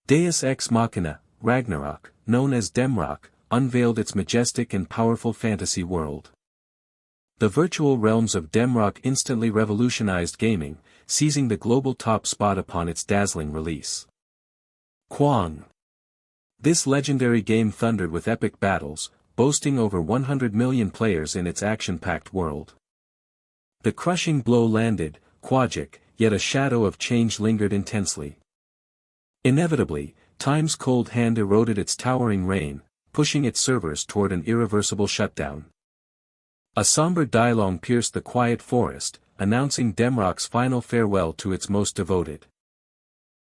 Deus Ex Machina, Ragnarok, known as Demrock, unveiled its majestic and powerful fantasy world. The virtual realms of Demrock instantly revolutionized gaming, seizing the global top spot upon its dazzling release. Kwang. This legendary game thundered with epic battles, boasting over 100 million players in its action-packed world. The crushing blow landed, Kwajic, yet a shadow of change lingered intensely. Inevitably, time's cold hand eroded its towering reign, pushing its servers toward an irreversible shutdown. A somber dialogue pierced the quiet forest, announcing Demrock's final farewell to its most devoted.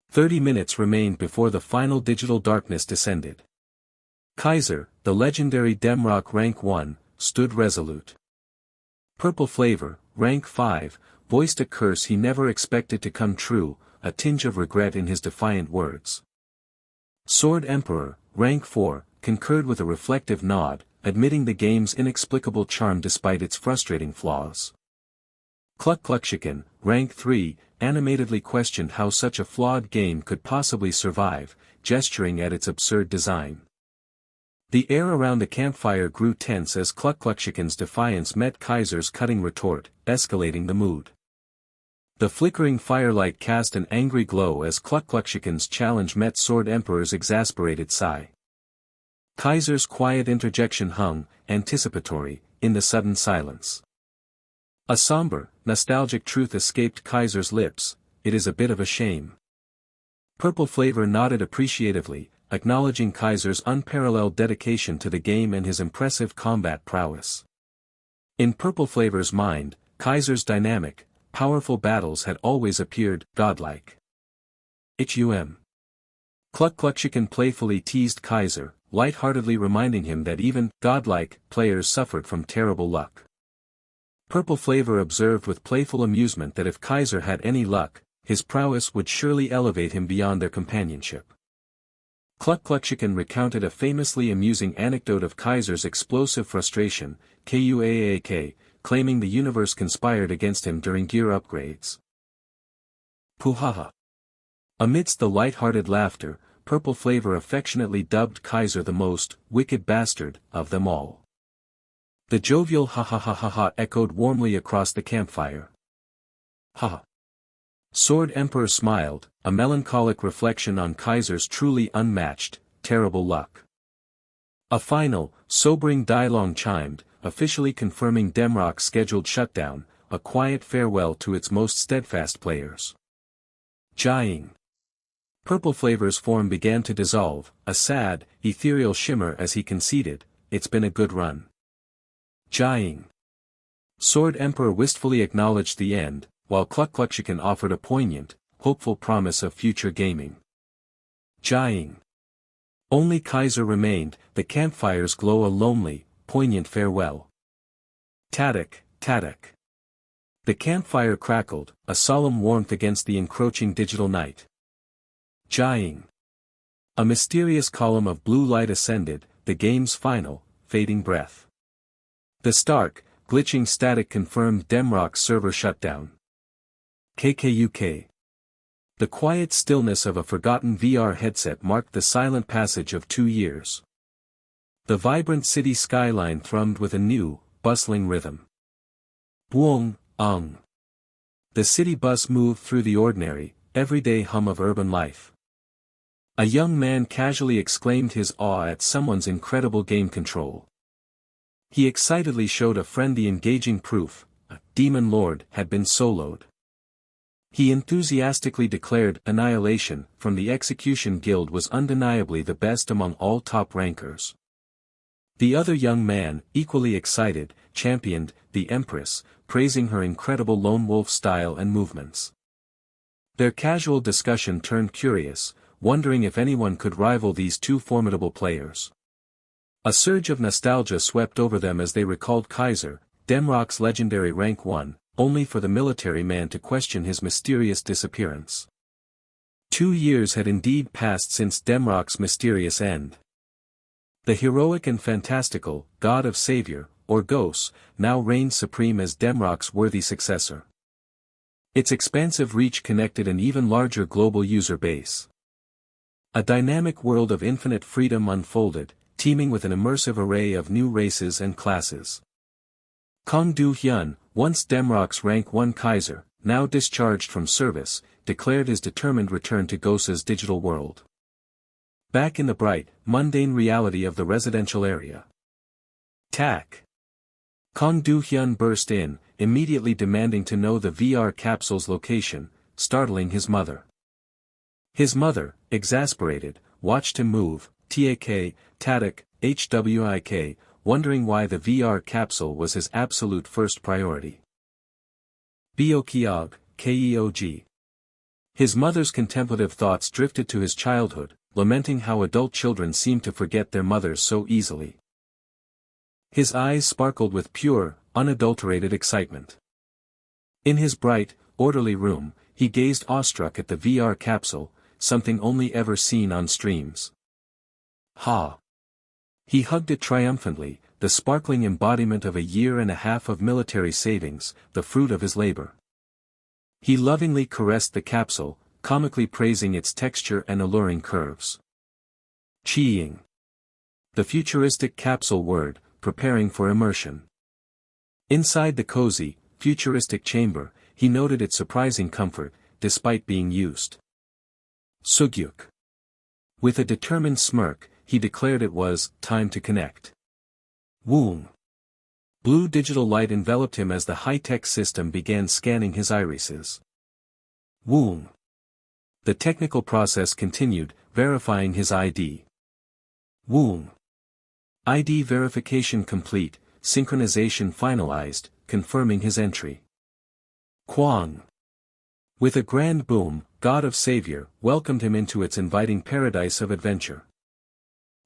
30 minutes remained before the final digital darkness descended. Kaiser, the legendary Demrock Rank 1, stood resolute. Purple Flavor, Rank 5, voiced a curse he never expected to come true, a tinge of regret in his defiant words. Sword Emperor, Rank 4, concurred with a reflective nod, admitting the game's inexplicable charm despite its frustrating flaws. Cluck-Cluck-Chicken, Rank 3, animatedly questioned how such a flawed game could possibly survive, gesturing at its absurd design. The air around the campfire grew tense as Cluck-Cluck-Chicken's defiance met Kaiser's cutting retort, escalating the mood. The flickering firelight cast an angry glow as Cluck-Cluck-Chicken's challenge met Sword Emperor's exasperated sigh. Kaiser's quiet interjection hung, anticipatory, in the sudden silence. A somber, nostalgic truth escaped Kaiser's lips: it is a bit of a shame. Purple Flavor nodded appreciatively, acknowledging Kaiser's unparalleled dedication to the game and his impressive combat prowess. In Purple Flavor's mind, Kaiser's dynamic, powerful battles had always appeared godlike. Cluck-Cluck-Chicken playfully teased Kaiser, lightheartedly reminding him that even godlike players suffered from terrible luck. Purple Flavor observed with playful amusement that if Kaiser had any luck, his prowess would surely elevate him beyond their companionship. Cluck-Cluck-Chicken recounted a famously amusing anecdote of Kaiser's explosive frustration, Kuaak, claiming the universe conspired against him during gear upgrades. Puhaha. Amidst the light-hearted laughter, Purple Flavor affectionately dubbed Kaiser the most wicked bastard of them all. The jovial ha ha ha ha ha echoed warmly across the campfire. Ha! Sword Emperor smiled, a melancholic reflection on Kaiser's truly unmatched, terrible luck. A final, sobering dialogue chimed, officially confirming Demrock's scheduled shutdown, a quiet farewell to its most steadfast players. Jying. Purple Flavor's form began to dissolve, a sad, ethereal shimmer as he conceded, "It's been a good run." Jying. Sword Emperor wistfully acknowledged the end, while Cluck-Cluck-Chicken offered a poignant, hopeful promise of future gaming. Jying. Only Kaiser remained, the campfire's glow a lonely, poignant farewell. Tadak, Tadak. The campfire crackled, a solemn warmth against the encroaching digital night. Jying. A mysterious column of blue light ascended, the game's final, fading breath. The stark, glitching static confirmed Demrock's server shutdown. KKUK. The quiet stillness of a forgotten VR headset marked the silent passage of 2 years. The vibrant city skyline thrummed with a new, bustling rhythm. Buong, ung. The city bus moved through the ordinary, everyday hum of urban life. A young man casually exclaimed his awe at someone's incredible game control. He excitedly showed a friend the engaging proof: a demon lord had been soloed. He enthusiastically declared Annihilation from the Execution Guild was undeniably the best among all top rankers. The other young man, equally excited, championed the Empress, praising her incredible lone wolf style and movements. Their casual discussion turned curious, wondering if anyone could rival these two formidable players. A surge of nostalgia swept over them as they recalled Kaiser, Demrock's legendary Rank 1, only for the military man to question his mysterious disappearance. 2 years had indeed passed since Demrock's mysterious end. The heroic and fantastical, God of Savior, or Ghost, now reigned supreme as Demrock's worthy successor. Its expansive reach connected an even larger global user base. A dynamic world of infinite freedom unfolded, teeming with an immersive array of new races and classes. Kong Du-hyun, once Demrock's rank 1 Kaiser, now discharged from service, declared his determined return to Gosa's digital world. Back in the bright, mundane reality of the residential area. Tak. Kong Du-hyun burst in, immediately demanding to know the VR capsule's location, startling his mother. His mother, exasperated, watched him move, Tadak, HWIK, wondering why the VR capsule was his absolute first priority. Byokyog, Keog. His mother's contemplative thoughts drifted to his childhood, lamenting how adult children seem to forget their mothers so easily. His eyes sparkled with pure, unadulterated excitement. In his bright, orderly room, he gazed awestruck at the VR capsule, something only ever seen on streams. Ha! He hugged it triumphantly, the sparkling embodiment of 1.5 years of military savings, the fruit of his labor. He lovingly caressed the capsule, comically praising its texture and alluring curves. Cheeing. The futuristic capsule word, preparing for immersion. Inside the cozy, futuristic chamber, he noted its surprising comfort, despite being used. Sugyuk. With a determined smirk, he declared it was time to connect. Woong. Blue digital light enveloped him as the high-tech system began scanning his irises. Woong. The technical process continued, verifying his ID. Woong. ID verification complete, synchronization finalized, confirming his entry. Kwang. With a grand boom, God of Savior welcomed him into its inviting paradise of adventure.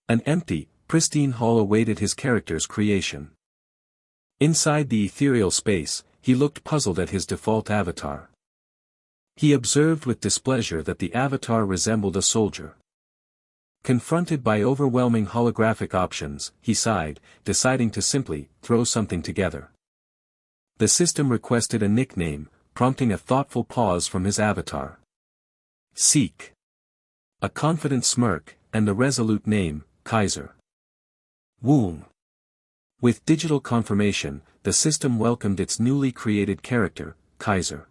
An empty, pristine hall awaited his character's creation. Inside the ethereal space, he looked puzzled at his default avatar. He observed with displeasure that the avatar resembled a soldier. Confronted by overwhelming holographic options, he sighed, deciding to simply throw something together. The system requested a nickname, prompting a thoughtful pause from his avatar. Seek. A confident smirk, and the resolute name, Kaiser. Woong. With digital confirmation, the system welcomed its newly created character, Kaiser.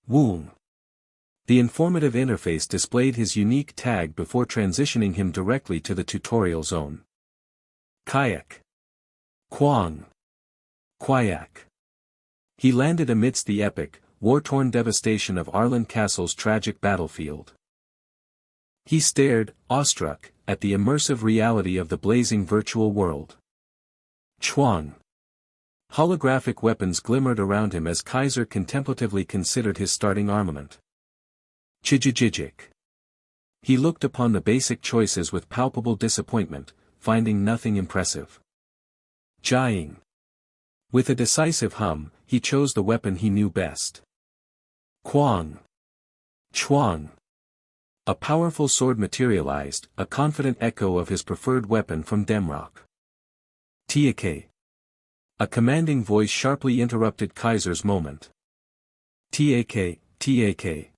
Woong. The informative interface displayed his unique tag before transitioning him directly to the tutorial zone. Kayak. Kwang. Kwayak. He landed amidst the epic, war-torn devastation of Arlen Castle's tragic battlefield. He stared, awestruck, at the immersive reality of the blazing virtual world. Chuang. Holographic weapons glimmered around him as Kaiser contemplatively considered his starting armament. Chijijijik. He looked upon the basic choices with palpable disappointment, finding nothing impressive. Jiang. With a decisive hum, he chose the weapon he knew best. Kwang. Chuang. A powerful sword materialized, a confident echo of his preferred weapon from Demrock. Tak. A commanding voice sharply interrupted Kaiser's moment. Tak.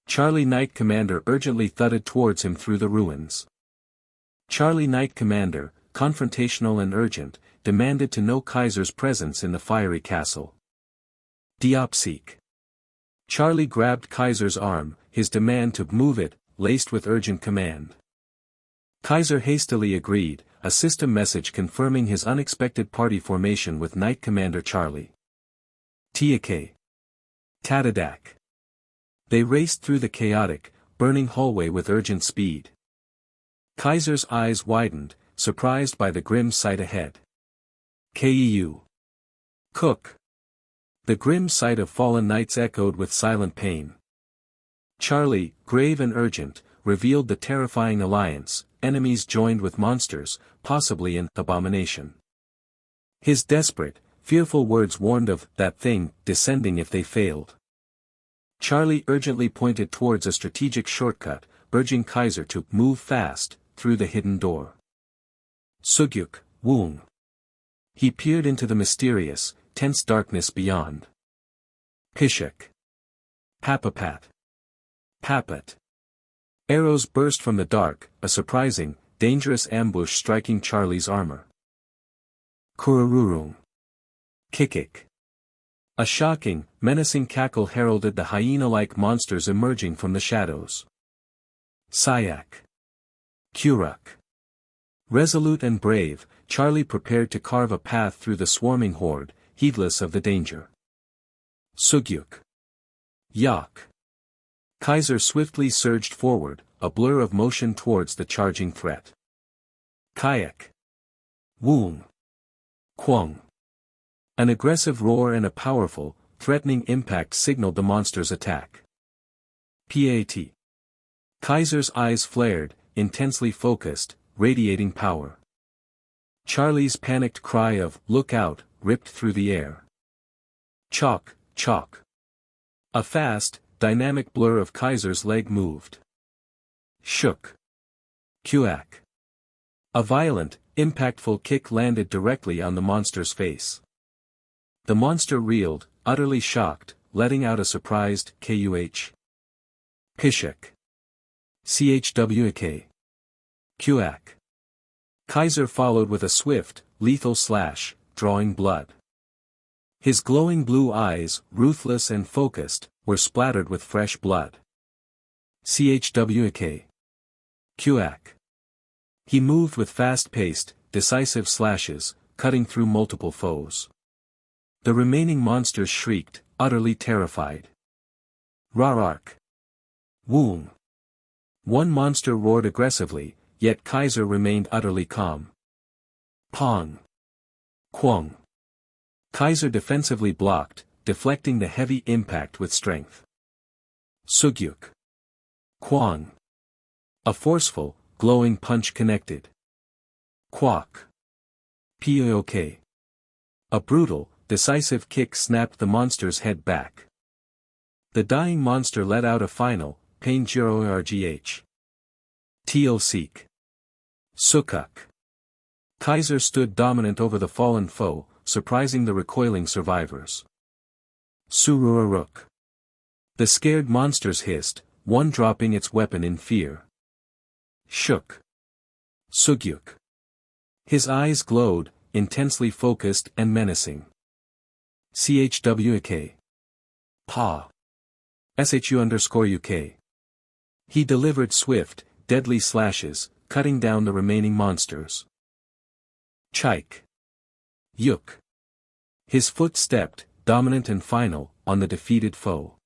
Charlie Knight Commander urgently thudded towards him through the ruins. Charlie Knight Commander, confrontational and urgent, demanded to know Kaiser's presence in the fiery castle. Diopseek. Charlie grabbed Kaiser's arm, his demand to move it, laced with urgent command. Kaiser hastily agreed, a system message confirming his unexpected party formation with Knight Commander Charlie. Tak. Tadadak. They raced through the chaotic, burning hallway with urgent speed. Kaiser's eyes widened, surprised by the grim sight ahead. Keu. Cook. The grim sight of fallen knights echoed with silent pain. Charlie, grave and urgent, revealed the terrifying alliance, enemies joined with monsters, possibly an abomination. His desperate, fearful words warned of that thing descending if they failed. Charlie urgently pointed towards a strategic shortcut, urging Kaiser to move fast, through the hidden door. Sugyuk, Woong. He peered into the mysterious, tense darkness beyond. Pishak. Papapat. Papat. Arrows burst from the dark, a surprising, dangerous ambush striking Charlie's armor. Kurururung. Kikik. A shocking, menacing cackle heralded the hyena-like monsters emerging from the shadows. Sayak. Kuruk. Resolute and brave, Charlie prepared to carve a path through the swarming horde, heedless of the danger. Sugyuk. Yak. Kaiser swiftly surged forward, a blur of motion towards the charging threat. Kayak. Woong. Kwang. An aggressive roar and a powerful, threatening impact signaled the monster's attack. Pat. Kaiser's eyes flared, intensely focused, radiating power. Charlie's panicked cry of, "Look out," ripped through the air. Chalk, chalk. A fast, dynamic blur of Kaiser's leg moved. Shook. Kuak. A violent, impactful kick landed directly on the monster's face. The monster reeled, utterly shocked, letting out a surprised kuh. Pishak. Chwk. Kuak. Kaiser followed with a swift, lethal slash, drawing blood. His glowing blue eyes, ruthless and focused, were splattered with fresh blood. Chwk. Kuak. He moved with fast-paced, decisive slashes, cutting through multiple foes. The remaining monsters shrieked, utterly terrified. Ragnarok. Woong. One monster roared aggressively, yet Kaiser remained utterly calm. Pong. Kwang. Kaiser defensively blocked, deflecting the heavy impact with strength. Sugyuk. Kwang. A forceful, glowing punch connected. Kwak. Pok. A brutal, decisive kick snapped the monster's head back. The dying monster let out a final, Painjiro RGH. Teal-seek. Sukuk. Kaiser stood dominant over the fallen foe, surprising the recoiling survivors. Surururuk. The scared monsters hissed, one dropping its weapon in fear. Shook. Sugyuk. His eyes glowed, intensely focused and menacing. Chwk. Pa. Shu_UK. He delivered swift, deadly slashes, cutting down the remaining monsters. Chike. Yuk. His foot stepped, dominant and final, on the defeated foe.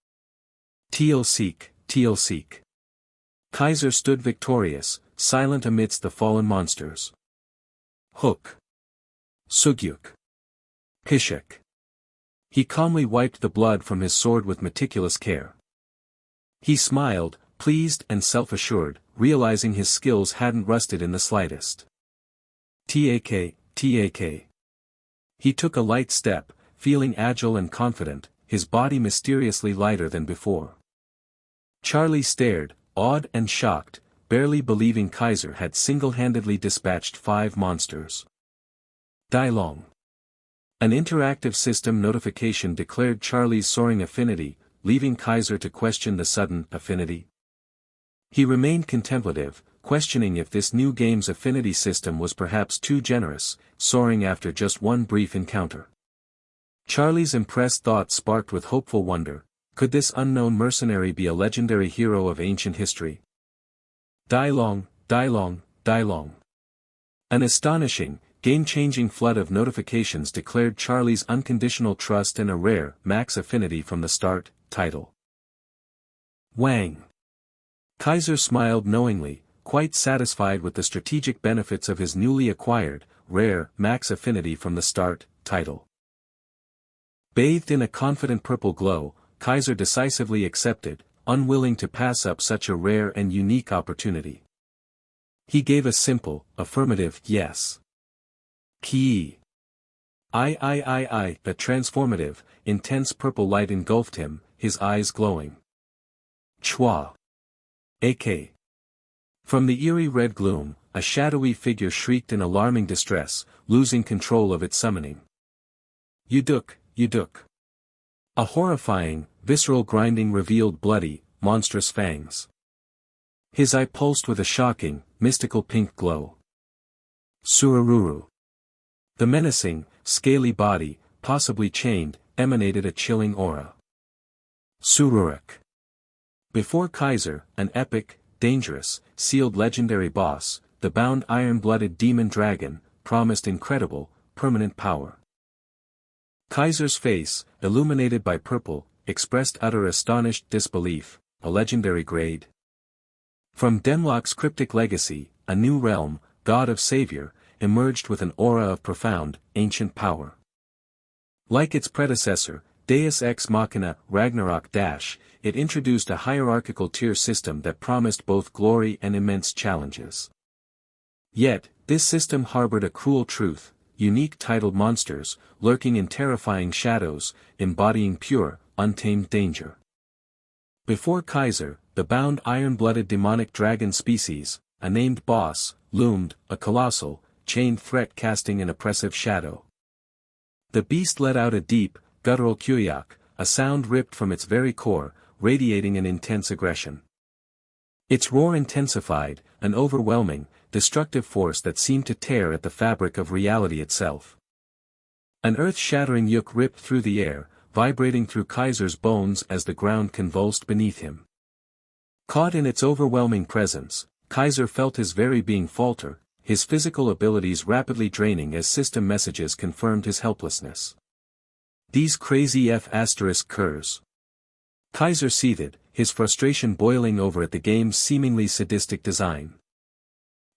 Teal-seek, Teal-seek. Kaiser stood victorious, silent amidst the fallen monsters. Hook. Sugyuk. Pishak. He calmly wiped the blood from his sword with meticulous care. He smiled, pleased and self-assured, realizing his skills hadn't rusted in the slightest. Tak. He took a light step, feeling agile and confident, his body mysteriously lighter than before. Charlie stared, awed and shocked, barely believing Kaiser had single-handedly dispatched 5 monsters. Dailong. An interactive system notification declared Charlie's soaring affinity, leaving Kaiser to question the sudden affinity. He remained contemplative, questioning if this new game's affinity system was perhaps too generous, soaring after just one brief encounter. Charlie's impressed thoughts sparked with hopeful wonder, could this unknown mercenary be a legendary hero of ancient history? Dailong, Dailong, Dailong. An astonishing, game-changing flood of notifications declared Charlie's unconditional trust and a rare, max affinity from the start, title. Wang. Kaiser smiled knowingly, quite satisfied with the strategic benefits of his newly acquired, rare, max affinity from the start, title. Bathed in a confident purple glow, Kaiser decisively accepted, unwilling to pass up such a rare and unique opportunity. He gave a simple, affirmative yes. Ki. The transformative, intense purple light engulfed him, his eyes glowing. Chua. AK. From the eerie red gloom, a shadowy figure shrieked in alarming distress, losing control of its summoning. Yuduk, Yuduk. A horrifying, visceral grinding revealed bloody, monstrous fangs. His eye pulsed with a shocking, mystical pink glow. Surururu. The menacing, scaly body, possibly chained, emanated a chilling aura. Sururuk. Before Kaiser, an epic, dangerous, sealed legendary boss, the bound iron-blooded demon dragon, promised incredible, permanent power. Kaiser's face, illuminated by purple, expressed utter astonished disbelief, a legendary grade. From Demrock's cryptic legacy, a new realm, god of savior, emerged with an aura of profound, ancient power. Like its predecessor, Deus Ex Machina, Ragnarok - it introduced a hierarchical tier system that promised both glory and immense challenges. Yet, this system harbored a cruel truth: unique titled monsters, lurking in terrifying shadows, embodying pure, untamed danger. Before Kaiser, the bound iron-blooded demonic dragon species, a named boss, loomed, a colossal, chained threat casting an oppressive shadow. The beast let out a deep, guttural kuyak, a sound ripped from its very core, radiating an intense aggression. Its roar intensified, an overwhelming, destructive force that seemed to tear at the fabric of reality itself. An earth-shattering yuk ripped through the air, vibrating through Kaiser's bones as the ground convulsed beneath him. Caught in its overwhelming presence, Kaiser felt his very being falter, his physical abilities rapidly draining as system messages confirmed his helplessness. These crazy F***curs. Kaiser seethed, his frustration boiling over at the game's seemingly sadistic design.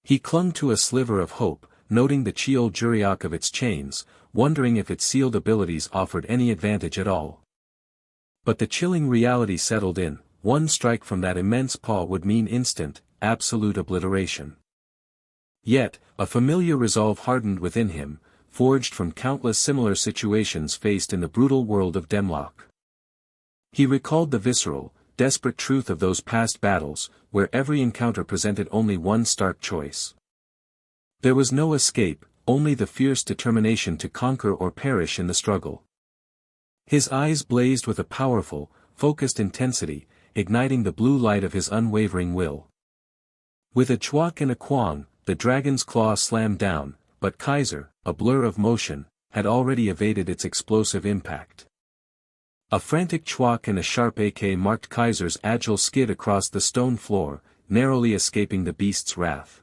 He clung to a sliver of hope, noting the chill juriok of its chains, wondering if its sealed abilities offered any advantage at all. But the chilling reality settled in: one strike from that immense paw would mean instant, absolute obliteration. Yet, a familiar resolve hardened within him, forged from countless similar situations faced in the brutal world of Demrock. He recalled the visceral, desperate truth of those past battles, where every encounter presented only one stark choice. There was no escape, only the fierce determination to conquer or perish in the struggle. His eyes blazed with a powerful, focused intensity, igniting the blue light of his unwavering will. With a chwak and a kwang, the dragon's claw slammed down, but Kaiser, a blur of motion, had already evaded its explosive impact. A frantic chwak and a sharp AK marked Kaiser's agile skid across the stone floor, narrowly escaping the beast's wrath.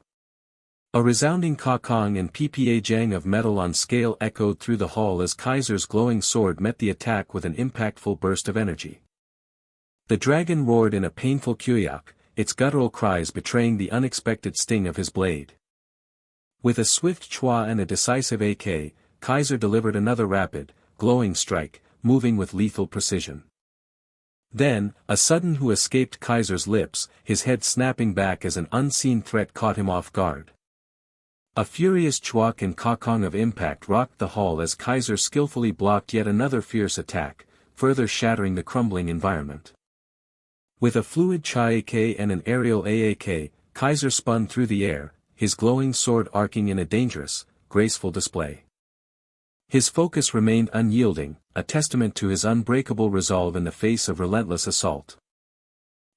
A resounding kakong and ppa jang of metal on scale echoed through the hall as Kaiser's glowing sword met the attack with an impactful burst of energy. The dragon roared in a painful kuyak, its guttural cries betraying the unexpected sting of his blade. With a swift chwa and a decisive AK, Kaiser delivered another rapid, glowing strike, moving with lethal precision. Then, a sudden who escaped Kaiser's lips, his head snapping back as an unseen threat caught him off guard. A furious chwak and kakong of impact rocked the hall as Kaiser skillfully blocked yet another fierce attack, further shattering the crumbling environment. With a fluid chai AK and an aerial AAK, Kaiser spun through the air, his glowing sword arcing in a dangerous, graceful display. His focus remained unyielding, a testament to his unbreakable resolve in the face of relentless assault.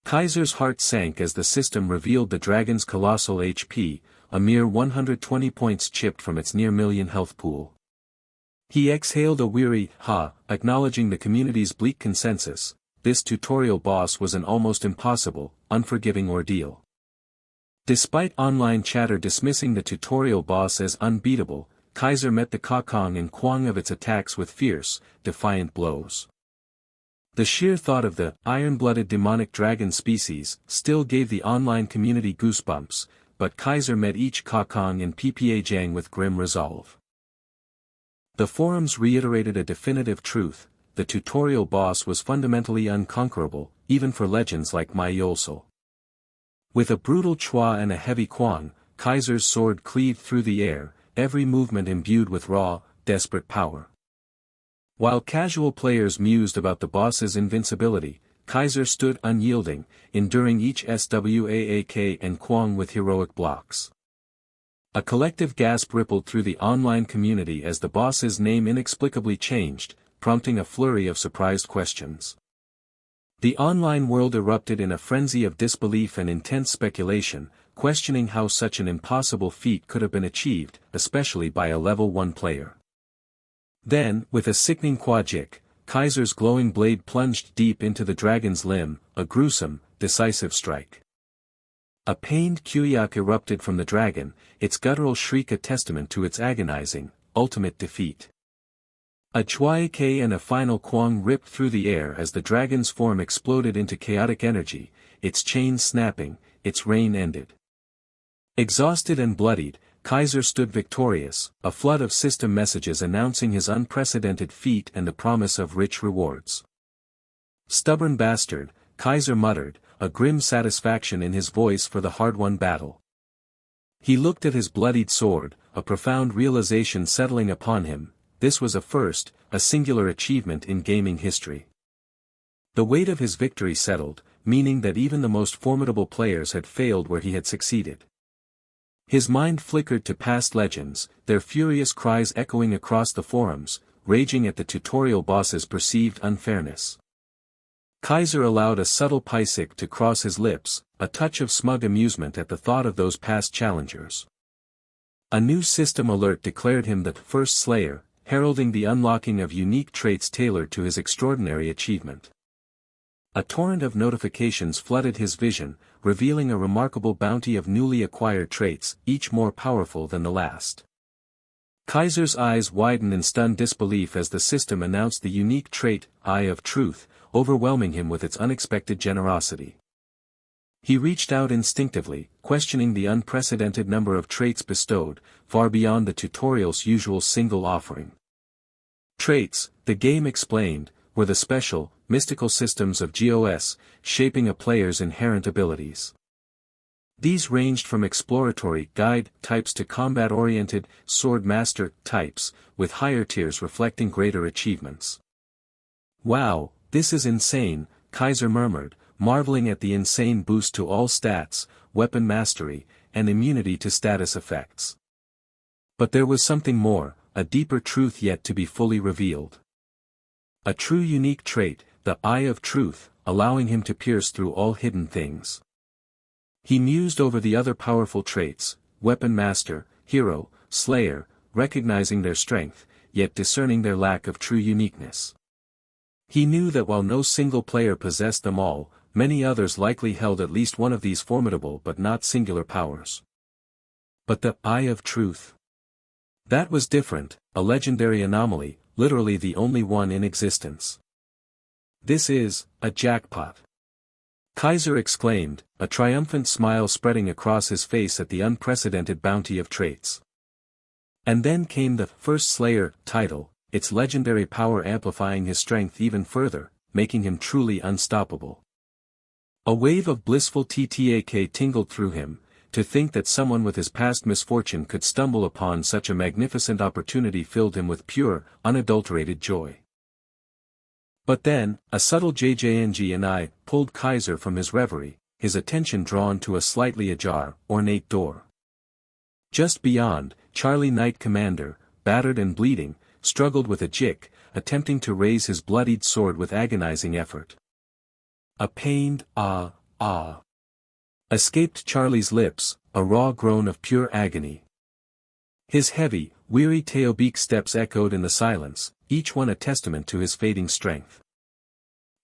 Kaiser's heart sank as the system revealed the dragon's colossal HP, a mere 120 points chipped from its near-million health pool. He exhaled a weary "ha," acknowledging the community's bleak consensus: this tutorial boss was an almost impossible, unforgiving ordeal. Despite online chatter dismissing the tutorial boss as unbeatable, Kaiser met the kakong and kwang of its attacks with fierce, defiant blows. The sheer thought of the iron-blooded demonic dragon species still gave the online community goosebumps, but Kaiser met each kakong and ppa jang with grim resolve. The forums reiterated a definitive truth: the tutorial boss was fundamentally unconquerable, even for legends like Mai Yolsul. With a brutal chwa and a heavy kwang, Kaiser's sword cleaved through the air, every movement imbued with raw, desperate power. While casual players mused about the boss's invincibility, Kaiser stood unyielding, enduring each SWAAK and kwang with heroic blocks. A collective gasp rippled through the online community as the boss's name inexplicably changed, prompting a flurry of surprised questions. The online world erupted in a frenzy of disbelief and intense speculation, questioning how such an impossible feat could have been achieved, especially by a level 1 player. Then, with a sickening quadjik, Kaiser's glowing blade plunged deep into the dragon's limb, a gruesome, decisive strike. A pained kuyak erupted from the dragon, its guttural shriek a testament to its agonizing, ultimate defeat. A chuaike and a final kwang ripped through the air as the dragon's form exploded into chaotic energy, its chains snapping, its reign ended. Exhausted and bloodied, Kaiser stood victorious, a flood of system messages announcing his unprecedented feat and the promise of rich rewards. Stubborn bastard, Kaiser muttered, a grim satisfaction in his voice for the hard-won battle. He looked at his bloodied sword, a profound realization settling upon him. This was a first, a singular achievement in gaming history. The weight of his victory settled, meaning that even the most formidable players had failed where he had succeeded. His mind flickered to past legends, their furious cries echoing across the forums, raging at the tutorial boss's perceived unfairness. Kaiser allowed a subtle pisik to cross his lips, a touch of smug amusement at the thought of those past challengers. A new system alert declared him the first Slayer, heralding the unlocking of unique traits tailored to his extraordinary achievement. A torrent of notifications flooded his vision, revealing a remarkable bounty of newly acquired traits, each more powerful than the last. Kaiser's eyes widened in stunned disbelief as the system announced the unique trait, Eye of Truth, overwhelming him with its unexpected generosity. He reached out instinctively, questioning the unprecedented number of traits bestowed, far beyond the tutorial's usual single offering. Traits, the game explained, were the special, mystical systems of GOS, shaping a player's inherent abilities. These ranged from exploratory guide types to combat-oriented sword master types, with higher tiers reflecting greater achievements. Wow, this is insane, Kaiser murmured, marveling at the insane boost to all stats, weapon mastery, and immunity to status effects. But there was something more, a deeper truth yet to be fully revealed. A true unique trait, the Eye of Truth, allowing him to pierce through all hidden things. He mused over the other powerful traits, Weapon Master, Hero, Slayer, recognizing their strength, yet discerning their lack of true uniqueness. He knew that while no single player possessed them all, many others likely held at least one of these formidable but not singular powers. But the Eye of Truth. That was different, a legendary anomaly, literally the only one in existence. This is a jackpot. Kaiser exclaimed, a triumphant smile spreading across his face at the unprecedented bounty of traits. And then came the First Slayer title, its legendary power amplifying his strength even further, making him truly unstoppable. A wave of blissful TTAK tingled through him, to think that someone with his past misfortune could stumble upon such a magnificent opportunity filled him with pure, unadulterated joy. But then, a subtle JJNG and I pulled Kaiser from his reverie, his attention drawn to a slightly ajar, ornate door. Just beyond, Charlie Knight Commander, battered and bleeding, struggled with a jik, attempting to raise his bloodied sword with agonizing effort. A pained ah escaped Charlie's lips, a raw groan of pure agony. His heavy, weary Teobeak steps echoed in the silence, each one a testament to his fading strength.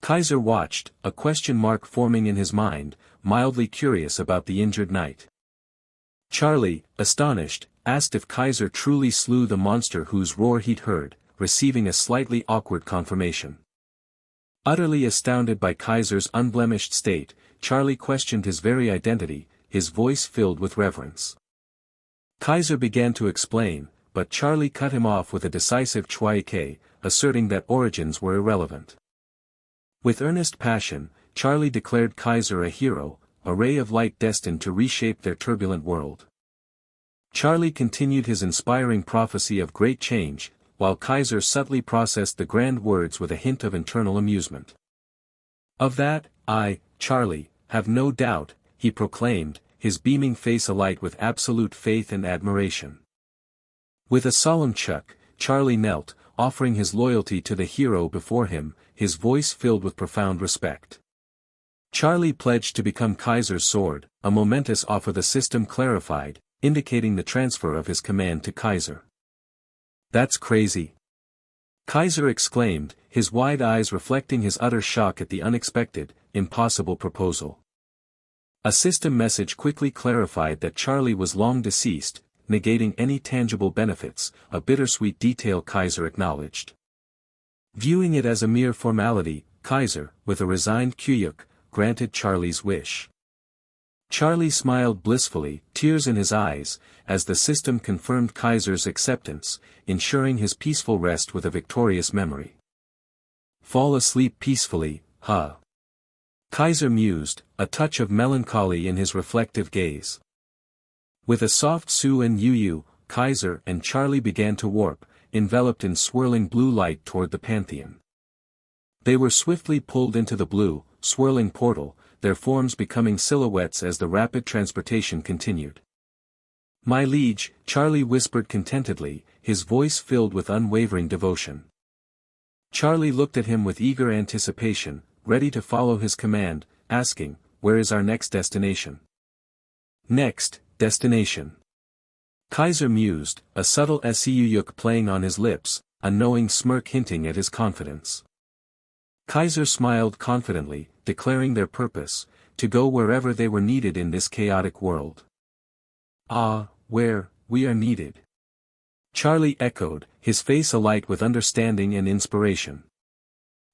Kaiser watched, a question mark forming in his mind, mildly curious about the injured knight. Charlie, astonished, asked if Kaiser truly slew the monster whose roar he'd heard, receiving a slightly awkward confirmation. Utterly astounded by Kaiser's unblemished state, Charlie questioned his very identity, his voice filled with reverence. Kaiser began to explain, but Charlie cut him off with a decisive chuaike, asserting that origins were irrelevant. With earnest passion, Charlie declared Kaiser a hero, a ray of light destined to reshape their turbulent world. Charlie continued his inspiring prophecy of great change, while Kaiser subtly processed the grand words with a hint of internal amusement. Of that, I, Charlie, have no doubt, he proclaimed, his beaming face alight with absolute faith and admiration. With a solemn chuck, Charlie knelt, offering his loyalty to the hero before him, his voice filled with profound respect. Charlie pledged to become Kaiser's sword, a momentous offer the system clarified, indicating the transfer of his command to Kaiser. That's crazy. Kaiser exclaimed, his wide eyes reflecting his utter shock at the unexpected, impossible proposal. A system message quickly clarified that Charlie was long deceased, negating any tangible benefits, a bittersweet detail Kaiser acknowledged. Viewing it as a mere formality, Kaiser, with a resigned kyuyuk, granted Charlie's wish. Charlie smiled blissfully, tears in his eyes, as the system confirmed Kaiser's acceptance, ensuring his peaceful rest with a victorious memory. Fall asleep peacefully, huh? Kaiser mused, a touch of melancholy in his reflective gaze. With a soft su and yu, Kaiser and Charlie began to warp, enveloped in swirling blue light toward the Pantheon. They were swiftly pulled into the blue, swirling portal, their forms becoming silhouettes as the rapid transportation continued. "My liege," Charlie whispered contentedly, his voice filled with unwavering devotion. Charlie looked at him with eager anticipation, ready to follow his command, asking, "Where is our next destination?" "Next, destination." Kaiser mused, a subtle seuyuk playing on his lips, a knowing smirk hinting at his confidence. Kaiser smiled confidently, declaring their purpose, to go wherever they were needed in this chaotic world. "Ah, where, we are needed." Charlie echoed, his face alight with understanding and inspiration.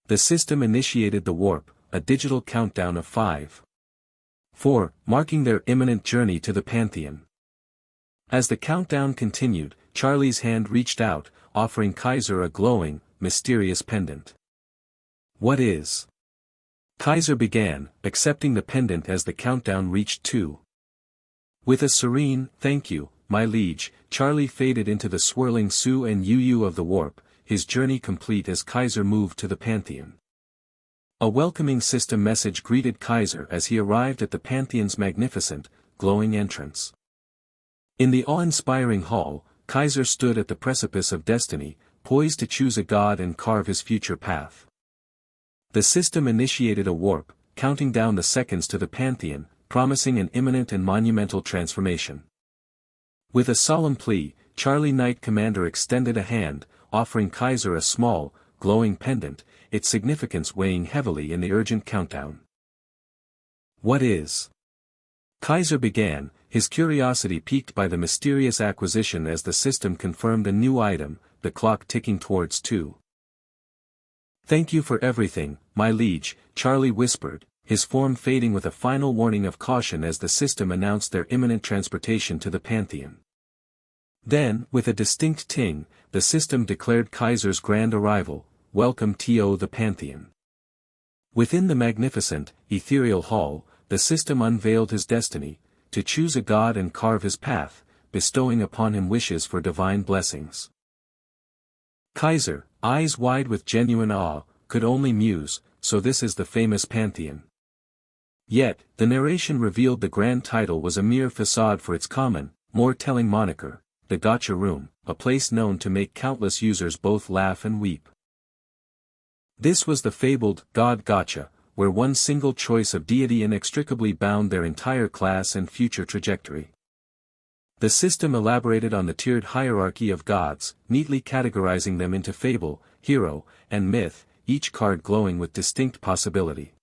The system initiated the warp, a digital countdown of 5, 4, marking their imminent journey to the Pantheon. As the countdown continued, Charlie's hand reached out, offering Kaiser a glowing, mysterious pendant. "What is?" Kaiser began, accepting the pendant as the countdown reached 2. With a serene, "Thank you, my liege," Charlie faded into the swirling su and yu of the warp, his journey complete as Kaiser moved to the Pantheon. A welcoming system message greeted Kaiser as he arrived at the Pantheon's magnificent, glowing entrance. In the awe-inspiring hall, Kaiser stood at the precipice of destiny, poised to choose a god and carve his future path. The system initiated a warp, counting down the seconds to the Pantheon, promising an imminent and monumental transformation. With a solemn plea, Charlie Knight Commander extended a hand, offering Kaiser a small, glowing pendant, its significance weighing heavily in the urgent countdown. "What is?" Kaiser began, his curiosity piqued by the mysterious acquisition as the system confirmed a new item, the clock ticking towards 2. "Thank you for everything, my liege," Charlie whispered, his form fading with a final warning of caution as the system announced their imminent transportation to the Pantheon. Then, with a distinct ting, the system declared Kaiser's grand arrival, "Welcome to the Pantheon." Within the magnificent, ethereal hall, the system unveiled his destiny, to choose a god and carve his path, bestowing upon him wishes for divine blessings. Kaiser, eyes wide with genuine awe, could only muse, so this is the famous Pantheon. Yet, the narration revealed the grand title was a mere facade for its common, more telling moniker, the Gotcha Room, a place known to make countless users both laugh and weep. This was the fabled God Gotcha, where one single choice of deity inextricably bound their entire class and future trajectory. The system elaborated on the tiered hierarchy of gods, neatly categorizing them into fable, hero, and myth, each card glowing with distinct possibility.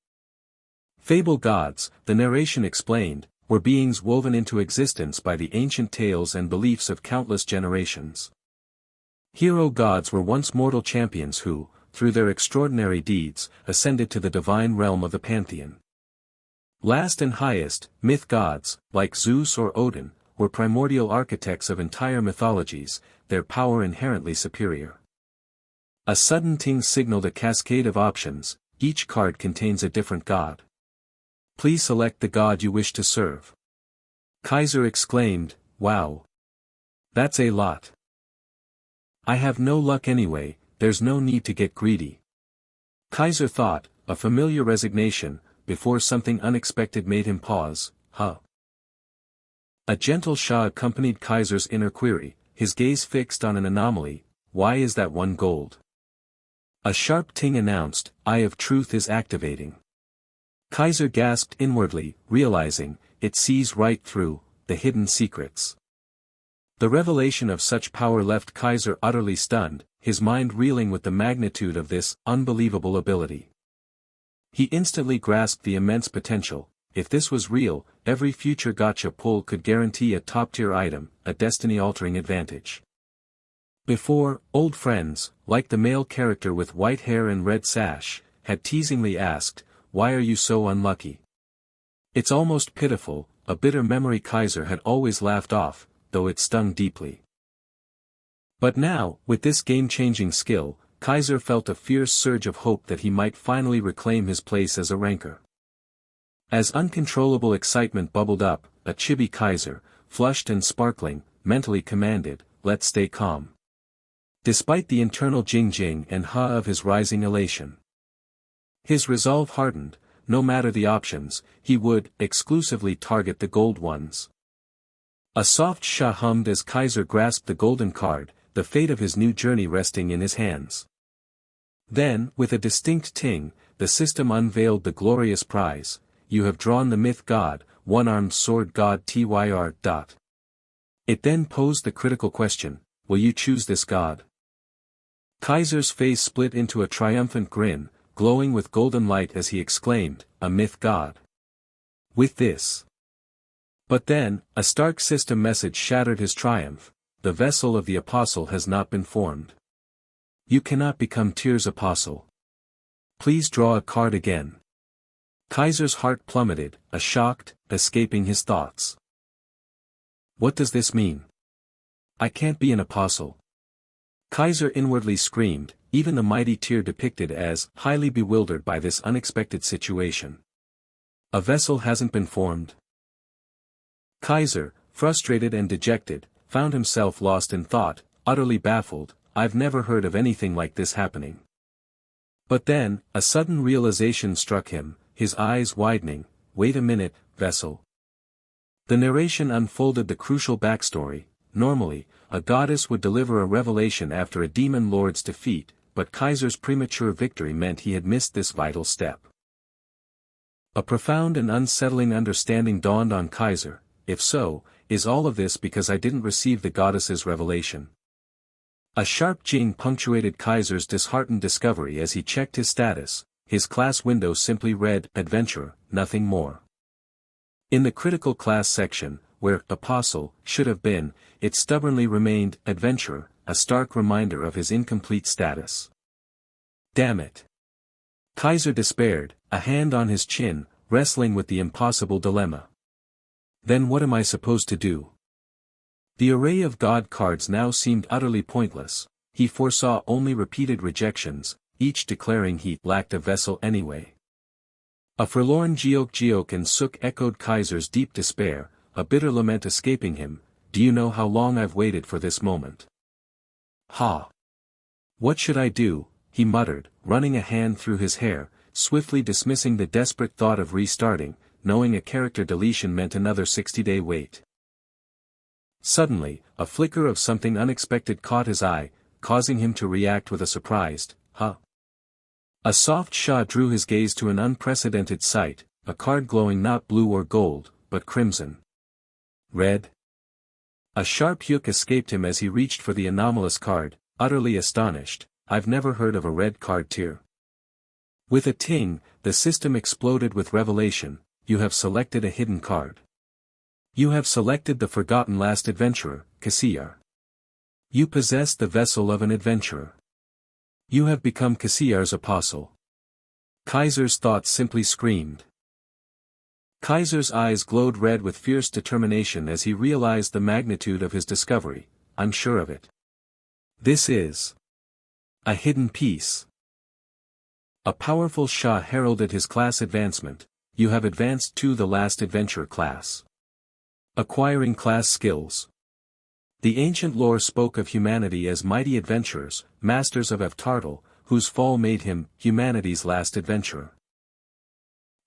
Fable gods, the narration explained, were beings woven into existence by the ancient tales and beliefs of countless generations. Hero gods were once mortal champions who, through their extraordinary deeds, ascended to the divine realm of the Pantheon. Last and highest, myth gods, like Zeus or Odin, were primordial architects of entire mythologies, their power inherently superior. A sudden ting signaled a cascade of options, each card contains a different god. Please select the god you wish to serve. Kaiser exclaimed, "Wow! That's a lot. I have no luck anyway, there's no need to get greedy." Kaiser thought, a familiar resignation, before something unexpected made him pause, "Huh?" A gentle Shah accompanied Kaiser's inner query, his gaze fixed on an anomaly, "Why is that one gold?" A sharp ting announced, "Eye of Truth is activating." Kaiser gasped inwardly, realizing, it sees right through the hidden secrets. The revelation of such power left Kaiser utterly stunned, his mind reeling with the magnitude of this unbelievable ability. He instantly grasped the immense potential. If this was real, every future gacha pull could guarantee a top-tier item, a destiny-altering advantage. Before, old friends, like the male character with white hair and red sash, had teasingly asked, "Why are you so unlucky?" It's almost pitiful, a bitter memory Kaiser had always laughed off, though it stung deeply. But now, with this game-changing skill, Kaiser felt a fierce surge of hope that he might finally reclaim his place as a ranker. As uncontrollable excitement bubbled up, a chibi Kaiser, flushed and sparkling, mentally commanded, "Let's stay calm." Despite the internal jing-jing and ha of his rising elation, his resolve hardened. No matter the options, he would exclusively target the gold ones. A soft sha hummed as Kaiser grasped the golden card, the fate of his new journey resting in his hands. Then, with a distinct ting, the system unveiled the glorious prize. You have drawn the myth god, one-armed sword god Tyr. It then posed the critical question, will you choose this god? Kaiser's face split into a triumphant grin, glowing with golden light as he exclaimed, a myth god. With this. But then, a stark system message shattered his triumph. The vessel of the apostle has not been formed. You cannot become Tyr's apostle. Please draw a card again. Kaiser's heart plummeted, a shocked, escaping his thoughts. What does this mean? I can't be an apostle. Kaiser inwardly screamed, even the mighty Tyr depicted as highly bewildered by this unexpected situation. A vessel hasn't been formed. Kaiser, frustrated and dejected, found himself lost in thought, utterly baffled. I've never heard of anything like this happening. But then, a sudden realization struck him, his eyes widening. Wait a minute, vessel. The narration unfolded the crucial backstory. Normally, a goddess would deliver a revelation after a demon lord's defeat, but Kaiser's premature victory meant he had missed this vital step. A profound and unsettling understanding dawned on Kaiser. If so, is all of this because I didn't receive the goddess's revelation? A sharp jing punctuated Kaiser's disheartened discovery as he checked his status. His class window simply read, Adventurer, nothing more. In the critical class section, where Apostle should have been, it stubbornly remained Adventurer, a stark reminder of his incomplete status. Damn it. Kaiser despaired, a hand on his chin, wrestling with the impossible dilemma. Then what am I supposed to do? The array of god cards now seemed utterly pointless. He foresaw only repeated rejections, each declaring he lacked a vessel anyway. A forlorn geok and Suk echoed Kaiser's deep despair, a bitter lament escaping him. Do you know how long I've waited for this moment? Ha! What should I do? He muttered, running a hand through his hair, swiftly dismissing the desperate thought of restarting, knowing a character deletion meant another 60-day wait. Suddenly, a flicker of something unexpected caught his eye, causing him to react with a surprised, huh? A soft sha drew his gaze to an unprecedented sight, a card glowing not blue or gold, but crimson. Red? A sharp yuk escaped him as he reached for the anomalous card, utterly astonished. I've never heard of a red card tier. With a ting, the system exploded with revelation. You have selected a hidden card. You have selected the forgotten last adventurer, Kaiser. You possess the vessel of an adventurer. You have become Kaiser's apostle. Kaiser's thoughts simply screamed. Kaiser's eyes glowed red with fierce determination as he realized the magnitude of his discovery. I'm sure of it. This is a hidden piece. A powerful sha heralded his class advancement. You have advanced to the last adventure class. Acquiring class skills. The ancient lore spoke of humanity as mighty adventurers, masters of Avtartal, whose fall made him humanity's last adventurer.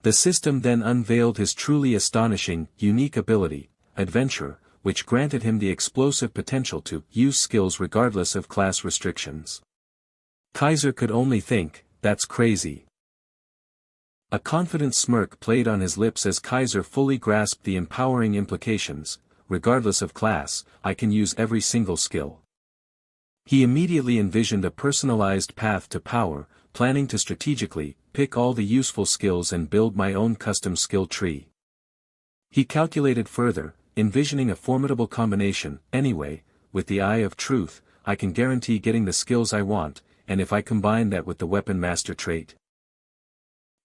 The system then unveiled his truly astonishing, unique ability, Adventurer, which granted him the explosive potential to use skills regardless of class restrictions. Kaiser could only think, that's crazy. A confident smirk played on his lips as Kaiser fully grasped the empowering implications. Regardless of class, I can use every single skill. He immediately envisioned a personalized path to power, planning to strategically pick all the useful skills and build my own custom skill tree. He calculated further, envisioning a formidable combination. Anyway, with the eye of truth, I can guarantee getting the skills I want, and if I combine that with the weapon master trait.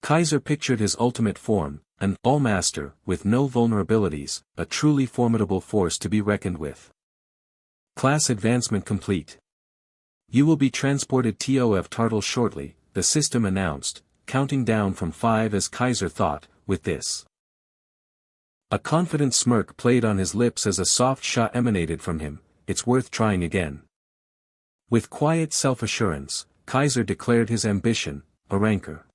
Kaiser pictured his ultimate form, an all-master, with no vulnerabilities, a truly formidable force to be reckoned with. Class advancement complete. You will be transported TOF Turtle shortly, the system announced, counting down from 5 as Kaiser thought, with this. A confident smirk played on his lips as a soft shot emanated from him. It's worth trying again. With quiet self-assurance, Kaiser declared his ambition, a rancor.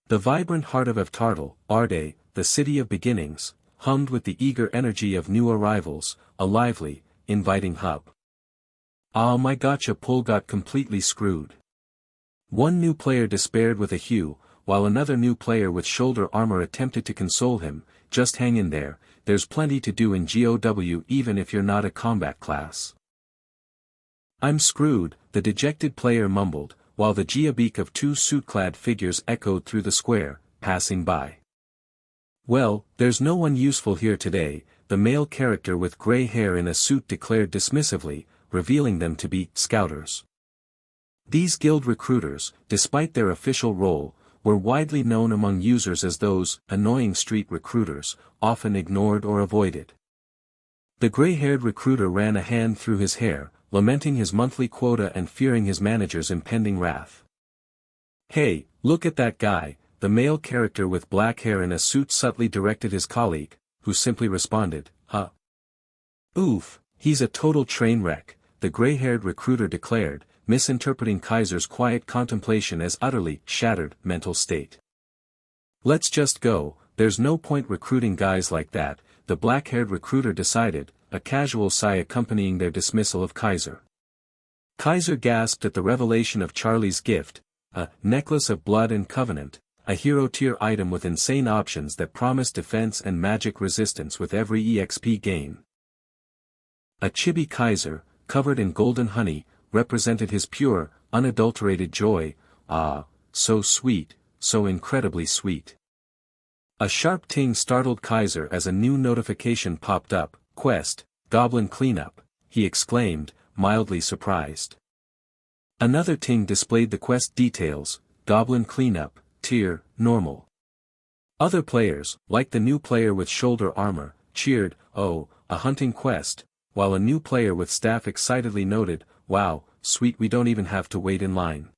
The vibrant heart of Avtartal, Arde, the city of beginnings, hummed with the eager energy of new arrivals, a lively, inviting hub. Ah, my gotcha pull got completely screwed. One new player despaired with a hue, while another new player with shoulder armor attempted to console him. Just hang in there, there's plenty to do in GOW even if you're not a combat class. I'm screwed, the dejected player mumbled, while the geobeak of 2 suit-clad figures echoed through the square, passing by. Well, there's no one useful here today, the male character with gray hair in a suit declared dismissively, revealing them to be scouters. These guild recruiters, despite their official role, were widely known among users as those annoying street recruiters, often ignored or avoided. The gray-haired recruiter ran a hand through his hair, lamenting his monthly quota and fearing his manager's impending wrath. Hey, look at that guy, the male character with black hair in a suit subtly directed his colleague, who simply responded, huh? Oof, he's a total train wreck, the gray-haired recruiter declared, misinterpreting Kaiser's quiet contemplation as utterly shattered mental state. Let's just go, there's no point recruiting guys like that, the black-haired recruiter decided, a casual sigh accompanying their dismissal of Kaiser. Kaiser gasped at the revelation of Charlie's gift, a necklace of blood and covenant, a hero-tier item with insane options that promise defense and magic resistance with every EXP gain. A chibi Kaiser, covered in golden honey, represented his pure, unadulterated joy. Ah, so sweet, so incredibly sweet. A sharp ting startled Kaiser as a new notification popped up, Quest, Goblin Cleanup, he exclaimed, mildly surprised. Another ting displayed the quest details, Goblin Cleanup, Tier, Normal. Other players, like the new player with shoulder armor, cheered, oh, a hunting quest, while a new player with staff excitedly noted, wow, sweet, we don't even have to wait in line.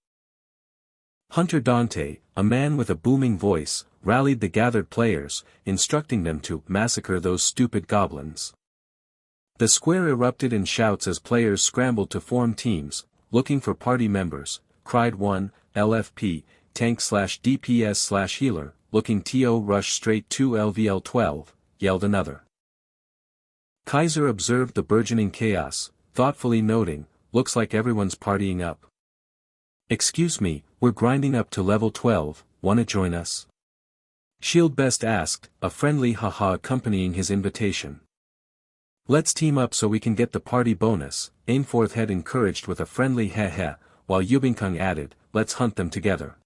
Hunter Dante, a man with a booming voice, rallied the gathered players, instructing them to massacre those stupid goblins. The square erupted in shouts as players scrambled to form teams, looking for party members, cried one, LFP, tank/DPS/healer, looking TO rush straight to LVL12, yelled another. Kaiser observed the burgeoning chaos, thoughtfully noting, looks like everyone's partying up. Excuse me, we're grinding up to level 12, wanna join us? Shield Best asked, a friendly haha accompanying his invitation. Let's team up so we can get the party bonus, Ainforth had encouraged with a friendly heh, while Yubinkung added, let's hunt them together.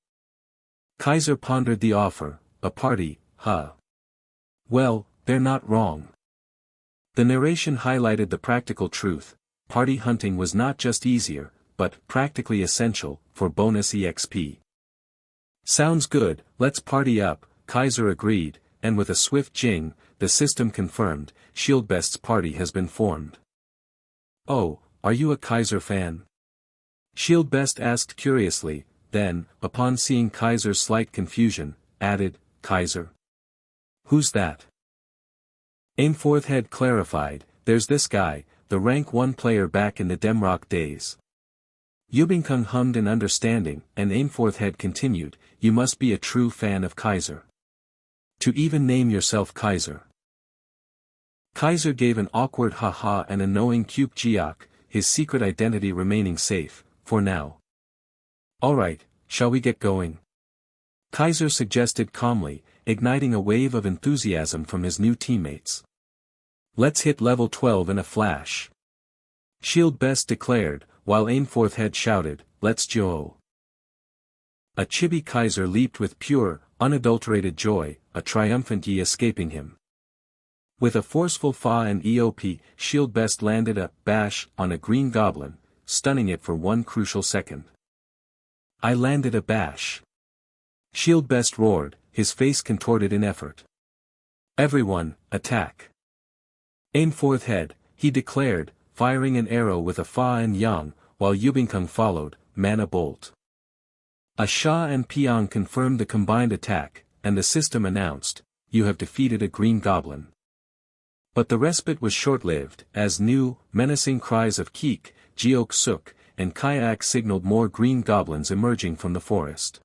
Kaiser pondered the offer, a party, huh? Well, they're not wrong. The narration highlighted the practical truth, party hunting was not just easier, but practically essential, for bonus EXP. Sounds good, let's party up, Kaiser agreed, and with a swift jing, the system confirmed, Shieldbest's party has been formed. Oh, are you a Kaiser fan? Shieldbest asked curiously, then, upon seeing Kaiser's slight confusion, added, Kaiser? Who's that? Ainforth had clarified, there's this guy, the rank 1 player back in the Demrock days. Yubinkung hummed in understanding, and Ainforth had continued, you must be a true fan of Kaiser. To even name yourself Kaiser. Kaiser gave an awkward haha and a knowing Cube Jiak, his secret identity remaining safe, for now. Alright, shall we get going? Kaiser suggested calmly, igniting a wave of enthusiasm from his new teammates. Let's hit level 12 in a flash. Shield Best declared, while Ainforth Head shouted, let's go. A chibi Kaiser leaped with pure, unadulterated joy, a triumphant ye escaping him. With a forceful fa and EOP, Shield Best landed a bash on a green goblin, stunning it for one crucial second. I landed a bash. Shield Best roared, his face contorted in effort. Everyone, attack. Ainforth Head, he declared, firing an arrow with a fa and yang, while Yubinkung followed, mana bolt. A Sha and Piang confirmed the combined attack, and the system announced, you have defeated a green goblin. But the respite was short-lived, as new, menacing cries of Keek, Jiok Suk, and Kayak signaled more green goblins emerging from the forest.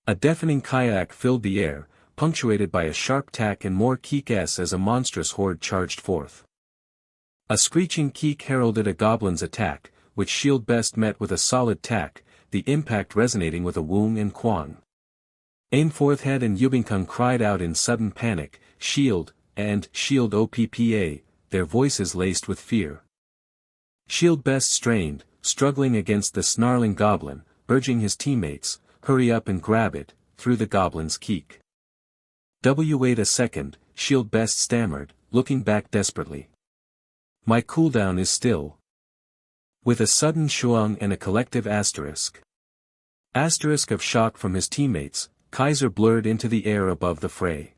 A deafening kayak filled the air, punctuated by a sharp tack and more Keek-s as a monstrous horde charged forth. A screeching Keek heralded a goblin's attack, which Shield Best met with a solid tack, the impact resonating with a Woong and Kwang. Ainforth Head and Yubinkung cried out in sudden panic, Shield, and Shield OPPA, their voices laced with fear. Shield Best strained, struggling against the snarling goblin, urging his teammates, hurry up and grab it, through the goblin's Keek. Wait a second, Shield Best stammered, looking back desperately. My cooldown is still. With a sudden shuang and a collective asterisk. Asterisk of shock from his teammates, Kaiser blurred into the air above the fray.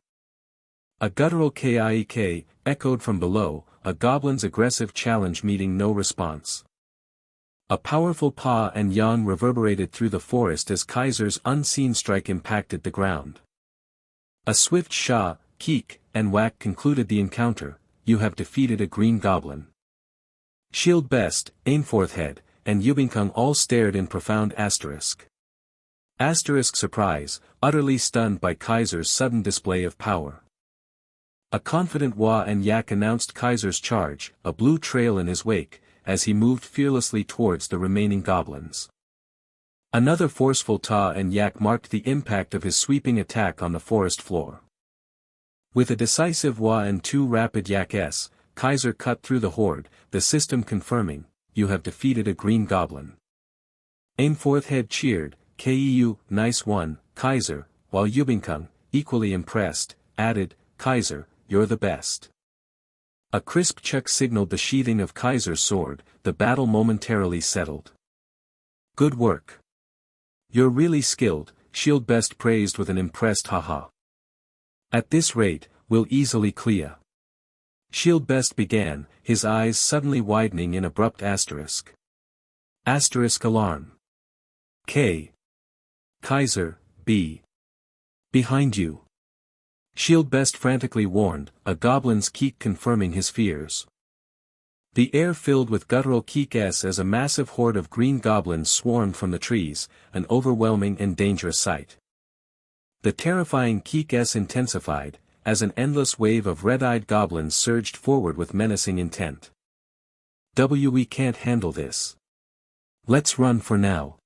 A guttural kiek echoed from below, a goblin's aggressive challenge meeting no response. A powerful pa and yang reverberated through the forest as Kaiser's unseen strike impacted the ground. A swift sha, keek, and whack concluded the encounter, you have defeated a green goblin. Shield Best, Ainforth Head, and Yubinkung all stared in profound asterisk. Asterisk surprise, utterly stunned by Kaiser's sudden display of power. A confident Wa and Yak announced Kaiser's charge, a blue trail in his wake, as he moved fearlessly towards the remaining goblins. Another forceful Ta and Yak marked the impact of his sweeping attack on the forest floor. With a decisive Wa and two rapid Yak-s, Kaiser cut through the horde, the system confirming, you have defeated a green goblin. Ainforth Head cheered, Keu, nice one, Kaiser, while Yubinkung, equally impressed, added, Kaiser, you're the best. A crisp check signaled the sheathing of Kaiser's sword, the battle momentarily settled. Good work. You're really skilled, Shield Best praised with an impressed haha. At this rate, we'll easily clear. Shield Best began, his eyes suddenly widening in abrupt asterisk. Asterisk alarm. K. Kaiser, B. Behind you. Shield Best frantically warned, a goblin's Keek confirming his fears. The air filled with guttural Keek-s as a massive horde of green goblins swarmed from the trees, an overwhelming and dangerous sight. The terrifying Keek-s intensified, as an endless wave of red-eyed goblins surged forward with menacing intent. We can't handle this. Let's run for now.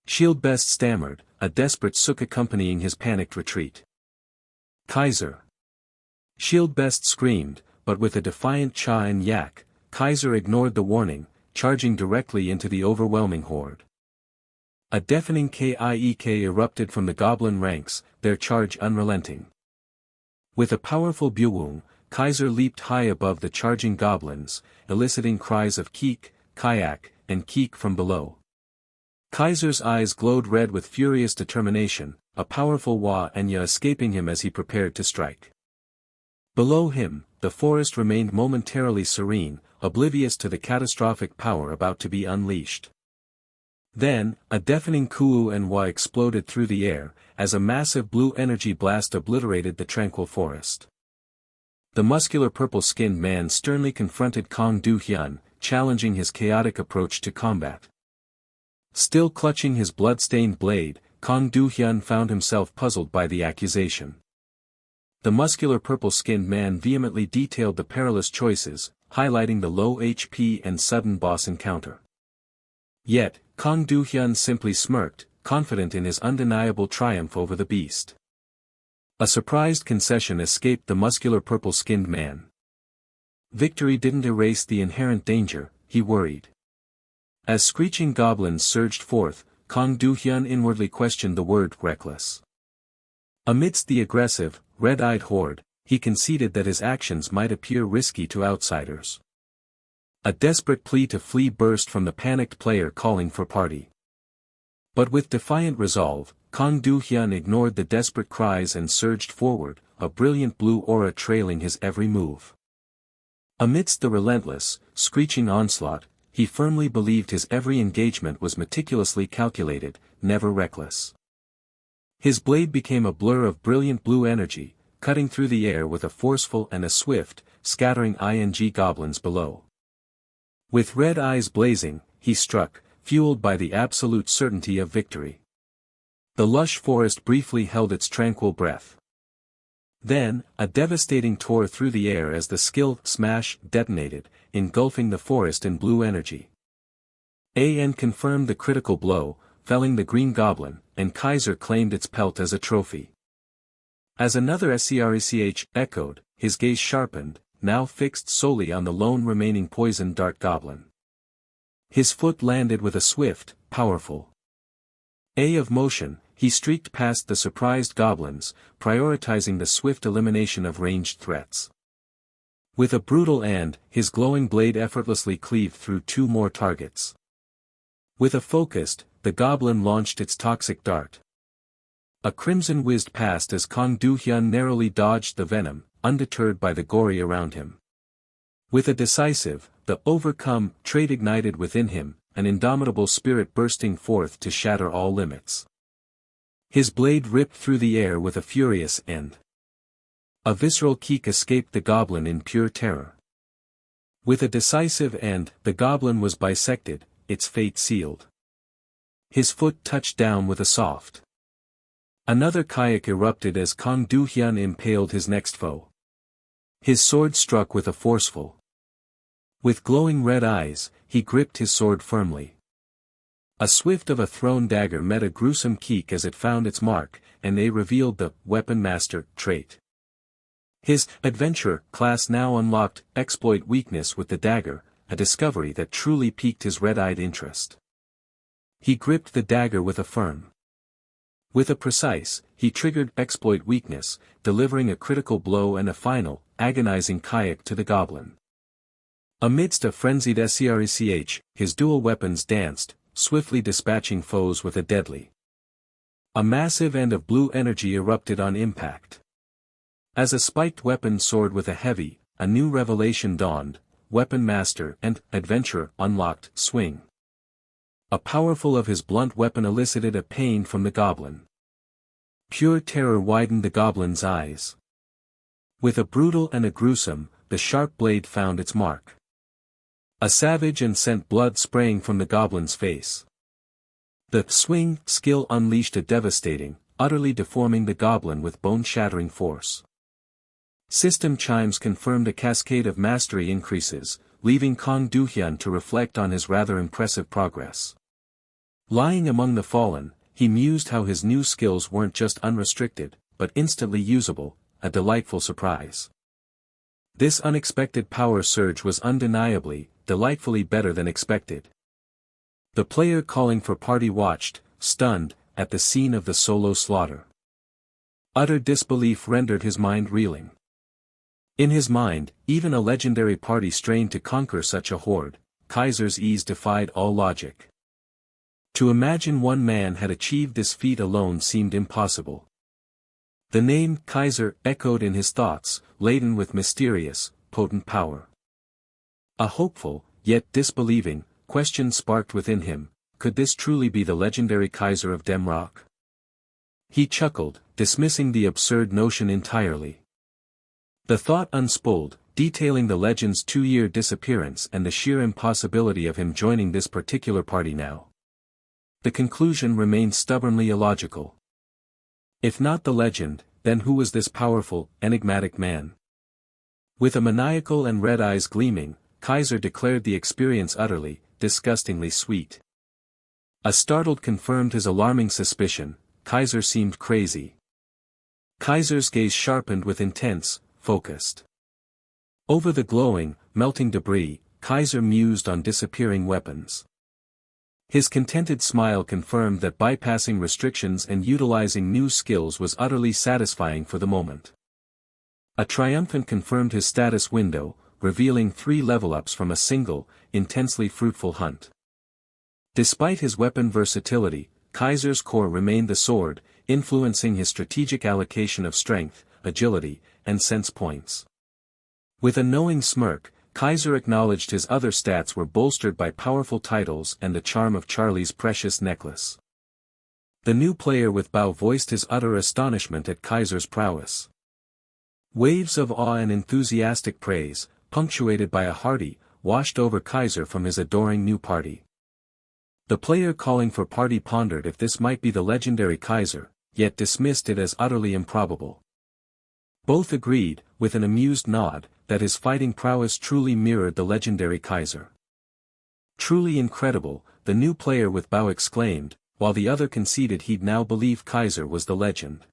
Shield Best stammered, a desperate suk accompanying his panicked retreat. Kaiser. Shield Best screamed, but with a defiant cha and yak, Kaiser ignored the warning, charging directly into the overwhelming horde. A deafening kiek erupted from the goblin ranks, their charge unrelenting. With a powerful buwoong, Kaiser leaped high above the charging goblins, eliciting cries of keek, kayak, and keek from below. Kaiser's eyes glowed red with furious determination, a powerful Wa and Ya escaping him as he prepared to strike. Below him, the forest remained momentarily serene, oblivious to the catastrophic power about to be unleashed. Then, a deafening Kuu and Wa exploded through the air, as a massive blue energy blast obliterated the tranquil forest. The muscular purple-skinned man sternly confronted Kong Du-hyun, challenging his chaotic approach to combat. Still clutching his blood-stained blade, Kong Du-hyun found himself puzzled by the accusation. The muscular purple-skinned man vehemently detailed the perilous choices, highlighting the low HP and sudden boss encounter. Yet, Kong Du-hyun simply smirked, confident in his undeniable triumph over the beast. A surprised concession escaped the muscular purple-skinned man. Victory didn't erase the inherent danger, he worried. As screeching goblins surged forth, Kang Do-hyun inwardly questioned the word reckless. Amidst the aggressive, red-eyed horde, he conceded that his actions might appear risky to outsiders. A desperate plea to flee burst from the panicked player calling for party. But with defiant resolve, Kang Do-hyun ignored the desperate cries and surged forward, a brilliant blue aura trailing his every move. Amidst the relentless, screeching onslaught, he firmly believed his every engagement was meticulously calculated, never reckless. His blade became a blur of brilliant blue energy, cutting through the air with a forceful and a swift, scattering goblins below. With red eyes blazing, he struck, fueled by the absolute certainty of victory. The lush forest briefly held its tranquil breath. Then, a devastating tore through the air as the skilled smash detonated, engulfing the forest in blue energy. AN confirmed the critical blow, felling the green goblin, and Kaiser claimed its pelt as a trophy. As another SCRECH echoed, his gaze sharpened, now fixed solely on the lone remaining poison dart goblin. His foot landed with a swift, powerful A of motion. He streaked past the surprised goblins, prioritizing the swift elimination of ranged threats. With a brutal and, his glowing blade effortlessly cleaved through two more targets. With a focused, the goblin launched its toxic dart. A crimson whizzed past as Kang Do-hyun narrowly dodged the venom, undeterred by the gory around him. With a decisive, the overcome trait ignited within him, an indomitable spirit bursting forth to shatter all limits. His blade ripped through the air with a furious end. A visceral kick escaped the goblin in pure terror. With a decisive end, the goblin was bisected, its fate sealed. His foot touched down with a soft. Another kayak erupted as Kang Do-hyun impaled his next foe. His sword struck with a forceful. With glowing red eyes, he gripped his sword firmly. A swift of a thrown dagger met a gruesome kick as it found its mark, and they revealed the Weapon Master trait. His Adventurer class now unlocked Exploit Weakness with the dagger, a discovery that truly piqued his red-eyed interest. He gripped the dagger with a firm. With a precise, he triggered Exploit Weakness, delivering a critical blow and a final, agonizing kayak to the goblin. Amidst a frenzied SCRECH, his dual weapons danced, swiftly dispatching foes with a deadly. A massive end of blue energy erupted on impact. As a spiked weapon soared with a heavy, a new revelation dawned, Weapon Master and Adventurer unlocked swing. A powerful of his blunt weapon elicited a pain from the goblin. Pure terror widened the goblin's eyes. With a brutal and a gruesome, the sharp blade found its mark. A savage and sent blood spraying from the goblin's face. The swing skill unleashed a devastating, utterly deforming the goblin with bone-shattering force. System chimes confirmed a cascade of mastery increases, leaving Kang Do-hyun to reflect on his rather impressive progress. Lying among the fallen, he mused how his new skills weren't just unrestricted, but instantly usable, a delightful surprise. This unexpected power surge was undeniably, delightfully better than expected. The player calling for party watched, stunned, at the scene of the solo slaughter. Utter disbelief rendered his mind reeling. In his mind, even a legendary party strained to conquer such a horde, Kaiser's ease defied all logic. To imagine one man had achieved this feat alone seemed impossible. The name Kaiser echoed in his thoughts, laden with mysterious, potent power. A hopeful, yet disbelieving, question sparked within him, could this truly be the legendary Kaiser of Demrock? He chuckled, dismissing the absurd notion entirely. The thought unspooled, detailing the legend's 2-year disappearance and the sheer impossibility of him joining this particular party now. The conclusion remained stubbornly illogical. If not the legend, then who was this powerful, enigmatic man? With a maniacal and red eyes gleaming, Kaiser declared the experience utterly, disgustingly sweet. A startled confirmed his alarming suspicion. Kaiser seemed crazy. Kaiser's gaze sharpened with intense, focused. Over the glowing, melting debris, Kaiser mused on disappearing weapons. His contented smile confirmed that bypassing restrictions and utilizing new skills was utterly satisfying for the moment. A triumphant confirmed his status window, revealing 3 level-ups from a single, intensely fruitful hunt. Despite his weapon versatility, Kaiser's core remained the sword, influencing his strategic allocation of strength, agility, and sense points. With a knowing smirk, Kaiser acknowledged his other stats were bolstered by powerful titles and the charm of Charlie's precious necklace. The new player with Bao voiced his utter astonishment at Kaiser's prowess. Waves of awe and enthusiastic praise, punctuated by a hearty, washed over Kaiser from his adoring new party. The player calling for party pondered if this might be the legendary Kaiser, yet dismissed it as utterly improbable. Both agreed, with an amused nod, that his fighting prowess truly mirrored the legendary Kaiser. Truly incredible, the new player with Bao exclaimed, while the other conceded he'd now believe Kaiser was the legend.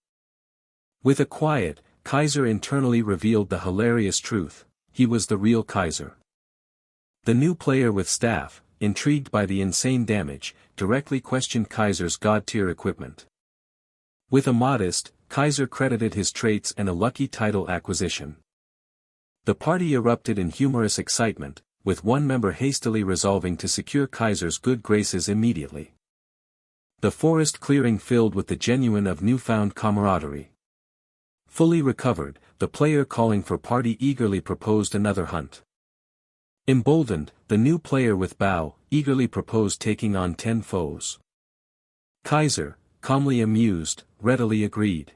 With a quiet, Kaiser internally revealed the hilarious truth: he was the real Kaiser. The new player with staff, intrigued by the insane damage, directly questioned Kaiser's god-tier equipment. With a modest, Kaiser credited his traits and a lucky title acquisition. The party erupted in humorous excitement, with one member hastily resolving to secure Kaiser's good graces immediately. The forest clearing filled with the genuine of newfound camaraderie. Fully recovered, the player calling for party eagerly proposed another hunt. Emboldened, the new player with Bao eagerly proposed taking on 10 foes. Kaiser, calmly amused, readily agreed.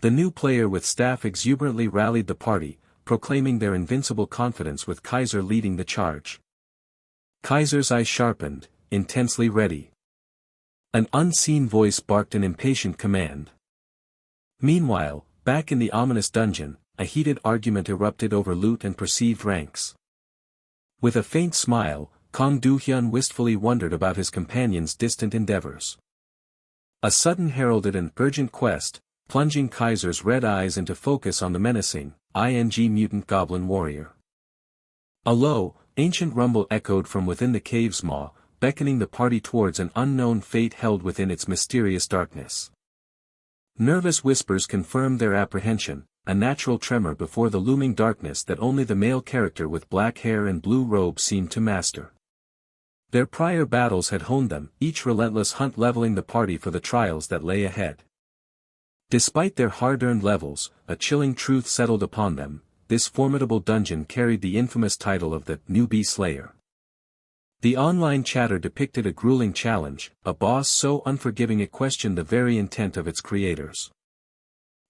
The new player with staff exuberantly rallied the party, proclaiming their invincible confidence with Kaiser leading the charge. Kaiser's eyes sharpened, intensely ready. An unseen voice barked an impatient command. Meanwhile, back in the ominous dungeon, a heated argument erupted over loot and perceived ranks. With a faint smile, Kang Do-hyun wistfully wondered about his companion's distant endeavors. A sudden heralded an urgent quest, plunging Kaiser's red eyes into focus on the menacing, mutant goblin warrior. A low, ancient rumble echoed from within the cave's maw, beckoning the party towards an unknown fate held within its mysterious darkness. Nervous whispers confirmed their apprehension, a natural tremor before the looming darkness that only the male character with black hair and blue robe seemed to master. Their prior battles had honed them, each relentless hunt leveling the party for the trials that lay ahead. Despite their hard-earned levels, a chilling truth settled upon them: this formidable dungeon carried the infamous title of the Newbie Slayer. The online chatter depicted a grueling challenge, a boss so unforgiving it questioned the very intent of its creators.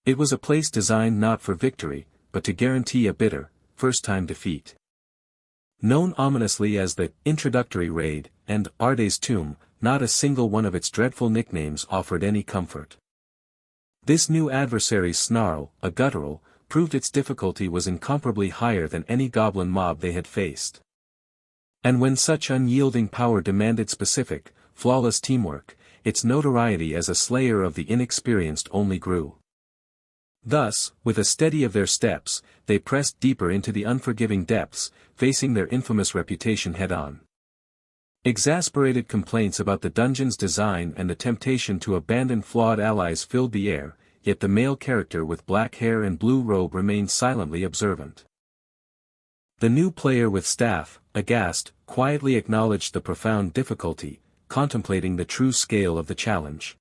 It was a place designed not for victory, but to guarantee a bitter, first-time defeat. Known ominously as the Introductory Raid and Arde's Tomb, not a single one of its dreadful nicknames offered any comfort. This new adversary's snarl, a guttural, proved its difficulty was incomparably higher than any goblin mob they had faced. And when such unyielding power demanded specific, flawless teamwork, its notoriety as a slayer of the inexperienced only grew. Thus, with a steady of their steps, they pressed deeper into the unforgiving depths, facing their infamous reputation head-on. Exasperated complaints about the dungeon's design and the temptation to abandon flawed allies filled the air, yet the male character with black hair and blue robe remained silently observant. The new player with staff, aghast, quietly acknowledged the profound difficulty, contemplating the true scale of the challenge.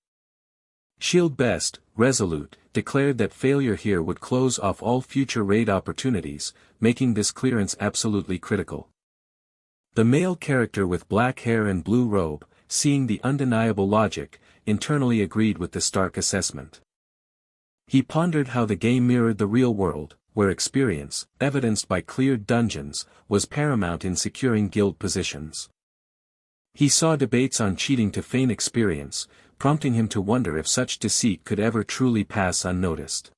Shield Best, resolute, declared that failure here would close off all future raid opportunities, making this clearance absolutely critical. The male character with black hair and blue robe, seeing the undeniable logic, internally agreed with the stark assessment. He pondered how the game mirrored the real world, where experience, evidenced by cleared dungeons, was paramount in securing guild positions. He saw debates on cheating to feign experience, prompting him to wonder if such deceit could ever truly pass unnoticed.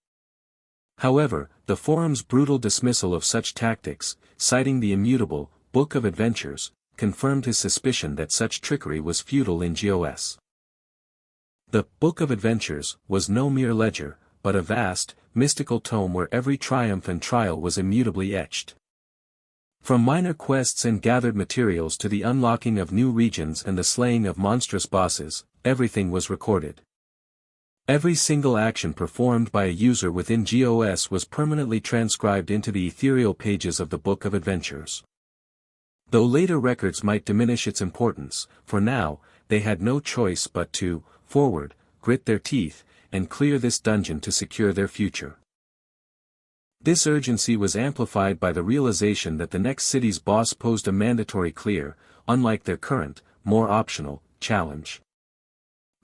However, the forum's brutal dismissal of such tactics, citing the immutable Book of Adventures, confirmed his suspicion that such trickery was futile in GOS. The Book of Adventures was no mere ledger, but a vast, mystical tome where every triumph and trial was immutably etched. From minor quests and gathered materials to the unlocking of new regions and the slaying of monstrous bosses, everything was recorded. Every single action performed by a user within GOS was permanently transcribed into the ethereal pages of the Book of Adventures. Though later records might diminish its importance, for now, they had no choice but to, forward, grit their teeth, and clear this dungeon to secure their future. This urgency was amplified by the realization that the next city's boss posed a mandatory clear, unlike their current, more optional, challenge.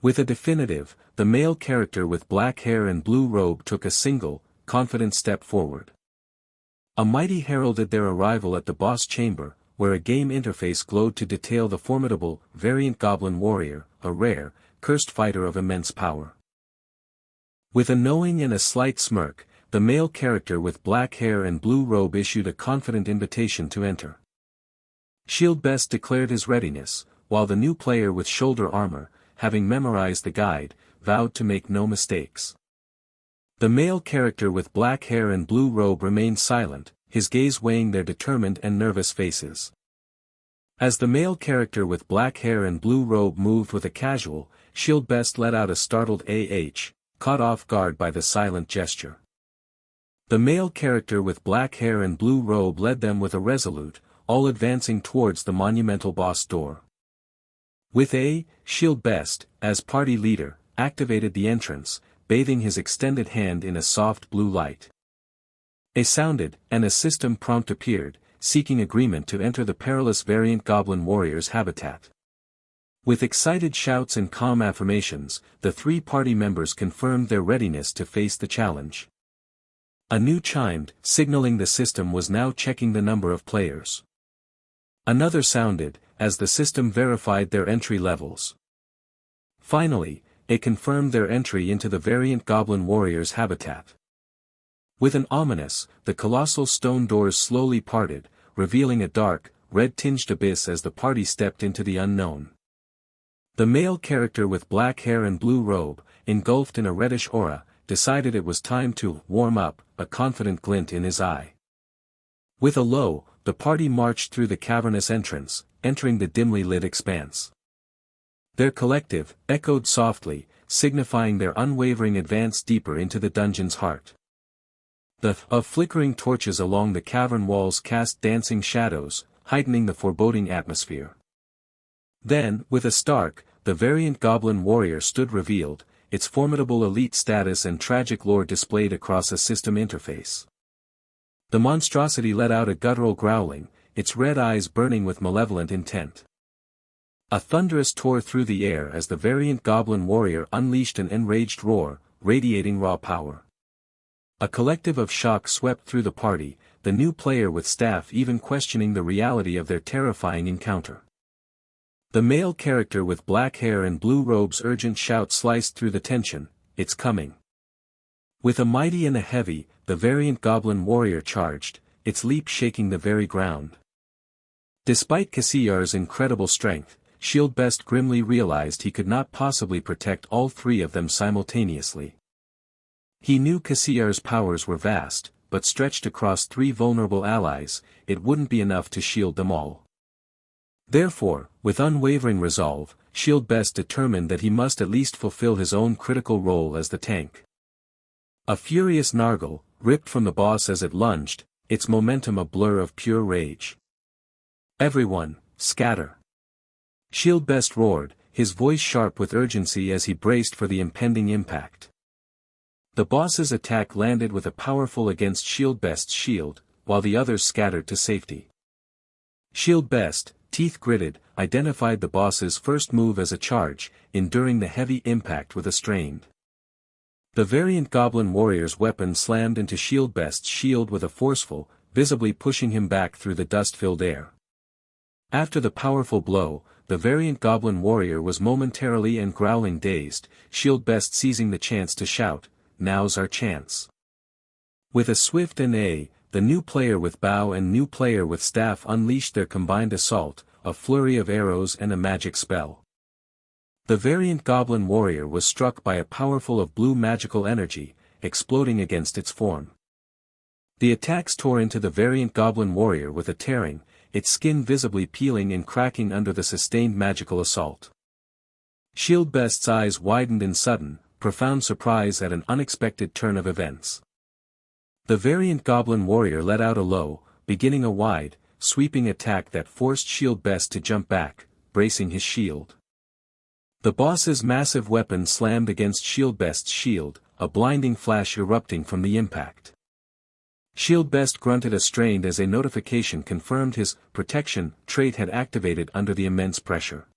With a definitive, the male character with black hair and blue robe took a single, confident step forward. A mighty heralded their arrival at the boss chamber, where a game interface glowed to detail the formidable, variant goblin warrior, a rare, cursed fighter of immense power. With a knowing and a slight smirk, the male character with black hair and blue robe issued a confident invitation to enter. Shield Best declared his readiness, while the new player with shoulder armor, having memorized the guide, vowed to make no mistakes. The male character with black hair and blue robe remained silent, his gaze weighing their determined and nervous faces. As the male character with black hair and blue robe moved with a casual, Shield Best let out a startled AH, caught off guard by the silent gesture. The male character with black hair and blue robe led them with a resolute, all advancing towards the monumental boss door. With a, Shield Best, as party leader, activated the entrance, bathing his extended hand in a soft blue light. A sounded, and a system prompt appeared, seeking agreement to enter the perilous variant goblin warrior's habitat. With excited shouts and calm affirmations, the three party members confirmed their readiness to face the challenge. A new chimed, signaling the system was now checking the number of players. Another sounded, as the system verified their entry levels. Finally, it confirmed their entry into the variant goblin warrior's habitat. With an ominous, the colossal stone doors slowly parted, revealing a dark, red-tinged abyss as the party stepped into the unknown. The male character with black hair and blue robe, engulfed in a reddish aura, decided it was time to warm up, a confident glint in his eye. With a low, the party marched through the cavernous entrance, entering the dimly lit expanse. Their collective echoed softly, signifying their unwavering advance deeper into the dungeon's heart. The of flickering torches along the cavern walls cast dancing shadows, heightening the foreboding atmosphere. Then, with a start, the variant goblin warrior stood revealed, its formidable elite status and tragic lore displayed across a system interface. The monstrosity let out a guttural growling, its red eyes burning with malevolent intent. A thunderous tore through the air as the variant goblin warrior unleashed an enraged roar, radiating raw power. A collective of shock swept through the party, the new player with staff even questioning the reality of their terrifying encounter. The male character with black hair and blue robe's urgent shout sliced through the tension, "It's coming." With a mighty and a heavy, the variant goblin warrior charged, its leap shaking the very ground. Despite Kaiser's incredible strength, Shield Best grimly realized he could not possibly protect all three of them simultaneously. He knew Kaiser's powers were vast, but stretched across three vulnerable allies, it wouldn't be enough to shield them all. Therefore, with unwavering resolve, Shield Best determined that he must at least fulfill his own critical role as the tank. A furious Nargle, ripped from the boss as it lunged, its momentum a blur of pure rage. "Everyone, scatter!" Shield Best roared, his voice sharp with urgency as he braced for the impending impact. The boss's attack landed with a powerful against Shield Best's shield, while the others scattered to safety. Shield Best, teeth gritted, identified the boss's first move as a charge, enduring the heavy impact with a strained. The variant goblin warrior's weapon slammed into Shield Best's shield with a forceful, visibly pushing him back through the dust-filled air. After the powerful blow, the variant goblin warrior was momentarily and growling dazed, Shield Best seizing the chance to shout, "Now's our chance." With a swift and the new player with bow and new player with staff unleashed their combined assault, a flurry of arrows and a magic spell. The variant Goblin Warrior was struck by a powerful of blue magical energy, exploding against its form. The attacks tore into the variant Goblin Warrior with a tearing, its skin visibly peeling and cracking under the sustained magical assault. Shieldbest's eyes widened in sudden, profound surprise at an unexpected turn of events. The variant Goblin Warrior let out a low, beginning a wide, sweeping attack that forced Shieldbest to jump back, bracing his shield. The boss's massive weapon slammed against Shieldbest's shield, a blinding flash erupting from the impact. Shieldbest grunted strained as a notification confirmed his protection trait had activated under the immense pressure.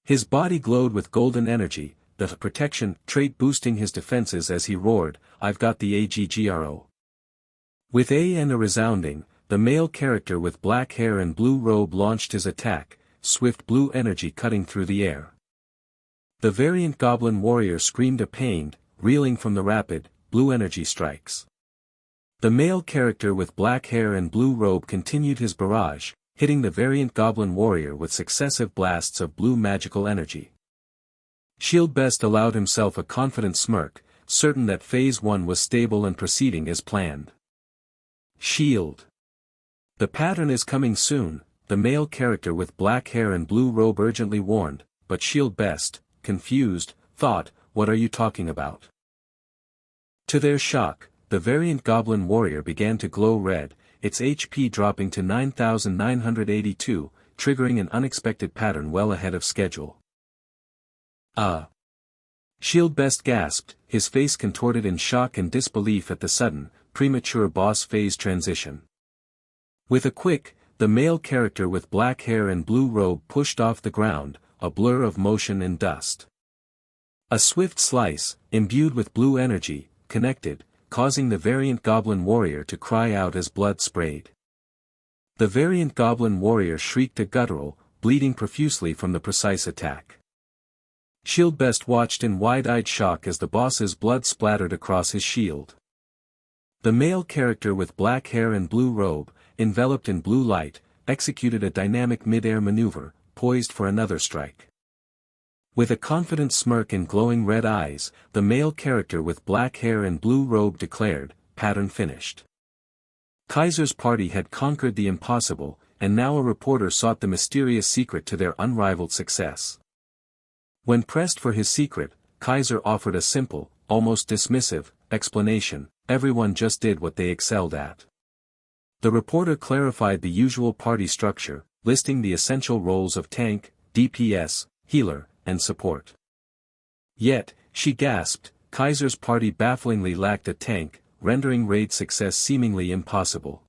His body glowed with golden energy, the protection trait boosting his defenses as he roared, "I've got the AGGRO." With a resounding, the male character with black hair and blue robe launched his attack, swift blue energy cutting through the air. The variant Goblin Warrior screamed pained, reeling from the rapid, blue energy strikes. The male character with black hair and blue robe continued his barrage, hitting the variant Goblin Warrior with successive blasts of blue magical energy. Shieldbest allowed himself a confident smirk, certain that Phase 1 was stable and proceeding as planned. Shield. The pattern is coming soon, the male character with black hair and blue robe urgently warned, but Shieldbest, confused, thought, "What are you talking about?" To their shock, the variant Goblin Warrior began to glow red, its HP dropping to 9,982, triggering an unexpected pattern well ahead of schedule. Shieldbest gasped, his face contorted in shock and disbelief at the sudden, premature boss phase transition. With a quick, the male character with black hair and blue robe pushed off the ground, a blur of motion and dust. A swift slice, imbued with blue energy, connected, causing the variant Goblin Warrior to cry out as blood sprayed. The variant Goblin Warrior shrieked a guttural, bleeding profusely from the precise attack. Shieldbest watched in wide-eyed shock as the boss's blood splattered across his shield. The male character with black hair and blue robe, enveloped in blue light, executed a dynamic mid-air maneuver, poised for another strike. With a confident smirk and glowing red eyes, the male character with black hair and blue robe declared, "Pattern finished." Kaiser's party had conquered the impossible, and now a reporter sought the mysterious secret to their unrivaled success. When pressed for his secret, Kaiser offered a simple, almost dismissive, explanation: everyone just did what they excelled at. The reporter clarified the usual party structure, listing the essential roles of tank, DPS, healer, and support. Yet, she gasped, Kaiser's party bafflingly lacked a tank, rendering raid success seemingly impossible.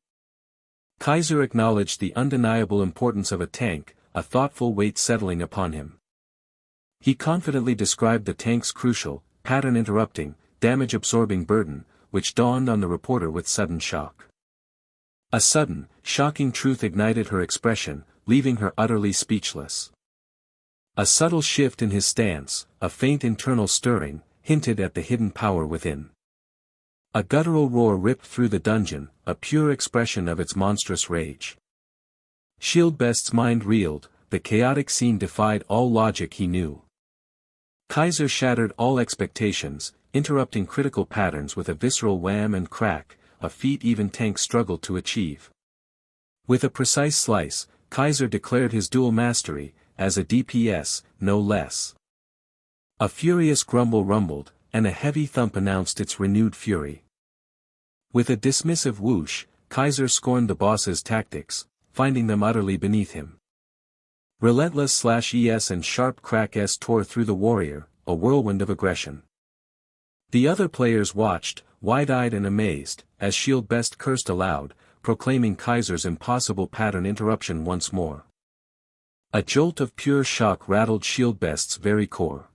Kaiser acknowledged the undeniable importance of a tank, a thoughtful weight settling upon him. He confidently described the tank's crucial, pattern-interrupting, damage-absorbing burden, which dawned on the reporter with sudden shock. A sudden, shocking truth ignited her expression, leaving her utterly speechless. A subtle shift in his stance, a faint internal stirring, hinted at the hidden power within. A guttural roar ripped through the dungeon, a pure expression of its monstrous rage. Shieldbest's mind reeled, the chaotic scene defied all logic he knew. Kaiser shattered all expectations, interrupting critical patterns with a visceral wham and crack, a feat even tanks struggled to achieve. With a precise slice, Kaiser declared his dual mastery, as a DPS, no less. A furious grumble rumbled, and a heavy thump announced its renewed fury. With a dismissive whoosh, Kaiser scorned the boss's tactics, finding them utterly beneath him. Relentless /es and sharp crack s tore through the warrior, a whirlwind of aggression. The other players watched, wide-eyed and amazed, as Shieldbest cursed aloud, proclaiming Kaiser's impossible pattern interruption once more. A jolt of pure shock rattled Shieldbest's very core.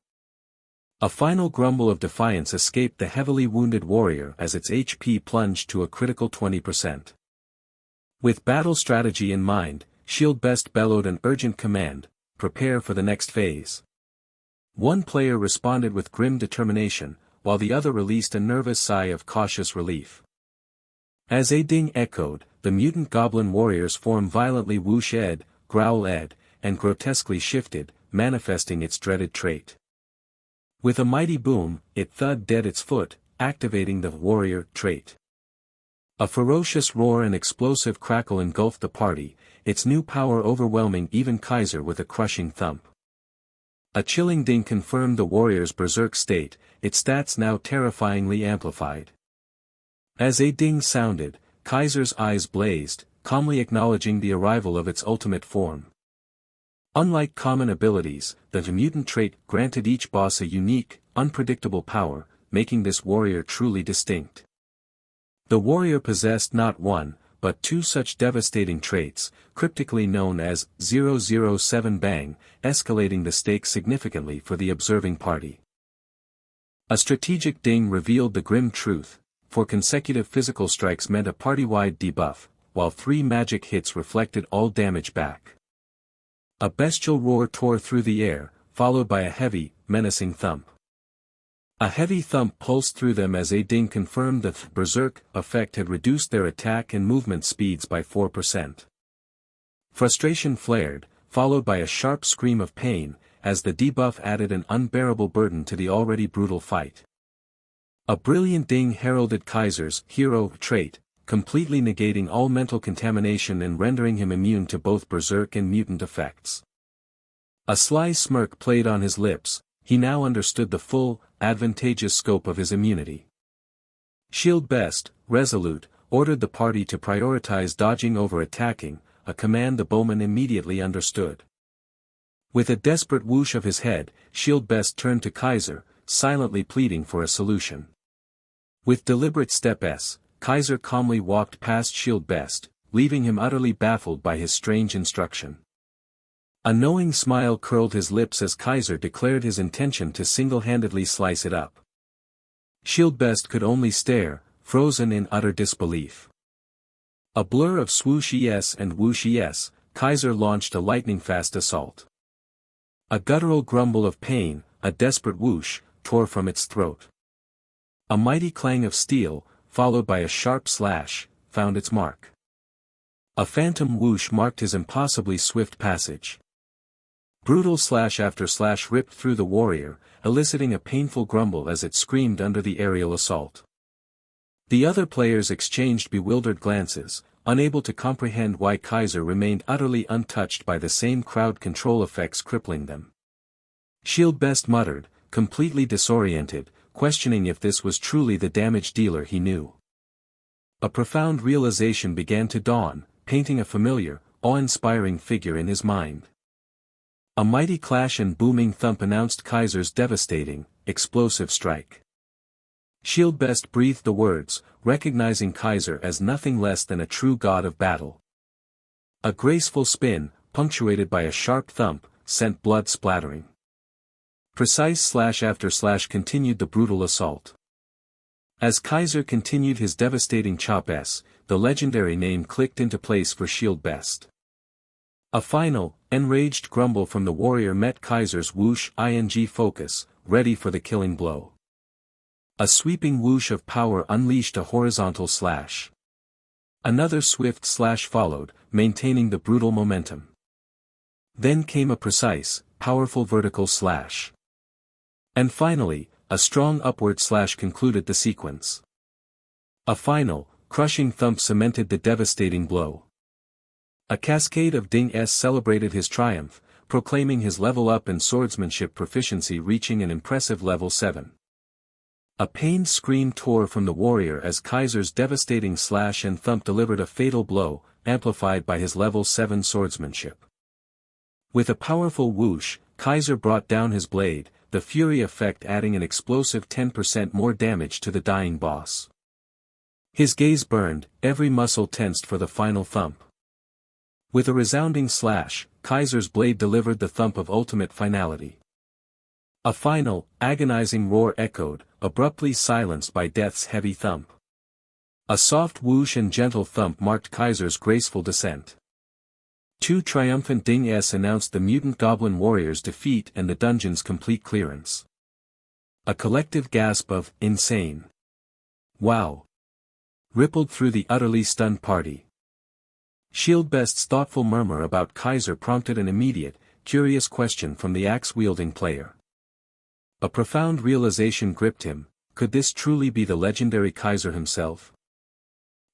A final grumble of defiance escaped the heavily wounded warrior as its HP plunged to a critical 20%. With battle strategy in mind, Shieldbest bellowed an urgent command: prepare for the next phase. One player responded with grim determination, while the other released a nervous sigh of cautious relief. As a ding echoed, the mutant goblin warrior's form violently whoosh-ed, growl ed, and grotesquely shifted, manifesting its dreaded trait. With a mighty boom, it thudded dead its foot, activating the warrior trait. A ferocious roar and explosive crackle engulfed the party, its new power overwhelming even Kaiser with a crushing thump. A chilling ding confirmed the warrior's berserk state, its stats now terrifyingly amplified. As a ding sounded, Kaiser's eyes blazed, calmly acknowledging the arrival of its ultimate form. Unlike common abilities, the mutant trait granted each boss a unique, unpredictable power, making this warrior truly distinct. The warrior possessed not one, but two such devastating traits, cryptically known as 007 Bang, escalating the stakes significantly for the observing party. A strategic ding revealed the grim truth, for consecutive physical strikes meant a party-wide debuff, while 3 magic hits reflected all damage back. A bestial roar tore through the air, followed by a heavy, menacing thump. A heavy thump pulsed through them as a ding confirmed the berserk effect had reduced their attack and movement speeds by 4%. Frustration flared, followed by a sharp scream of pain, as the debuff added an unbearable burden to the already brutal fight. A brilliant ding heralded Kaiser's hero trait, completely negating all mental contamination and rendering him immune to both berserk and mutant effects. A sly smirk played on his lips, he now understood the full, advantageous scope of his immunity. Shield Best, resolute, ordered the party to prioritize dodging over attacking, a command the bowman immediately understood. With a desperate whoosh of his head, Shield Best turned to Kaiser, silently pleading for a solution. With deliberate steps, Kaiser calmly walked past Shield Best, leaving him utterly baffled by his strange instruction. A knowing smile curled his lips as Kaiser declared his intention to single-handedly slice it up. Shield Best could only stare, frozen in utter disbelief. A blur of swoosh es and whoosh es, Kaiser launched a lightning-fast assault. A guttural grumble of pain, a desperate whoosh, tore from its throat. A mighty clang of steel, followed by a sharp slash, found its mark. A phantom whoosh marked his impossibly swift passage. Brutal slash after slash ripped through the warrior, eliciting a painful grumble as it screamed under the aerial assault. The other players exchanged bewildered glances, unable to comprehend why Kaiser remained utterly untouched by the same crowd control effects crippling them. Shield Best muttered, completely disoriented, questioning if this was truly the damage dealer he knew. A profound realization began to dawn, painting a familiar, awe-inspiring figure in his mind. A mighty clash and booming thump announced Kaiser's devastating, explosive strike. Shield Best breathed the words, recognizing Kaiser as nothing less than a true god of battle. A graceful spin, punctuated by a sharp thump, sent blood splattering. Precise slash after slash continued the brutal assault. As Kaiser continued his devastating chop s, the legendary name clicked into place for Shield Best. A final, enraged grumble from the warrior met Kaiser's whoosh ing focus, ready for the killing blow. A sweeping whoosh of power unleashed a horizontal slash. Another swift slash followed, maintaining the brutal momentum. Then came a precise, powerful vertical slash. And finally, a strong upward slash concluded the sequence. A final, crushing thump cemented the devastating blow. A cascade of ding-s celebrated his triumph, proclaiming his level up and swordsmanship proficiency reaching an impressive level 7. A pained scream tore from the warrior as Kaiser's devastating slash and thump delivered a fatal blow, amplified by his level 7 swordsmanship. With a powerful whoosh, Kaiser brought down his blade, the fury effect adding an explosive 10% more damage to the dying boss. His gaze burned, every muscle tensed for the final thump. With a resounding slash, Kaiser's blade delivered the thump of ultimate finality. A final, agonizing roar echoed, abruptly silenced by death's heavy thump. A soft whoosh and gentle thump marked Kaiser's graceful descent. Two triumphant ding-s announced the mutant goblin warrior's defeat and the dungeon's complete clearance. A collective gasp of insane. Wow! Rippled through the utterly stunned party. Shieldbest's thoughtful murmur about Kaiser prompted an immediate, curious question from the axe-wielding player. A profound realization gripped him: could this truly be the legendary Kaiser himself?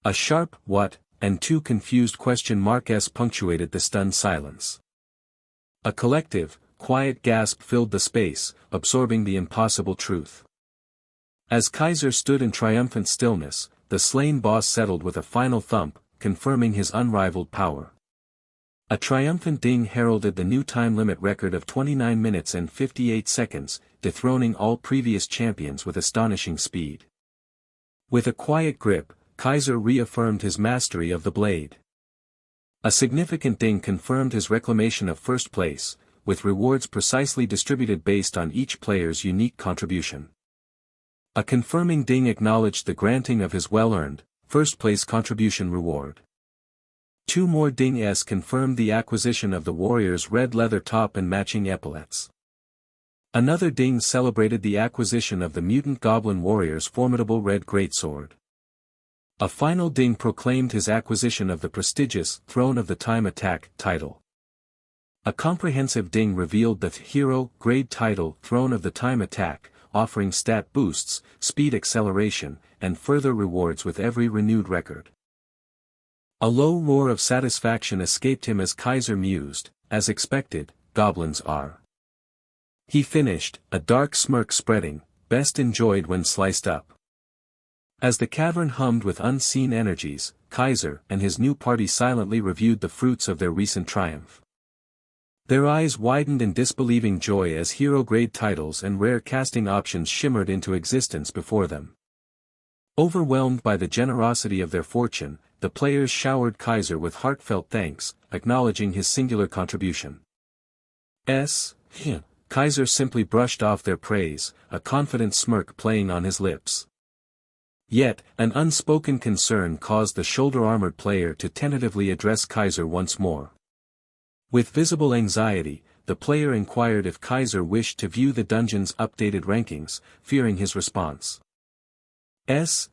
A sharp "what?" and two confused question marks punctuated the stunned silence. A collective, quiet gasp filled the space, absorbing the impossible truth. As Kaiser stood in triumphant stillness, the slain boss settled with a final thump, confirming his unrivaled power. A triumphant ding heralded the new time limit record of 29 minutes and 58 seconds, dethroning all previous champions with astonishing speed. With a quiet grip, Kaiser reaffirmed his mastery of the blade. A significant ding confirmed his reclamation of first place, with rewards precisely distributed based on each player's unique contribution. A confirming ding acknowledged the granting of his well-earned, first-place contribution reward. Two more dings confirmed the acquisition of the warrior's red leather top and matching epaulets. Another ding celebrated the acquisition of the mutant goblin warrior's formidable red greatsword. A final ding proclaimed his acquisition of the prestigious Throne of the Time Attack title. A comprehensive ding revealed the hero grade title Throne of the Time Attack, offering stat boosts, speed acceleration, and further rewards with every renewed record. A low roar of satisfaction escaped him as Kaiser mused, as expected, goblins are. He finished, a dark smirk spreading, best enjoyed when sliced up. As the cavern hummed with unseen energies, Kaiser and his new party silently reviewed the fruits of their recent triumph. Their eyes widened in disbelieving joy as hero-grade titles and rare casting options shimmered into existence before them. Overwhelmed by the generosity of their fortune, the players showered Kaiser with heartfelt thanks, acknowledging his singular contribution. Kaiser simply brushed off their praise, a confident smirk playing on his lips. Yet, an unspoken concern caused the shoulder-armored player to tentatively address Kaiser once more. With visible anxiety, the player inquired if Kaiser wished to view the dungeon's updated rankings, fearing his response.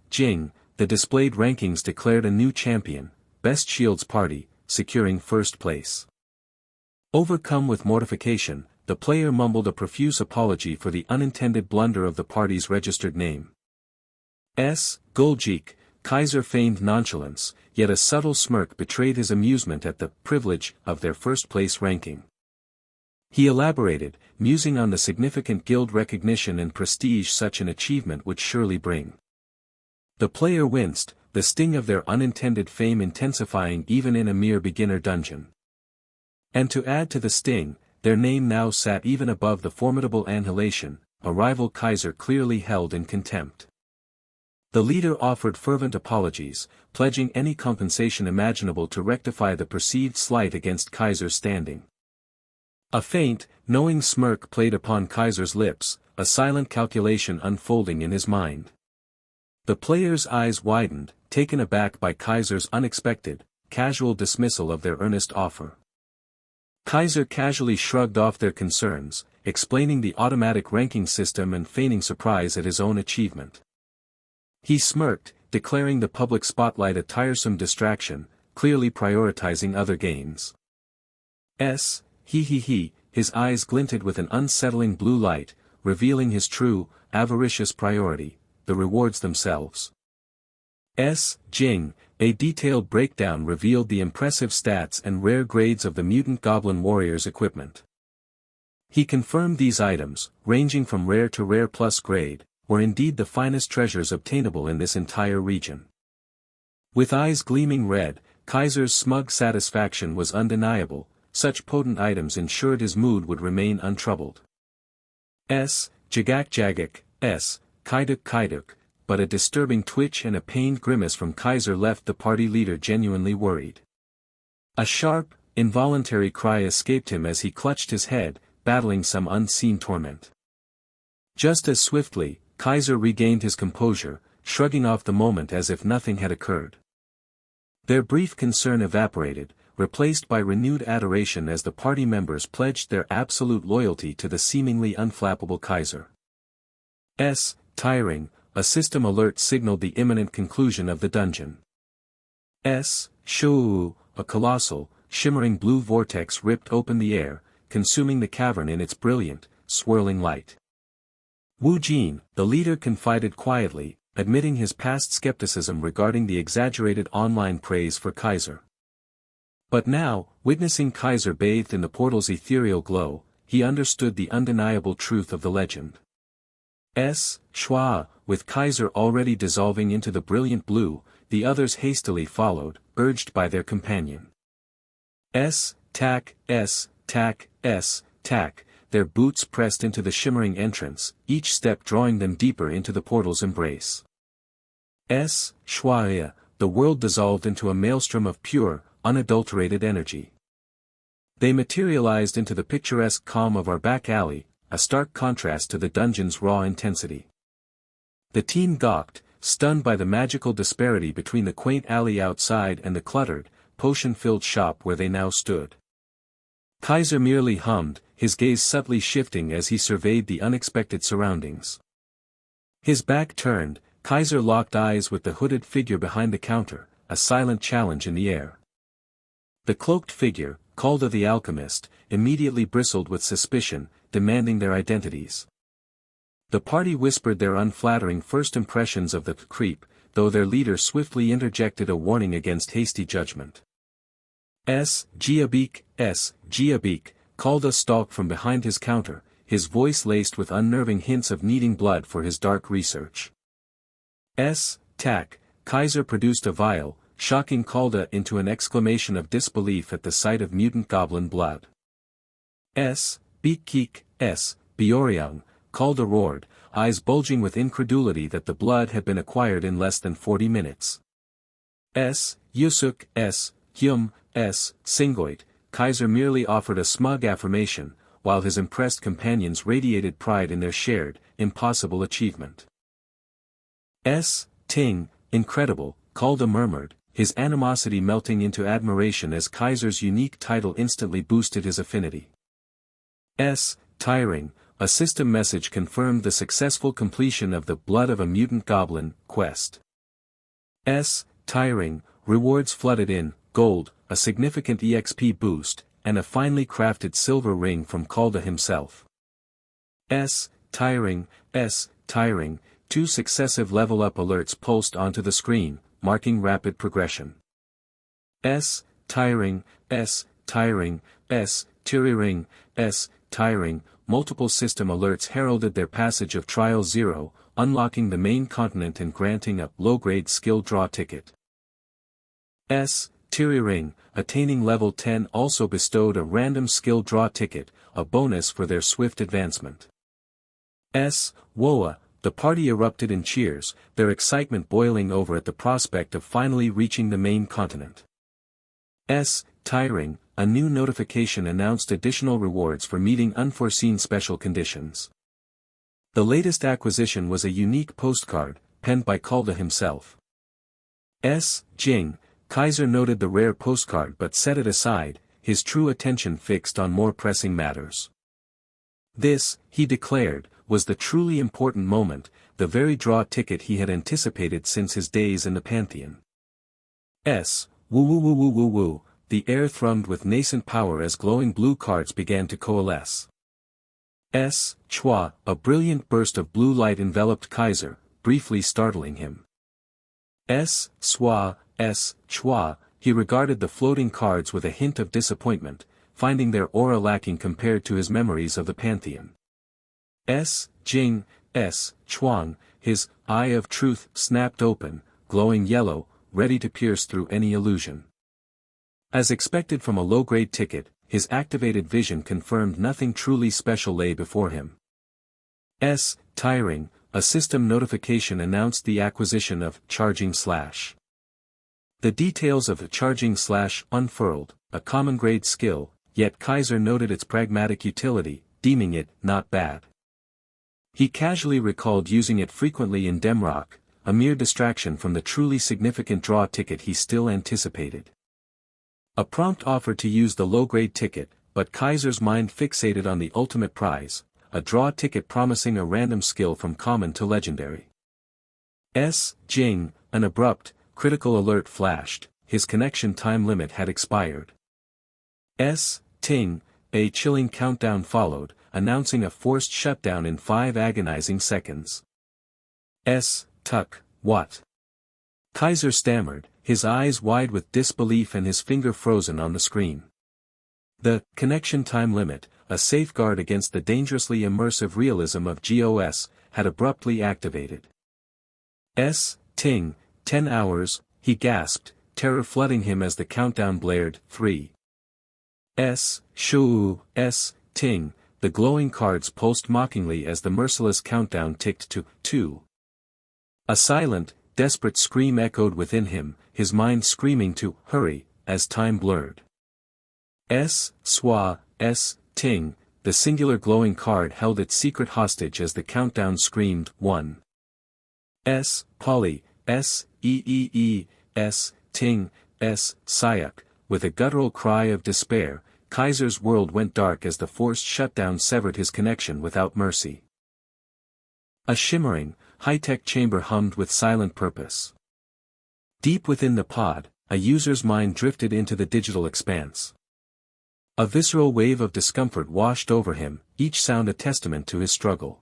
Jing, the displayed rankings declared a new champion, Best Shields Party, securing first place. Overcome with mortification, the player mumbled a profuse apology for the unintended blunder of the party's registered name. Goljik, Kaiser feigned nonchalance, yet a subtle smirk betrayed his amusement at the privilege of their first-place ranking. He elaborated, musing on the significant guild recognition and prestige such an achievement would surely bring. The player winced, the sting of their unintended fame intensifying even in a mere beginner dungeon. And to add to the sting, their name now sat even above the formidable Annihilation, a rival Kaiser clearly held in contempt. The leader offered fervent apologies, pledging any compensation imaginable to rectify the perceived slight against Kaiser's standing. A faint, knowing smirk played upon Kaiser's lips, a silent calculation unfolding in his mind. The player's eyes widened, taken aback by Kaiser's unexpected, casual dismissal of their earnest offer. Kaiser casually shrugged off their concerns, explaining the automatic ranking system and feigning surprise at his own achievement. He smirked, declaring the public spotlight a tiresome distraction, clearly prioritizing other gains. His eyes glinted with an unsettling blue light, revealing his true, avaricious priority, the rewards themselves. Jing, a detailed breakdown revealed the impressive stats and rare grades of the mutant goblin warrior's equipment. He confirmed these items, ranging from rare to rare plus grade, were indeed the finest treasures obtainable in this entire region. With eyes gleaming red, Kaiser's smug satisfaction was undeniable, such potent items ensured his mood would remain untroubled. Jagak, Kaiduk, but a disturbing twitch and a pained grimace from Kaiser left the party leader genuinely worried. A sharp, involuntary cry escaped him as he clutched his head, battling some unseen torment. Just as swiftly, Kaiser regained his composure, shrugging off the moment as if nothing had occurred. Their brief concern evaporated, replaced by renewed adoration as the party members pledged their absolute loyalty to the seemingly unflappable Kaiser. Tiring, a system alert signaled the imminent conclusion of the dungeon. a colossal, shimmering blue vortex ripped open the air, consuming the cavern in its brilliant, swirling light. Wu Jin, the leader, confided quietly, admitting his past skepticism regarding the exaggerated online praise for Kaiser. But now, witnessing Kaiser bathed in the portal's ethereal glow, he understood the undeniable truth of the legend. Schwa, with Kaiser already dissolving into the brilliant blue, the others hastily followed, urged by their companion. Tack, their boots pressed into the shimmering entrance, each step drawing them deeper into the portal's embrace. Schwa, the world dissolved into a maelstrom of pure, unadulterated energy. They materialized into the picturesque calm of our back alley, a stark contrast to the dungeon's raw intensity. The team gawked, stunned by the magical disparity between the quaint alley outside and the cluttered, potion-filled shop where they now stood. Kaiser merely hummed, his gaze subtly shifting as he surveyed the unexpected surroundings. His back turned, Kaiser locked eyes with the hooded figure behind the counter, a silent challenge in the air. The cloaked figure, Calda the alchemist, immediately bristled with suspicion, demanding their identities. The party whispered their unflattering first impressions of the creep, though their leader swiftly interjected a warning against hasty judgment. Giabik, Calda stalked from behind his counter, his voice laced with unnerving hints of needing blood for his dark research. Tack, Kaiser produced a vial, shocking Calda into an exclamation of disbelief at the sight of mutant goblin blood. Beakkeek, Bioryung, Calda roared, eyes bulging with incredulity that the blood had been acquired in less than 40 minutes. Yusuk, Hyum, Singoit, Kaiser merely offered a smug affirmation, while his impressed companions radiated pride in their shared, impossible achievement. Ting, incredible, Calda murmured, his animosity melting into admiration as Kaiser's unique title instantly boosted his affinity. Tiring, a system message confirmed the successful completion of the Blood of a Mutant Goblin quest. Tiring, rewards flooded in, gold, a significant EXP boost, and a finely crafted silver ring from Calda himself. Tiring, two successive level-up alerts pulsed onto the screen, marking rapid progression. Tiring, multiple system alerts heralded their passage of Trial 0, unlocking the main continent and granting a low-grade skill draw ticket. Tiring, attaining level 10 also bestowed a random skill draw ticket, a bonus for their swift advancement. Woa, the party erupted in cheers, their excitement boiling over at the prospect of finally reaching the main continent. Tiring, a new notification announced additional rewards for meeting unforeseen special conditions. The latest acquisition was a unique postcard, penned by Calda himself. Jing, Kaiser noted the rare postcard but set it aside, his true attention fixed on more pressing matters. This, he declared, was the truly important moment, the very draw ticket he had anticipated since his days in the Pantheon. Woo, the air thrummed with nascent power as glowing blue cards began to coalesce. Chua, a brilliant burst of blue light enveloped Kaiser, briefly startling him. Chua, he regarded the floating cards with a hint of disappointment, finding their aura lacking compared to his memories of the Pantheon. Jing, Chuang, his eye of truth snapped open, glowing yellow, ready to pierce through any illusion. As expected from a low-grade ticket, his activated vision confirmed nothing truly special lay before him. Tiring, a system notification announced the acquisition of Charging Slash. The details of the Charging Slash unfurled, a common-grade skill, yet Kaiser noted its pragmatic utility, deeming it not bad. He casually recalled using it frequently in Demrock, a mere distraction from the truly significant draw ticket he still anticipated. A prompt offered to use the low-grade ticket, but Kaiser's mind fixated on the ultimate prize, a draw ticket promising a random skill from common to legendary. Jing, an abrupt, critical alert flashed, his connection time limit had expired. Ting, a chilling countdown followed, announcing a forced shutdown in 5 agonizing seconds. Tuck, what? Kaiser stammered, his eyes wide with disbelief and his finger frozen on the screen. The connection time limit, a safeguard against the dangerously immersive realism of GOS, had abruptly activated. Ting, 10 hours, he gasped, terror flooding him as the countdown blared. 3. Ting, the glowing cards pulsed mockingly as the merciless countdown ticked to 2. A silent, desperate scream echoed within him, his mind screaming to hurry, as time blurred. Ting, the singular glowing card held its secret hostage as the countdown screamed. 1. Polly, Ting, Sayuk, with a guttural cry of despair, Kaiser's world went dark as the forced shutdown severed his connection without mercy. A shimmering, high-tech chamber hummed with silent purpose. Deep within the pod, a user's mind drifted into the digital expanse. A visceral wave of discomfort washed over him, each sound a testament to his struggle.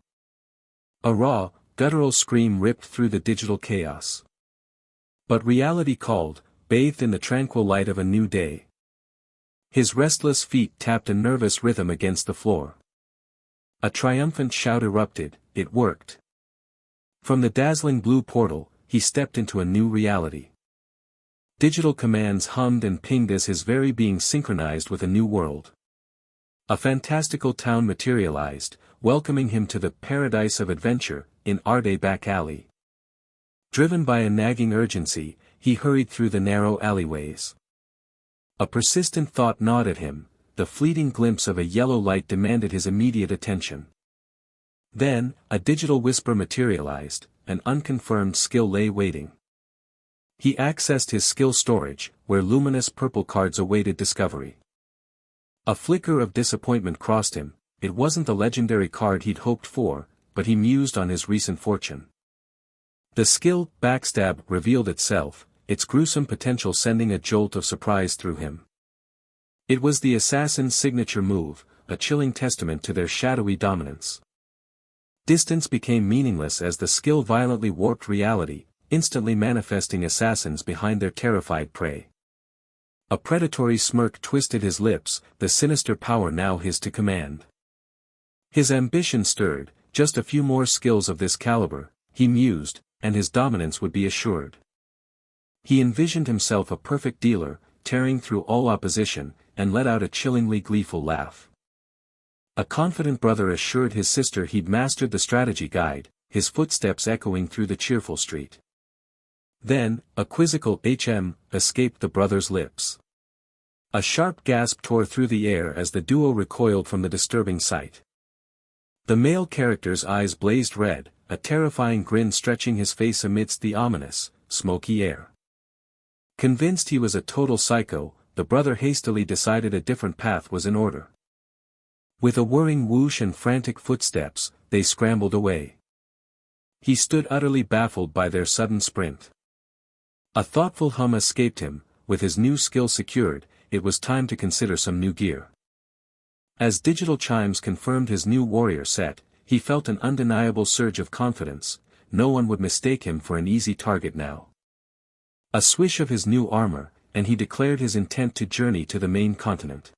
A raw, guttural scream ripped through the digital chaos. But reality called, bathed in the tranquil light of a new day. His restless feet tapped a nervous rhythm against the floor. A triumphant shout erupted, it worked. From the dazzling blue portal, he stepped into a new reality. Digital commands hummed and pinged as his very being synchronized with a new world. A fantastical town materialized, welcoming him to the paradise of adventure, in Arde Back Alley. Driven by a nagging urgency, he hurried through the narrow alleyways. A persistent thought gnawed at him, the fleeting glimpse of a yellow light demanded his immediate attention. Then, a digital whisper materialized, an unconfirmed skill lay waiting. He accessed his skill storage, where luminous purple cards awaited discovery. A flicker of disappointment crossed him, it wasn't the legendary card he'd hoped for, but he mused on his recent fortune. The skill, Backstab, revealed itself, its gruesome potential sending a jolt of surprise through him. It was the assassin's signature move, a chilling testament to their shadowy dominance. Distance became meaningless as the skill violently warped reality, instantly manifesting assassins behind their terrified prey. A predatory smirk twisted his lips, the sinister power now his to command. His ambition stirred, just a few more skills of this caliber, he mused, and his dominance would be assured. He envisioned himself a perfect dealer, tearing through all opposition, and let out a chillingly gleeful laugh. A confident brother assured his sister he'd mastered the strategy guide, his footsteps echoing through the cheerful street. Then, a quizzical escaped the brother's lips. A sharp gasp tore through the air as the duo recoiled from the disturbing sight. The male character's eyes blazed red, a terrifying grin stretching his face amidst the ominous, smoky air. Convinced he was a total psycho, the brother hastily decided a different path was in order. With a whirring whoosh and frantic footsteps, they scrambled away. He stood utterly baffled by their sudden sprint. A thoughtful hum escaped him, with his new skill secured, it was time to consider some new gear. As digital chimes confirmed his new warrior set, he felt an undeniable surge of confidence, no one would mistake him for an easy target now. A swish of his new armor, and he declared his intent to journey to the main continent.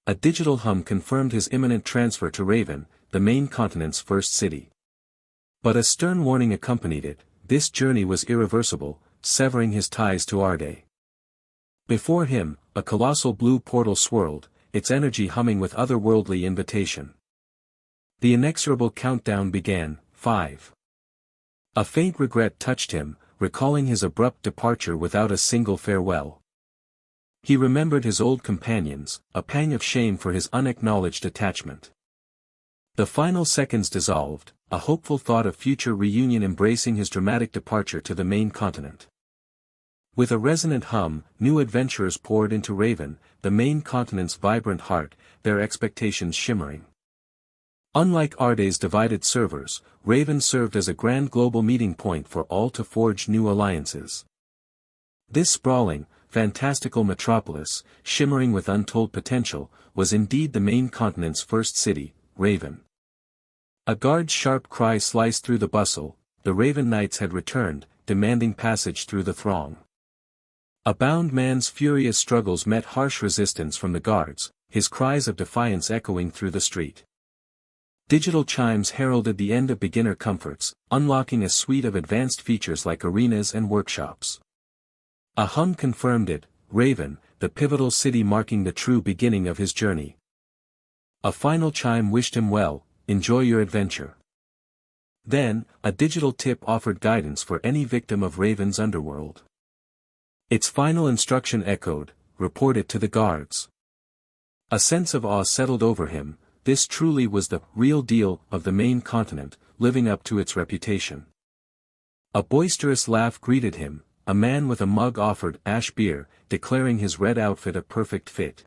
A digital hum confirmed his imminent transfer to Raven, the main continent's first city. But a stern warning accompanied it, this journey was irreversible, severing his ties to Arde. Before him, a colossal blue portal swirled, its energy humming with otherworldly invitation. The inexorable countdown began. 5. A faint regret touched him, recalling his abrupt departure without a single farewell. He remembered his old companions, a pang of shame for his unacknowledged attachment. The final seconds dissolved, a hopeful thought of future reunion embracing his dramatic departure to the main continent. With a resonant hum, new adventurers poured into Raven, the main continent's vibrant heart, their expectations shimmering. Unlike Arde's divided servers, Raven served as a grand global meeting point for all to forge new alliances. This sprawling, fantastical metropolis, shimmering with untold potential, was indeed the main continent's first city, Raven. A guard's sharp cry sliced through the bustle. The Raven Knights had returned, demanding passage through the throng. A bound man's furious struggles met harsh resistance from the guards, his cries of defiance echoing through the street. Digital chimes heralded the end of beginner comforts, unlocking a suite of advanced features like arenas and workshops. A hum confirmed it, Raven, the pivotal city marking the true beginning of his journey. A final chime wished him well, enjoy your adventure. Then, a digital tip offered guidance for any victim of Raven's underworld. Its final instruction echoed, report it to the guards. A sense of awe settled over him. This truly was the real deal of the main continent, living up to its reputation. A boisterous laugh greeted him. A man with a mug offered ash beer, declaring his red outfit a perfect fit.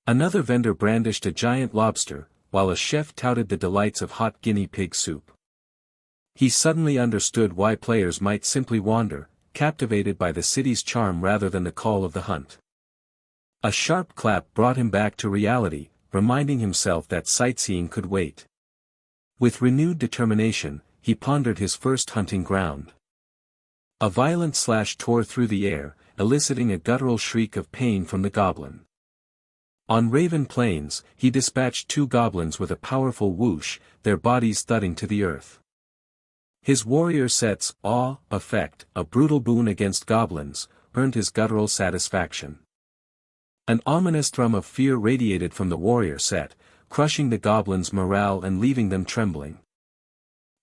Another vendor brandished a giant lobster, while a chef touted the delights of hot guinea pig soup. He suddenly understood why players might simply wander, captivated by the city's charm rather than the call of the hunt. A sharp clap brought him back to reality, reminding himself that sightseeing could wait. With renewed determination, he pondered his first hunting ground. A violent slash tore through the air, eliciting a guttural shriek of pain from the goblin. On Raven Plains, he dispatched 2 goblins with a powerful whoosh, their bodies thudding to the earth. His warrior set's awe effect, a brutal boon against goblins, earned his guttural satisfaction. An ominous thrum of fear radiated from the warrior set, crushing the goblins' morale and leaving them trembling.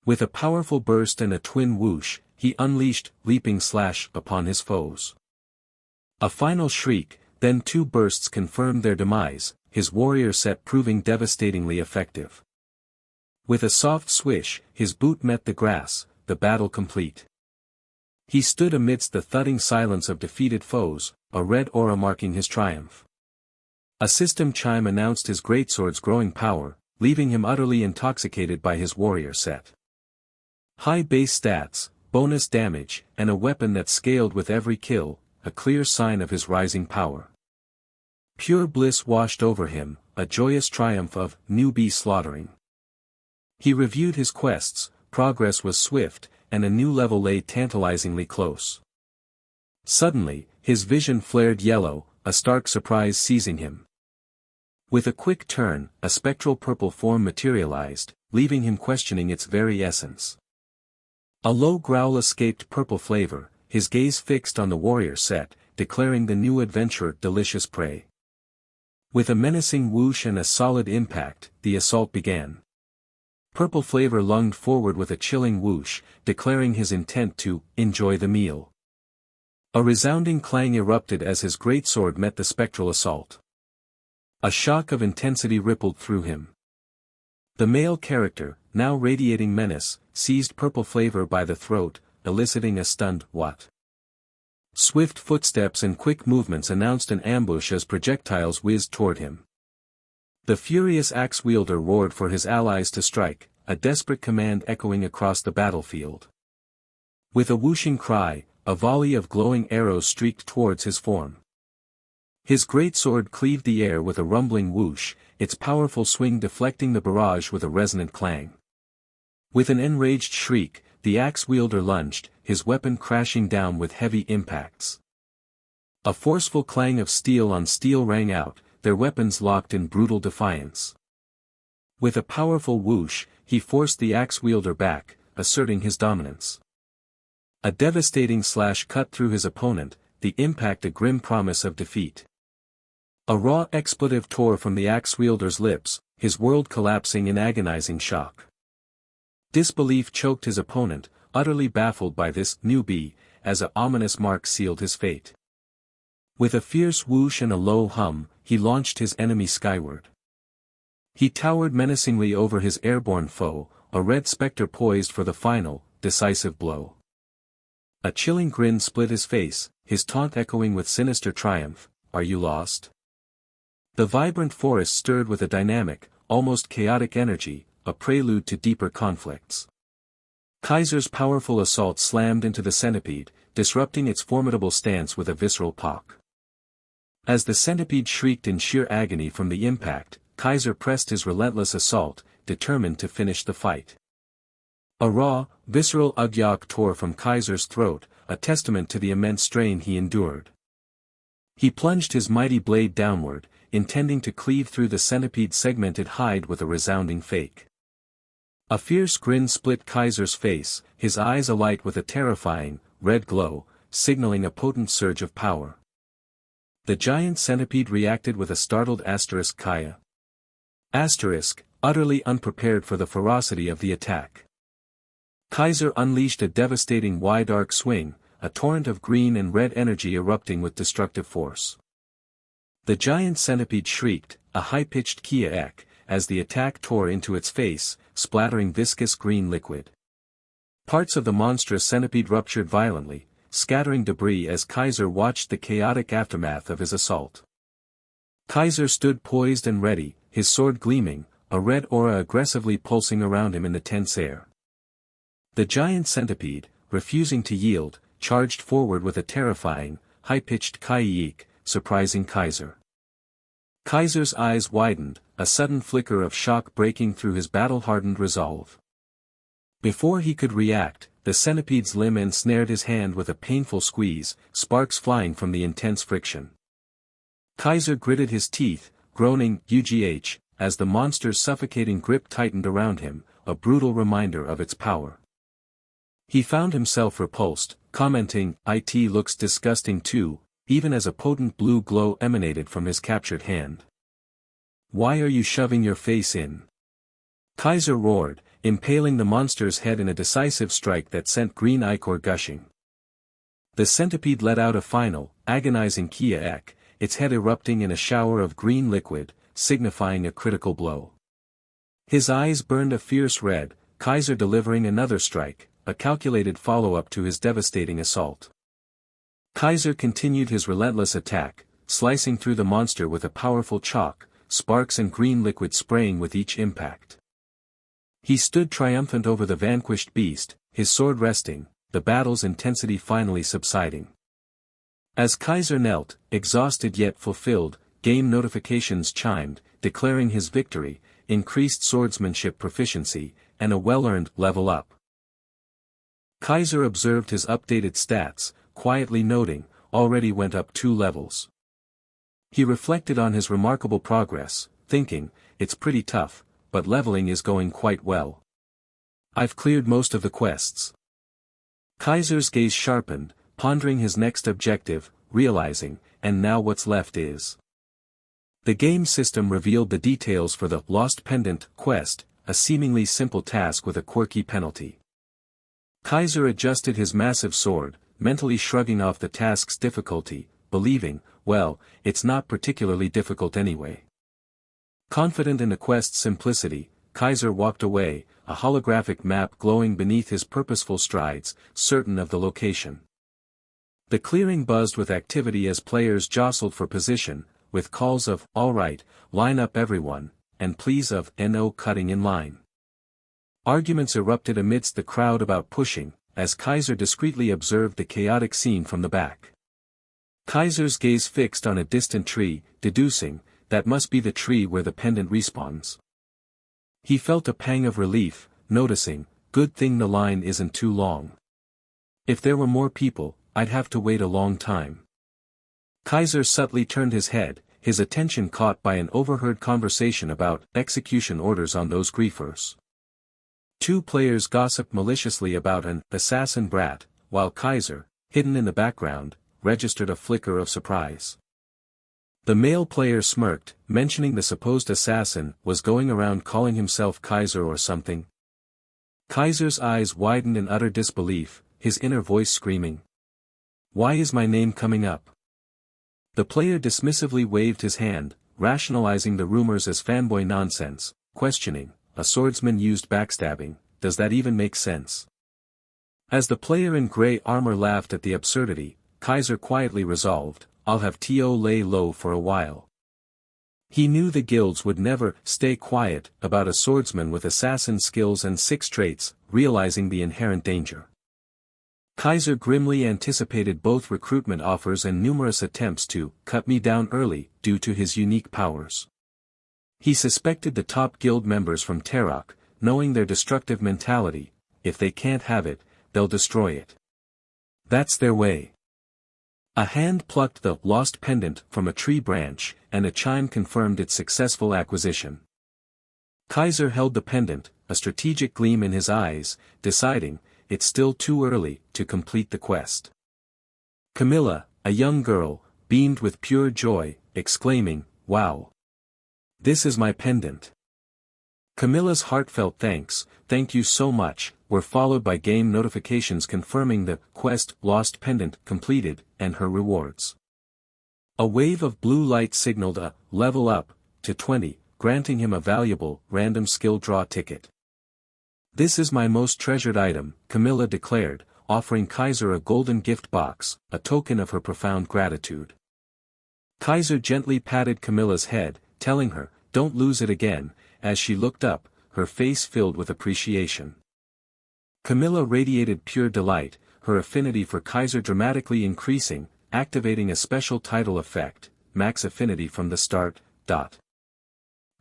With a powerful burst and a twin whoosh, he unleashed leaping slash upon his foes. A final shriek, then 2 bursts confirmed their demise, his warrior set proving devastatingly effective. With a soft swish, his boot met the grass, the battle complete. He stood amidst the thudding silence of defeated foes, a red aura marking his triumph. A system chime announced his greatsword's growing power, leaving him utterly intoxicated by his warrior set. High base stats, bonus damage, and a weapon that scaled with every kill, a clear sign of his rising power. Pure bliss washed over him, a joyous triumph of newbie slaughtering. He reviewed his quests, progress was swift, and a new level lay tantalizingly close. Suddenly, his vision flared yellow, a stark surprise seizing him. With a quick turn, a spectral purple form materialized, leaving him questioning its very essence. A low growl escaped purple flavor, his gaze fixed on the warrior set, declaring the new adventurer delicious prey. With a menacing whoosh and a solid impact, the assault began. Purple flavor lunged forward with a chilling whoosh, declaring his intent to enjoy the meal. A resounding clang erupted as his greatsword met the spectral assault. A shock of intensity rippled through him. The male character, now radiating menace, seized purple flavor by the throat, eliciting a stunned "what?" Swift footsteps and quick movements announced an ambush as projectiles whizzed toward him. The furious axe-wielder roared for his allies to strike, a desperate command echoing across the battlefield. With a whooshing cry, a volley of glowing arrows streaked towards his form. His greatsword cleaved the air with a rumbling whoosh, its powerful swing deflecting the barrage with a resonant clang. With an enraged shriek, the axe-wielder lunged, his weapon crashing down with heavy impacts. A forceful clang of steel on steel rang out, their weapons locked in brutal defiance. With a powerful whoosh, he forced the axe-wielder back, asserting his dominance. A devastating slash cut through his opponent, the impact a grim promise of defeat. A raw expletive tore from the axe-wielder's lips, his world collapsing in agonizing shock. Disbelief choked his opponent, utterly baffled by this newbie, as a ominous mark sealed his fate. With a fierce whoosh and a low hum, he launched his enemy skyward. He towered menacingly over his airborne foe, a red specter poised for the final, decisive blow. A chilling grin split his face, his taunt echoing with sinister triumph, "Are you lost?" The vibrant forest stirred with a dynamic, almost chaotic energy, a prelude to deeper conflicts. Kaiser's powerful assault slammed into the centipede, disrupting its formidable stance with a visceral pock. As the centipede shrieked in sheer agony from the impact, Kaiser pressed his relentless assault, determined to finish the fight. A raw, visceral ugyak tore from Kaiser's throat, a testament to the immense strain he endured. He plunged his mighty blade downward, intending to cleave through the centipede's segmented hide with a resounding fake. A fierce grin split Kaiser's face, his eyes alight with a terrifying, red glow, signaling a potent surge of power. The giant centipede reacted with a startled asterisk Kaya. Asterisk, utterly unprepared for the ferocity of the attack. Kaiser unleashed a devastating wide arc swing, a torrent of green and red energy erupting with destructive force. The giant centipede shrieked, a high-pitched Kia ek, as the attack tore into its face, splattering viscous green liquid. Parts of the monstrous centipede ruptured violently, scattering debris as Kaiser watched the chaotic aftermath of his assault. Kaiser stood poised and ready, his sword gleaming, a red aura aggressively pulsing around him in the tense air. The giant centipede, refusing to yield, charged forward with a terrifying, high-pitched kai-yeek, surprising Kaiser. Kaiser's eyes widened, a sudden flicker of shock breaking through his battle-hardened resolve. Before he could react, the centipede's limb ensnared his hand with a painful squeeze, sparks flying from the intense friction. Kaiser gritted his teeth, groaning, "UGH," as the monster's suffocating grip tightened around him, a brutal reminder of its power. He found himself repulsed, commenting, "It looks disgusting too," even as a potent blue glow emanated from his captured hand. "Why are you shoving your face in?" Kaiser roared, impaling the monster's head in a decisive strike that sent green ichor gushing. The centipede let out a final, agonizing Kia ek, its head erupting in a shower of green liquid, signifying a critical blow. His eyes burned a fierce red, Kaiser delivering another strike, a calculated follow-up to his devastating assault. Kaiser continued his relentless attack, slicing through the monster with a powerful chalk, sparks and green liquid spraying with each impact. He stood triumphant over the vanquished beast, his sword resting, the battle's intensity finally subsiding. As Kaiser knelt, exhausted yet fulfilled, game notifications chimed, declaring his victory, increased swordsmanship proficiency, and a well-earned level up. Kaiser observed his updated stats, quietly noting, already went up 2 levels. He reflected on his remarkable progress, thinking, it's pretty tough, but leveling is going quite well. I've cleared most of the quests. Kaiser's gaze sharpened, pondering his next objective, realizing, and now what's left is. The game system revealed the details for the Lost Pendant quest, a seemingly simple task with a quirky penalty. Kaiser adjusted his massive sword, mentally shrugging off the task's difficulty, believing, well, it's not particularly difficult anyway. Confident in the quest's simplicity, Kaiser walked away, a holographic map glowing beneath his purposeful strides, certain of the location. The clearing buzzed with activity as players jostled for position, with calls of, "All right, line up everyone," and pleas of, "No cutting in line." Arguments erupted amidst the crowd about pushing, as Kaiser discreetly observed the chaotic scene from the back. Kaiser's gaze fixed on a distant tree, deducing, that must be the tree where the pendant respawns. He felt a pang of relief, noticing, good thing the line isn't too long. If there were more people, I'd have to wait a long time. Kaiser subtly turned his head, his attention caught by an overheard conversation about execution orders on those griefers. 2 players gossiped maliciously about an assassin brat, while Kaiser, hidden in the background, registered a flicker of surprise. The male player smirked, mentioning the supposed assassin was going around calling himself Kaiser or something. Kaiser's eyes widened in utter disbelief, his inner voice screaming, "Why is my name coming up?" The player dismissively waved his hand, rationalizing the rumors as fanboy nonsense, questioning, a swordsman used backstabbing, does that even make sense? As the player in gray armor laughed at the absurdity, Kaiser quietly resolved, I'll have To lay low for a while. He knew the guilds would never stay quiet about a swordsman with assassin skills and 6 traits, realizing the inherent danger. Kaiser grimly anticipated both recruitment offers and numerous attempts to cut me down early due to his unique powers. He suspected the top guild members from Demrock, knowing their destructive mentality: if they can't have it, they'll destroy it. That's their way. A hand plucked the lost pendant from a tree branch, and a chime confirmed its successful acquisition. Kaiser held the pendant, a strategic gleam in his eyes, deciding, it's still too early to complete the quest. Camilla, a young girl, beamed with pure joy, exclaiming, "Wow! This is my pendant." Camilla's heartfelt "Thank you so much," were followed by game notifications confirming the quest lost pendant completed, and her rewards. A wave of blue light signaled a level up to 20, granting him a valuable random skill draw ticket. "This is my most treasured item," Camilla declared, offering Kaiser a golden gift box, a token of her profound gratitude. Kaiser gently patted Camilla's head, telling her, "Don't lose it again," as she looked up, her face filled with appreciation. Camilla radiated pure delight, her affinity for Kaiser dramatically increasing, activating a special title effect, max affinity from the start.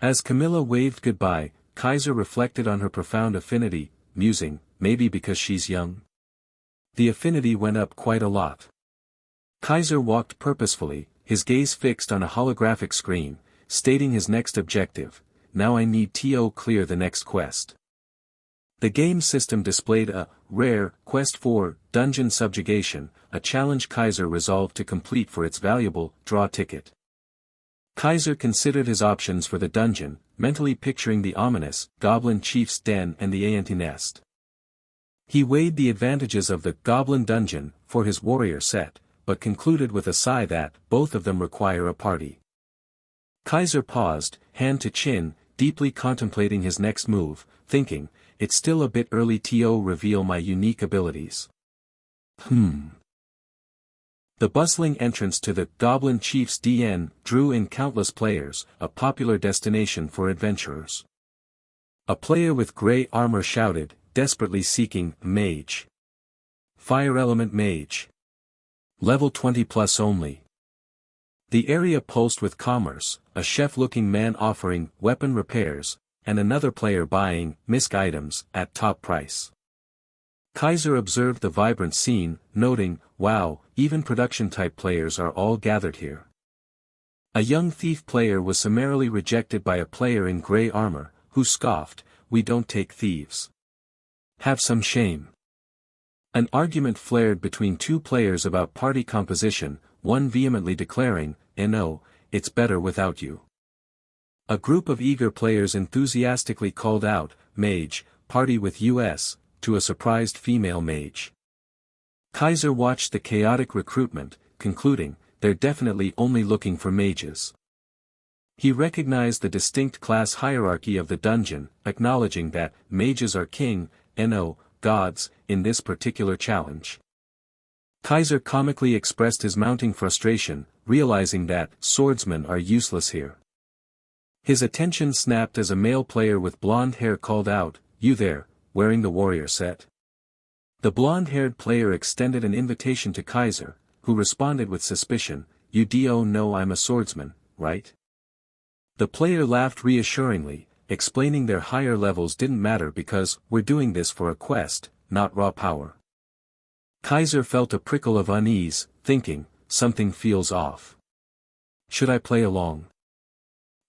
As Camilla waved goodbye, Kaiser reflected on her profound affinity, musing, maybe because she's young. The affinity went up quite a lot. Kaiser walked purposefully, his gaze fixed on a holographic screen, stating his next objective: now I need to clear the next quest. The game system displayed a rare quest for dungeon subjugation, a challenge Kaiser resolved to complete for its valuable draw ticket. Kaiser considered his options for the dungeon, mentally picturing the ominous Goblin Chief's den and the ant nest. He weighed the advantages of the Goblin Dungeon for his warrior set, but concluded with a sigh that both of them require a party. Kaiser paused, hand to chin, deeply contemplating his next move, thinking, it's still a bit early to reveal my unique abilities. The bustling entrance to the Goblin Chief's den drew in countless players, a popular destination for adventurers. A player with gray armor shouted, desperately seeking mage. Fire element mage. Level 20 plus only. The area pulsed with commerce, a chef-looking man offering weapon repairs, and another player buying misc items at top price. Kaiser observed the vibrant scene, noting, wow, even production-type players are all gathered here. A young thief player was summarily rejected by a player in gray armor, who scoffed, we don't take thieves. Have some shame. An argument flared between two players about party composition, one vehemently declaring, no, it's better without you. A group of eager players enthusiastically called out, mage, party with us, to a surprised female mage. Kaiser watched the chaotic recruitment, concluding, they're definitely only looking for mages. He recognized the distinct class hierarchy of the dungeon, acknowledging that mages are king, gods, in this particular challenge. Kaiser comically expressed his mounting frustration, realizing that swordsmen are useless here. His attention snapped as a male player with blonde hair called out, you there, wearing the warrior set? The blonde-haired player extended an invitation to Kaiser, who responded with suspicion, you don't know I'm a swordsman, right? The player laughed reassuringly, explaining their higher levels didn't matter because we're doing this for a quest, not raw power. Kaiser felt a prickle of unease, thinking, something feels off. Should I play along?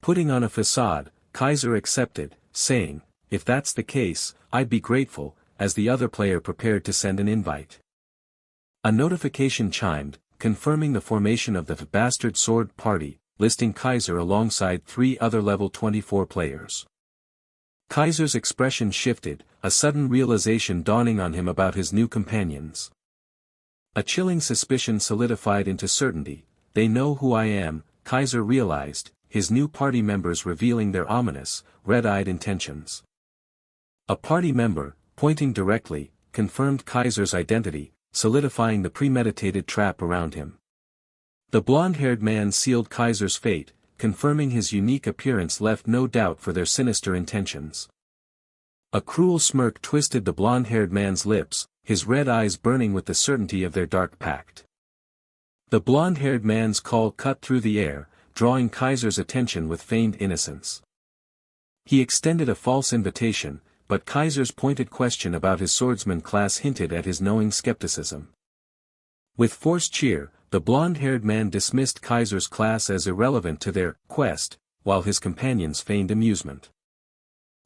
Putting on a facade, Kaiser accepted, saying, if that's the case, I'd be grateful, as the other player prepared to send an invite. A notification chimed, confirming the formation of the Bastard Sword Party, listing Kaiser alongside 3 other level 24 players. Kaiser's expression shifted, a sudden realization dawning on him about his new companions. A chilling suspicion solidified into certainty, they know who I am, Kaiser realized, his new party members revealing their ominous, red-eyed intentions. A party member, pointing directly, confirmed Kaiser's identity, solidifying the premeditated trap around him. The blonde-haired man sealed Kaiser's fate, confirming his unique appearance left no doubt for their sinister intentions. A cruel smirk twisted the blonde-haired man's lips, his red eyes burning with the certainty of their dark pact. The blonde-haired man's call cut through the air, drawing Kaiser's attention with feigned innocence. He extended a false invitation, but Kaiser's pointed question about his swordsman class hinted at his knowing skepticism. With forced cheer, the blonde-haired man dismissed Kaiser's class as irrelevant to their quest, while his companions feigned amusement.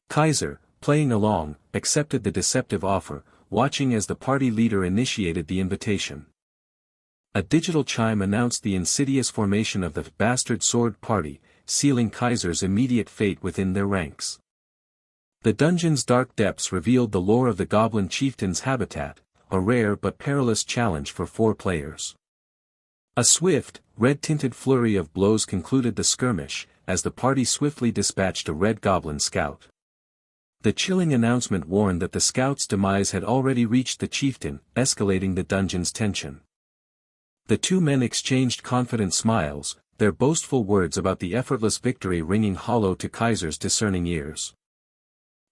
Kaiser, playing along, accepted the deceptive offer, watching as the party leader initiated the invitation. A digital chime announced the insidious formation of the Bastard Sword Party, sealing Kaiser's immediate fate within their ranks. The dungeon's dark depths revealed the lore of the Goblin Chieftain's habitat, a rare but perilous challenge for 4 players. A swift, red-tinted flurry of blows concluded the skirmish, as the party swiftly dispatched a red goblin scout. The chilling announcement warned that the scout's demise had already reached the chieftain, escalating the dungeon's tension. The 2 men exchanged confident smiles, their boastful words about the effortless victory ringing hollow to Kaiser's discerning ears.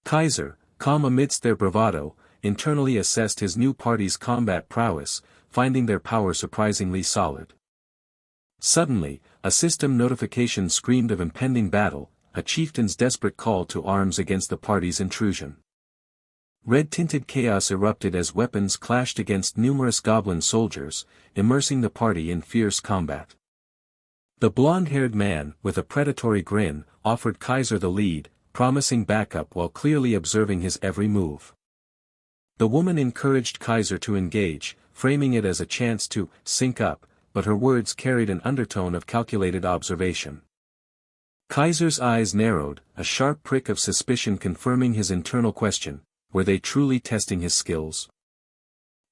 Kaiser, calm amidst their bravado, internally assessed his new party's combat prowess, finding their power surprisingly solid. Suddenly, a system notification screamed of impending battle, a chieftain's desperate call to arms against the party's intrusion. Red-tinted chaos erupted as weapons clashed against numerous goblin soldiers, immersing the party in fierce combat. The blonde-haired man, with a predatory grin, offered Kaiser the lead, promising backup while clearly observing his every move. The woman encouraged Kaiser to engage, framing it as a chance to sync up, but her words carried an undertone of calculated observation. Kaiser's eyes narrowed, a sharp prick of suspicion confirming his internal question, were they truly testing his skills?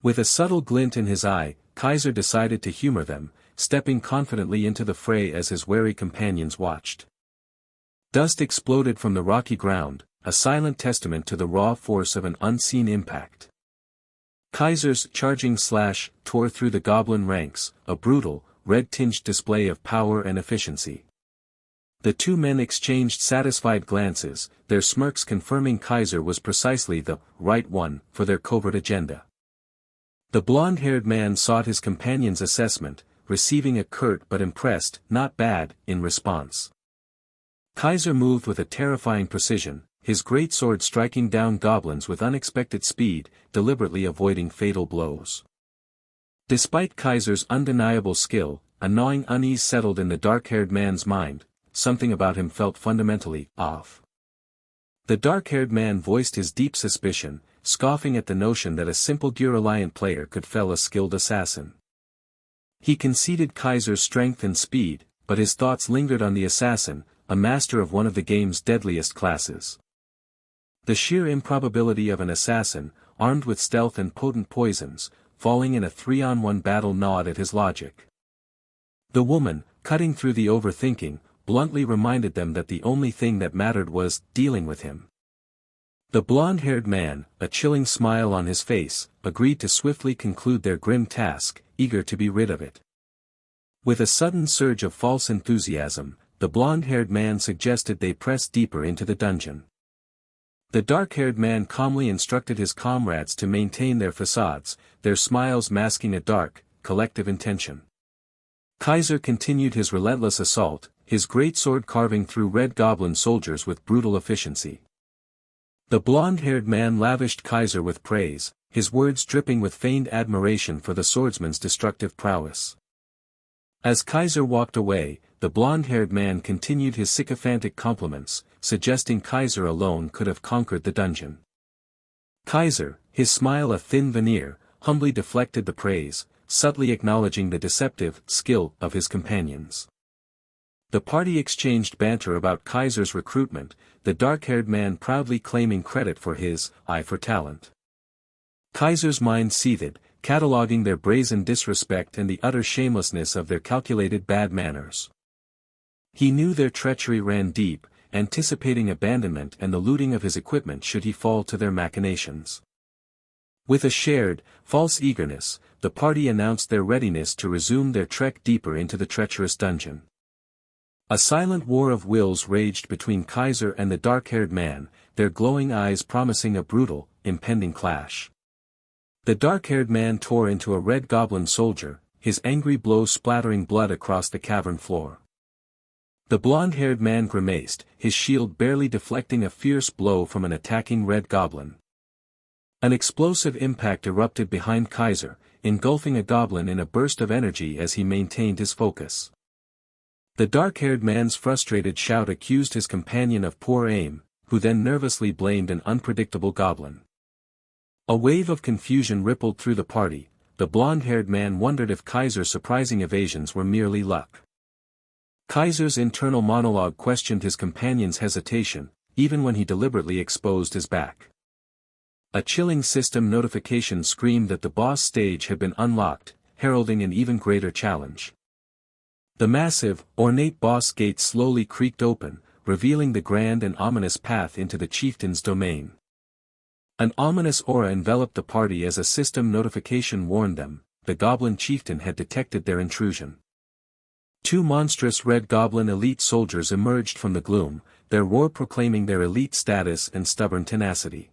With a subtle glint in his eye, Kaiser decided to humor them, stepping confidently into the fray as his wary companions watched. Dust exploded from the rocky ground, a silent testament to the raw force of an unseen impact. Kaiser's charging slash tore through the goblin ranks, a brutal, red-tinged display of power and efficiency. The 2 men exchanged satisfied glances, their smirks confirming Kaiser was precisely the right one for their covert agenda. The blonde-haired man sought his companion's assessment, receiving a curt but impressed, "Not bad," in response. Kaiser moved with a terrifying precision, his greatsword striking down goblins with unexpected speed, deliberately avoiding fatal blows. Despite Kaiser's undeniable skill, a gnawing unease settled in the dark-haired man's mind. Something about him felt fundamentally off. The dark-haired man voiced his deep suspicion, scoffing at the notion that a simple Gear-Reliant player could fell a skilled assassin. He conceded Kaiser's strength and speed, but his thoughts lingered on the assassin, a master of one of the game's deadliest classes. The sheer improbability of an assassin, armed with stealth and potent poisons, falling in a 3-on-1 battle gnawed at his logic. The woman, cutting through the overthinking, bluntly reminded them that the only thing that mattered was dealing with him. The blonde-haired man, a chilling smile on his face, agreed to swiftly conclude their grim task, eager to be rid of it. With a sudden surge of false enthusiasm, the blonde-haired man suggested they press deeper into the dungeon. The dark-haired man calmly instructed his comrades to maintain their facades, their smiles masking a dark, collective intention. Kaiser continued his relentless assault, his greatsword carving through red goblin soldiers with brutal efficiency. The blonde-haired man lavished Kaiser with praise, his words dripping with feigned admiration for the swordsman's destructive prowess. As Kaiser walked away, the blonde-haired man continued his sycophantic compliments, suggesting Kaiser alone could have conquered the dungeon. Kaiser, his smile a thin veneer, humbly deflected the praise, subtly acknowledging the deceptive skill of his companions. The party exchanged banter about Kaiser's recruitment, the dark-haired man proudly claiming credit for his eye for talent. Kaiser's mind seethed, cataloguing their brazen disrespect and the utter shamelessness of their calculated bad manners. He knew their treachery ran deep, anticipating abandonment and the looting of his equipment should he fall to their machinations. With a shared, false eagerness, the party announced their readiness to resume their trek deeper into the treacherous dungeon. A silent war of wills raged between Kaiser and the dark-haired man, their glowing eyes promising a brutal, impending clash. The dark-haired man tore into a red goblin soldier, his angry blow splattering blood across the cavern floor. The blonde-haired man grimaced, his shield barely deflecting a fierce blow from an attacking red goblin. An explosive impact erupted behind Kaiser, engulfing a goblin in a burst of energy as he maintained his focus. The dark-haired man's frustrated shout accused his companion of poor aim, who then nervously blamed an unpredictable goblin. A wave of confusion rippled through the party. The blonde-haired man wondered if Kaiser's surprising evasions were merely luck. Kaiser's internal monologue questioned his companion's hesitation, even when he deliberately exposed his back. A chilling system notification screamed that the boss stage had been unlocked, heralding an even greater challenge. The massive, ornate boss gate slowly creaked open, revealing the grand and ominous path into the chieftain's domain. An ominous aura enveloped the party as a system notification warned them, the goblin chieftain had detected their intrusion. Two monstrous red goblin elite soldiers emerged from the gloom, their roar proclaiming their elite status and stubborn tenacity.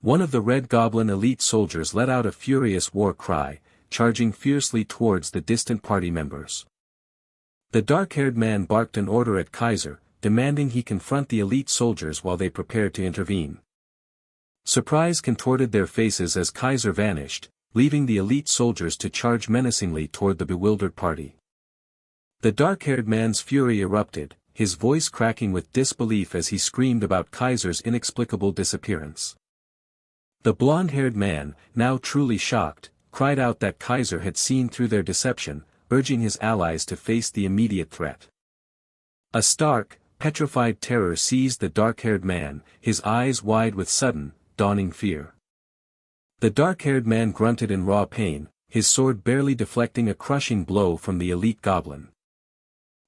One of the red goblin elite soldiers let out a furious war cry, charging fiercely towards the distant party members. The dark-haired man barked an order at Kaiser, demanding he confront the elite soldiers while they prepared to intervene. Surprise contorted their faces as Kaiser vanished, leaving the elite soldiers to charge menacingly toward the bewildered party. The dark-haired man's fury erupted, his voice cracking with disbelief as he screamed about Kaiser's inexplicable disappearance. The blonde-haired man, now truly shocked, cried out that Kaiser had seen through their deception, urging his allies to face the immediate threat. A stark, petrified terror seized the dark-haired man, his eyes wide with sudden, dawning fear. The dark-haired man grunted in raw pain, his sword barely deflecting a crushing blow from the elite goblin.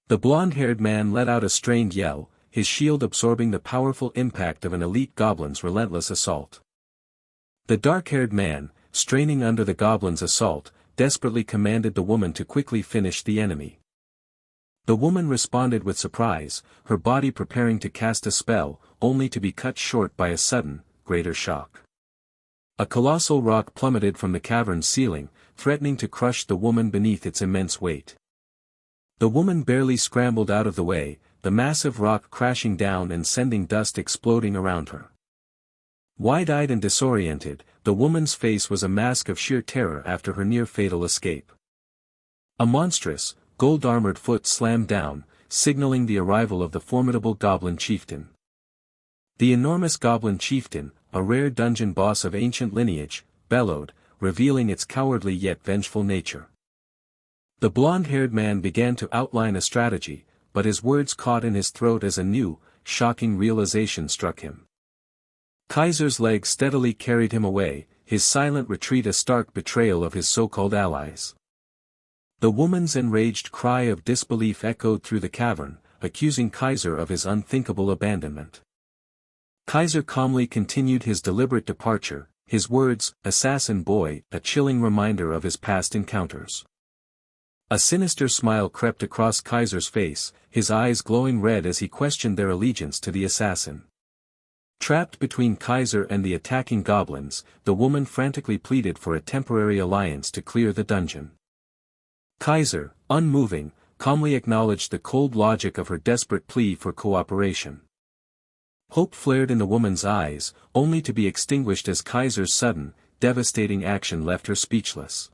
The blonde-haired man let out a strained yell, his shield absorbing the powerful impact of an elite goblin's relentless assault. The dark-haired man, straining under the goblin's assault, desperately commanded the woman to quickly finish the enemy. The woman responded with surprise, her body preparing to cast a spell, only to be cut short by a sudden, greater shock. A colossal rock plummeted from the cavern's ceiling, threatening to crush the woman beneath its immense weight. The woman barely scrambled out of the way, the massive rock crashing down and sending dust exploding around her. Wide-eyed and disoriented, the woman's face was a mask of sheer terror after her near-fatal escape. A monstrous, gold-armored foot slammed down, signaling the arrival of the formidable goblin chieftain. The enormous goblin chieftain, a rare dungeon boss of ancient lineage, bellowed, revealing its cowardly yet vengeful nature. The blonde-haired man began to outline a strategy, but his words caught in his throat as a new, shocking realization struck him. Kaiser's legs steadily carried him away, his silent retreat a stark betrayal of his so-called allies. The woman's enraged cry of disbelief echoed through the cavern, accusing Kaiser of his unthinkable abandonment. Kaiser calmly continued his deliberate departure, his words, "Assassin boy," a chilling reminder of his past encounters. A sinister smile crept across Kaiser's face, his eyes glowing red as he questioned their allegiance to the assassin. Trapped between Kaiser and the attacking goblins, the woman frantically pleaded for a temporary alliance to clear the dungeon. Kaiser, unmoving, calmly acknowledged the cold logic of her desperate plea for cooperation. Hope flared in the woman's eyes, only to be extinguished as Kaiser's sudden, devastating action left her speechless.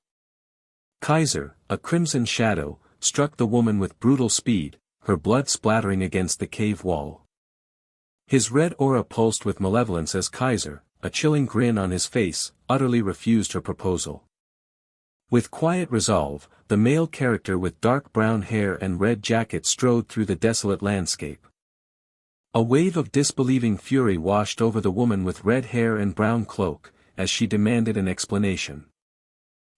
Kaiser, a crimson shadow, struck the woman with brutal speed, her blood splattering against the cave wall. His red aura pulsed with malevolence as Kaiser, a chilling grin on his face, utterly refused her proposal. With quiet resolve, the male character with dark brown hair and red jacket strode through the desolate landscape. A wave of disbelieving fury washed over the woman with red hair and brown cloak, as she demanded an explanation.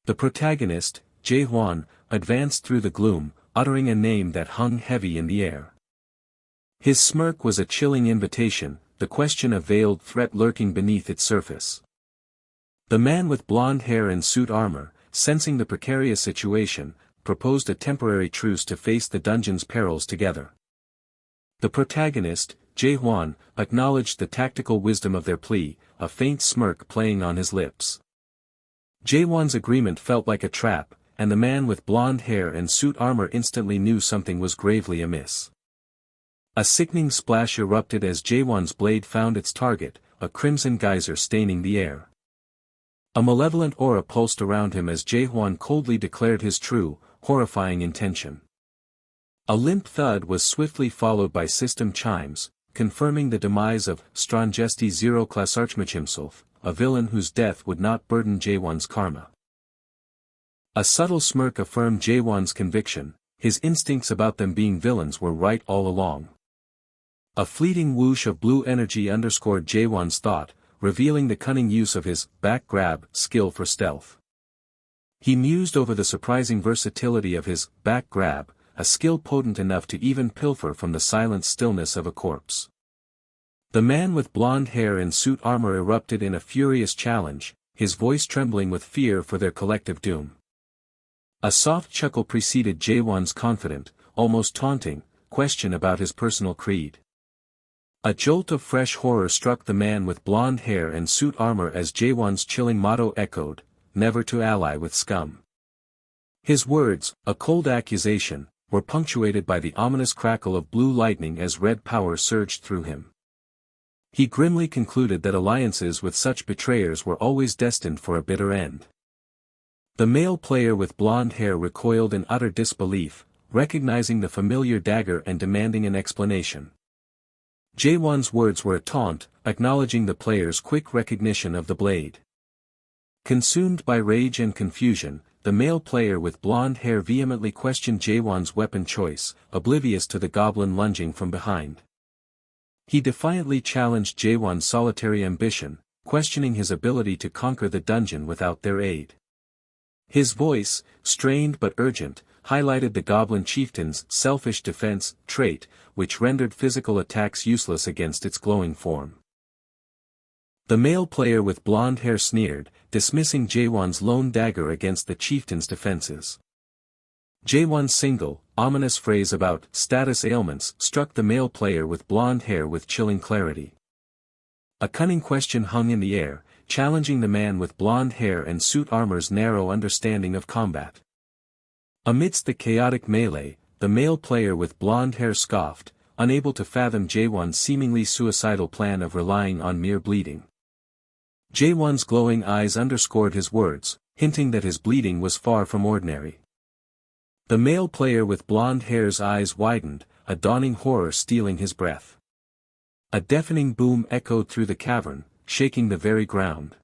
The protagonist, Jae-hwan, advanced through the gloom, uttering a name that hung heavy in the air. His smirk was a chilling invitation, the question a veiled threat lurking beneath its surface. The man with blonde hair and suit armor, sensing the precarious situation, proposed a temporary truce to face the dungeon's perils together. The protagonist, Jae-hwan, acknowledged the tactical wisdom of their plea, a faint smirk playing on his lips. Jaewon's agreement felt like a trap, and the man with blonde hair and suit armor instantly knew something was gravely amiss. A sickening splash erupted as Jaewon's blade found its target, a crimson geyser staining the air. A malevolent aura pulsed around him as Jaewon coldly declared his true, horrifying intention. A limp thud was swiftly followed by system chimes, confirming the demise of Strongesti Zero Class Archmachimself, a villain whose death would not burden Jaewon's karma. A subtle smirk affirmed Jaewon's conviction, his instincts about them being villains were right all along. A fleeting whoosh of blue energy underscored Jaewon's thought, revealing the cunning use of his back grab skill for stealth. He mused over the surprising versatility of his back grab, a skill potent enough to even pilfer from the silent stillness of a corpse. The man with blonde hair and suit armor erupted in a furious challenge, his voice trembling with fear for their collective doom. A soft chuckle preceded Jaewon's confident, almost taunting, question about his personal creed. A jolt of fresh horror struck the man with blonde hair and suit armor as Jaewon's chilling motto echoed, "Never to ally with scum." His words, a cold accusation, were punctuated by the ominous crackle of blue lightning as red power surged through him. He grimly concluded that alliances with such betrayers were always destined for a bitter end. The male player with blonde hair recoiled in utter disbelief, recognizing the familiar dagger and demanding an explanation. Jaewon's words were a taunt, acknowledging the player's quick recognition of the blade. Consumed by rage and confusion, the male player with blonde hair vehemently questioned Jaewon's weapon choice, oblivious to the goblin lunging from behind. He defiantly challenged Jaewon's solitary ambition, questioning his ability to conquer the dungeon without their aid. His voice, strained but urgent, highlighted the goblin chieftain's selfish defense trait, which rendered physical attacks useless against its glowing form. The male player with blonde hair sneered, dismissing Jaewon's lone dagger against the chieftain's defenses. Jaewon's single, ominous phrase about status ailments struck the male player with blonde hair with chilling clarity. A cunning question hung in the air, challenging the man with blonde hair and suit armor's narrow understanding of combat. Amidst the chaotic melee, the male player with blonde hair scoffed, unable to fathom Jaewon's seemingly suicidal plan of relying on mere bleeding. Jaewon's glowing eyes underscored his words, hinting that his bleeding was far from ordinary. The male player with blonde hair's eyes widened, a dawning horror stealing his breath. A deafening boom echoed through the cavern, shaking the very ground.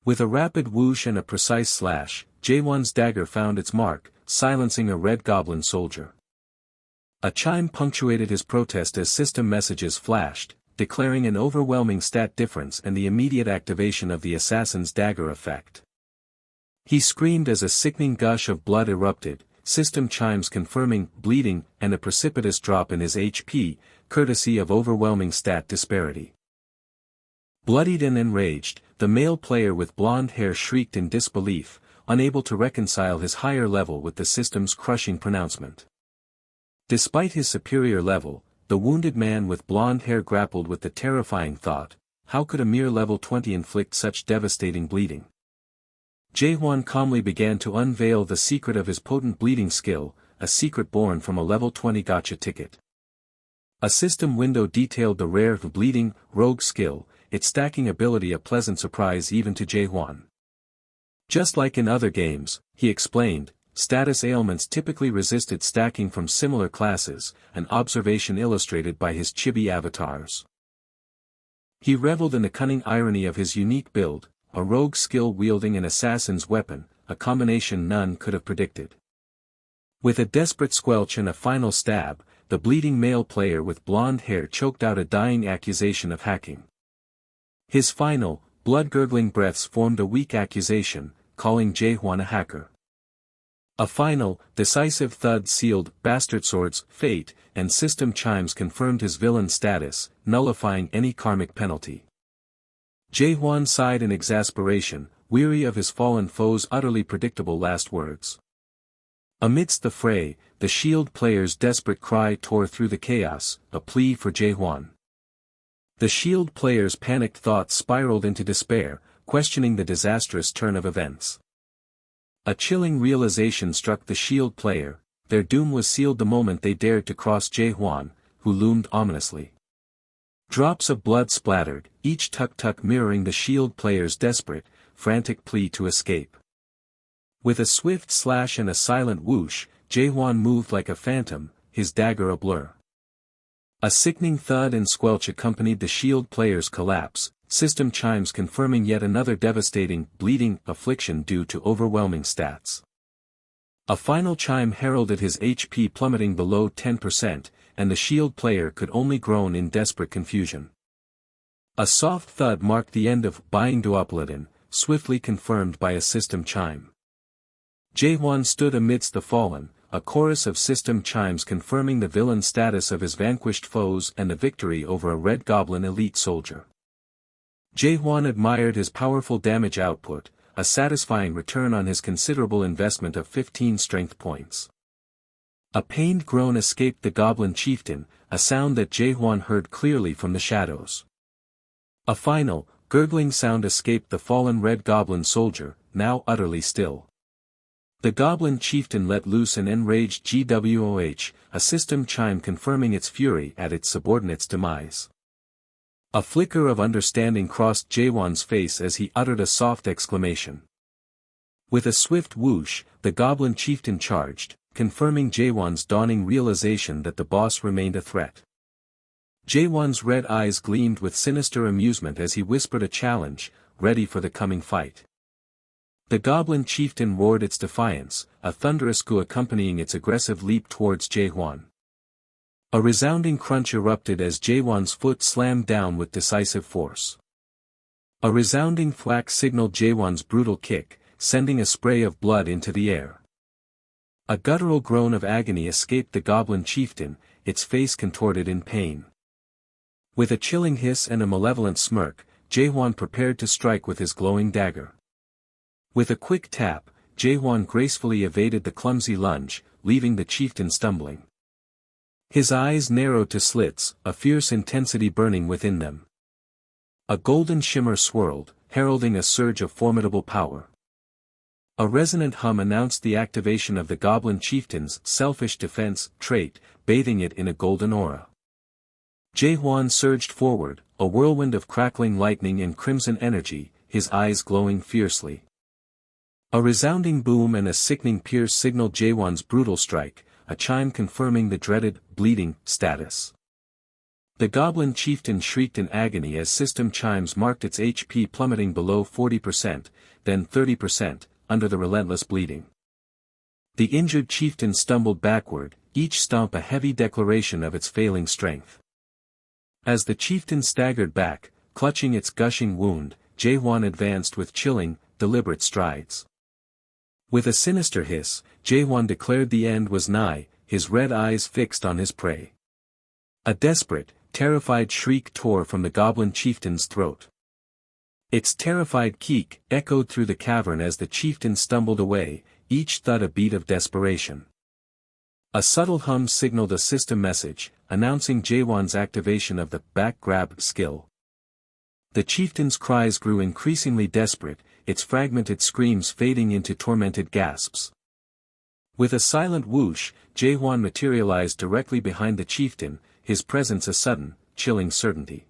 With a rapid whoosh and a precise slash, Jaewon's dagger found its mark, silencing a red goblin soldier. A chime punctuated his protest as system messages flashed, declaring an overwhelming stat difference and the immediate activation of the assassin's dagger effect. He screamed as a sickening gush of blood erupted, system chimes confirming bleeding and a precipitous drop in his HP, courtesy of overwhelming stat disparity. Bloodied and enraged, the male player with blonde hair shrieked in disbelief, unable to reconcile his higher level with the system's crushing pronouncement. Despite his superior level, the wounded man with blonde hair grappled with the terrifying thought, how could a mere level 20 inflict such devastating bleeding? Jaewon calmly began to unveil the secret of his potent bleeding skill, a secret born from a level 20 gacha ticket. A system window detailed the rare bleeding rogue skill, its stacking ability a pleasant surprise even to Jaewon. Just like in other games, he explained, status ailments typically resisted stacking from similar classes, an observation illustrated by his chibi avatars. He reveled in the cunning irony of his unique build, a rogue skill wielding an assassin's weapon, a combination none could have predicted. With a desperate squelch and a final stab, the bleeding male player with blonde hair choked out a dying accusation of hacking. His final, blood-gurgling breaths formed a weak accusation, calling Jaewon a hacker. A final, decisive thud sealed Bastard Sword's fate, and system chimes confirmed his villain status, nullifying any karmic penalty. Jaewon sighed in exasperation, weary of his fallen foe's utterly predictable last words. Amidst the fray, the shield player's desperate cry tore through the chaos, a plea for Jaewon. The shield player's panicked thoughts spiraled into despair, questioning the disastrous turn of events. A chilling realization struck the Shield player: their doom was sealed the moment they dared to cross Jae-hwan, who loomed ominously. Drops of blood splattered, each tuk-tuk mirroring the Shield player's desperate, frantic plea to escape. With a swift slash and a silent whoosh, Jae-hwan moved like a phantom, his dagger a blur. A sickening thud and squelch accompanied the Shield player's collapse, system chimes confirming yet another devastating, bleeding affliction due to overwhelming stats. A final chime heralded his HP plummeting below 10%, and the Shield player could only groan in desperate confusion. A soft thud marked the end of Unbeatable, swiftly confirmed by a system chime. Jae-hwan stood amidst the fallen, a chorus of system chimes confirming the villain status of his vanquished foes and the victory over a Red Goblin elite soldier. Jae-hwan admired his powerful damage output, a satisfying return on his considerable investment of 15 strength points. A pained groan escaped the Goblin chieftain, a sound that Jae-hwan heard clearly from the shadows. A final, gurgling sound escaped the fallen Red Goblin soldier, now utterly still. The Goblin chieftain let loose an enraged GWOH, a system chime confirming its fury at its subordinate's demise. A flicker of understanding crossed Jae-hwan's face as he uttered a soft exclamation. With a swift whoosh, the Goblin chieftain charged, confirming Jae-hwan's dawning realization that the boss remained a threat. Jae-hwan's red eyes gleamed with sinister amusement as he whispered a challenge, ready for the coming fight. The Goblin chieftain roared its defiance, a thunderous goo accompanying its aggressive leap towards Jae-hwan. A resounding crunch erupted as Jae-hwan's foot slammed down with decisive force. A resounding thwack signaled Jae-hwan's brutal kick, sending a spray of blood into the air. A guttural groan of agony escaped the Goblin chieftain, its face contorted in pain. With a chilling hiss and a malevolent smirk, Jae-hwan prepared to strike with his glowing dagger. With a quick tap, Jae-hwan gracefully evaded the clumsy lunge, leaving the chieftain stumbling. His eyes narrowed to slits, a fierce intensity burning within them. A golden shimmer swirled, heralding a surge of formidable power. A resonant hum announced the activation of the Goblin chieftain's selfish defense trait, bathing it in a golden aura. Jae-hwan surged forward, a whirlwind of crackling lightning and crimson energy, his eyes glowing fiercely. A resounding boom and a sickening pierce signaled Jae-hwan's brutal strike, a chime confirming the dreaded, bleeding, status. The Goblin chieftain shrieked in agony as system chimes marked its HP plummeting below 40%, then 30%, under the relentless bleeding. The injured chieftain stumbled backward, each stomp a heavy declaration of its failing strength. As the chieftain staggered back, clutching its gushing wound, Jae-hwan advanced with chilling, deliberate strides. With a sinister hiss, Jae-hwan declared the end was nigh, his red eyes fixed on his prey. A desperate, terrified shriek tore from the Goblin chieftain's throat. Its terrified keek echoed through the cavern as the chieftain stumbled away, each thud a beat of desperation. A subtle hum signaled a system message, announcing Jae-hwan's activation of the back grab skill. The chieftain's cries grew increasingly desperate, its fragmented screams fading into tormented gasps. With a silent whoosh, Jae-hwan materialized directly behind the chieftain, his presence a sudden, chilling certainty.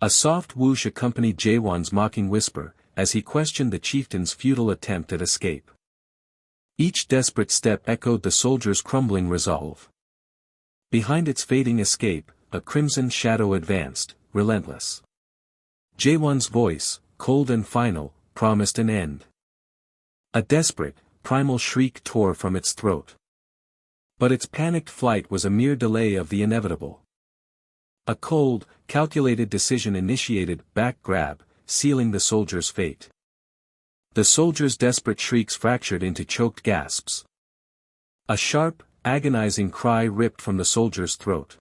A soft whoosh accompanied Jae-hwan's mocking whisper, as he questioned the chieftain's futile attempt at escape. Each desperate step echoed the soldier's crumbling resolve. Behind its fading escape, a crimson shadow advanced, relentless. Jae-hwan's voice, cold and final, promised an end. A desperate, primal shriek tore from its throat. But its panicked flight was a mere delay of the inevitable. A cold, calculated decision initiated back grab, sealing the soldier's fate. The soldier's desperate shrieks fractured into choked gasps. A sharp, agonizing cry ripped from the soldier's throat.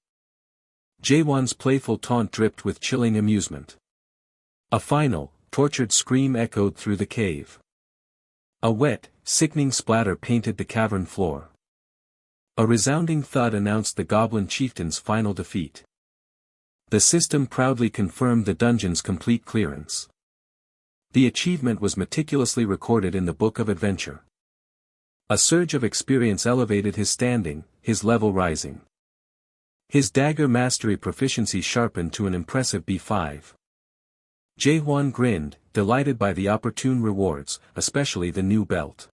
Jae-hwan's playful taunt dripped with chilling amusement. A final, tortured scream echoed through the cave. A wet, sickening splatter painted the cavern floor. A resounding thud announced the Goblin chieftain's final defeat. The system proudly confirmed the dungeon's complete clearance. The achievement was meticulously recorded in the Book of Adventure. A surge of experience elevated his standing, his level rising. His dagger mastery proficiency sharpened to an impressive B5. Jae-hwan grinned, delighted by the opportune rewards, especially the new belt.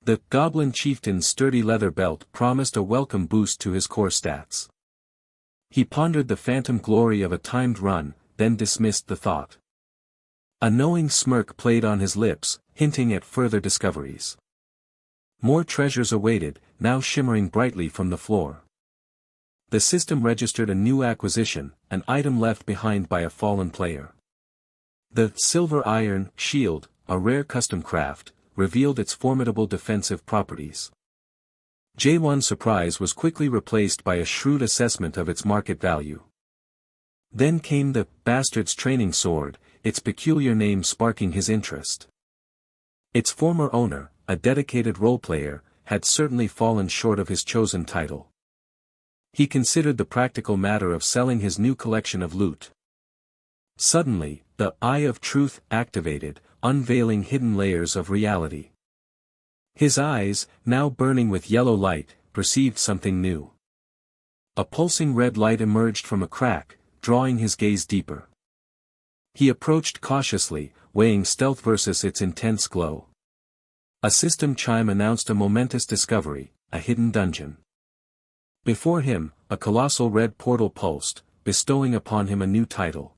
The Goblin Chieftain's sturdy leather belt promised a welcome boost to his core stats. He pondered the phantom glory of a timed run, then dismissed the thought. A knowing smirk played on his lips, hinting at further discoveries. More treasures awaited, now shimmering brightly from the floor. The system registered a new acquisition, an item left behind by a fallen player. The silver iron shield, a rare custom craft, revealed its formidable defensive properties. Jae-hwan's surprise was quickly replaced by a shrewd assessment of its market value. Then came the Bastard's Training Sword, its peculiar name sparking his interest. Its former owner, a dedicated role-player, had certainly fallen short of his chosen title. He considered the practical matter of selling his new collection of loot. Suddenly, the Eye of Truth activated, unveiling hidden layers of reality. His eyes, now burning with yellow light, perceived something new. A pulsing red light emerged from a crack, drawing his gaze deeper. He approached cautiously, weighing stealth versus its intense glow. A system chime announced a momentous discovery, a hidden dungeon. Before him, a colossal red portal pulsed, bestowing upon him a new title.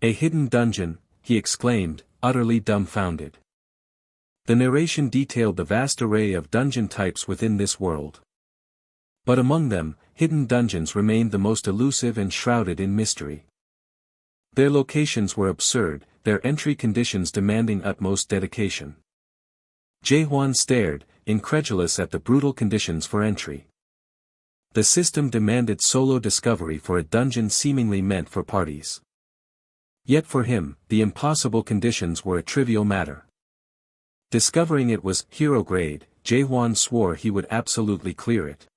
A hidden dungeon, he exclaimed, utterly dumbfounded. The narration detailed the vast array of dungeon types within this world. But among them, hidden dungeons remained the most elusive and shrouded in mystery. Their locations were absurd, their entry conditions demanding utmost dedication. Jae-hwan stared, incredulous at the brutal conditions for entry. The system demanded solo discovery for a dungeon seemingly meant for parties. Yet for him, the impossible conditions were a trivial matter. Discovering it was hero grade, Jae-hwan swore he would absolutely clear it.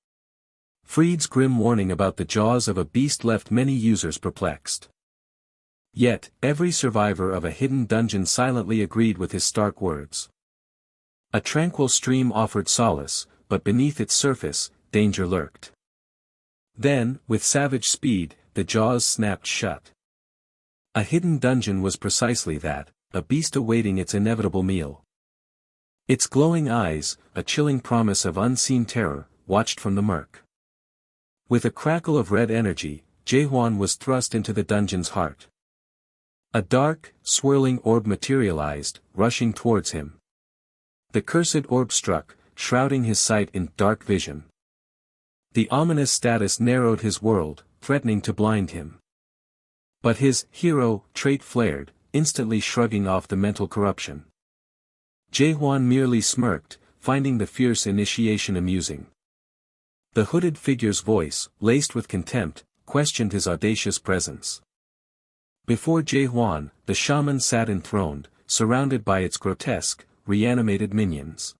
Freed's grim warning about the jaws of a beast left many users perplexed. Yet, every survivor of a hidden dungeon silently agreed with his stark words. A tranquil stream offered solace, but beneath its surface, danger lurked. Then, with savage speed, the jaws snapped shut. A hidden dungeon was precisely that, a beast awaiting its inevitable meal. Its glowing eyes, a chilling promise of unseen terror, watched from the murk. With a crackle of red energy, Jae-hwan was thrust into the dungeon's heart. A dark, swirling orb materialized, rushing towards him. The cursed orb struck, shrouding his sight in dark vision. The ominous status narrowed his world, threatening to blind him. But his hero trait flared, instantly shrugging off the mental corruption. Jae-hwan merely smirked, finding the fierce initiation amusing. The hooded figure's voice, laced with contempt, questioned his audacious presence. Before Jae-hwan, the shaman sat enthroned, surrounded by its grotesque, reanimated minions.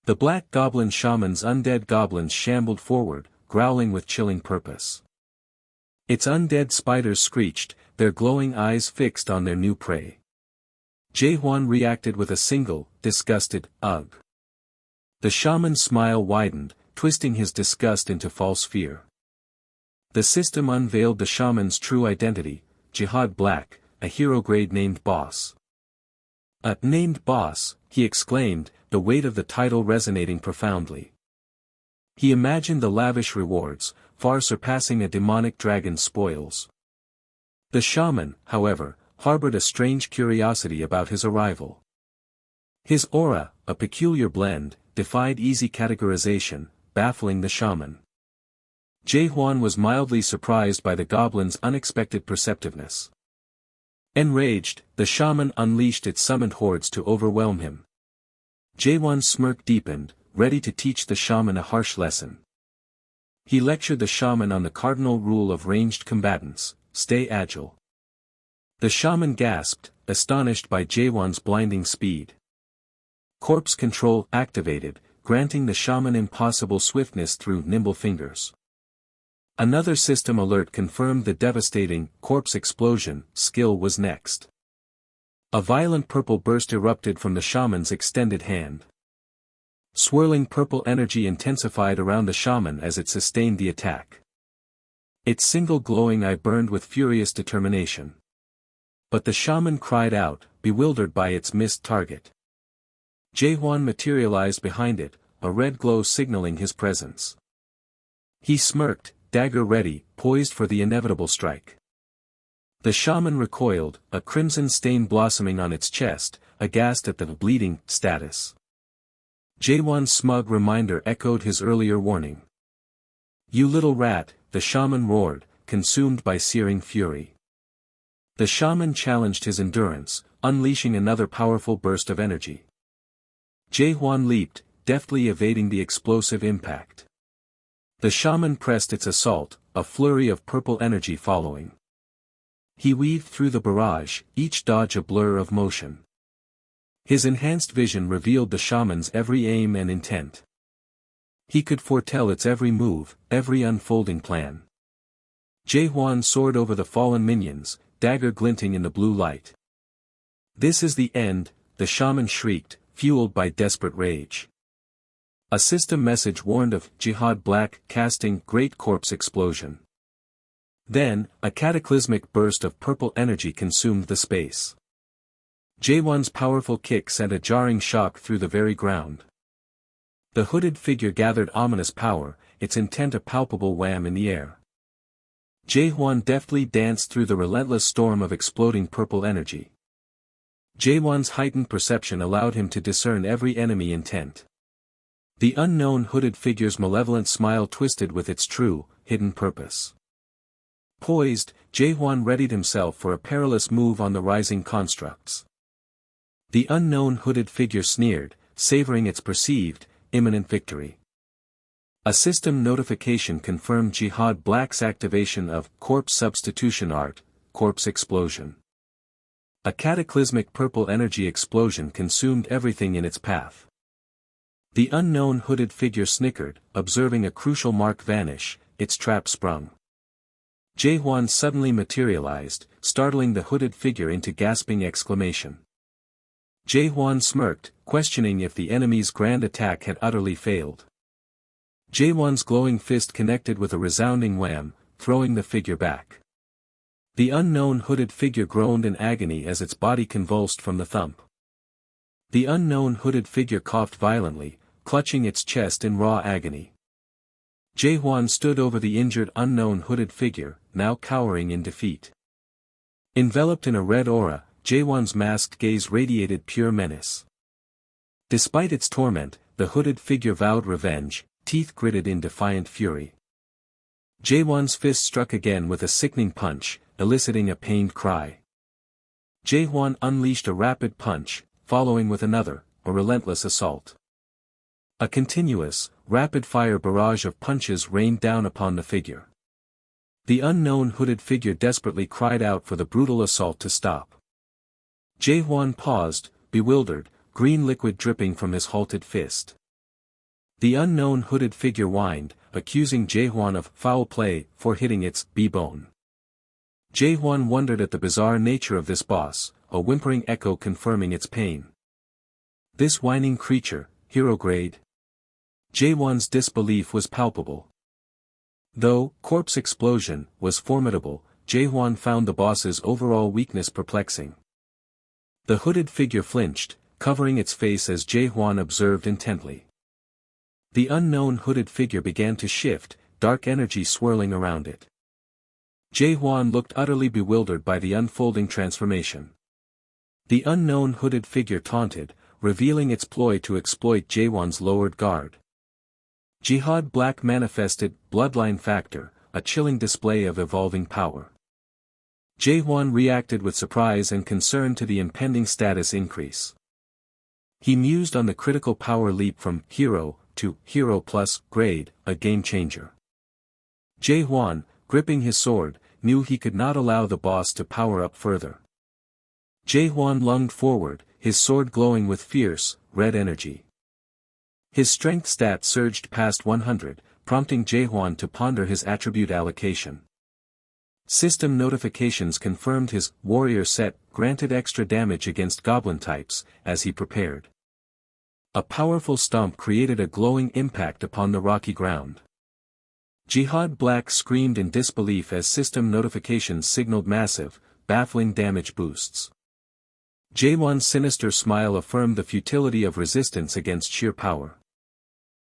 The black goblin shaman's undead goblins shambled forward, growling with chilling purpose. Its undead spiders screeched, their glowing eyes fixed on their new prey. Jae-hwan reacted with a single, disgusted, ugh. The shaman's smile widened, twisting his disgust into false fear. The system unveiled the shaman's true identity, Jihad Black, a hero-grade named boss. A named boss, he exclaimed, the weight of the title resonating profoundly. He imagined the lavish rewards, far surpassing a demonic dragon's spoils. The shaman, however, harbored a strange curiosity about his arrival. His aura, a peculiar blend, defied easy categorization, baffling the shaman. Jae-hwan was mildly surprised by the goblin's unexpected perceptiveness. Enraged, the shaman unleashed its summoned hordes to overwhelm him. Jae-hwan's smirk deepened, ready to teach the shaman a harsh lesson. He lectured the shaman on the cardinal rule of ranged combatants: stay agile. The shaman gasped, astonished by Jae-hwan's blinding speed. Corpse control activated, granting the shaman impossible swiftness through nimble fingers. Another system alert confirmed the devastating corpse explosion skill was next. A violent purple burst erupted from the shaman's extended hand. Swirling purple energy intensified around the shaman as it sustained the attack. Its single glowing eye burned with furious determination. But the shaman cried out, bewildered by its missed target. Jaehwan materialized behind it, a red glow signaling his presence. He smirked, dagger ready, poised for the inevitable strike. The shaman recoiled, a crimson stain blossoming on its chest, aghast at the bleeding status. Jaehwan's smug reminder echoed his earlier warning. "You little rat," the shaman roared, consumed by searing fury. The shaman challenged his endurance, unleashing another powerful burst of energy. Jaehwan leaped, deftly evading the explosive impact. The shaman pressed its assault, a flurry of purple energy following. He weaved through the barrage, each dodge a blur of motion. His enhanced vision revealed the shaman's every aim and intent. He could foretell its every move, every unfolding plan. Jaehwan soared over the fallen minions, dagger glinting in the blue light. "This is the end," the shaman shrieked, fueled by desperate rage. A system message warned of Jihad Black casting great corpse explosion. Then, a cataclysmic burst of purple energy consumed the space. Jaehwan's powerful kick sent a jarring shock through the very ground. The hooded figure gathered ominous power, its intent a palpable wham in the air. Jaehwan deftly danced through the relentless storm of exploding purple energy. Jaehwan's heightened perception allowed him to discern every enemy intent. The unknown hooded figure's malevolent smile twisted with its true, hidden purpose. Poised, Jaehwan readied himself for a perilous move on the rising constructs. The unknown hooded figure sneered, savoring its perceived, imminent victory. A system notification confirmed Jihad Black's activation of Corpse Substitution Art, Corpse Explosion. A cataclysmic purple energy explosion consumed everything in its path. The unknown hooded figure snickered, observing a crucial mark vanish, its trap sprung. Jaehwan suddenly materialized, startling the hooded figure into gasping exclamation. Jaehwan smirked, questioning if the enemy's grand attack had utterly failed. Jaehwan's glowing fist connected with a resounding wham, throwing the figure back. The unknown hooded figure groaned in agony as its body convulsed from the thump. The unknown hooded figure coughed violently, clutching its chest in raw agony. Jaehwan stood over the injured unknown hooded figure, now cowering in defeat. Enveloped in a red aura, Jaehwan's masked gaze radiated pure menace. Despite its torment, the hooded figure vowed revenge, teeth gritted in defiant fury. Jaehwan's fist struck again with a sickening punch, eliciting a pained cry. Jaehwan unleashed a rapid punch, following with another, a relentless assault. A continuous, rapid-fire barrage of punches rained down upon the figure. The unknown hooded figure desperately cried out for the brutal assault to stop. Jaehwan paused, bewildered, green liquid dripping from his halted fist. The unknown hooded figure whined, accusing Jaehwan of foul play for hitting its B-bone. Jaehwan wondered at the bizarre nature of this boss, a whimpering echo confirming its pain. This whining creature, hero grade? Jaehwan's disbelief was palpable. Though Corpse Explosion was formidable, Jaehwan found the boss's overall weakness perplexing. The hooded figure flinched, covering its face as Jaehwan observed intently. The unknown hooded figure began to shift, dark energy swirling around it. Jaehwan looked utterly bewildered by the unfolding transformation. The unknown hooded figure taunted, revealing its ploy to exploit Jaehwan's lowered guard. Jihad Black manifested Bloodline Factor, a chilling display of evolving power. Jaehwan reacted with surprise and concern to the impending status increase. He mused on the critical power leap from Hero to Hero Plus grade, a game changer. Jaehwan, gripping his sword, knew he could not allow the boss to power up further. Jaehwan lunged forward, his sword glowing with fierce, red energy. His strength stat surged past 100, prompting Jaehwan to ponder his attribute allocation. System notifications confirmed his warrior set granted extra damage against goblin types, as he prepared. A powerful stomp created a glowing impact upon the rocky ground. Jihad Black screamed in disbelief as system notifications signaled massive, baffling damage boosts. Jaewon's sinister smile affirmed the futility of resistance against sheer power.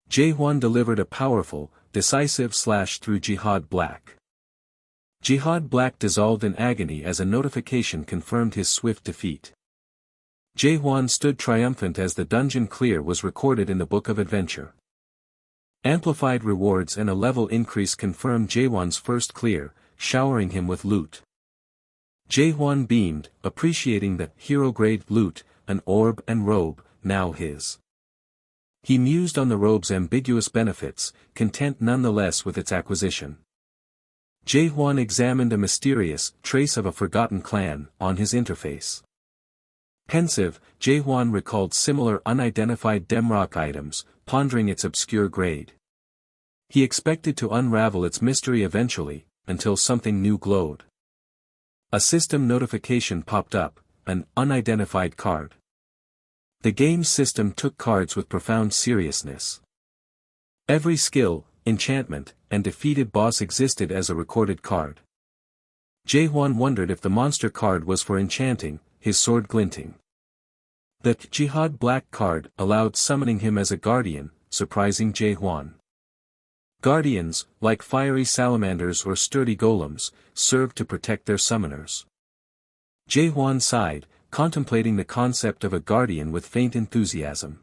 Jaewon delivered a powerful, decisive slash through Jihad Black. Jihad Black dissolved in agony as a notification confirmed his swift defeat. Jaewon stood triumphant as the dungeon clear was recorded in the Book of Adventure. Amplified rewards and a level increase confirmed Jaewon's first clear, showering him with loot. Jaewon beamed, appreciating the hero-grade loot, an orb and robe, now his. He mused on the robe's ambiguous benefits, content nonetheless with its acquisition. Jaewon examined a mysterious trace of a forgotten clan on his interface. Pensive, Jaewon recalled similar unidentified Demrock items, pondering its obscure grade. He expected to unravel its mystery eventually, until something new glowed. A system notification popped up, an unidentified card. The game's system took cards with profound seriousness. Every skill, enchantment, and defeated boss existed as a recorded card. Jaewon wondered if the monster card was for enchanting, his sword glinting. The Jihad Black card allowed summoning him as a guardian, surprising Jaewon. Guardians, like fiery salamanders or sturdy golems, served to protect their summoners. Jaewon sighed, contemplating the concept of a guardian with faint enthusiasm.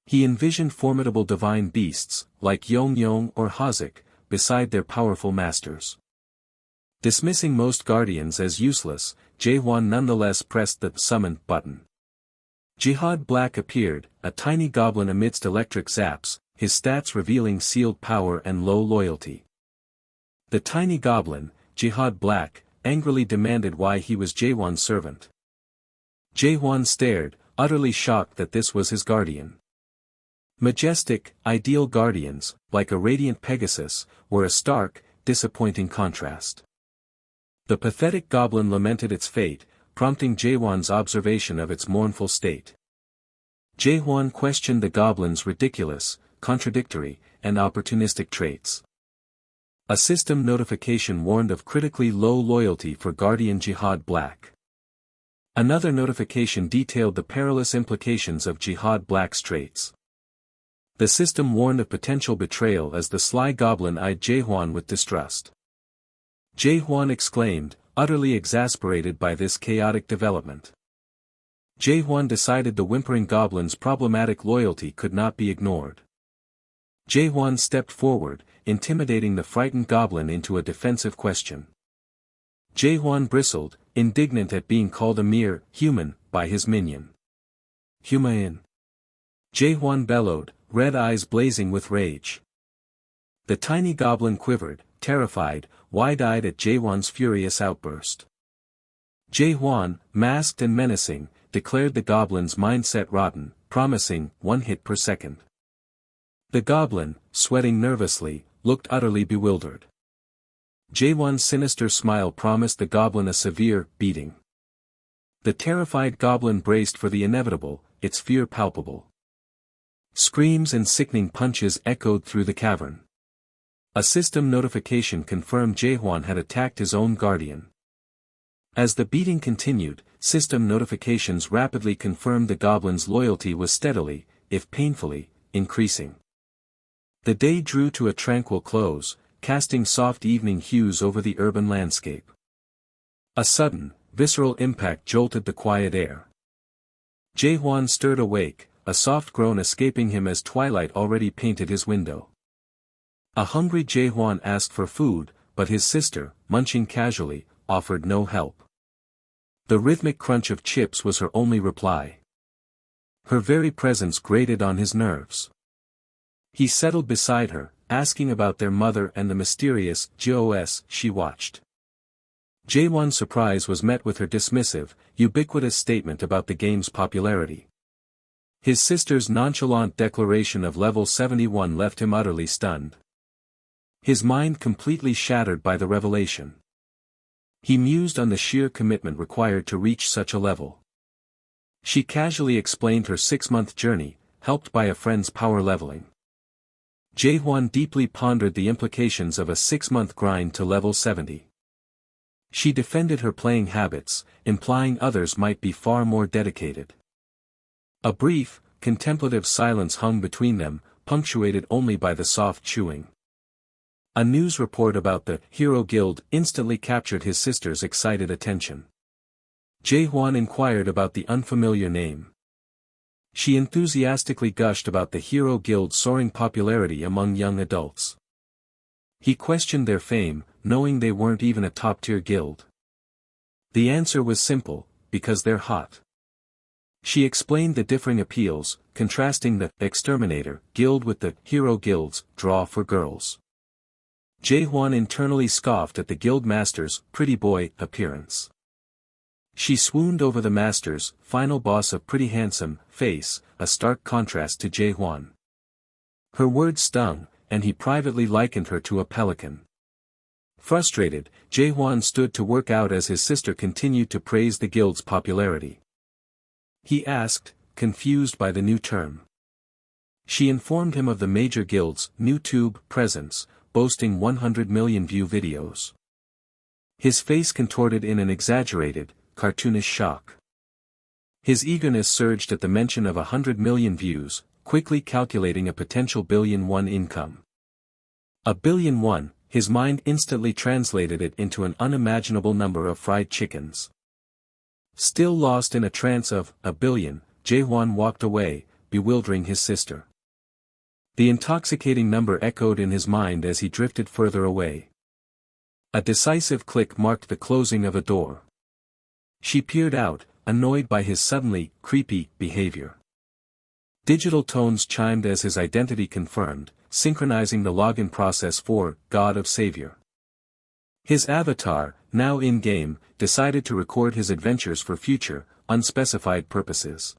He envisioned formidable divine beasts, like Yong-Yong or Hazik, beside their powerful masters. Dismissing most guardians as useless, Jaewon nonetheless pressed the summon button. Jihad Black appeared, a tiny goblin amidst electric zaps, his stats revealing sealed power and low loyalty. The tiny goblin, Jihad Black, angrily demanded why he was Jaewon's servant. Jaewon stared, utterly shocked that this was his guardian. Majestic, ideal guardians, like a radiant Pegasus, were a stark, disappointing contrast. The pathetic goblin lamented its fate, prompting Jaewon's observation of its mournful state. Jaewon questioned the goblin's ridiculous, contradictory, and opportunistic traits. A system notification warned of critically low loyalty for Guardian Jihad Black. Another notification detailed the perilous implications of Jihad Black's traits. The system warned of potential betrayal as the sly goblin eyed Jaewon with distrust. Jaewon exclaimed, utterly exasperated by this chaotic development. Jaewon decided the whimpering goblin's problematic loyalty could not be ignored. Jaewon stepped forward, intimidating the frightened goblin into a defensive question. Jaewon bristled, indignant at being called a mere human by his minion. Human. Jaewon bellowed, red eyes blazing with rage. The tiny goblin quivered, terrified, wide-eyed at Jaewon's furious outburst. Jaewon, masked and menacing, declared the goblin's mindset rotten, promising 1 hit per second. The goblin, sweating nervously, looked utterly bewildered. Jaewon's sinister smile promised the goblin a severe beating. The terrified goblin braced for the inevitable, its fear palpable. Screams and sickening punches echoed through the cavern. A system notification confirmed Jaewon had attacked his own guardian. As the beating continued, system notifications rapidly confirmed the goblin's loyalty was steadily, if painfully, increasing. The day drew to a tranquil close, casting soft evening hues over the urban landscape. A sudden, visceral impact jolted the quiet air. Jaewon stirred awake, a soft groan escaping him as twilight already painted his window. A hungry Jaewon asked for food, but his sister, munching casually, offered no help. The rhythmic crunch of chips was her only reply. Her very presence grated on his nerves. He settled beside her, asking about their mother and the mysterious GOS she watched. Jaewon's surprise was met with her dismissive, ubiquitous statement about the game's popularity. His sister's nonchalant declaration of level 71 left him utterly stunned. His mind completely shattered by the revelation. He mused on the sheer commitment required to reach such a level. She casually explained her 6-month journey, helped by a friend's power leveling. Jae-hwan deeply pondered the implications of a 6-month grind to level 70. She defended her playing habits, implying others might be far more dedicated. A brief, contemplative silence hung between them, punctuated only by the soft chewing. A news report about the Hero Guild instantly captured his sister's excited attention. Jae-hwan inquired about the unfamiliar name. She enthusiastically gushed about the Hero Guild's soaring popularity among young adults. He questioned their fame, knowing they weren't even a top-tier guild. The answer was simple, because they're hot. She explained the differing appeals, contrasting the Exterminator Guild with the Hero Guild's draw for girls. Jae-hwan internally scoffed at the guild master's pretty boy appearance. She swooned over the master's final boss of pretty handsome face, a stark contrast to Jae-hwan. Her words stung, and he privately likened her to a pelican. Frustrated, Jae-hwan stood to work out as his sister continued to praise the guild's popularity. He asked, confused by the new term. She informed him of the major guild's new tube presence, boasting 100 million view videos. His face contorted in an exaggerated, cartoonish shock. His eagerness surged at the mention of 100 million views, quickly calculating a potential $1 billion income. $1 billion, his mind instantly translated it into an unimaginable number of fried chickens. Still lost in a trance of $1 billion, Jae-hwan walked away, bewildering his sister. The intoxicating number echoed in his mind as he drifted further away. A decisive click marked the closing of a door. She peered out, annoyed by his suddenly creepy behavior. Digital tones chimed as his identity confirmed, synchronizing the login process for God of Savior. His avatar, now in-game, decided to record his adventures for future, unspecified purposes.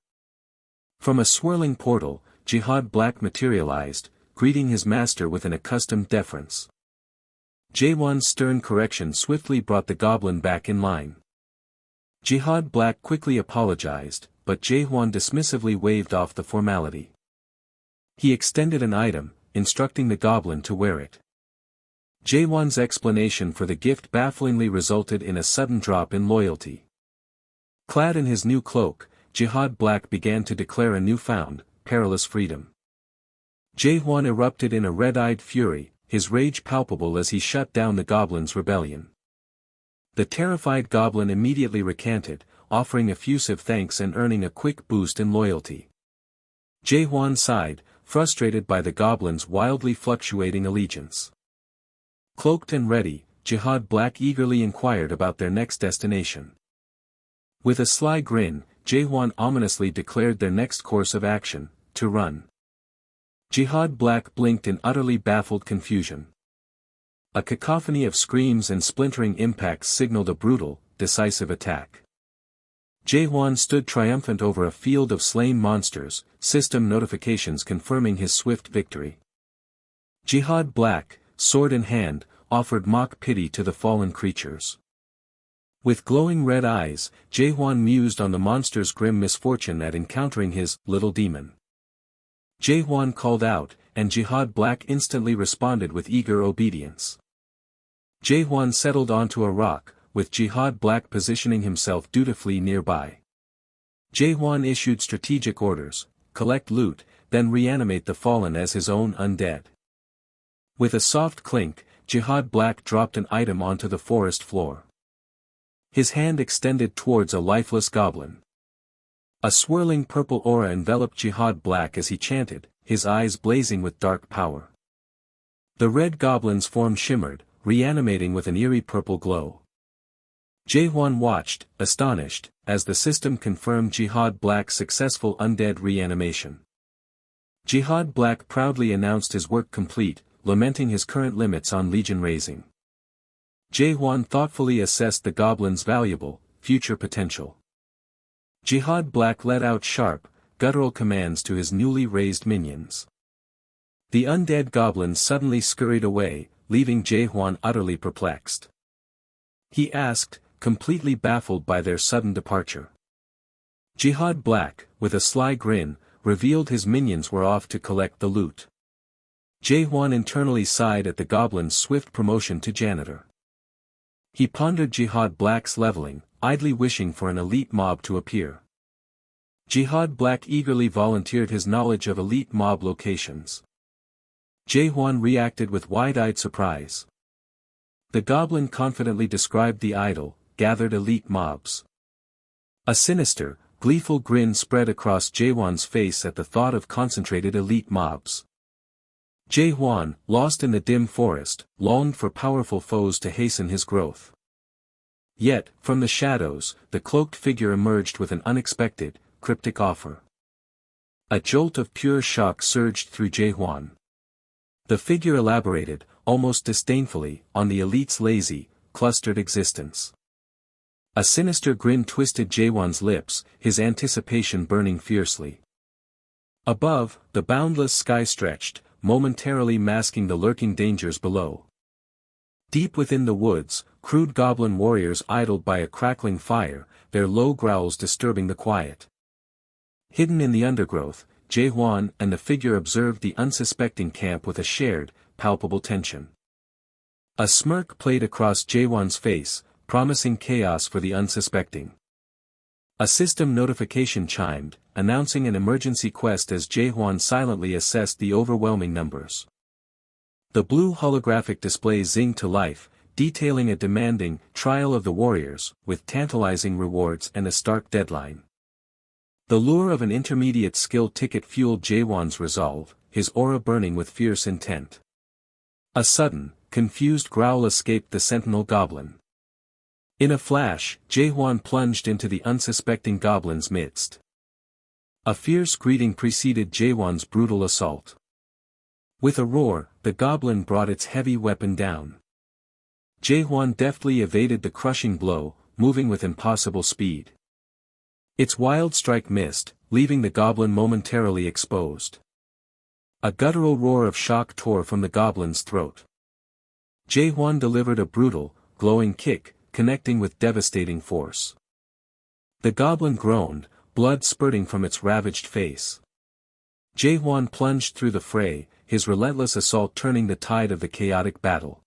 From a swirling portal, Jihad Black materialized, greeting his master with an accustomed deference. Jae-hwan's stern correction swiftly brought the goblin back in line. Jihad Black quickly apologized, but Jae-hwan dismissively waved off the formality. He extended an item, instructing the goblin to wear it. Jae-hwan's explanation for the gift bafflingly resulted in a sudden drop in loyalty. Clad in his new cloak, Jihad Black began to declare a newfound, perilous freedom. Jae-hwan erupted in a red-eyed fury, his rage palpable as he shut down the goblin's rebellion. The terrified goblin immediately recanted, offering effusive thanks and earning a quick boost in loyalty. Jae-hwan sighed, frustrated by the goblin's wildly fluctuating allegiance. Cloaked and ready, Jihad Black eagerly inquired about their next destination. With a sly grin, Jae-hwan ominously declared their next course of action, to run. Jihad Black blinked in utterly baffled confusion. A cacophony of screams and splintering impacts signaled a brutal, decisive attack. Jae-hwan stood triumphant over a field of slain monsters, system notifications confirming his swift victory. Jihad Black, sword in hand, offered mock pity to the fallen creatures. With glowing red eyes, Jae-hwan mused on the monster's grim misfortune at encountering his little demon. Jae-hwan called out, and Jihad Black instantly responded with eager obedience. Jae-hwan settled onto a rock, with Jihad Black positioning himself dutifully nearby. Jae-hwan issued strategic orders: collect loot, then reanimate the fallen as his own undead. With a soft clink, Jihad Black dropped an item onto the forest floor. His hand extended towards a lifeless goblin. A swirling purple aura enveloped Jihad Black as he chanted, his eyes blazing with dark power. The red goblin's form shimmered, reanimating with an eerie purple glow. Jae-hwan watched, astonished, as the system confirmed Jihad Black's successful undead reanimation. Jihad Black proudly announced his work complete, lamenting his current limits on legion raising. Jae-hwan thoughtfully assessed the goblin's valuable, future potential. Jihad Black let out sharp, guttural commands to his newly raised minions. The undead goblin suddenly scurried away, leaving Jae-hwan utterly perplexed. he asked, completely baffled by their sudden departure. Jihad Black, with a sly grin, revealed his minions were off to collect the loot. Jae-hwan internally sighed at the goblin's swift promotion to janitor. He pondered Jihad Black's leveling, idly wishing for an elite mob to appear. Jihad Black eagerly volunteered his knowledge of elite mob locations. Jae-hwan reacted with wide-eyed surprise. The goblin confidently described the idle, gathered elite mobs. A sinister, gleeful grin spread across Jae-hwan's face at the thought of concentrated elite mobs. Jae-hwan, lost in the dim forest, longed for powerful foes to hasten his growth. Yet, from the shadows, the cloaked figure emerged with an unexpected, cryptic offer. A jolt of pure shock surged through Jae-hwan. The figure elaborated, almost disdainfully, on the elite's lazy, clustered existence. A sinister grin twisted Jae-hwan's lips, his anticipation burning fiercely. Above, the boundless sky stretched, momentarily masking the lurking dangers below. Deep within the woods, crude goblin warriors idled by a crackling fire, their low growls disturbing the quiet. Hidden in the undergrowth, Jae-hwan and the figure observed the unsuspecting camp with a shared, palpable tension. A smirk played across Jae-hwan's face, promising chaos for the unsuspecting. A system notification chimed, announcing an emergency quest as Jae-hwan silently assessed the overwhelming numbers. The blue holographic display zinged to life, detailing a demanding trial of the warriors, with tantalizing rewards and a stark deadline. The lure of an intermediate skill ticket fueled Jae-hwan's resolve, his aura burning with fierce intent. A sudden, confused growl escaped the sentinel goblin. In a flash, Jae-hwan plunged into the unsuspecting goblin's midst. A fierce greeting preceded Jae-hwan's brutal assault. With a roar, the goblin brought its heavy weapon down. Jae-hwan deftly evaded the crushing blow, moving with impossible speed. Its wild strike missed, leaving the goblin momentarily exposed. A guttural roar of shock tore from the goblin's throat. Jae-hwan delivered a brutal, glowing kick, connecting with devastating force. The goblin groaned, blood spurting from its ravaged face. Jae-hwan plunged through the fray, his relentless assault turning the tide of the chaotic battle.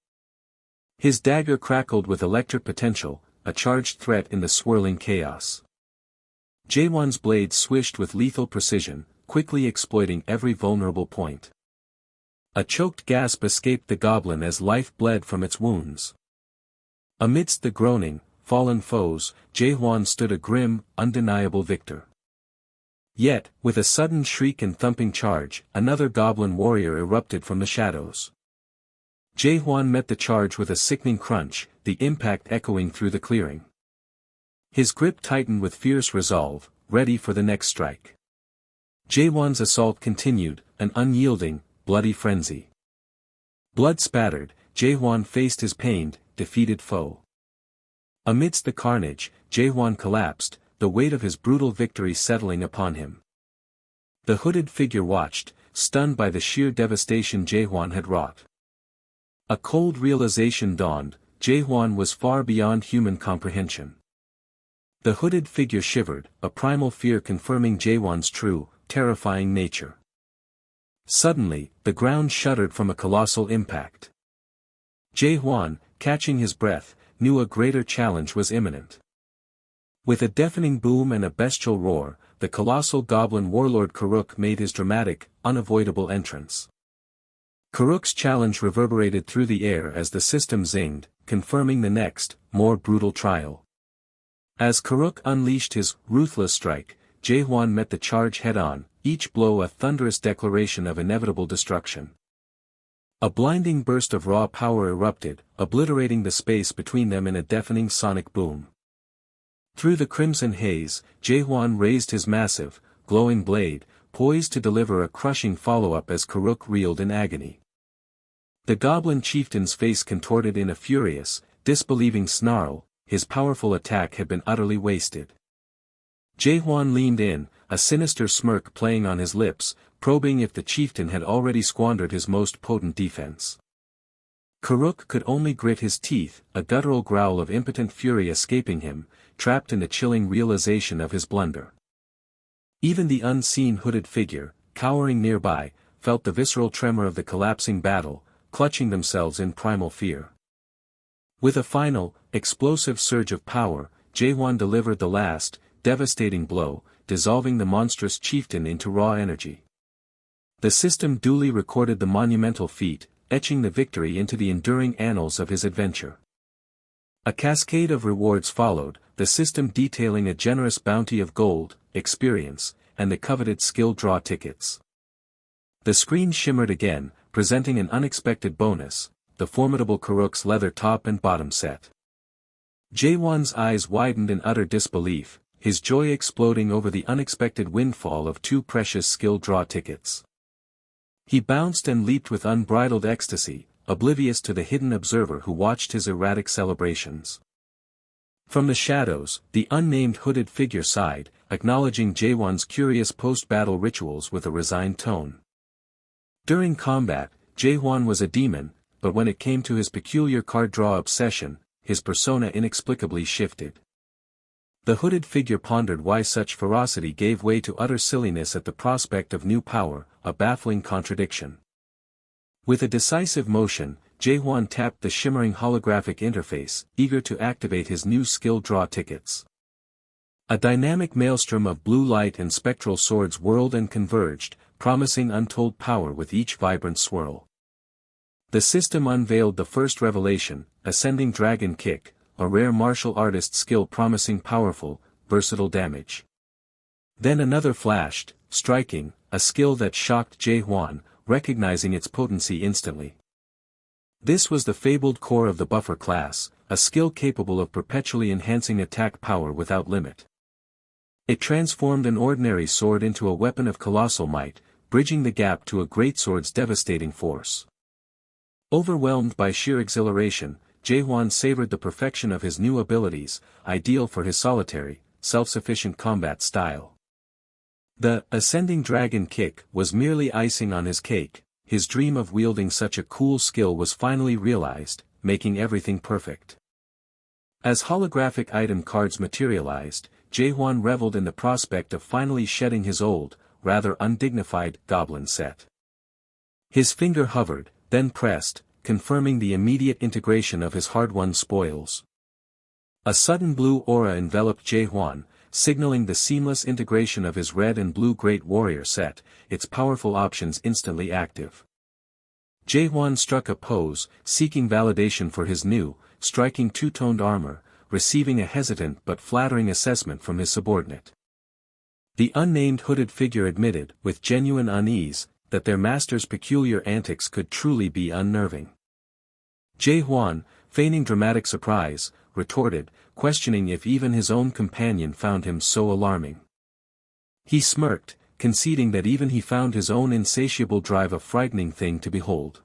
His dagger crackled with electric potential, a charged threat in the swirling chaos. Jae-hwan's blade swished with lethal precision, quickly exploiting every vulnerable point. A choked gasp escaped the goblin as life bled from its wounds. Amidst the groaning, fallen foes, Jae-hwan stood a grim, undeniable victor. Yet, with a sudden shriek and thumping charge, another goblin warrior erupted from the shadows. Jae-hwan met the charge with a sickening crunch, the impact echoing through the clearing. His grip tightened with fierce resolve, ready for the next strike. Jae-hwan's assault continued, an unyielding, bloody frenzy. Blood spattered, Jae-hwan faced his pained, defeated foe. Amidst the carnage, Jae-hwan collapsed, the weight of his brutal victory settling upon him. The hooded figure watched, stunned by the sheer devastation Jae-hwan had wrought. A cold realization dawned, Jae-hwan was far beyond human comprehension. The hooded figure shivered, a primal fear confirming Jae-hwan's true, terrifying nature. Suddenly, the ground shuddered from a colossal impact. Jae-hwan, catching his breath, knew a greater challenge was imminent. With a deafening boom and a bestial roar, the colossal goblin warlord Karuk made his dramatic, unavoidable entrance. Karuk's challenge reverberated through the air as the system zinged, confirming the next, more brutal trial. As Karuk unleashed his ruthless strike, Jae-hwan met the charge head-on, each blow a thunderous declaration of inevitable destruction. A blinding burst of raw power erupted, obliterating the space between them in a deafening sonic boom. Through the crimson haze, Jae-hwan raised his massive, glowing blade, poised to deliver a crushing follow-up as Karuk reeled in agony. The goblin chieftain's face contorted in a furious, disbelieving snarl, his powerful attack had been utterly wasted. Jae-hwan leaned in, a sinister smirk playing on his lips, probing if the chieftain had already squandered his most potent defense. Karuk could only grit his teeth, a guttural growl of impotent fury escaping him, trapped in the chilling realization of his blunder. Even the unseen hooded figure, cowering nearby, felt the visceral tremor of the collapsing battle, clutching themselves in primal fear. With a final, explosive surge of power, Jaehwan delivered the last, devastating blow, dissolving the monstrous chieftain into raw energy. The system duly recorded the monumental feat, etching the victory into the enduring annals of his adventure. A cascade of rewards followed, the system detailing a generous bounty of gold, experience, and the coveted skill draw tickets. The screen shimmered again, presenting an unexpected bonus, the formidable Karuk's leather top and bottom set. Jaehwan's eyes widened in utter disbelief, his joy exploding over the unexpected windfall of 2 precious skill draw tickets. He bounced and leaped with unbridled ecstasy, oblivious to the hidden observer who watched his erratic celebrations. From the shadows, the unnamed hooded figure sighed, acknowledging Jaehwan's curious post-battle rituals with a resigned tone. During combat, Jaehwan was a demon, but when it came to his peculiar card draw obsession, his persona inexplicably shifted. The hooded figure pondered why such ferocity gave way to utter silliness at the prospect of new power, a baffling contradiction. With a decisive motion, Jaehwan tapped the shimmering holographic interface, eager to activate his new skill draw tickets. A dynamic maelstrom of blue light and spectral swords whirled and converged, promising untold power with each vibrant swirl. The system unveiled the first revelation, Ascending Dragon Kick, a rare martial artist skill promising powerful, versatile damage. Then another flashed, Striking, a skill that shocked Jaehwan, recognizing its potency instantly. This was the fabled core of the buffer class, a skill capable of perpetually enhancing attack power without limit. It transformed an ordinary sword into a weapon of colossal might, bridging the gap to a greatsword's devastating force. Overwhelmed by sheer exhilaration, Jaehwan savored the perfection of his new abilities, ideal for his solitary, self-sufficient combat style. The Ascending Dragon Kick was merely icing on his cake, his dream of wielding such a cool skill was finally realized, making everything perfect. As holographic item cards materialized, Jaehwan reveled in the prospect of finally shedding his old, rather undignified, goblin set. His finger hovered, then pressed, confirming the immediate integration of his hard-won spoils. A sudden blue aura enveloped Jaehwan, signaling the seamless integration of his red and blue Great Warrior set, its powerful options instantly active. Jaehwan struck a pose, seeking validation for his new, striking two-toned armor, receiving a hesitant but flattering assessment from his subordinate. The unnamed hooded figure admitted, with genuine unease, that their master's peculiar antics could truly be unnerving. Jaehwan, feigning dramatic surprise, retorted, questioning if even his own companion found him so alarming. He smirked, conceding that even he found his own insatiable drive a frightening thing to behold.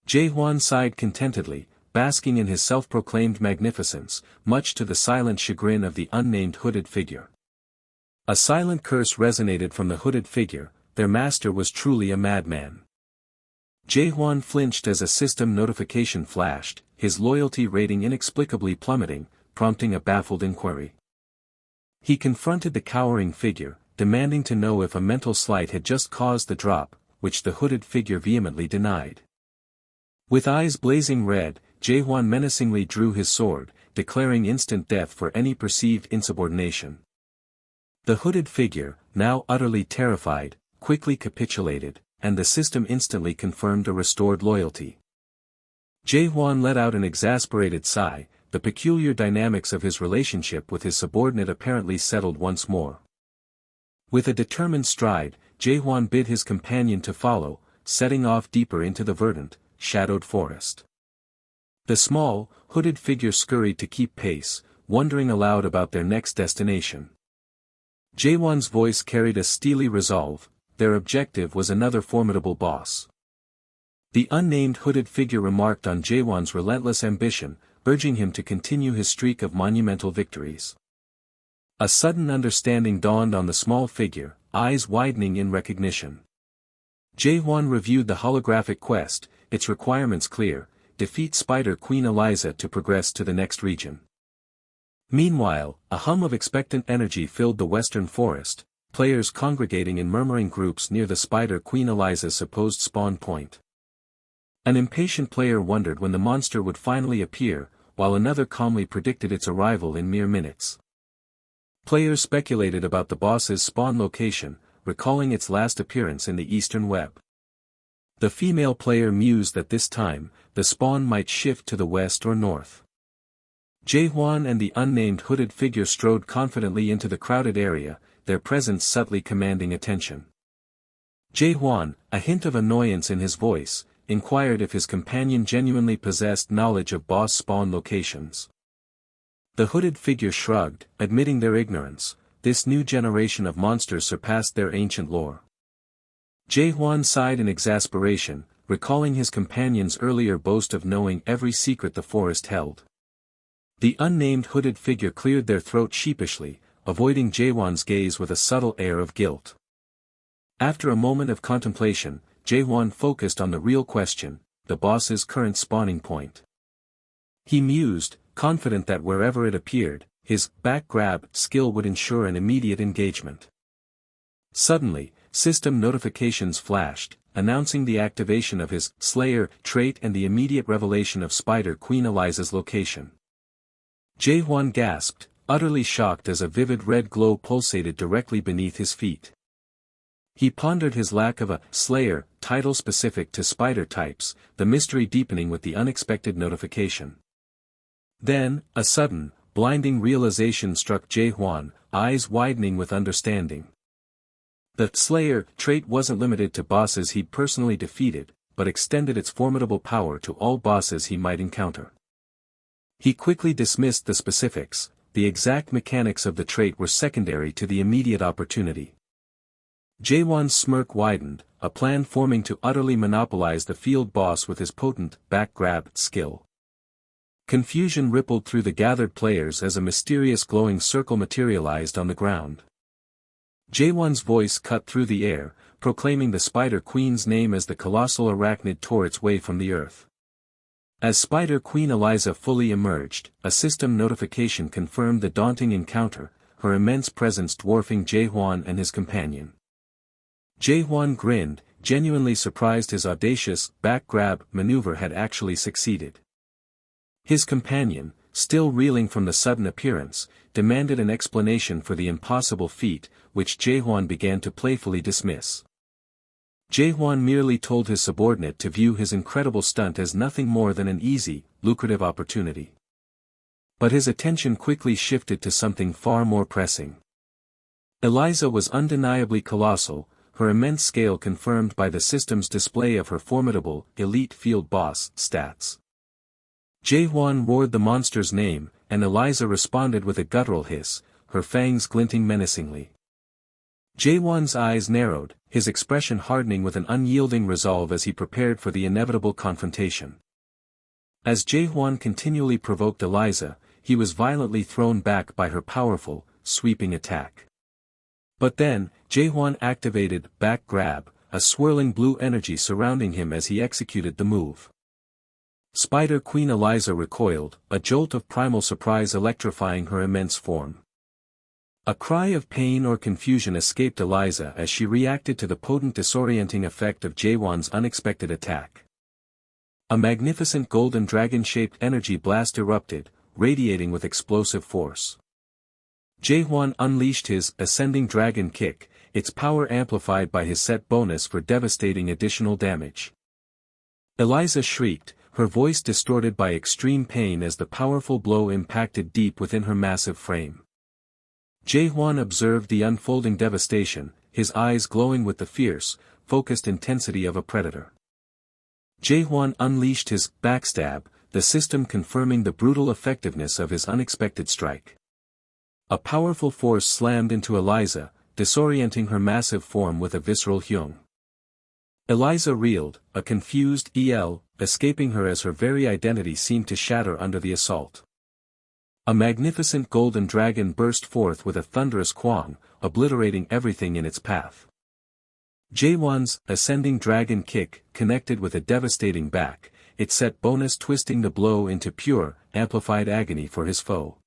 Jaehwan sighed contentedly, basking in his self-proclaimed magnificence, much to the silent chagrin of the unnamed hooded figure. A silent curse resonated from the hooded figure, their master was truly a madman. Jaehwan flinched as a system notification flashed, his loyalty rating inexplicably plummeting, prompting a baffled inquiry. He confronted the cowering figure, demanding to know if a mental slight had just caused the drop, which the hooded figure vehemently denied. With eyes blazing red, Jaehwan menacingly drew his sword, declaring instant death for any perceived insubordination. The hooded figure, now utterly terrified, quickly capitulated, and the system instantly confirmed a restored loyalty. Jaehwan let out an exasperated sigh, the peculiar dynamics of his relationship with his subordinate apparently settled once more. With a determined stride, Jaehwan bid his companion to follow, setting off deeper into the verdant, shadowed forest. The small, hooded figure scurried to keep pace, wondering aloud about their next destination. Jaehwan's voice carried a steely resolve, their objective was another formidable boss. The unnamed hooded figure remarked on Jaehwan's relentless ambition, urging him to continue his streak of monumental victories. A sudden understanding dawned on the small figure, eyes widening in recognition. Jaehwan reviewed the holographic quest, its requirements clear, defeat Spider Queen Eliza to progress to the next region. Meanwhile, a hum of expectant energy filled the western forest, players congregating in murmuring groups near the Spider Queen Eliza's supposed spawn point. An impatient player wondered when the monster would finally appear, while another calmly predicted its arrival in mere minutes. Players speculated about the boss's spawn location, recalling its last appearance in the eastern web. The female player mused that this time, the spawn might shift to the west or north. Jae-hwan and the unnamed hooded figure strode confidently into the crowded area, their presence subtly commanding attention. Jae-hwan, a hint of annoyance in his voice, inquired if his companion genuinely possessed knowledge of boss spawn locations. The hooded figure shrugged, admitting their ignorance. This new generation of monsters surpassed their ancient lore. Jae-hwan sighed in exasperation, recalling his companion's earlier boast of knowing every secret the forest held. The unnamed hooded figure cleared their throat sheepishly, avoiding Jae-hwan's gaze with a subtle air of guilt. After a moment of contemplation, Jae-hwan focused on the real question, the boss's current spawning point. He mused, confident that wherever it appeared, his back grab skill would ensure an immediate engagement. Suddenly, system notifications flashed, announcing the activation of his Slayer trait and the immediate revelation of Spider Queen Eliza's location. Jae-hwan gasped, utterly shocked as a vivid red glow pulsated directly beneath his feet. He pondered his lack of a Slayer title specific to spider types, the mystery deepening with the unexpected notification. Then, a sudden, blinding realization struck Jae-hwan, eyes widening with understanding. The Slayer trait wasn't limited to bosses he'd personally defeated, but extended its formidable power to all bosses he might encounter. He quickly dismissed the specifics, the exact mechanics of the trait were secondary to the immediate opportunity. Jae-hwan's smirk widened, a plan forming to utterly monopolize the field boss with his potent back grab skill. Confusion rippled through the gathered players as a mysterious glowing circle materialized on the ground. Jae-hwan's voice cut through the air, proclaiming the Spider Queen's name as the colossal arachnid tore its way from the earth. As Spider Queen Eliza fully emerged, a system notification confirmed the daunting encounter, her immense presence dwarfing Jae-hwan and his companion. Jae-hwan grinned, genuinely surprised his audacious back grab maneuver had actually succeeded. His companion, still reeling from the sudden appearance, demanded an explanation for the impossible feat, which Jae-hwan began to playfully dismiss. Jae-hwan merely told his subordinate to view his incredible stunt as nothing more than an easy, lucrative opportunity. But his attention quickly shifted to something far more pressing. Eliza was undeniably colossal, her immense scale confirmed by the system's display of her formidable, elite field boss stats. Jae-hwan roared the monster's name, and Eliza responded with a guttural hiss, her fangs glinting menacingly. Jae-hwan's eyes narrowed, his expression hardening with an unyielding resolve as he prepared for the inevitable confrontation. As Jae-hwan continually provoked Eliza, he was violently thrown back by her powerful, sweeping attack. But then, Jae-hwan activated back grab, a swirling blue energy surrounding him as he executed the move. Spider Queen Eliza recoiled, a jolt of primal surprise electrifying her immense form. A cry of pain or confusion escaped Eliza as she reacted to the potent disorienting effect of Jae-hwan's unexpected attack. A magnificent golden dragon-shaped energy blast erupted, radiating with explosive force. Jae-hwan unleashed his ascending dragon kick, its power amplified by his set bonus for devastating additional damage. Eliza shrieked, her voice distorted by extreme pain as the powerful blow impacted deep within her massive frame. Jae-hwan observed the unfolding devastation, his eyes glowing with the fierce, focused intensity of a predator. Jae-hwan unleashed his backstab, the system confirming the brutal effectiveness of his unexpected strike. A powerful force slammed into Eliza, disorienting her massive form with a visceral hyung. Eliza reeled, a confused "el" escaping her as her very identity seemed to shatter under the assault. A magnificent golden dragon burst forth with a thunderous quang, obliterating everything in its path. Jae-hwan's ascending dragon kick connected with a devastating back, it set bonus twisting the blow into pure, amplified agony for his foe.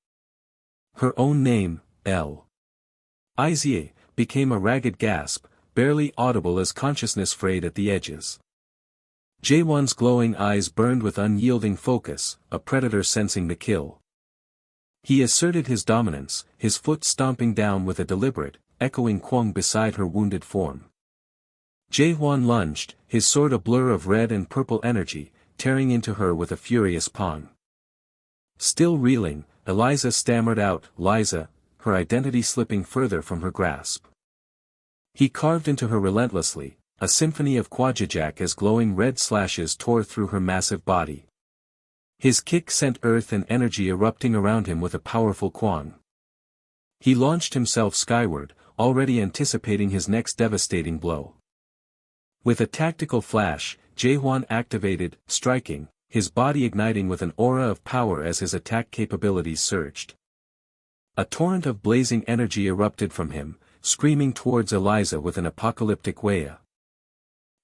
Her own name, L.I.Z.A., became a ragged gasp, barely audible as consciousness frayed at the edges. Jaewon's glowing eyes burned with unyielding focus, a predator sensing the kill. He asserted his dominance, his foot stomping down with a deliberate, echoing quang beside her wounded form. Jaewon lunged, his sword a blur of red and purple energy, tearing into her with a furious pong. Still reeling, Eliza stammered out, "Liza," her identity slipping further from her grasp. He carved into her relentlessly, a symphony of quadjajak as glowing red slashes tore through her massive body. His kick sent earth and energy erupting around him with a powerful quang. He launched himself skyward, already anticipating his next devastating blow. With a tactical flash, Jaewon activated, striking, his body igniting with an aura of power as his attack capabilities surged. A torrent of blazing energy erupted from him, screaming towards Eliza with an apocalyptic wail.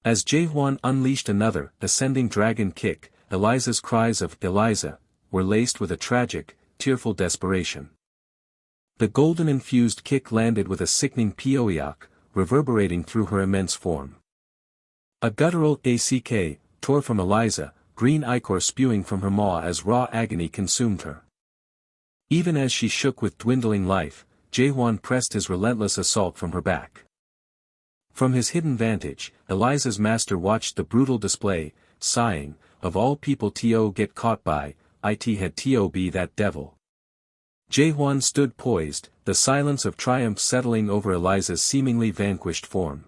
As Jaewon unleashed another, ascending dragon kick, Eliza's cries of "Eliza" were laced with a tragic, tearful desperation. The golden-infused kick landed with a sickening poeok, reverberating through her immense form. A guttural "ack" tore from Eliza, green ichor spewing from her maw as raw agony consumed her. Even as she shook with dwindling life, Jaewon pressed his relentless assault from her back. From his hidden vantage, Eliza's master watched the brutal display, sighing, "Of all people to get caught by, it had to be that devil." Jaewon stood poised, the silence of triumph settling over Eliza's seemingly vanquished form.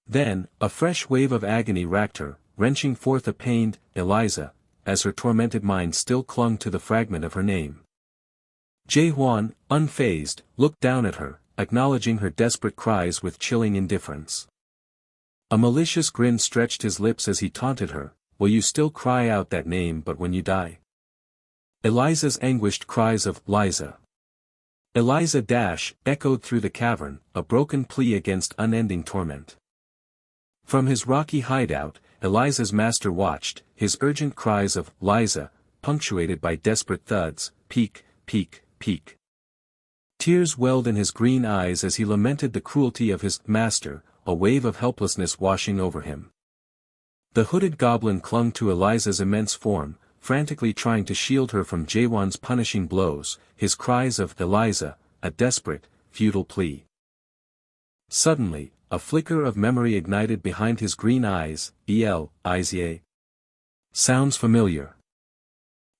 Then, a fresh wave of agony racked her, wrenching forth a pained "Eliza," as her tormented mind still clung to the fragment of her name. Jaewon, unfazed, looked down at her, acknowledging her desperate cries with chilling indifference. A malicious grin stretched his lips as he taunted her, "Will you still cry out that name but when you die?" Eliza's anguished cries of "Liza! Eliza!" echoed through the cavern, a broken plea against unending torment. From his rocky hideout, Eliza's master watched, his urgent cries of "Liza," punctuated by desperate thuds, "Peek, peek, peek." Tears welled in his green eyes as he lamented the cruelty of his master, a wave of helplessness washing over him. The hooded goblin clung to Eliza's immense form, frantically trying to shield her from Jaewon's punishing blows, his cries of "Eliza," a desperate, futile plea. Suddenly, a flicker of memory ignited behind his green eyes. "Eliza. Sounds familiar."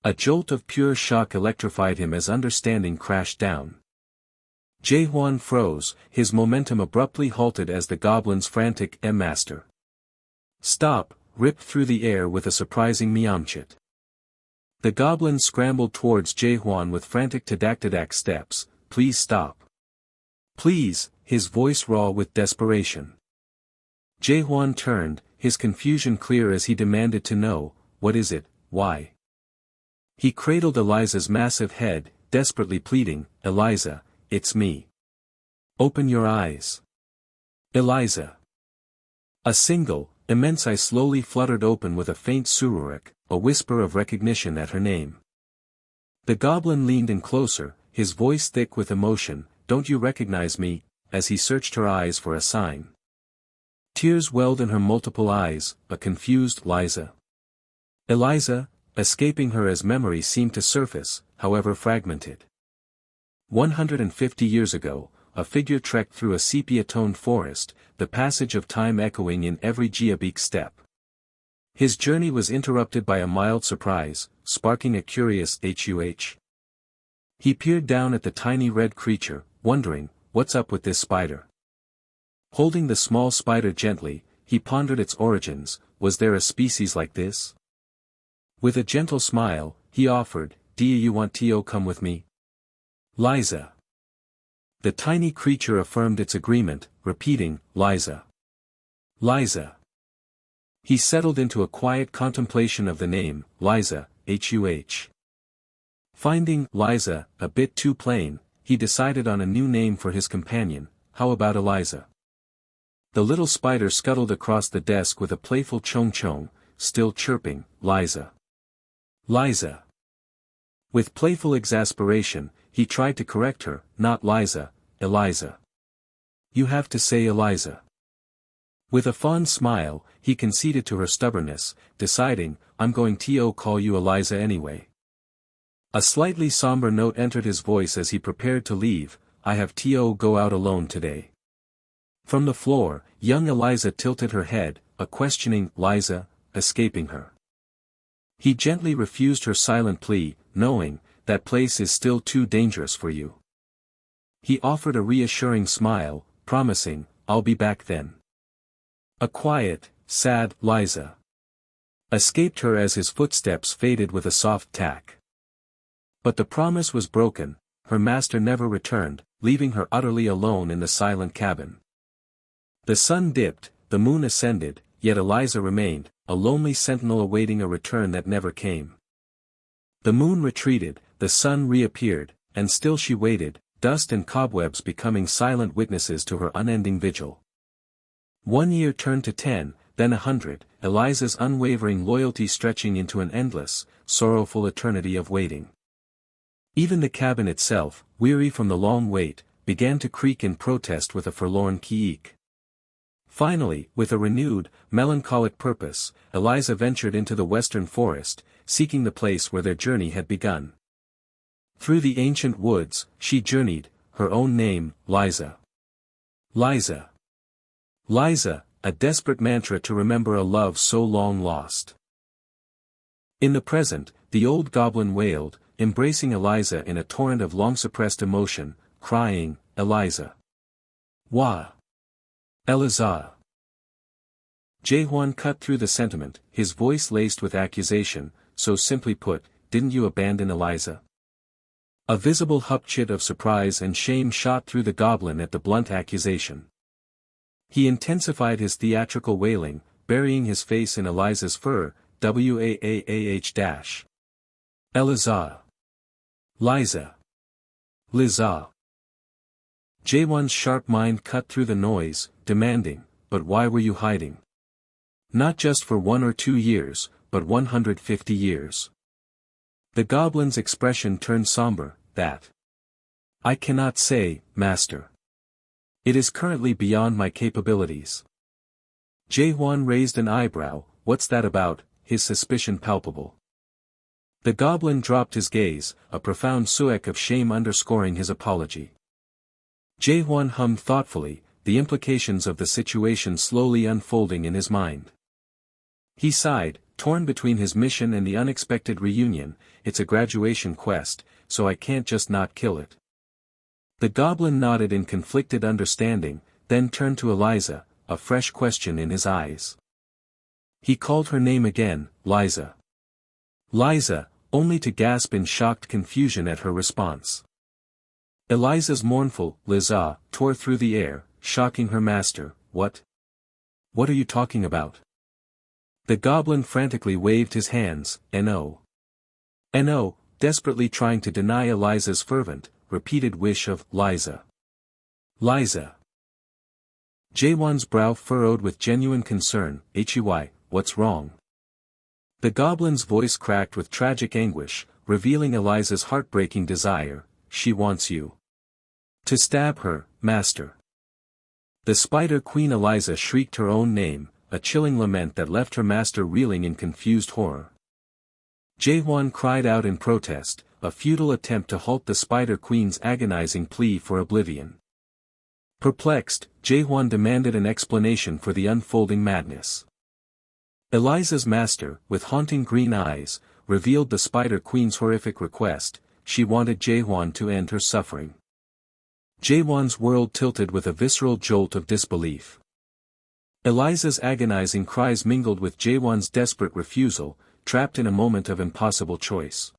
A jolt of pure shock electrified him as understanding crashed down. Jaewon froze, his momentum abruptly halted as the goblin's frantic "Master. Stop!" ripped through the air with a surprising meowmchit. The goblin scrambled towards Jaewon with frantic tadak steps. "Please stop. Please," his voice raw with desperation. Jaewon turned, his confusion clear as he demanded to know, "What is it, why?" He cradled Eliza's massive head, desperately pleading, "Eliza, it's me. Open your eyes. Eliza." A single, immense eye slowly fluttered open with a faint sururuk, a whisper of recognition at her name. The goblin leaned in closer, his voice thick with emotion, "Don't you recognize me?" as he searched her eyes for a sign. Tears welled in her multiple eyes, a confused "Liza. Eliza," escaping her as memory seemed to surface, however fragmented. 150 years ago, a figure trekked through a sepia-toned forest, the passage of time echoing in every Jiabeek step. His journey was interrupted by a mild surprise, sparking a curious "Huh." He peered down at the tiny red creature, wondering, what's up with this spider? Holding the small spider gently, he pondered its origins. Was there a species like this? With a gentle smile, he offered, "Do you want to come with me, Liza?" The tiny creature affirmed its agreement, repeating, "Liza. Liza." He settled into a quiet contemplation of the name, Liza, Huh. Finding "Liza" a bit too plain, he decided on a new name for his companion. How about Eliza? The little spider scuttled across the desk with a playful chong-chong, still chirping, Liza. Liza. With playful exasperation, he tried to correct her, not Liza, Eliza. You have to say Eliza. With a fond smile, he conceded to her stubbornness, deciding, I'm going to call you Eliza anyway. A slightly somber note entered his voice as he prepared to leave, I have to go out alone today. From the floor, young Eliza tilted her head, a questioning Liza, escaping her. He gently refused her silent plea, knowing, that place is still too dangerous for you. He offered a reassuring smile, promising, I'll be back then. A quiet, sad Liza escaped her as his footsteps faded with a soft tack. But the promise was broken, her master never returned, leaving her utterly alone in the silent cabin. The sun dipped, the moon ascended, yet Eliza remained, a lonely sentinel awaiting a return that never came. The moon retreated, the sun reappeared, and still she waited, dust and cobwebs becoming silent witnesses to her unending vigil. 1 year turned to 10, then 100, Eliza's unwavering loyalty stretching into an endless, sorrowful eternity of waiting. Even the cabin itself, weary from the long wait, began to creak in protest with a forlorn keek. Finally, with a renewed, melancholic purpose, Eliza ventured into the western forest, seeking the place where their journey had begun. Through the ancient woods, she journeyed, her own name, Liza. Liza. Liza, a desperate mantra to remember a love so long lost. In the present, the old goblin wailed, embracing Eliza in a torrent of long-suppressed emotion, crying, Eliza. Wah. Eliza. Jae-hwan cut through the sentiment, his voice laced with accusation, so simply put, didn't you abandon Eliza? A visible hupchit of surprise and shame shot through the goblin at the blunt accusation. He intensified his theatrical wailing, burying his face in Eliza's fur, waah. Eliza. Liza. Liza. Jae-hwan's sharp mind cut through the noise, demanding, but why were you hiding? Not just for 1 or 2 years, but 150 years. The goblin's expression turned somber, that. I cannot say, master. It is currently beyond my capabilities. Jae-hwan raised an eyebrow, what's that about, his suspicion palpable. The goblin dropped his gaze, a profound suek of shame underscoring his apology. Jae-hwan hummed thoughtfully, the implications of the situation slowly unfolding in his mind. He sighed, torn between his mission and the unexpected reunion, it's a graduation quest, so I can't just not kill it. The goblin nodded in conflicted understanding, then turned to Eliza, a fresh question in his eyes. He called her name again, Liza. Liza, only to gasp in shocked confusion at her response. Eliza's mournful, Liza, tore through the air, shocking her master, what? What are you talking about? The goblin frantically waved his hands, no. No, desperately trying to deny Eliza's fervent, repeated wish of, Liza. Liza. Jae-hwan's brow furrowed with genuine concern, what's wrong? The goblin's voice cracked with tragic anguish, revealing Eliza's heartbreaking desire, she wants you. To stab her, master. The Spider Queen Eliza shrieked her own name, a chilling lament that left her master reeling in confused horror. Jae-hwan cried out in protest, a futile attempt to halt the Spider Queen's agonizing plea for oblivion. Perplexed, Jae-hwan demanded an explanation for the unfolding madness. Eliza's master, with haunting green eyes, revealed the Spider Queen's horrific request, she wanted Jae-hwan to end her suffering. Jae-hwan's world tilted with a visceral jolt of disbelief. Eliza's agonizing cries mingled with Jae-hwan's desperate refusal, trapped in a moment of impossible choice.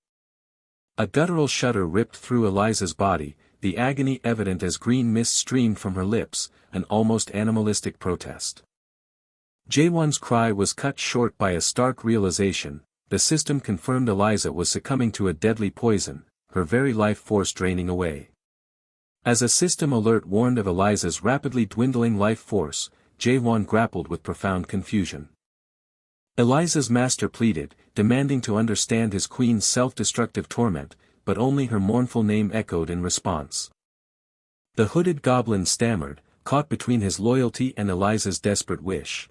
A guttural shudder ripped through Eliza's body, the agony evident as green mist streamed from her lips, an almost animalistic protest. Jae-hwan's cry was cut short by a stark realization, the system confirmed Eliza was succumbing to a deadly poison, her very life force draining away. As a system alert warned of Eliza's rapidly dwindling life force, Jae-hwan grappled with profound confusion. Eliza's master pleaded, demanding to understand his queen's self-destructive torment, but only her mournful name echoed in response. The hooded goblin stammered, caught between his loyalty and Eliza's desperate wish.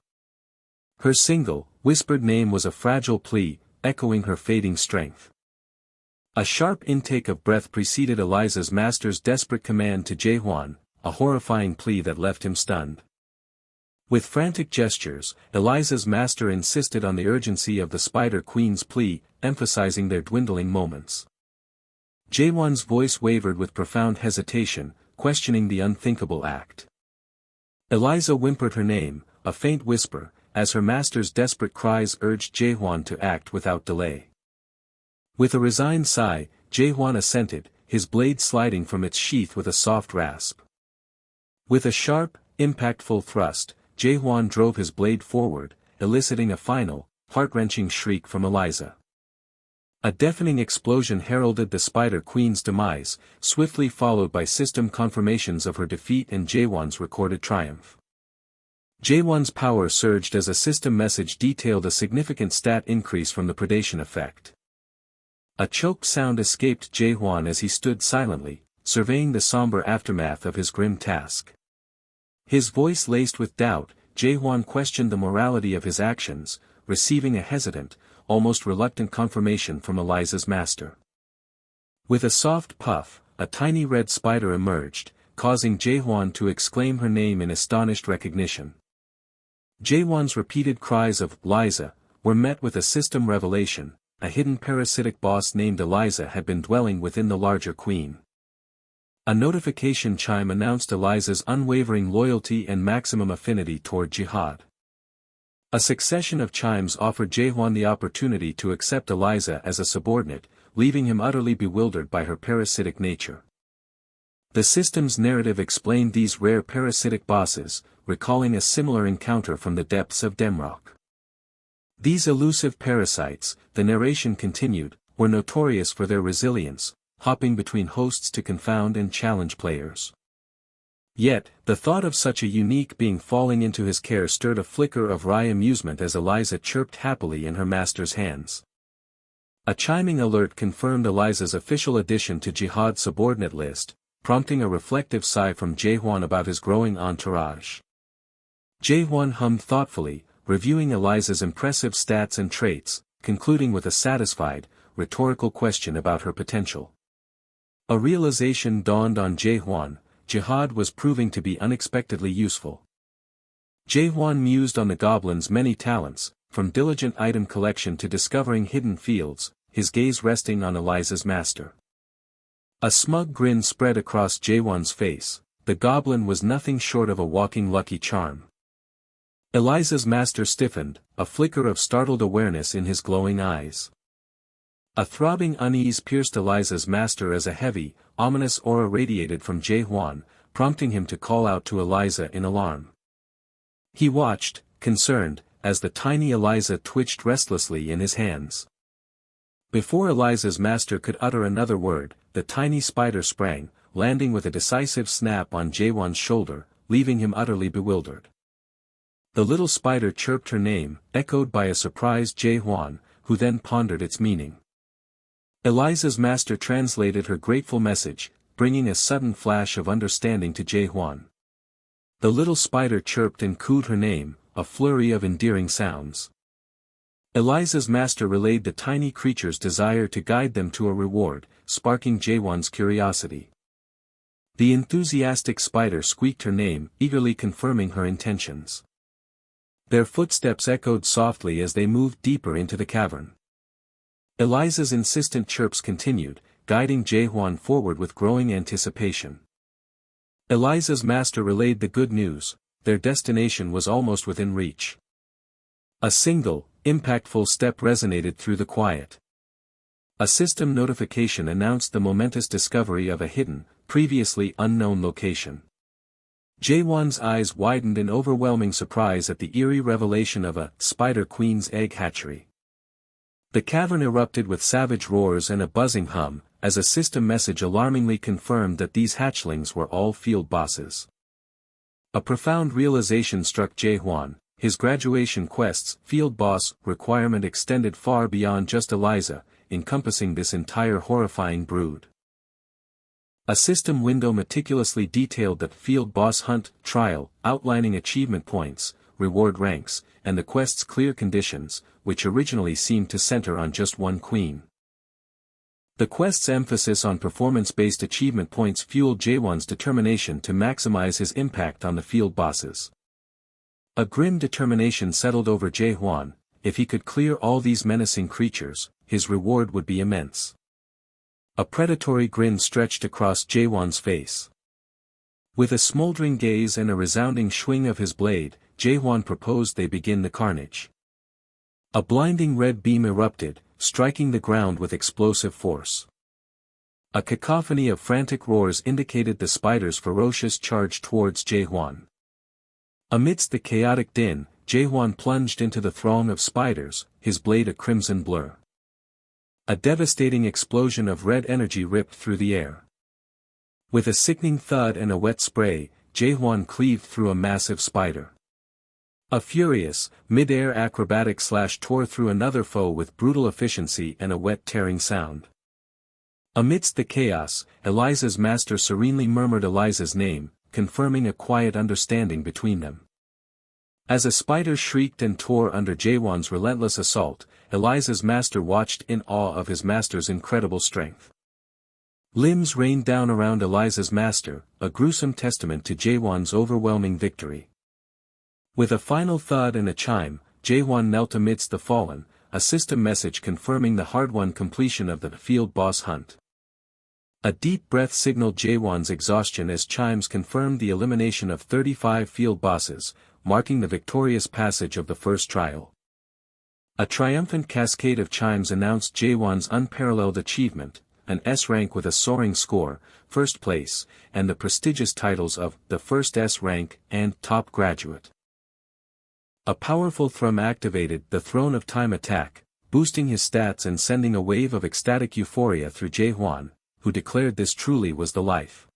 Her single, whispered name was a fragile plea, echoing her fading strength. A sharp intake of breath preceded Eliza's master's desperate command to Jaehwan, a horrifying plea that left him stunned. With frantic gestures, Eliza's master insisted on the urgency of the Spider Queen's plea, emphasizing their dwindling moments. Jaehwan's voice wavered with profound hesitation, questioning the unthinkable act. Eliza whimpered her name, a faint whisper, as her master's desperate cries urged Jaehwan to act without delay. With a resigned sigh, Jaehwan assented, his blade sliding from its sheath with a soft rasp. With a sharp, impactful thrust, Jaehwan drove his blade forward, eliciting a final, heart-wrenching shriek from Eliza. A deafening explosion heralded the Spider Queen's demise, swiftly followed by system confirmations of her defeat and Jaehwan's recorded triumph. Jaehwan's power surged as a system message detailed a significant stat increase from the predation effect. A choked sound escaped Jaehwan as he stood silently, surveying the somber aftermath of his grim task. His voice laced with doubt, Jaehwan questioned the morality of his actions, receiving a hesitant, almost reluctant confirmation from Eliza's master. With a soft puff, a tiny red spider emerged, causing Jaehwan to exclaim her name in astonished recognition. Jaehwan's repeated cries of "Liza" were met with a system revelation: a hidden parasitic boss named Eliza had been dwelling within the larger queen. A notification chime announced Eliza's unwavering loyalty and maximum affinity toward jihad. A succession of chimes offered Jaehwan the opportunity to accept Eliza as a subordinate, leaving him utterly bewildered by her parasitic nature. The system's narrative explained these rare parasitic bosses, recalling a similar encounter from the depths of Demrock. These elusive parasites, the narration continued, were notorious for their resilience, hopping between hosts to confound and challenge players. Yet, the thought of such a unique being falling into his care stirred a flicker of wry amusement as Eliza chirped happily in her master's hands. A chiming alert confirmed Eliza's official addition to Jihad's subordinate list, prompting a reflective sigh from Jaehwan about his growing entourage. Jaehwan hummed thoughtfully, reviewing Eliza's impressive stats and traits, concluding with a satisfied, rhetorical question about her potential. A realization dawned on Jaehwan: Jihad was proving to be unexpectedly useful. Jaehwan mused on the goblin's many talents, from diligent item collection to discovering hidden fields, his gaze resting on Eliza's master. A smug grin spread across Jaehwan's face. The goblin was nothing short of a walking lucky charm. Eliza's master stiffened, a flicker of startled awareness in his glowing eyes. A throbbing unease pierced Eliza's master as a heavy, ominous aura radiated from Jaehwan, prompting him to call out to Eliza in alarm. He watched, concerned, as the tiny Eliza twitched restlessly in his hands. Before Eliza's master could utter another word, the tiny spider sprang, landing with a decisive snap on Jaehwan's shoulder, leaving him utterly bewildered. The little spider chirped her name, echoed by a surprised Jaehwan, who then pondered its meaning. Eliza's master translated her grateful message, bringing a sudden flash of understanding to Jaehwan. The little spider chirped and cooed her name, a flurry of endearing sounds. Eliza's master relayed the tiny creature's desire to guide them to a reward, sparking Jaehwan's curiosity. The enthusiastic spider squeaked her name, eagerly confirming her intentions. Their footsteps echoed softly as they moved deeper into the cavern. Eliza's insistent chirps continued, guiding Jaehwan forward with growing anticipation. Eliza's master relayed the good news: their destination was almost within reach. A single, impactful step resonated through the quiet. A system notification announced the momentous discovery of a hidden, previously unknown location. Jaehwan's eyes widened in overwhelming surprise at the eerie revelation of a Spider Queen's egg hatchery. The cavern erupted with savage roars and a buzzing hum, as a system message alarmingly confirmed that these hatchlings were all field bosses. A profound realization struck Jaehwan: his graduation quest's field boss requirement extended far beyond just Eliza, encompassing this entire horrifying brood. A system window meticulously detailed the field boss hunt trial, outlining achievement points, reward ranks, and the quest's clear conditions, which originally seemed to center on just one queen. The quest's emphasis on performance-based achievement points fueled Jaewon's determination to maximize his impact on the field bosses. A grim determination settled over Jaewon. If he could clear all these menacing creatures, his reward would be immense. A predatory grin stretched across Jaewon's face. With a smoldering gaze and a resounding swing of his blade, Jaewon proposed they begin the carnage. A blinding red beam erupted, striking the ground with explosive force. A cacophony of frantic roars indicated the spider's ferocious charge towards Jaewon. Amidst the chaotic din, Jaewon plunged into the throng of spiders, his blade a crimson blur. A devastating explosion of red energy ripped through the air. With a sickening thud and a wet spray, Jaewon cleaved through a massive spider. A furious, mid-air acrobatic slash tore through another foe with brutal efficiency and a wet tearing sound. Amidst the chaos, Eliza's master serenely murmured Eliza's name, confirming a quiet understanding between them. As a spider shrieked and tore under Jaewon's relentless assault, Eliza's master watched in awe of his master's incredible strength. Limbs rained down around Eliza's master, a gruesome testament to Jaewon's overwhelming victory. With a final thud and a chime, Jaewon knelt amidst the fallen, a system message confirming the hard-won completion of the field boss hunt. A deep breath signaled Jaewon's exhaustion as chimes confirmed the elimination of 35 field bosses, marking the victorious passage of the first trial. A triumphant cascade of chimes announced Jaewon's unparalleled achievement, an S rank with a soaring score, first place, and the prestigious titles of the first S rank and top graduate. A powerful thrum activated the Throne of Time attack, boosting his stats and sending a wave of ecstatic euphoria through Jaewon, who declared this truly was the life.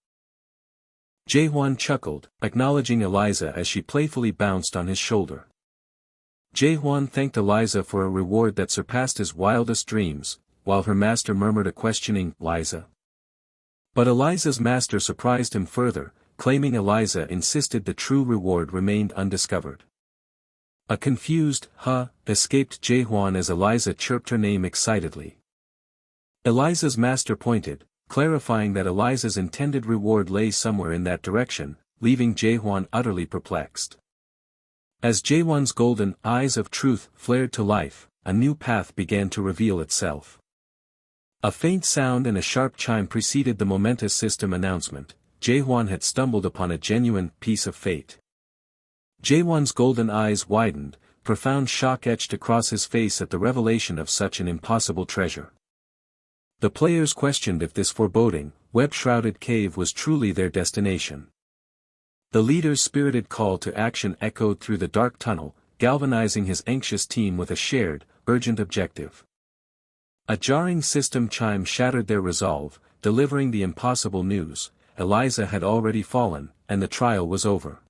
Jaewon chuckled, acknowledging Eliza as she playfully bounced on his shoulder. Jaewon thanked Eliza for a reward that surpassed his wildest dreams, while her master murmured a questioning, "Liza?" But Eliza's master surprised him further, claiming Eliza insisted the true reward remained undiscovered. A confused, "huh," escaped Jaewon as Eliza chirped her name excitedly. Eliza's master pointed, clarifying that Eliza's intended reward lay somewhere in that direction, leaving Jaewon utterly perplexed. As Jaewon's golden eyes of truth flared to life, a new path began to reveal itself. A faint sound and a sharp chime preceded the momentous system announcement. Jaewon had stumbled upon a genuine piece of fate. Jaewon's golden eyes widened, profound shock etched across his face at the revelation of such an impossible treasure. The players questioned if this foreboding, web-shrouded cave was truly their destination. The leader's spirited call to action echoed through the dark tunnel, galvanizing his anxious team with a shared, urgent objective. A jarring system chime shattered their resolve, delivering the impossible news: Eliza had already fallen, and the trial was over.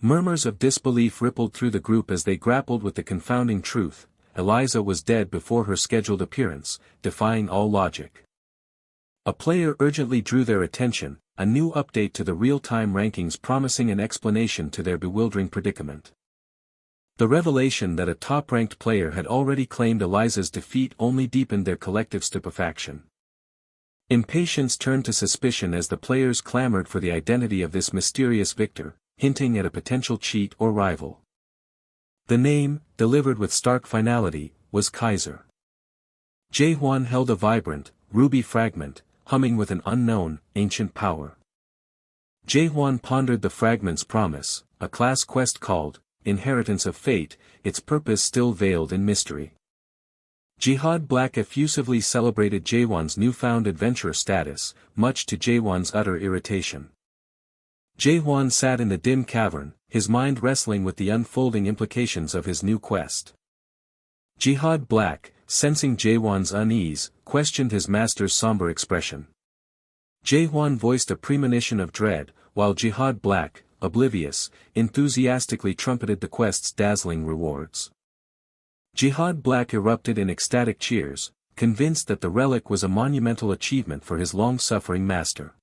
Murmurs of disbelief rippled through the group as they grappled with the confounding truth: Eliza was dead before her scheduled appearance, defying all logic. A player urgently drew their attention, a new update to the real-time rankings promising an explanation to their bewildering predicament. The revelation that a top-ranked player had already claimed Eliza's defeat only deepened their collective stupefaction. Impatience turned to suspicion as the players clamored for the identity of this mysterious victor, hinting at a potential cheat or rival. The name, delivered with stark finality, was Kaiser. Jaewon held a vibrant, ruby fragment, humming with an unknown, ancient power. Jaewon pondered the fragment's promise, a class quest called Inheritance of Fate, its purpose still veiled in mystery. Jihad Black effusively celebrated Jaewon's newfound adventurer status, much to Jaewon's utter irritation. Jaewon sat in the dim cavern, his mind wrestling with the unfolding implications of his new quest. Jihad Black, sensing Jaewon's unease, questioned his master's somber expression. Jaewon voiced a premonition of dread, while Jihad Black, oblivious, enthusiastically trumpeted the quest's dazzling rewards. Jihad Black erupted in ecstatic cheers, convinced that the relic was a monumental achievement for his long-suffering master.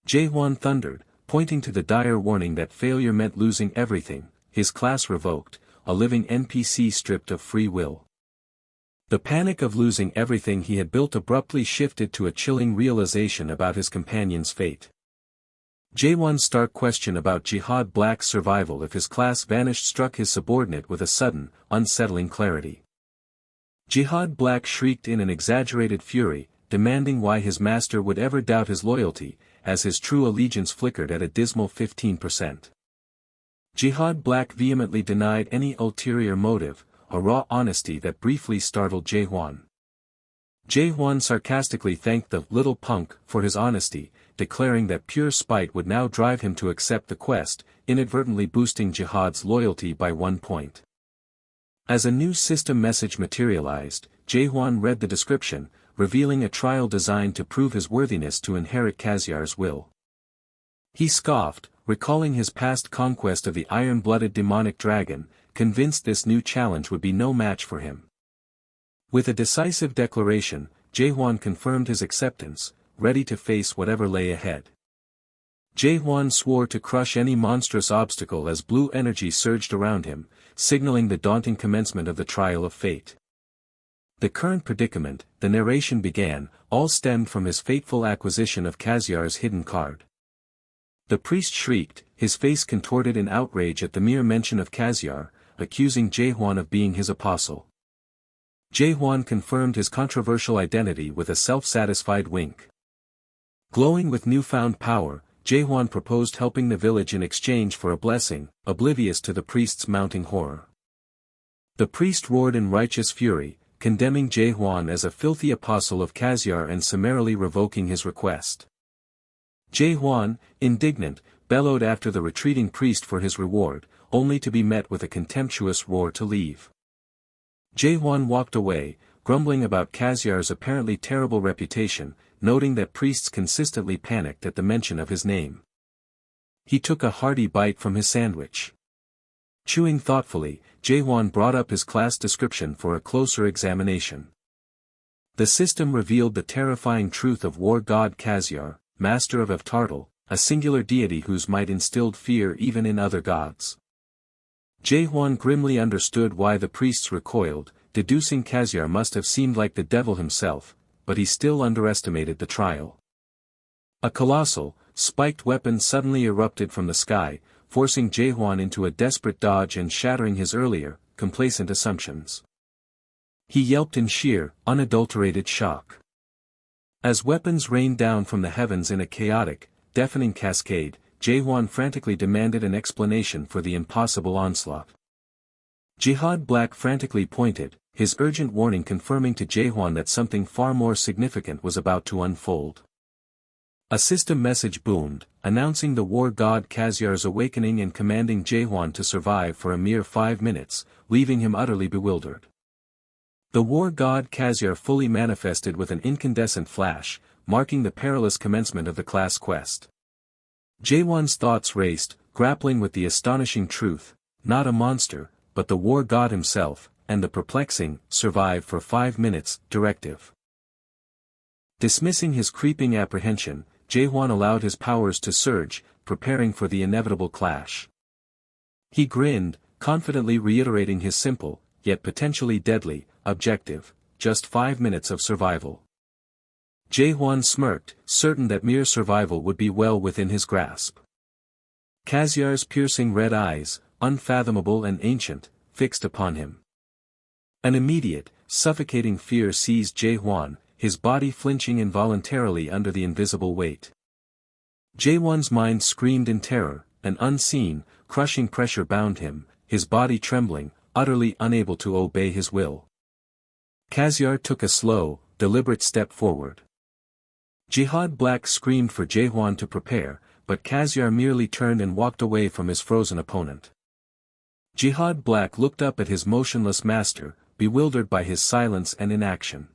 Jaehwan thundered, pointing to the dire warning that failure meant losing everything, his class revoked, a living NPC stripped of free will. The panic of losing everything he had built abruptly shifted to a chilling realization about his companion's fate. Jaehwan's stark question about Jihad Black's survival if his class vanished struck his subordinate with a sudden, unsettling clarity. Jihad Black shrieked in an exaggerated fury, demanding why his master would ever doubt his loyalty, as his true allegiance flickered at a dismal 15%. Jihad Black vehemently denied any ulterior motive, a raw honesty that briefly startled Jaehwan. Jaehwan sarcastically thanked the little punk for his honesty, declaring that pure spite would now drive him to accept the quest, inadvertently boosting Jihad's loyalty by 1 point. As a new system message materialized, Jaehwan read the description, revealing a trial designed to prove his worthiness to inherit Kaiser's will. He scoffed, recalling his past conquest of the iron-blooded demonic dragon, convinced this new challenge would be no match for him. With a decisive declaration, Jaehwan confirmed his acceptance, ready to face whatever lay ahead. Jaehwan swore to crush any monstrous obstacle as blue energy surged around him, signaling the daunting commencement of the trial of fate. The current predicament, the narration began, all stemmed from his fateful acquisition of Kaiser's hidden card. The priest shrieked, his face contorted in outrage at the mere mention of Kaiser, accusing Jaehwan of being his apostle. Jaehwan confirmed his controversial identity with a self-satisfied wink. Glowing with newfound power, Jaehwan proposed helping the village in exchange for a blessing, oblivious to the priest's mounting horror. The priest roared in righteous fury, condemning Jaehwan as a filthy apostle of Kaiser and summarily revoking his request. Jaehwan, indignant, bellowed after the retreating priest for his reward, only to be met with a contemptuous roar to leave. Jaehwan walked away, grumbling about Kaiser's apparently terrible reputation, noting that priests consistently panicked at the mention of his name. He took a hearty bite from his sandwich. Chewing thoughtfully, Jaehwan brought up his class description for a closer examination. The system revealed the terrifying truth of war god Kaiser, master of Avtartal, a singular deity whose might instilled fear even in other gods. Jaehwan grimly understood why the priests recoiled, deducing Kaiser must have seemed like the devil himself, but he still underestimated the trial. A colossal, spiked weapon suddenly erupted from the sky, forcing Jaehwan into a desperate dodge and shattering his earlier, complacent assumptions. He yelped in sheer, unadulterated shock. As weapons rained down from the heavens in a chaotic, deafening cascade, Jaehwan frantically demanded an explanation for the impossible onslaught. Jihad Black frantically pointed, his urgent warning confirming to Jaehwan that something far more significant was about to unfold. A system message boomed, announcing the war god Kaiser's awakening and commanding Jaehwan to survive for a mere 5 minutes, leaving him utterly bewildered. The war god Kaiser fully manifested with an incandescent flash, marking the perilous commencement of the class quest. Jaehwan's thoughts raced, grappling with the astonishing truth, not a monster, but the war god himself, and the perplexing, survive for 5 minutes, directive. Dismissing his creeping apprehension, Jaehwan allowed his powers to surge, preparing for the inevitable clash. He grinned, confidently reiterating his simple, yet potentially deadly, objective, just 5 minutes of survival. Jaehwan smirked, certain that mere survival would be well within his grasp. Kaiser's piercing red eyes, unfathomable and ancient, fixed upon him. An immediate, suffocating fear seized Jaehwan, his body flinching involuntarily under the invisible weight. Jaehwan's mind screamed in terror, an unseen, crushing pressure bound him, his body trembling, utterly unable to obey his will. Kaiser took a slow, deliberate step forward. Jihad Black screamed for Jaehwan to prepare, but Kaiser merely turned and walked away from his frozen opponent. Jihad Black looked up at his motionless master, bewildered by his silence and inaction.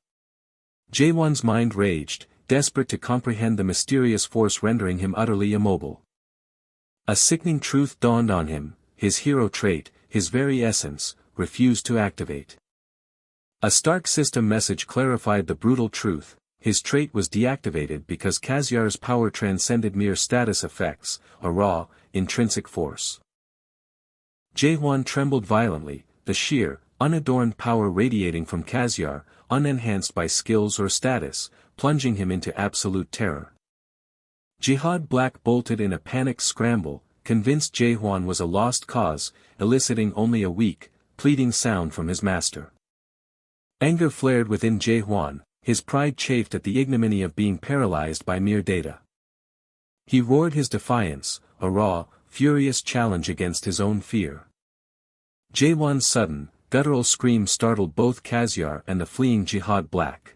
Jaehwan's mind raged, desperate to comprehend the mysterious force rendering him utterly immobile. A sickening truth dawned on him: his hero trait, his very essence, refused to activate. A stark system message clarified the brutal truth: his trait was deactivated because Cassiar's power transcended mere status effects, a raw, intrinsic force. Jaehwan trembled violently, the sheer, unadorned power radiating from Cassiar, unenhanced by skills or status, plunging him into absolute terror. Jihad Black bolted in a panicked scramble, convinced Jaehwan was a lost cause, eliciting only a weak, pleading sound from his master. Anger flared within Jaehwan, his pride chafed at the ignominy of being paralyzed by mere data. He roared his defiance, a raw, furious challenge against his own fear. Jaehwan's sudden, guttural scream startled both Cassiar and the fleeing Jihad Black.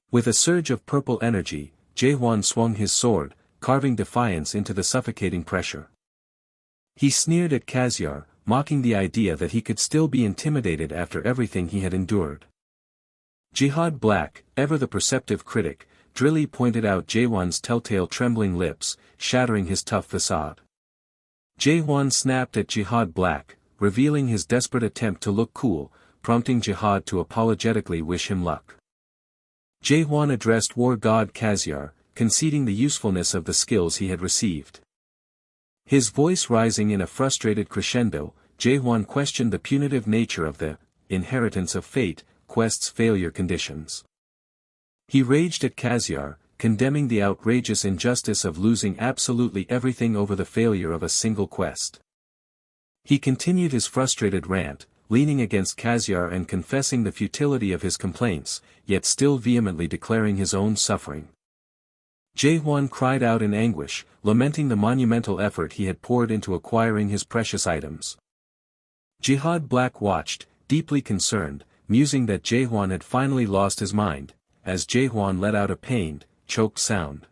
With a surge of purple energy, Jaehwan swung his sword, carving defiance into the suffocating pressure. He sneered at Cassiar, mocking the idea that he could still be intimidated after everything he had endured. Jihad Black, ever the perceptive critic, drily pointed out Jaehwan's telltale trembling lips, shattering his tough facade. Jaehwan snapped at Jihad Black, revealing his desperate attempt to look cool, prompting Jihad to apologetically wish him luck. Jaehwan addressed war god Cassiar, conceding the usefulness of the skills he had received. His voice rising in a frustrated crescendo, Jaehwan questioned the punitive nature of the inheritance of fate quest's failure conditions. He raged at Cassiar, condemning the outrageous injustice of losing absolutely everything over the failure of a single quest. He continued his frustrated rant, leaning against Cassiar and confessing the futility of his complaints, yet still vehemently declaring his own suffering. Jaehwan cried out in anguish, lamenting the monumental effort he had poured into acquiring his precious items. Jihad Black watched, deeply concerned, musing that Jaehwan had finally lost his mind, as Jaehwan let out a pained, choked sound.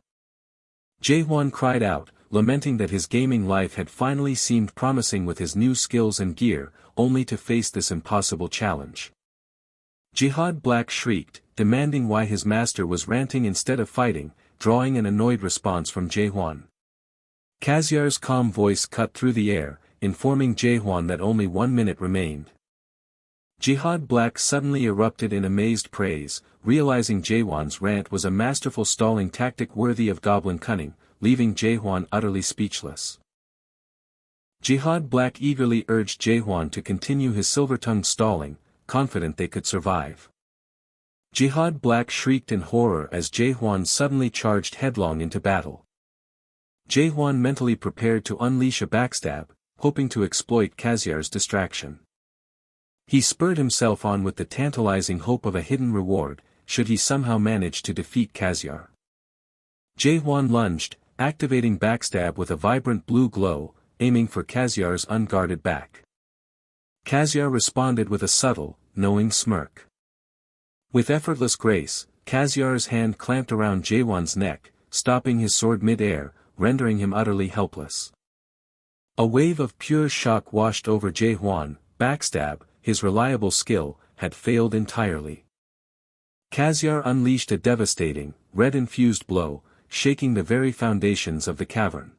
Jaehwan cried out, lamenting that his gaming life had finally seemed promising with his new skills and gear, only to face this impossible challenge. Jihad Black shrieked, demanding why his master was ranting instead of fighting, drawing an annoyed response from Jaehwan. Cassiar's calm voice cut through the air, informing Jaehwan that only 1 minute remained. Jihad Black suddenly erupted in amazed praise, realizing Jaehwan's rant was a masterful stalling tactic worthy of goblin cunning, leaving Jaehwan utterly speechless. Jihad Black eagerly urged Jaehwan to continue his silver-tongued stalling, confident they could survive. Jihad Black shrieked in horror as Jaehwan suddenly charged headlong into battle. Jaehwan mentally prepared to unleash a backstab, hoping to exploit Cassiar's distraction. He spurred himself on with the tantalizing hope of a hidden reward, should he somehow manage to defeat Cassiar. Jaehwan lunged, activating backstab with a vibrant blue glow, aiming for Cassiar's unguarded back. Cassiar responded with a subtle, knowing smirk. With effortless grace, Cassiar's hand clamped around Jaehwan's neck, stopping his sword mid-air, rendering him utterly helpless. A wave of pure shock washed over Jaehwan. Backstab, his reliable skill, had failed entirely. Cassiar unleashed a devastating, red-infused blow, shaking the very foundations of the cavern.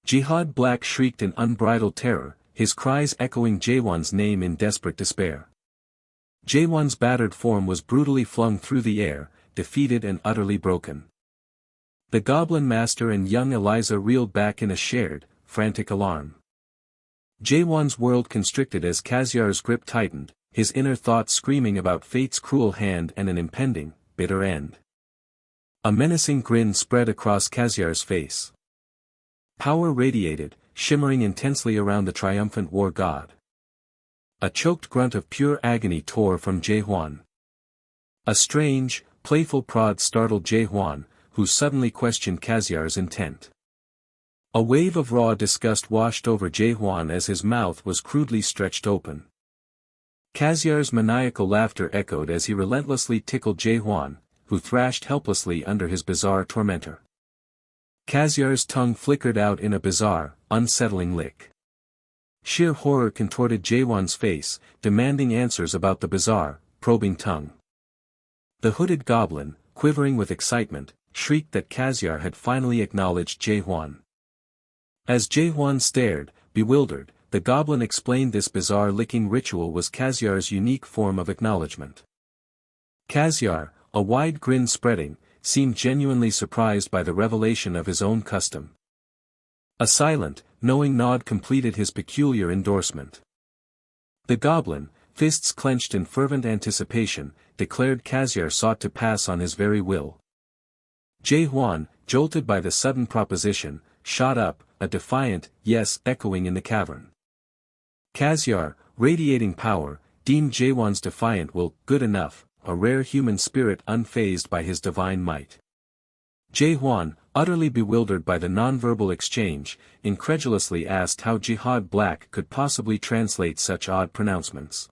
Jihad Black shrieked in unbridled terror, his cries echoing Jaehwan's name in desperate despair. Jaehwan's battered form was brutally flung through the air, defeated and utterly broken. The Goblin Master and young Eliza reeled back in a shared, frantic alarm. Jaehwan's world constricted as Cassiar's grip tightened, his inner thoughts screaming about fate's cruel hand and an impending, bitter end. A menacing grin spread across Cassiar's face. Power radiated, shimmering intensely around the triumphant war god. A choked grunt of pure agony tore from Jaehwan. A strange, playful prod startled Jaehwan, who suddenly questioned Cassiar's intent. A wave of raw disgust washed over Jaehwan as his mouth was crudely stretched open. Cassiar's maniacal laughter echoed as he relentlessly tickled Jaehwan, who thrashed helplessly under his bizarre tormentor. Cassiar's tongue flickered out in a bizarre, unsettling lick. Sheer horror contorted Jaehwan's face, demanding answers about the bizarre, probing tongue. The hooded goblin, quivering with excitement, shrieked that Cassiar had finally acknowledged Jaehwan. As Jae-hwan stared, bewildered, the goblin explained this bizarre licking ritual was Kazyar's unique form of acknowledgement. Kazyar, a wide grin spreading, seemed genuinely surprised by the revelation of his own custom. A silent, knowing nod completed his peculiar endorsement. The goblin, fists clenched in fervent anticipation, declared Kazyar sought to pass on his very will. Jae-hwan, jolted by the sudden proposition, shot up, a defiant yes echoing in the cavern. Kazyar, radiating power, deemed Jae-hwan's defiant will good enough, a rare human spirit unfazed by his divine might. Jae-hwan, utterly bewildered by the nonverbal exchange, incredulously asked how Jihad Black could possibly translate such odd pronouncements.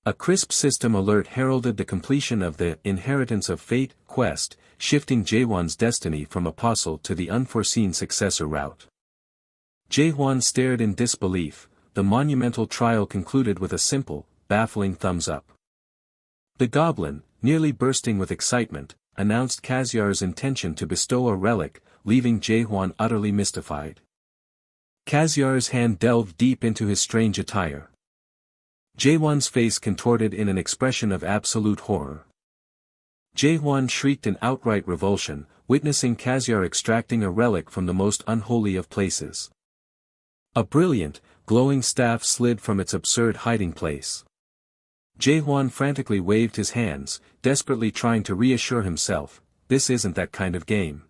A crisp system alert heralded the completion of the Inheritance of Fate quest, shifting Jae-hwan's destiny from apostle to the unforeseen successor route. Jae-hwan stared in disbelief. The monumental trial concluded with a simple, baffling thumbs up. The goblin, nearly bursting with excitement, announced Kazyar's intention to bestow a relic, leaving Jae-hwan utterly mystified. Kazyar's hand delved deep into his strange attire. Jae-hwan's face contorted in an expression of absolute horror. Jae-hwan shrieked in outright revulsion, witnessing Kazyar extracting a relic from the most unholy of places. A brilliant, glowing staff slid from its absurd hiding place. Jae-hwan frantically waved his hands, desperately trying to reassure himself, this isn't that kind of game.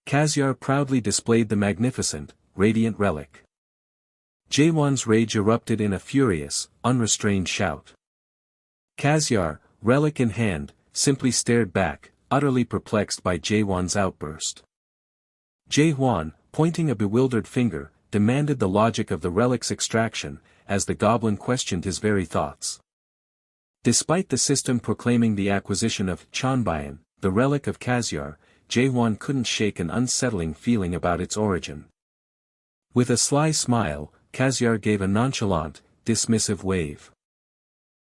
Kazyar proudly displayed the magnificent, radiant relic. Jae-hwan's rage erupted in a furious, unrestrained shout. Kazyar, relic in hand, simply stared back, utterly perplexed by Jae-hwan's outburst. Jae-hwan, pointing a bewildered finger, demanded the logic of the relic's extraction, as the goblin questioned his very thoughts. Despite the system proclaiming the acquisition of Chanbayan, the relic of Kazyar, Jae-hwan couldn't shake an unsettling feeling about its origin. With a sly smile, Kazyar gave a nonchalant, dismissive wave.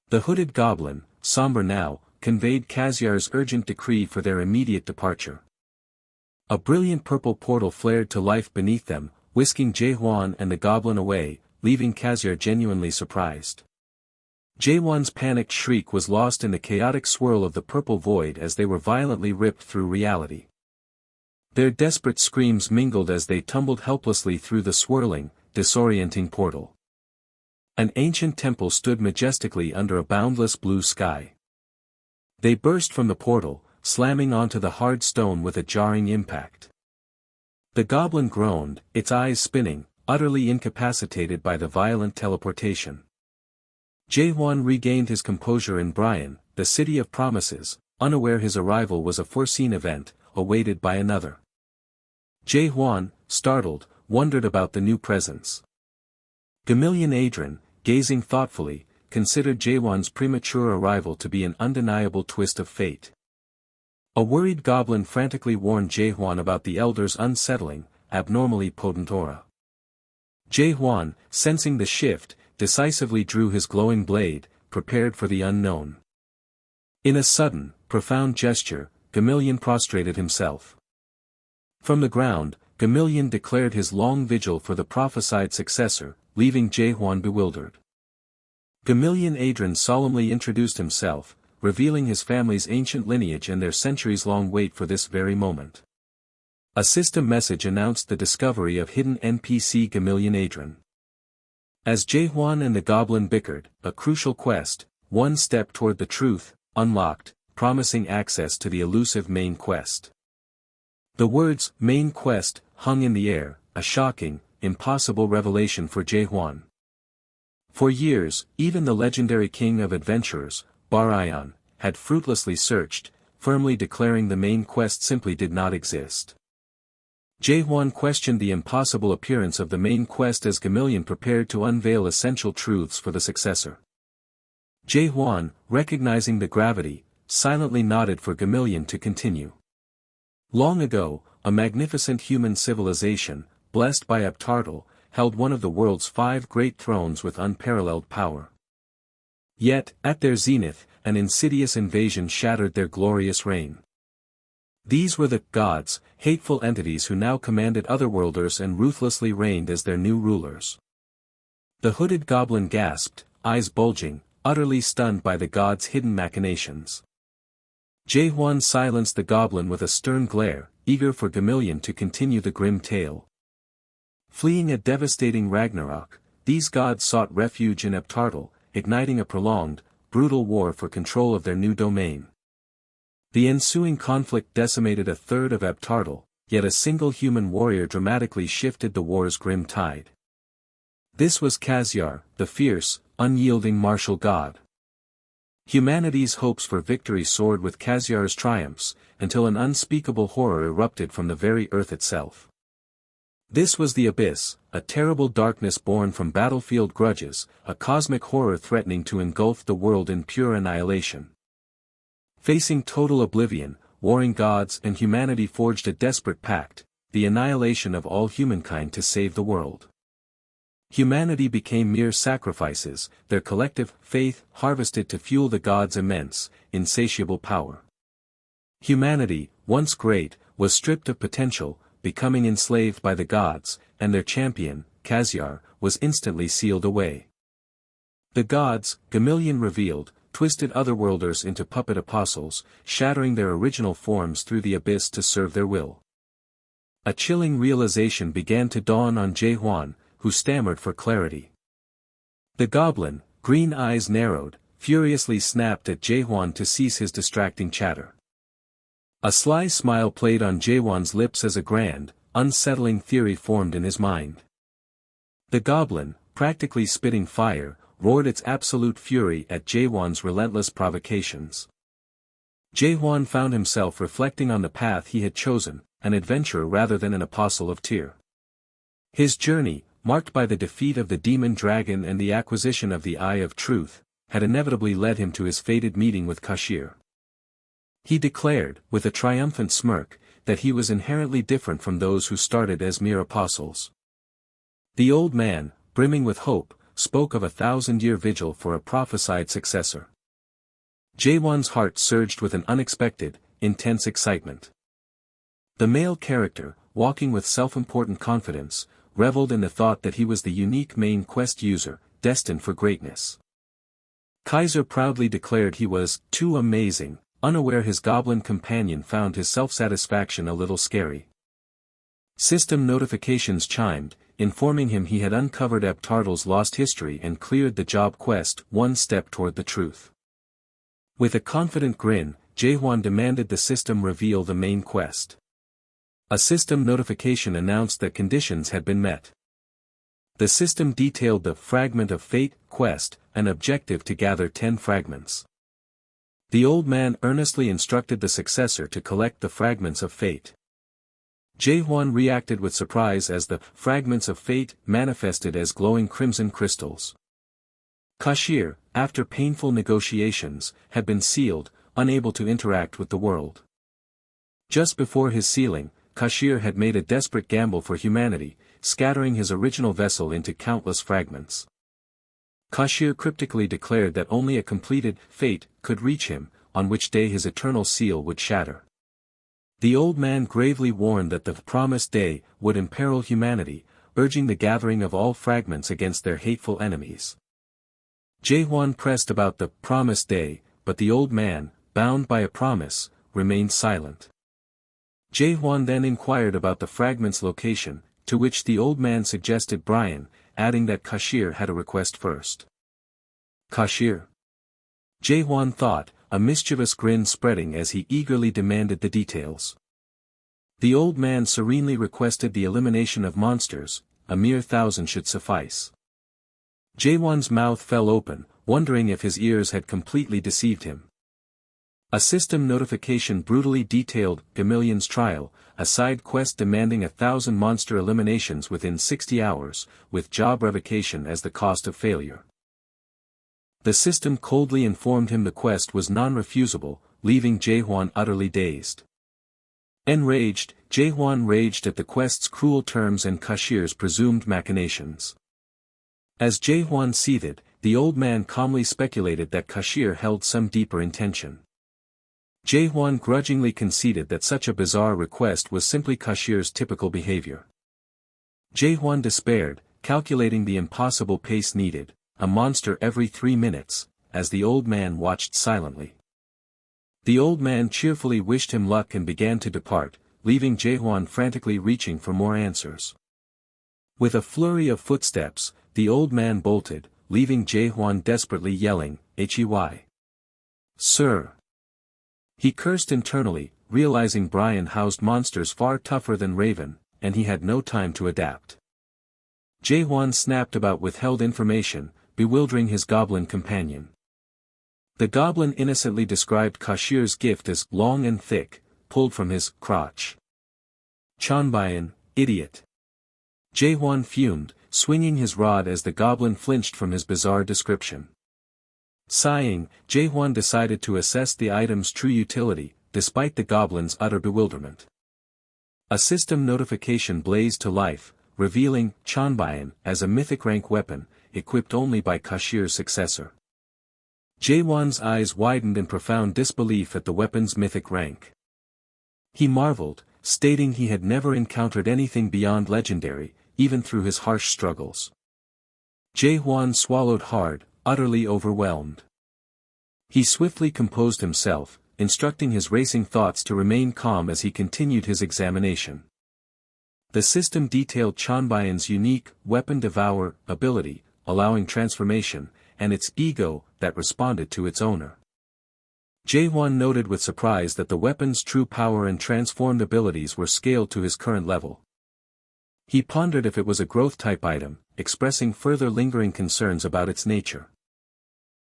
The hooded goblin, somber now, conveyed Kazyar's urgent decree for their immediate departure. A brilliant purple portal flared to life beneath them, whisking Jae-hwan and the goblin away, leaving Kazyar genuinely surprised. Jae-hwan's panicked shriek was lost in the chaotic swirl of the purple void as they were violently ripped through reality. Their desperate screams mingled as they tumbled helplessly through the swirling, disorienting portal. An ancient temple stood majestically under a boundless blue sky. They burst from the portal, slamming onto the hard stone with a jarring impact. The goblin groaned, its eyes spinning, utterly incapacitated by the violent teleportation. Jae-hwan regained his composure in Bryan, the city of promises, unaware his arrival was a foreseen event, awaited by another. Jae-hwan, startled, wondered about the new presence. Gamillion Adrian, gazing thoughtfully, considered Jae-hwan's premature arrival to be an undeniable twist of fate. A worried goblin frantically warned Jae-hwan about the elder's unsettling, abnormally potent aura. Jae-hwan, sensing the shift, decisively drew his glowing blade, prepared for the unknown. In a sudden, profound gesture, Gamillion prostrated himself. From the ground, Gamillion declared his long vigil for the prophesied successor, leaving Jae-hwan bewildered. Gamillion Adrian solemnly introduced himself, revealing his family's ancient lineage and their centuries-long wait for this very moment. A system message announced the discovery of hidden NPC Gamillion Adrian. As Jae-hwan and the goblin bickered, a crucial quest, one step toward the truth, unlocked, promising access to the elusive main quest. The words, main quest, hung in the air, a shocking, impossible revelation for Jae-hwan. For years, even the legendary king of adventurers, Barayan, had fruitlessly searched, firmly declaring the main quest simply did not exist. Jae-hwan questioned the impossible appearance of the main quest as Gamillion prepared to unveil essential truths for the successor. Jae-hwan, recognizing the gravity, silently nodded for Gamillion to continue. Long ago, a magnificent human civilization, blessed by Abtartal, held one of the world's 5 great thrones with unparalleled power. Yet, at their zenith, an insidious invasion shattered their glorious reign. These were the gods, hateful entities who now commanded otherworlders and ruthlessly reigned as their new rulers. The hooded goblin gasped, eyes bulging, utterly stunned by the gods' hidden machinations. Jae-hwan silenced the goblin with a stern glare, eager for Gamillion to continue the grim tale. Fleeing a devastating Ragnarok, these gods sought refuge in Eptartal, igniting a prolonged, brutal war for control of their new domain. The ensuing conflict decimated a third of Eptartal, yet a single human warrior dramatically shifted the war's grim tide. This was Kaiser, the fierce, unyielding martial god. Humanity's hopes for victory soared with Kaiser's triumphs, until an unspeakable horror erupted from the very earth itself. This was the Abyss, a terrible darkness born from battlefield grudges, a cosmic horror threatening to engulf the world in pure annihilation. Facing total oblivion, warring gods and humanity forged a desperate pact, the annihilation of all humankind to save the world. Humanity became mere sacrifices, their collective faith harvested to fuel the gods' immense, insatiable power. Humanity, once great, was stripped of potential, becoming enslaved by the gods, and their champion, Kaiser, was instantly sealed away. The gods, Gamillion revealed, twisted otherworlders into puppet apostles, shattering their original forms through the abyss to serve their will. A chilling realization began to dawn on Jae-hwan, who stammered for clarity. The goblin, green eyes narrowed, furiously snapped at Jae-hwan to cease his distracting chatter. A sly smile played on Jae-hwan's lips as a grand, unsettling theory formed in his mind. The goblin, practically spitting fire, roared its absolute fury at Jae-hwan's relentless provocations. Jae-hwan found himself reflecting on the path he had chosen, an adventurer rather than an apostle of Tyr. His journey, marked by the defeat of the demon dragon and the acquisition of the Eye of Truth, had inevitably led him to his fated meeting with Kaiser. He declared, with a triumphant smirk, that he was inherently different from those who started as mere apostles. The old man, brimming with hope, spoke of a 1,000-year vigil for a prophesied successor. Jae-hwan's heart surged with an unexpected, intense excitement. The male character, walking with self-important confidence, reveled in the thought that he was the unique main quest user, destined for greatness. Kaiser proudly declared he was too amazing, unaware his goblin companion found his self-satisfaction a little scary. System notifications chimed, informing him he had uncovered Eptartal's lost history and cleared the job quest one step toward the truth. With a confident grin, Jae-hwan demanded the system reveal the main quest. A system notification announced that conditions had been met. The system detailed the Fragment of Fate quest, an objective to gather 10 fragments. The old man earnestly instructed the successor to collect the Fragments of Fate. Jae-hwan reacted with surprise as the Fragments of Fate manifested as glowing crimson crystals. Kaiser, after painful negotiations, had been sealed, unable to interact with the world. Just before his sealing, Kaiser had made a desperate gamble for humanity, scattering his original vessel into countless fragments. Kaiser cryptically declared that only a completed fate could reach him, on which day his eternal seal would shatter. The old man gravely warned that the promised day would imperil humanity, urging the gathering of all fragments against their hateful enemies. Jae-hwan pressed about the promised day, but the old man, bound by a promise, remained silent. Jae-hwan then inquired about the fragment's location, to which the old man suggested Brian, adding that Kaiser had a request first. Kaiser? Jae-hwan thought, a mischievous grin spreading as he eagerly demanded the details. The old man serenely requested the elimination of monsters, a mere 1,000 should suffice. Jae-hwan's mouth fell open, wondering if his ears had completely deceived him. A system notification brutally detailed Gamillion's trial, a side quest demanding 1,000 monster eliminations within 60 hours, with job revocation as the cost of failure. The system coldly informed him the quest was non-refusable, leaving Jae-hwan utterly dazed. Enraged, Jae-hwan raged at the quest's cruel terms and Kaiser's presumed machinations. As Jae-hwan seethed, the old man calmly speculated that Kaiser held some deeper intention. Jae-hwan grudgingly conceded that such a bizarre request was simply Kashir's typical behavior. Jae-hwan despaired, calculating the impossible pace needed, a monster every 3 minutes, as the old man watched silently. The old man cheerfully wished him luck and began to depart, leaving Jae-hwan frantically reaching for more answers. With a flurry of footsteps, the old man bolted, leaving Jae-hwan desperately yelling, "Hey! Sir!" He cursed internally, realizing Brian housed monsters far tougher than Raven, and he had no time to adapt. Jae-hwan snapped about withheld information, bewildering his goblin companion. The goblin innocently described Kashir's gift as long and thick, pulled from his crotch. "Chanbayan, idiot!" Jae-hwan fumed, swinging his rod as the goblin flinched from his bizarre description. Sighing, Jae-hwan decided to assess the item's true utility, despite the goblin's utter bewilderment. A system notification blazed to life, revealing Chanbayan as a mythic rank weapon, equipped only by Kashir's successor. Jae-hwan's eyes widened in profound disbelief at the weapon's mythic rank. He marveled, stating he had never encountered anything beyond legendary, even through his harsh struggles. Jae-hwan swallowed hard, utterly overwhelmed. He swiftly composed himself, instructing his racing thoughts to remain calm as he continued his examination. The system detailed Chanbayan's unique Weapon Devour ability, allowing transformation, and its ego that responded to its owner. Jae-hwan noted with surprise that the weapon's true power and transformed abilities were scaled to his current level. He pondered if it was a growth-type item, expressing further lingering concerns about its nature.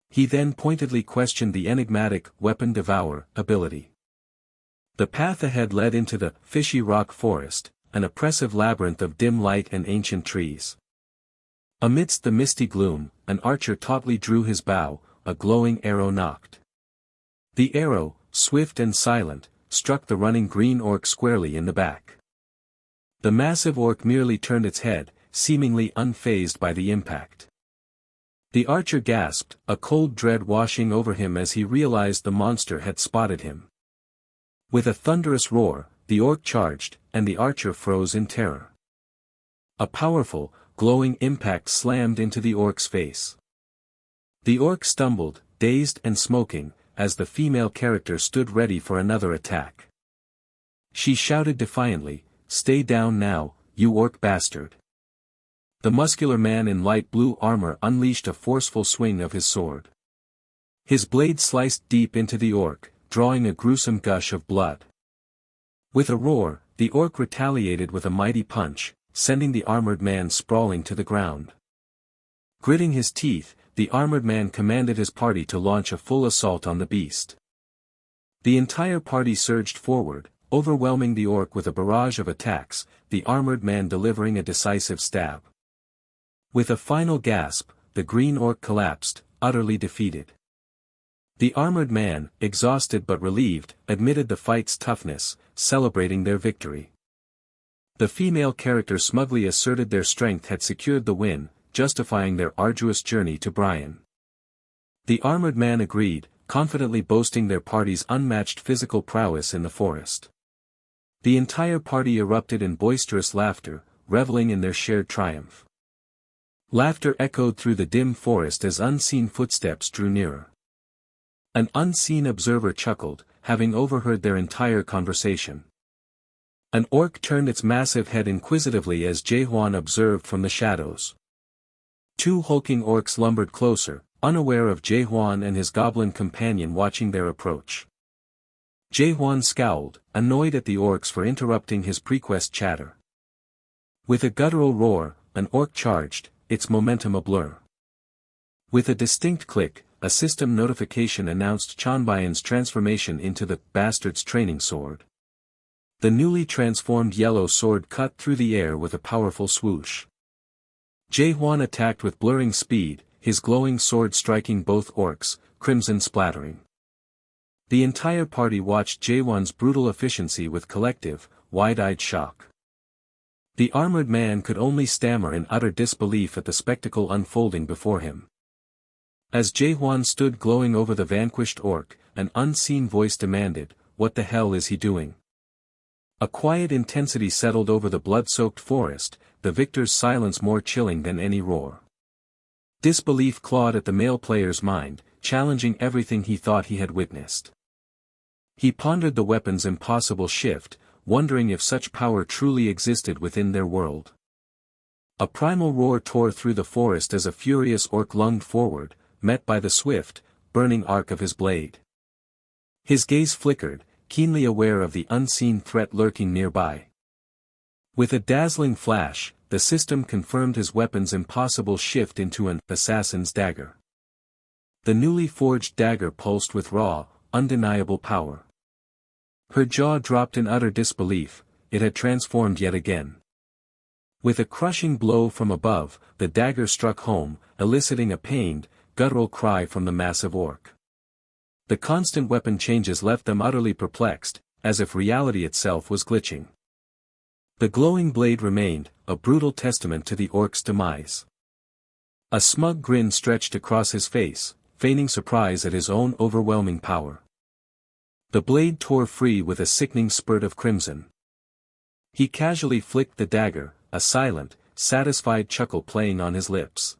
He then pointedly questioned the enigmatic Weapon Devour ability. The path ahead led into the Fishy Rock Forest, an oppressive labyrinth of dim light and ancient trees. Amidst the misty gloom, an archer tautly drew his bow, a glowing arrow nocked. The arrow, swift and silent, struck the running green orc squarely in the back. The massive orc merely turned its head, seemingly unfazed by the impact. The archer gasped, a cold dread washing over him as he realized the monster had spotted him. With a thunderous roar, the orc charged, and the archer froze in terror. A powerful, glowing impact slammed into the orc's face. The orc stumbled, dazed and smoking, as the female character stood ready for another attack. She shouted defiantly, "Stay down now, you orc bastard." The muscular man in light blue armor unleashed a forceful swing of his sword. His blade sliced deep into the orc, drawing a gruesome gush of blood. With a roar, the orc retaliated with a mighty punch, sending the armored man sprawling to the ground. Gritting his teeth, the armored man commanded his party to launch a full assault on the beast. The entire party surged forward, overwhelming the orc with a barrage of attacks, the armored man delivering a decisive stab. With a final gasp, the green orc collapsed, utterly defeated. The armored man, exhausted but relieved, admitted the fight's toughness, celebrating their victory. The female character smugly asserted their strength had secured the win, justifying their arduous journey to Brian. The armored man agreed, confidently boasting their party's unmatched physical prowess in the forest. The entire party erupted in boisterous laughter, reveling in their shared triumph. Laughter echoed through the dim forest as unseen footsteps drew nearer. An unseen observer chuckled, having overheard their entire conversation. An orc turned its massive head inquisitively as Jae-hwan observed from the shadows. Two hulking orcs lumbered closer, unaware of Jae-hwan and his goblin companion watching their approach. Jae-hwan scowled, annoyed at the orcs for interrupting his prequest chatter. With a guttural roar, an orc charged, its momentum a blur. With a distinct click, a system notification announced Chanbayan's transformation into the bastard's training sword. The newly transformed yellow sword cut through the air with a powerful swoosh. Jae-hwan attacked with blurring speed, his glowing sword striking both orcs, crimson splattering. The entire party watched Jae-hwan's brutal efficiency with collective, wide-eyed shock. The armored man could only stammer in utter disbelief at the spectacle unfolding before him. As Jae-hwan stood glowing over the vanquished orc, an unseen voice demanded, "What the hell is he doing?" A quiet intensity settled over the blood-soaked forest, the victor's silence more chilling than any roar. Disbelief clawed at the male player's mind, challenging everything he thought he had witnessed. He pondered the weapon's impossible shift, wondering if such power truly existed within their world. A primal roar tore through the forest as a furious orc lunged forward, met by the swift, burning arc of his blade. His gaze flickered, keenly aware of the unseen threat lurking nearby. With a dazzling flash, the system confirmed his weapon's impossible shift into an assassin's dagger. The newly forged dagger pulsed with raw, undeniable power. Her jaw dropped in utter disbelief, it had transformed yet again. With a crushing blow from above, the dagger struck home, eliciting a pained, guttural cry from the massive orc. The constant weapon changes left them utterly perplexed, as if reality itself was glitching. The glowing blade remained, a brutal testament to the orc's demise. A smug grin stretched across his face, feigning surprise at his own overwhelming power. The blade tore free with a sickening spurt of crimson. He casually flicked the dagger, a silent, satisfied chuckle playing on his lips.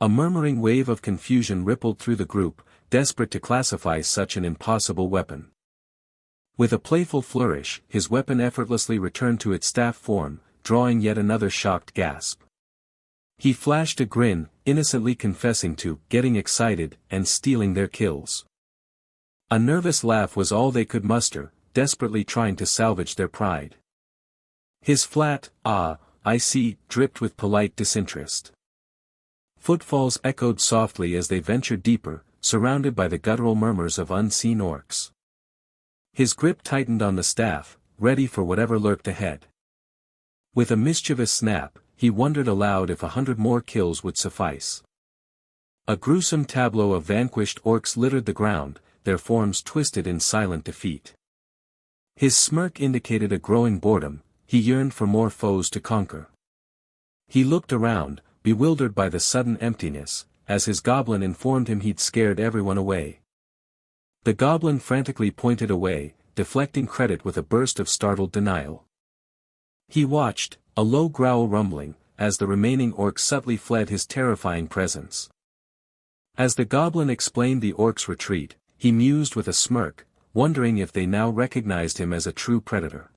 A murmuring wave of confusion rippled through the group, desperate to classify such an impossible weapon. With a playful flourish, his weapon effortlessly returned to its staff form, drawing yet another shocked gasp. He flashed a grin, innocently confessing to getting excited and stealing their kills. A nervous laugh was all they could muster, desperately trying to salvage their pride. His flat, "Ah, I see," dripped with polite disinterest. Footfalls echoed softly as they ventured deeper, surrounded by the guttural murmurs of unseen orcs. His grip tightened on the staff, ready for whatever lurked ahead. With a mischievous snap, he wondered aloud if 100 more kills would suffice. A gruesome tableau of vanquished orcs littered the ground, their forms twisted in silent defeat. His smirk indicated a growing boredom, he yearned for more foes to conquer. He looked around, bewildered by the sudden emptiness, as his goblin informed him he'd scared everyone away. The goblin frantically pointed away, deflecting credit with a burst of startled denial. He watched, a low growl rumbling, as the remaining orcs subtly fled his terrifying presence. As the goblin explained the orcs' retreat, he mused with a smirk, wondering if they now recognized him as a true predator.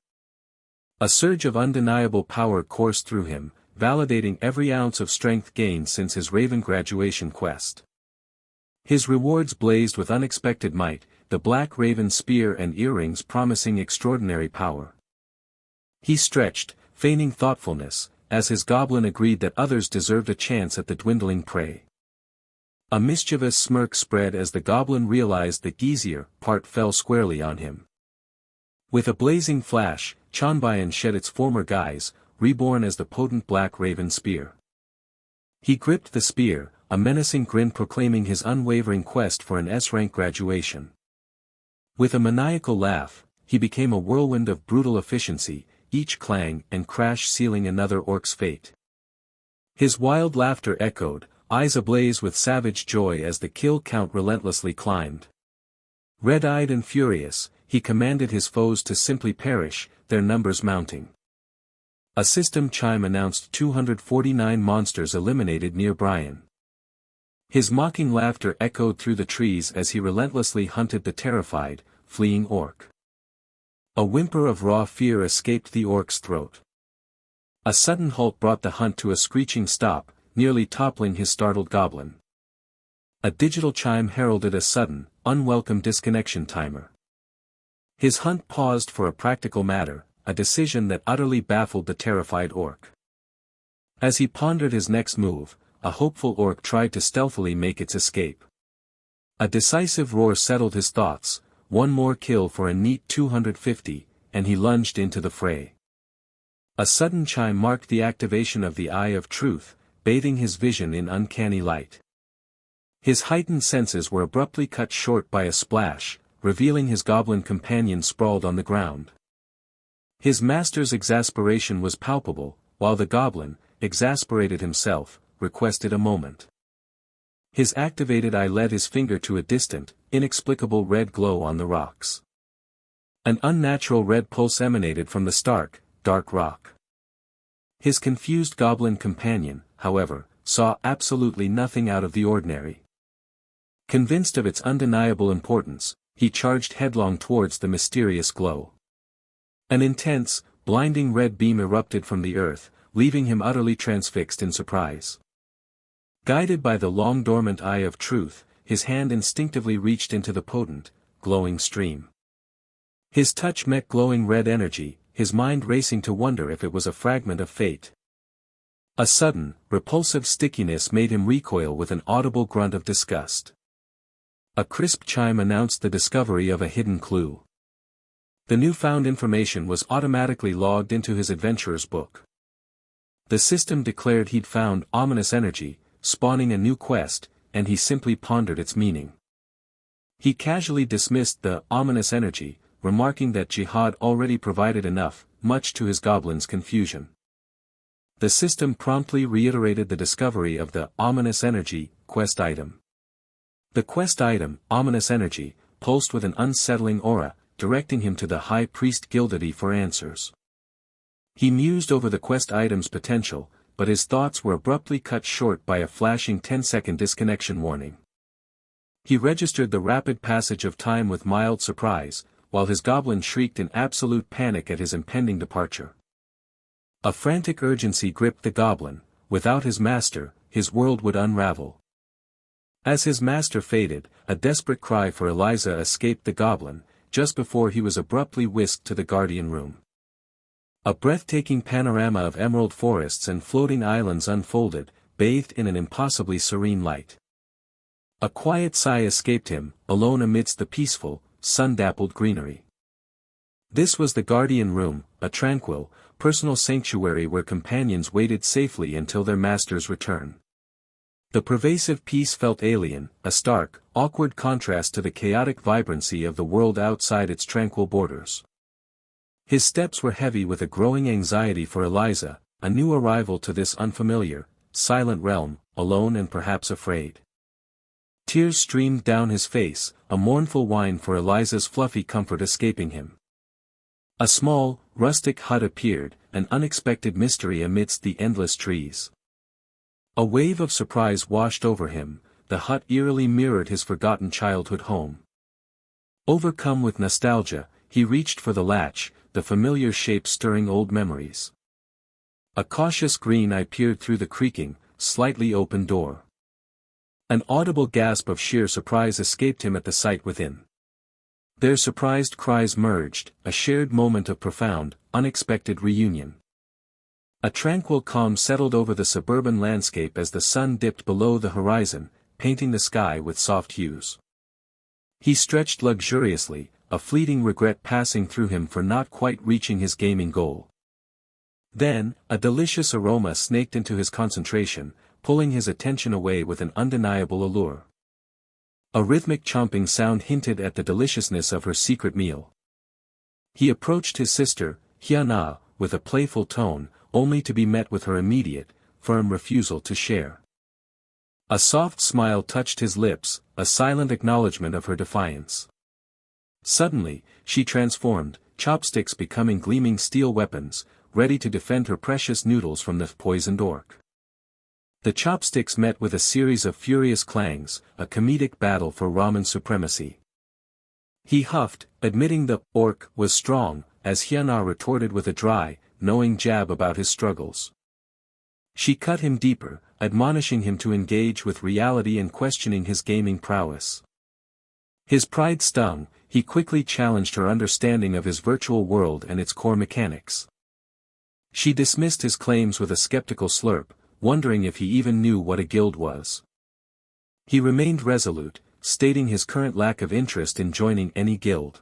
A surge of undeniable power coursed through him, validating every ounce of strength gained since his Raven graduation quest. His rewards blazed with unexpected might, the black raven spear and earrings promising extraordinary power. He stretched, feigning thoughtfulness, as his goblin agreed that others deserved a chance at the dwindling prey. A mischievous smirk spread as the goblin realized the easier part fell squarely on him. With a blazing flash, Chanbayan shed its former guise, reborn as the potent black raven spear. He gripped the spear, a menacing grin proclaiming his unwavering quest for an S-rank graduation. With a maniacal laugh, he became a whirlwind of brutal efficiency, each clang and crash sealing another orc's fate. His wild laughter echoed, eyes ablaze with savage joy as the kill count relentlessly climbed. Red-eyed and furious, he commanded his foes to simply perish, their numbers mounting. A system chime announced 249 monsters eliminated near Brian. His mocking laughter echoed through the trees as he relentlessly hunted the terrified, fleeing orc. A whimper of raw fear escaped the orc's throat. A sudden halt brought the hunt to a screeching stop, nearly toppling his startled goblin. A digital chime heralded a sudden, unwelcome disconnection timer. His hunt paused for a practical matter, a decision that utterly baffled the terrified orc. As he pondered his next move, a hopeful orc tried to stealthily make its escape. A decisive roar settled his thoughts, one more kill for a neat 250, and he lunged into the fray. A sudden chime marked the activation of the Eye of Truth, bathing his vision in uncanny light. His heightened senses were abruptly cut short by a splash, revealing his goblin companion sprawled on the ground. His master's exasperation was palpable, while the goblin, exasperated himself, requested a moment. His activated eye led his finger to a distant, inexplicable red glow on the rocks. An unnatural red pulse emanated from the stark, dark rock. His confused goblin companion, however, saw absolutely nothing out of the ordinary. Convinced of its undeniable importance, he charged headlong towards the mysterious glow. An intense, blinding red beam erupted from the earth, leaving him utterly transfixed in surprise. Guided by the long-dormant eye of truth, his hand instinctively reached into the potent, glowing stream. His touch met glowing red energy, his mind racing to wonder if it was a fragment of fate. A sudden, repulsive stickiness made him recoil with an audible grunt of disgust. A crisp chime announced the discovery of a hidden clue. The newfound information was automatically logged into his adventurer's book. The system declared he'd found ominous energy, spawning a new quest, and he simply pondered its meaning. He casually dismissed the ominous energy, remarking that jihad already provided enough, much to his goblin's confusion. The system promptly reiterated the discovery of the ominous energy quest item. The quest item, ominous energy, pulsed with an unsettling aura, directing him to the High Priest Gildedy for answers. He mused over the quest item's potential, but his thoughts were abruptly cut short by a flashing 10-second disconnection warning. He registered the rapid passage of time with mild surprise, while his goblin shrieked in absolute panic at his impending departure. A frantic urgency gripped the goblin. Without his master, his world would unravel. As his master faded, a desperate cry for Eliza escaped the goblin, just before he was abruptly whisked to the guardian room. A breathtaking panorama of emerald forests and floating islands unfolded, bathed in an impossibly serene light. A quiet sigh escaped him, alone amidst the peaceful, sun-dappled greenery. This was the guardian room, a tranquil, personal sanctuary where companions waited safely until their master's return. The pervasive peace felt alien, a stark, awkward contrast to the chaotic vibrancy of the world outside its tranquil borders. His steps were heavy with a growing anxiety for Eliza, a new arrival to this unfamiliar, silent realm, alone and perhaps afraid. Tears streamed down his face, a mournful whine for Eliza's fluffy comfort escaping him. A small, rustic hut appeared, an unexpected mystery amidst the endless trees. A wave of surprise washed over him, the hut eerily mirrored his forgotten childhood home. Overcome with nostalgia, he reached for the latch, the familiar shape stirring old memories. A cautious green eye peered through the creaking, slightly open door. An audible gasp of sheer surprise escaped him at the sight within. Their surprised cries merged, a shared moment of profound, unexpected reunion. A tranquil calm settled over the suburban landscape as the sun dipped below the horizon, painting the sky with soft hues. He stretched luxuriously, a fleeting regret passing through him for not quite reaching his gaming goal. Then, a delicious aroma snaked into his concentration, pulling his attention away with an undeniable allure. A rhythmic chomping sound hinted at the deliciousness of her secret meal. He approached his sister, Hyana, with a playful tone, only to be met with her immediate, firm refusal to share. A soft smile touched his lips, a silent acknowledgement of her defiance. Suddenly, she transformed, chopsticks becoming gleaming steel weapons, ready to defend her precious noodles from the poisoned orc. The chopsticks met with a series of furious clangs, a comedic battle for ramen supremacy. He huffed, admitting the orc was strong, as Hyana retorted with a dry, knowing jab about his struggles. She cut him deeper, admonishing him to engage with reality and questioning his gaming prowess. His pride stung, he quickly challenged her understanding of his virtual world and its core mechanics. She dismissed his claims with a skeptical slurp, wondering if he even knew what a guild was. He remained resolute, stating his current lack of interest in joining any guild.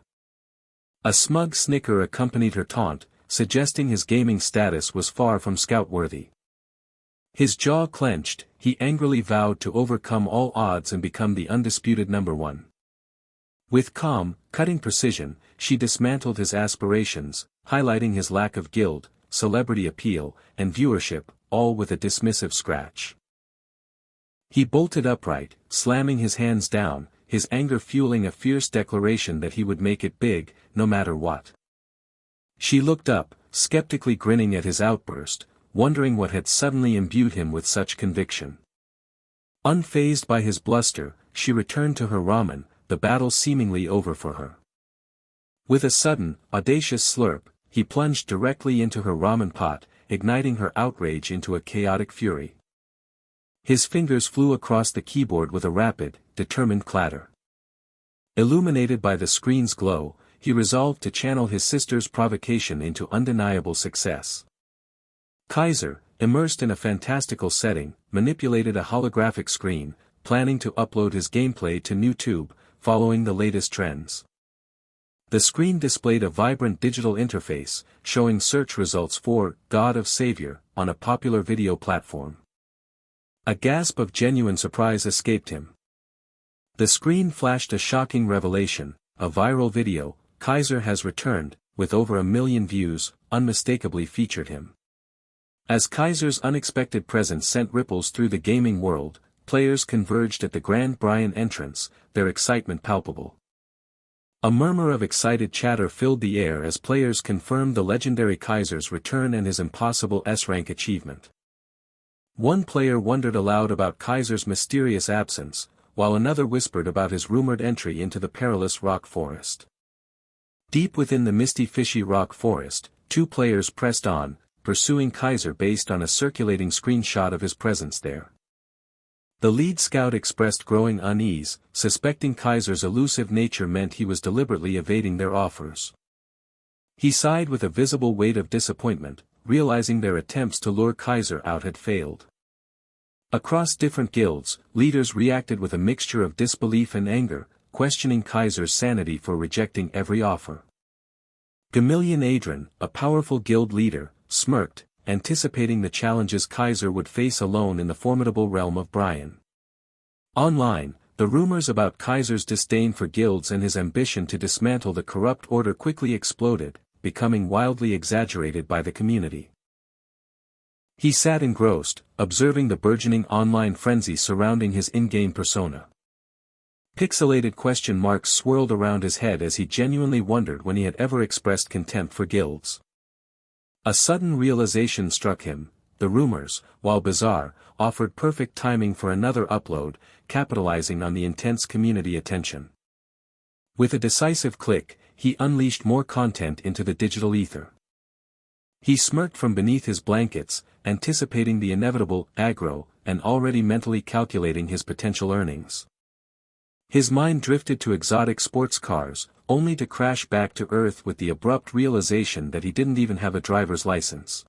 A smug snicker accompanied her taunt, suggesting his gaming status was far from scout-worthy. His jaw clenched, he angrily vowed to overcome all odds and become the undisputed #1. With calm, cutting precision, she dismantled his aspirations, highlighting his lack of guild, celebrity appeal, and viewership, all with a dismissive scratch. He bolted upright, slamming his hands down, his anger fueling a fierce declaration that he would make it big, no matter what. She looked up, skeptically grinning at his outburst, wondering what had suddenly imbued him with such conviction. Unfazed by his bluster, she returned to her ramen, the battle seemingly over for her. With a sudden, audacious slurp, he plunged directly into her ramen pot, igniting her outrage into a chaotic fury. His fingers flew across the keyboard with a rapid, determined clatter. Illuminated by the screen's glow, he resolved to channel his sister's provocation into undeniable success. Kaiser, immersed in a fantastical setting, manipulated a holographic screen, planning to upload his gameplay to YouTube, following the latest trends. The screen displayed a vibrant digital interface, showing search results for God of Savior on a popular video platform. A gasp of genuine surprise escaped him. The screen flashed a shocking revelation: a viral video, Kaiser has returned, with over 1 million views, unmistakably featured him. As Kaiser's unexpected presence sent ripples through the gaming world, players converged at the Grand Brian entrance, their excitement palpable. A murmur of excited chatter filled the air as players confirmed the legendary Kaiser's return and his impossible S-rank achievement. One player wondered aloud about Kaiser's mysterious absence, while another whispered about his rumored entry into the perilous rock forest. Deep within the misty fishy rock forest, 2 players pressed on, pursuing Kaiser based on a circulating screenshot of his presence there. The lead scout expressed growing unease, suspecting Kaiser's elusive nature meant he was deliberately evading their offers. He sighed with a visible weight of disappointment, realizing their attempts to lure Kaiser out had failed. Across different guilds, leaders reacted with a mixture of disbelief and anger, questioning Kaiser's sanity for rejecting every offer. Gamillion Adrian, a powerful guild leader, smirked, anticipating the challenges Kaiser would face alone in the formidable realm of Brian. Online, the rumors about Kaiser's disdain for guilds and his ambition to dismantle the corrupt order quickly exploded, becoming wildly exaggerated by the community. He sat engrossed, observing the burgeoning online frenzy surrounding his in-game persona. Pixelated question marks swirled around his head as he genuinely wondered when he had ever expressed contempt for guilds. A sudden realization struck him: the rumors, while bizarre, offered perfect timing for another upload, capitalizing on the intense community attention. With a decisive click, he unleashed more content into the digital ether. He smirked from beneath his blankets, anticipating the inevitable aggro, and already mentally calculating his potential earnings. His mind drifted to exotic sports cars, only to crash back to earth with the abrupt realization that he didn't even have a driver's license.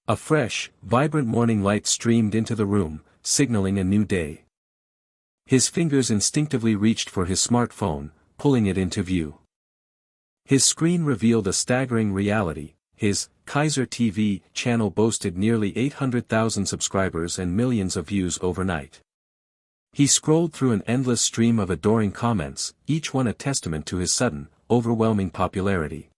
A fresh, vibrant morning light streamed into the room, signaling a new day. His fingers instinctively reached for his smartphone, pulling it into view. His screen revealed a staggering reality: his Kaiser TV channel boasted nearly 800,000 subscribers and millions of views overnight. He scrolled through an endless stream of adoring comments, each one a testament to his sudden, overwhelming popularity.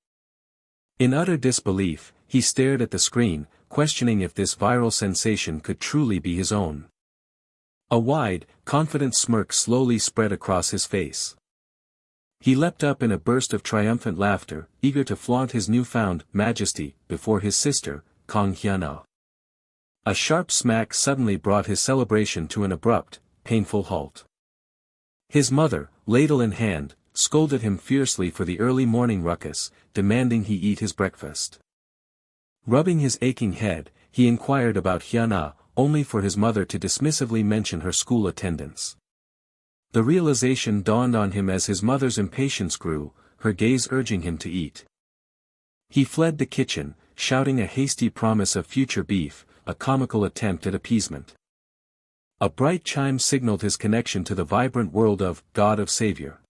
In utter disbelief, he stared at the screen, questioning if this viral sensation could truly be his own. A wide, confident smirk slowly spread across his face. He leapt up in a burst of triumphant laughter, eager to flaunt his newfound majesty before his sister, Kang Hyuna. A sharp smack suddenly brought his celebration to an abrupt, painful halt. His mother, ladle in hand, scolded him fiercely for the early morning ruckus, demanding he eat his breakfast. Rubbing his aching head, he inquired about Hyuna, only for his mother to dismissively mention her school attendance. The realization dawned on him as his mother's impatience grew, her gaze urging him to eat. He fled the kitchen, shouting a hasty promise of future beef, a comical attempt at appeasement. A bright chime signaled his connection to the vibrant world of God of Savior.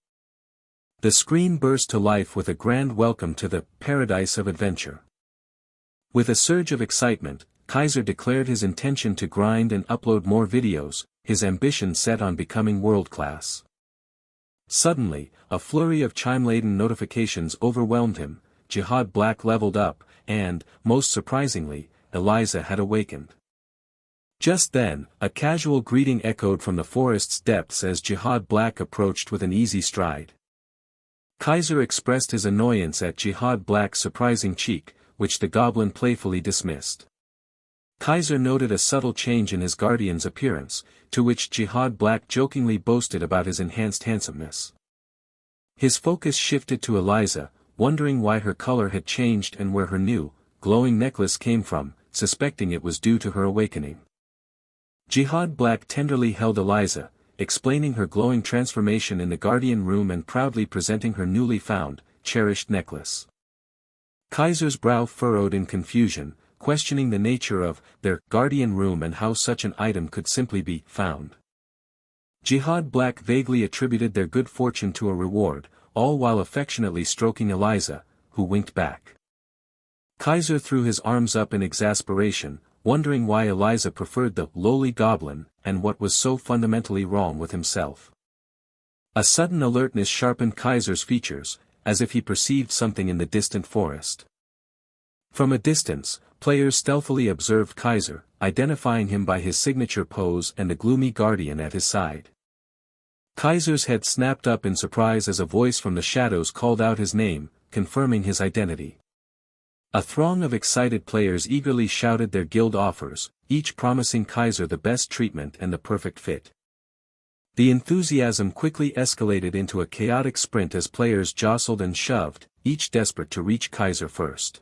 The screen burst to life with a grand welcome to the paradise of adventure. With a surge of excitement, Kaiser declared his intention to grind and upload more videos, his ambition set on becoming world-class. Suddenly, a flurry of chime-laden notifications overwhelmed him. Jihad Black leveled up, and, most surprisingly, Eliza had awakened. Just then, a casual greeting echoed from the forest's depths as Jihad Black approached with an easy stride. Kaiser expressed his annoyance at Jihad Black's surprising cheek, which the goblin playfully dismissed. Kaiser noted a subtle change in his guardian's appearance, to which Jihad Black jokingly boasted about his enhanced handsomeness. His focus shifted to Eliza, wondering why her color had changed and where her new, glowing necklace came from, suspecting it was due to her awakening. Jihad Black tenderly held Eliza, explaining her glowing transformation in the guardian room and proudly presenting her newly found, cherished necklace. Kaiser's brow furrowed in confusion, questioning the nature of their guardian room and how such an item could simply be found. Jihad Black vaguely attributed their good fortune to a reward, all while affectionately stroking Eliza, who winked back. Kaiser threw his arms up in exasperation, wondering why Eliza preferred the lowly goblin, and what was so fundamentally wrong with himself. A sudden alertness sharpened Kaiser's features, as if he perceived something in the distant forest. From a distance, players stealthily observed Kaiser, identifying him by his signature pose and the gloomy guardian at his side. Kaiser's head snapped up in surprise as a voice from the shadows called out his name, confirming his identity. A throng of excited players eagerly shouted their guild offers, each promising Kaiser the best treatment and the perfect fit. The enthusiasm quickly escalated into a chaotic sprint as players jostled and shoved, each desperate to reach Kaiser first.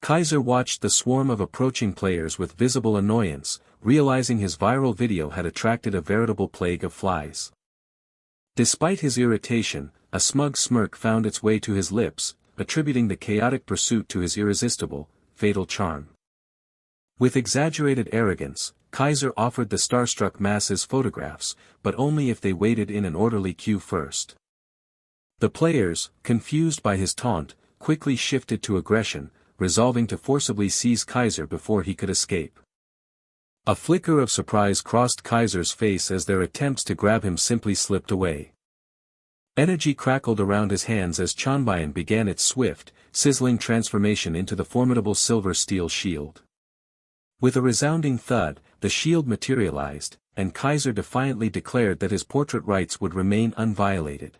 Kaiser watched the swarm of approaching players with visible annoyance, realizing his viral video had attracted a veritable plague of flies. Despite his irritation, a smug smirk found its way to his lips, attributing the chaotic pursuit to his irresistible, fatal charm. With exaggerated arrogance, Kaiser offered the starstruck masses photographs, but only if they waited in an orderly queue first. The players, confused by his taunt, quickly shifted to aggression, resolving to forcibly seize Kaiser before he could escape. A flicker of surprise crossed Kaiser's face as their attempts to grab him simply slipped away. Energy crackled around his hands as Chanbayan began its swift, sizzling transformation into the formidable silver steel shield. With a resounding thud, the shield materialized, and Kaiser defiantly declared that his portrait rights would remain unviolated.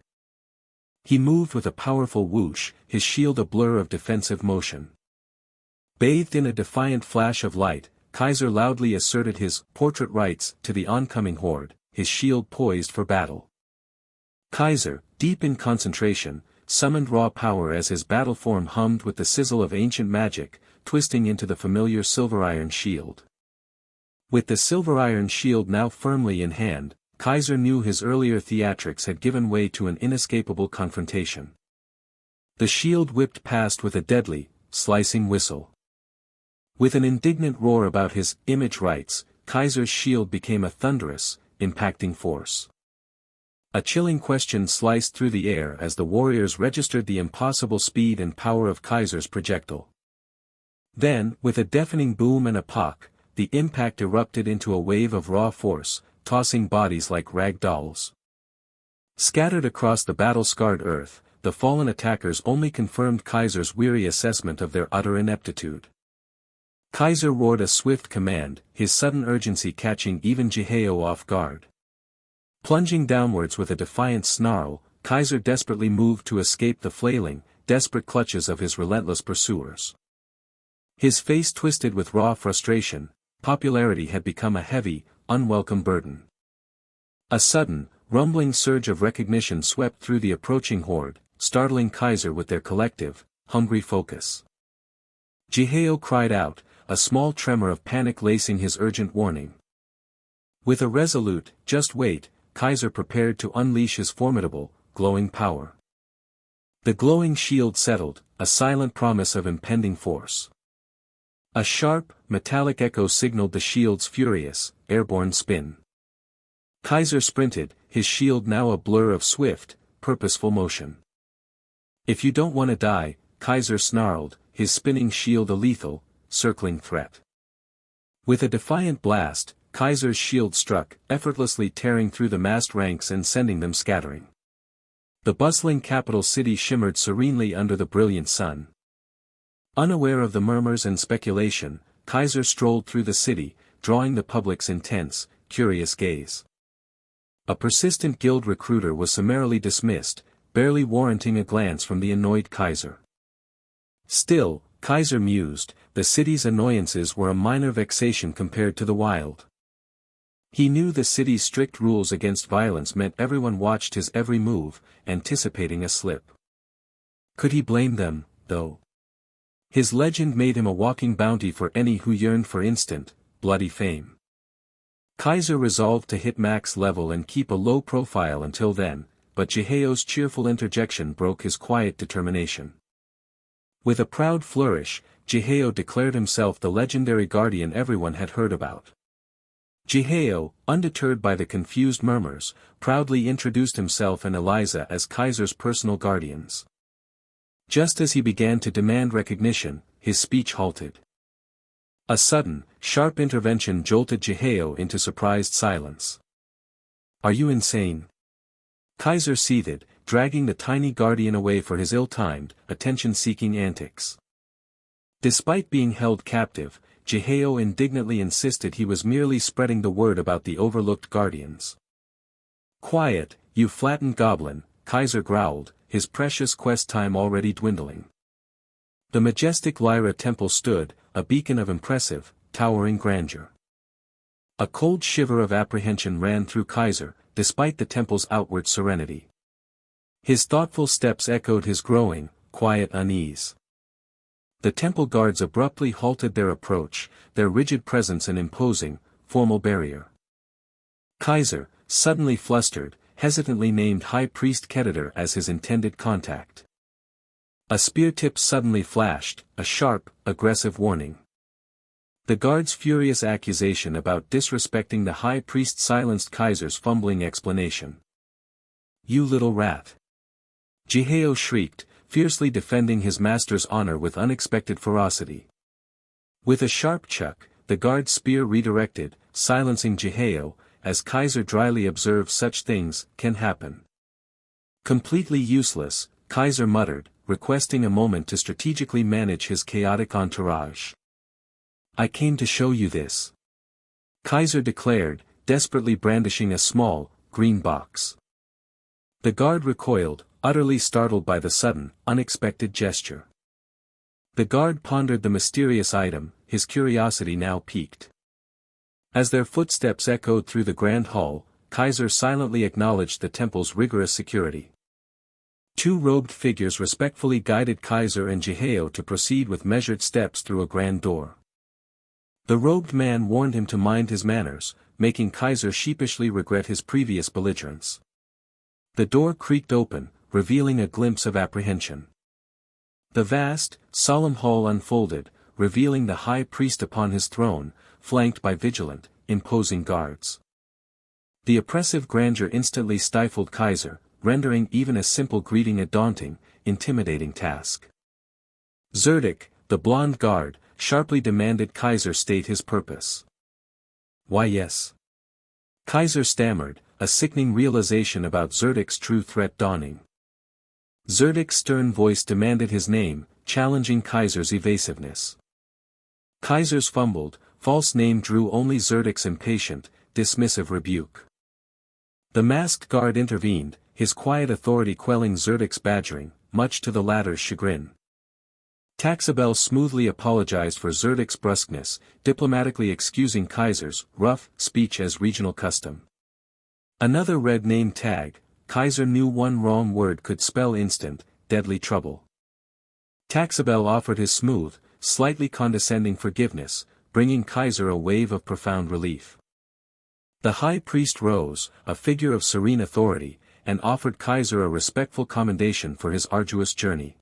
He moved with a powerful whoosh, his shield a blur of defensive motion. Bathed in a defiant flash of light, Kaiser loudly asserted his portrait rights to the oncoming horde, his shield poised for battle. Kaiser, deep in concentration, summoned raw power as his battle form hummed with the sizzle of ancient magic, twisting into the familiar silver iron shield. With the silver iron shield now firmly in hand, Kaiser knew his earlier theatrics had given way to an inescapable confrontation. The shield whipped past with a deadly, slicing whistle. With an indignant roar about his image rights, Kaiser's shield became a thunderous, impacting force. A chilling question sliced through the air as the warriors registered the impossible speed and power of Kaiser's projectile. Then, with a deafening boom and a pock, the impact erupted into a wave of raw force, tossing bodies like rag dolls. Scattered across the battle-scarred earth, the fallen attackers only confirmed Kaiser's weary assessment of their utter ineptitude. Kaiser roared a swift command, his sudden urgency catching even Jiheo off guard. Plunging downwards with a defiant snarl, Kaiser desperately moved to escape the flailing, desperate clutches of his relentless pursuers. His face twisted with raw frustration, popularity had become a heavy, unwelcome burden. A sudden, rumbling surge of recognition swept through the approaching horde, startling Kaiser with their collective, hungry focus. Jiheo cried out, a small tremor of panic lacing his urgent warning. With a resolute, just wait, Kaiser prepared to unleash his formidable, glowing power. The glowing shield settled, a silent promise of impending force. A sharp, metallic echo signaled the shield's furious, airborne spin. Kaiser sprinted, his shield now a blur of swift, purposeful motion. If you don't want to die, Kaiser snarled, his spinning shield a lethal, circling threat. With a defiant blast, Kaiser's shield struck, effortlessly tearing through the massed ranks and sending them scattering. The bustling capital city shimmered serenely under the brilliant sun. Unaware of the murmurs and speculation, Kaiser strolled through the city, drawing the public's intense, curious gaze. A persistent guild recruiter was summarily dismissed, barely warranting a glance from the annoyed Kaiser. Still, Kaiser mused, the city's annoyances were a minor vexation compared to the wild. He knew the city's strict rules against violence meant everyone watched his every move, anticipating a slip. Could he blame them, though? His legend made him a walking bounty for any who yearned for instant, bloody fame. Kaiser resolved to hit max level and keep a low profile until then, but Jiheo's cheerful interjection broke his quiet determination. With a proud flourish, Jiheo declared himself the legendary guardian everyone had heard about. Jiheo, undeterred by the confused murmurs, proudly introduced himself and Eliza as Kaiser's personal guardians. Just as he began to demand recognition, his speech halted. A sudden, sharp intervention jolted Jiheo into surprised silence. "Are you insane?" Kaiser seethed, dragging the tiny guardian away for his ill-timed, attention-seeking antics. Despite being held captive, Jiheo indignantly insisted he was merely spreading the word about the overlooked guardians. "Quiet, you flattened goblin," Kaiser growled, his precious quest time already dwindling. The majestic Lyra temple stood, a beacon of impressive, towering grandeur. A cold shiver of apprehension ran through Kaiser, despite the temple's outward serenity. His thoughtful steps echoed his growing, quiet unease. The temple guards abruptly halted their approach, their rigid presence an imposing, formal barrier. Kaiser, suddenly flustered, hesitantly named High Priest Keditor as his intended contact. A spear tip suddenly flashed, a sharp, aggressive warning. The guard's furious accusation about disrespecting the High Priest silenced Kaiser's fumbling explanation. "You little rat!" Jiheo shrieked, fiercely defending his master's honor with unexpected ferocity. With a sharp chuck, the guard's spear redirected, silencing Jiheo, as Kaiser dryly observed, "Such things can happen." Completely useless, Kaiser muttered, requesting a moment to strategically manage his chaotic entourage. "I came to show you this," Kaiser declared, desperately brandishing a small, green box. The guard recoiled, utterly startled by the sudden, unexpected gesture. The guard pondered the mysterious item, his curiosity now piqued. As their footsteps echoed through the grand hall, Kaiser silently acknowledged the temple's rigorous security. Two robed figures respectfully guided Kaiser and Jiheo to proceed with measured steps through a grand door. The robed man warned him to mind his manners, making Kaiser sheepishly regret his previous belligerence. The door creaked open, revealing a glimpse of apprehension. The vast, solemn hall unfolded, revealing the high priest upon his throne, flanked by vigilant, imposing guards. The oppressive grandeur instantly stifled Kaiser, rendering even a simple greeting a daunting, intimidating task. Zerdek, the blonde guard, sharply demanded Kaiser state his purpose. "Why yes." Kaiser stammered, a sickening realization about Zerdek's true threat dawning. Zerdek's stern voice demanded his name, challenging Kaiser's evasiveness. Kaiser's fumbled, false name drew only Zerdek's impatient, dismissive rebuke. The masked guard intervened, his quiet authority quelling Zerdek's badgering, much to the latter's chagrin. Taxabel smoothly apologized for Zerdek's brusqueness, diplomatically excusing Kaiser's rough speech as regional custom. Another red name tag, Kaiser knew one wrong word could spell instant, deadly trouble. Taxabel offered his smooth, slightly condescending forgiveness, bringing Kaiser a wave of profound relief. The high priest rose, a figure of serene authority, and offered Kaiser a respectful commendation for his arduous journey.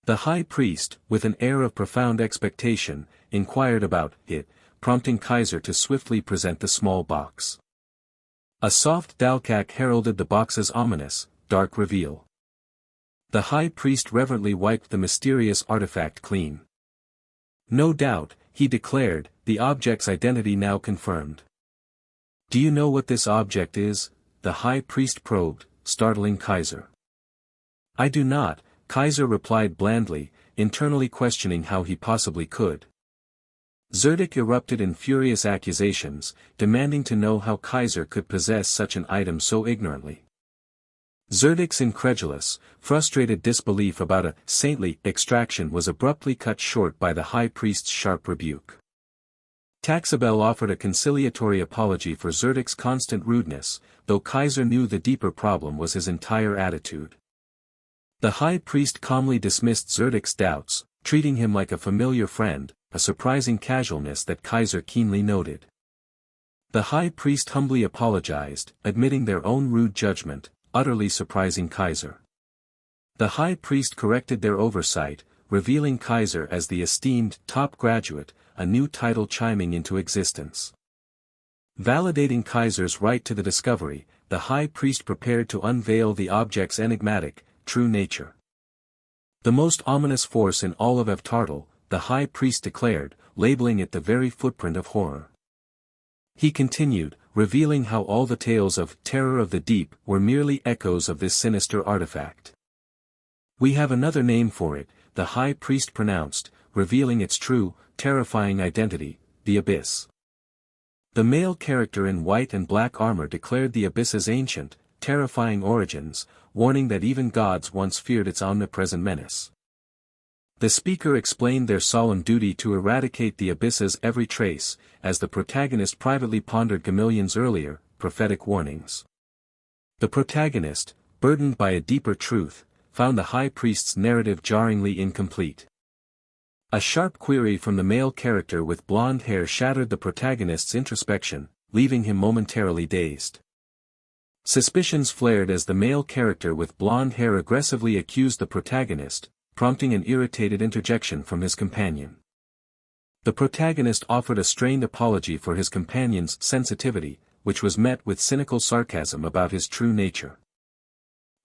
The high priest, with an air of profound expectation, inquired about it, prompting Kaiser to swiftly present the small box. A soft dalkak heralded the box's ominous, dark reveal. The high priest reverently wiped the mysterious artifact clean. "No doubt," he declared, "the object's identity now confirmed." "Do you know what this object is?" the high priest probed, startling Kaiser. "I do not," Kaiser replied blandly, internally questioning how he possibly could. Zerdik erupted in furious accusations, demanding to know how Kaiser could possess such an item so ignorantly. Zerdik's incredulous, frustrated disbelief about a saintly extraction was abruptly cut short by the high priest's sharp rebuke. Taxabel offered a conciliatory apology for Zerdik's constant rudeness, though Kaiser knew the deeper problem was his entire attitude. The high priest calmly dismissed Zerdik's doubts, treating him like a familiar friend, a surprising casualness that Kaiser keenly noted. The high priest humbly apologized, admitting their own rude judgment, utterly surprising Kaiser. The high priest corrected their oversight, revealing Kaiser as the esteemed top graduate, a new title chiming into existence. Validating Kaiser's right to the discovery, the high priest prepared to unveil the object's enigmatic, true nature. The most ominous force in all of Avtartal, the high priest declared, labeling it the very footprint of horror. He continued, revealing how all the tales of terror of the deep were merely echoes of this sinister artifact. We have another name for it, the high priest pronounced, revealing its true, terrifying identity, the Abyss. The male character in white and black armor declared the Abyss's ancient, terrifying origins, warning that even gods once feared its omnipresent menace. The speaker explained their solemn duty to eradicate the Abyss's every trace, as the protagonist privately pondered Gamillion's earlier, prophetic warnings. The protagonist, burdened by a deeper truth, found the high priest's narrative jarringly incomplete. A sharp query from the male character with blonde hair shattered the protagonist's introspection, leaving him momentarily dazed. Suspicions flared as the male character with blonde hair aggressively accused the protagonist, prompting an irritated interjection from his companion. The protagonist offered a strained apology for his companion's sensitivity, which was met with cynical sarcasm about his true nature.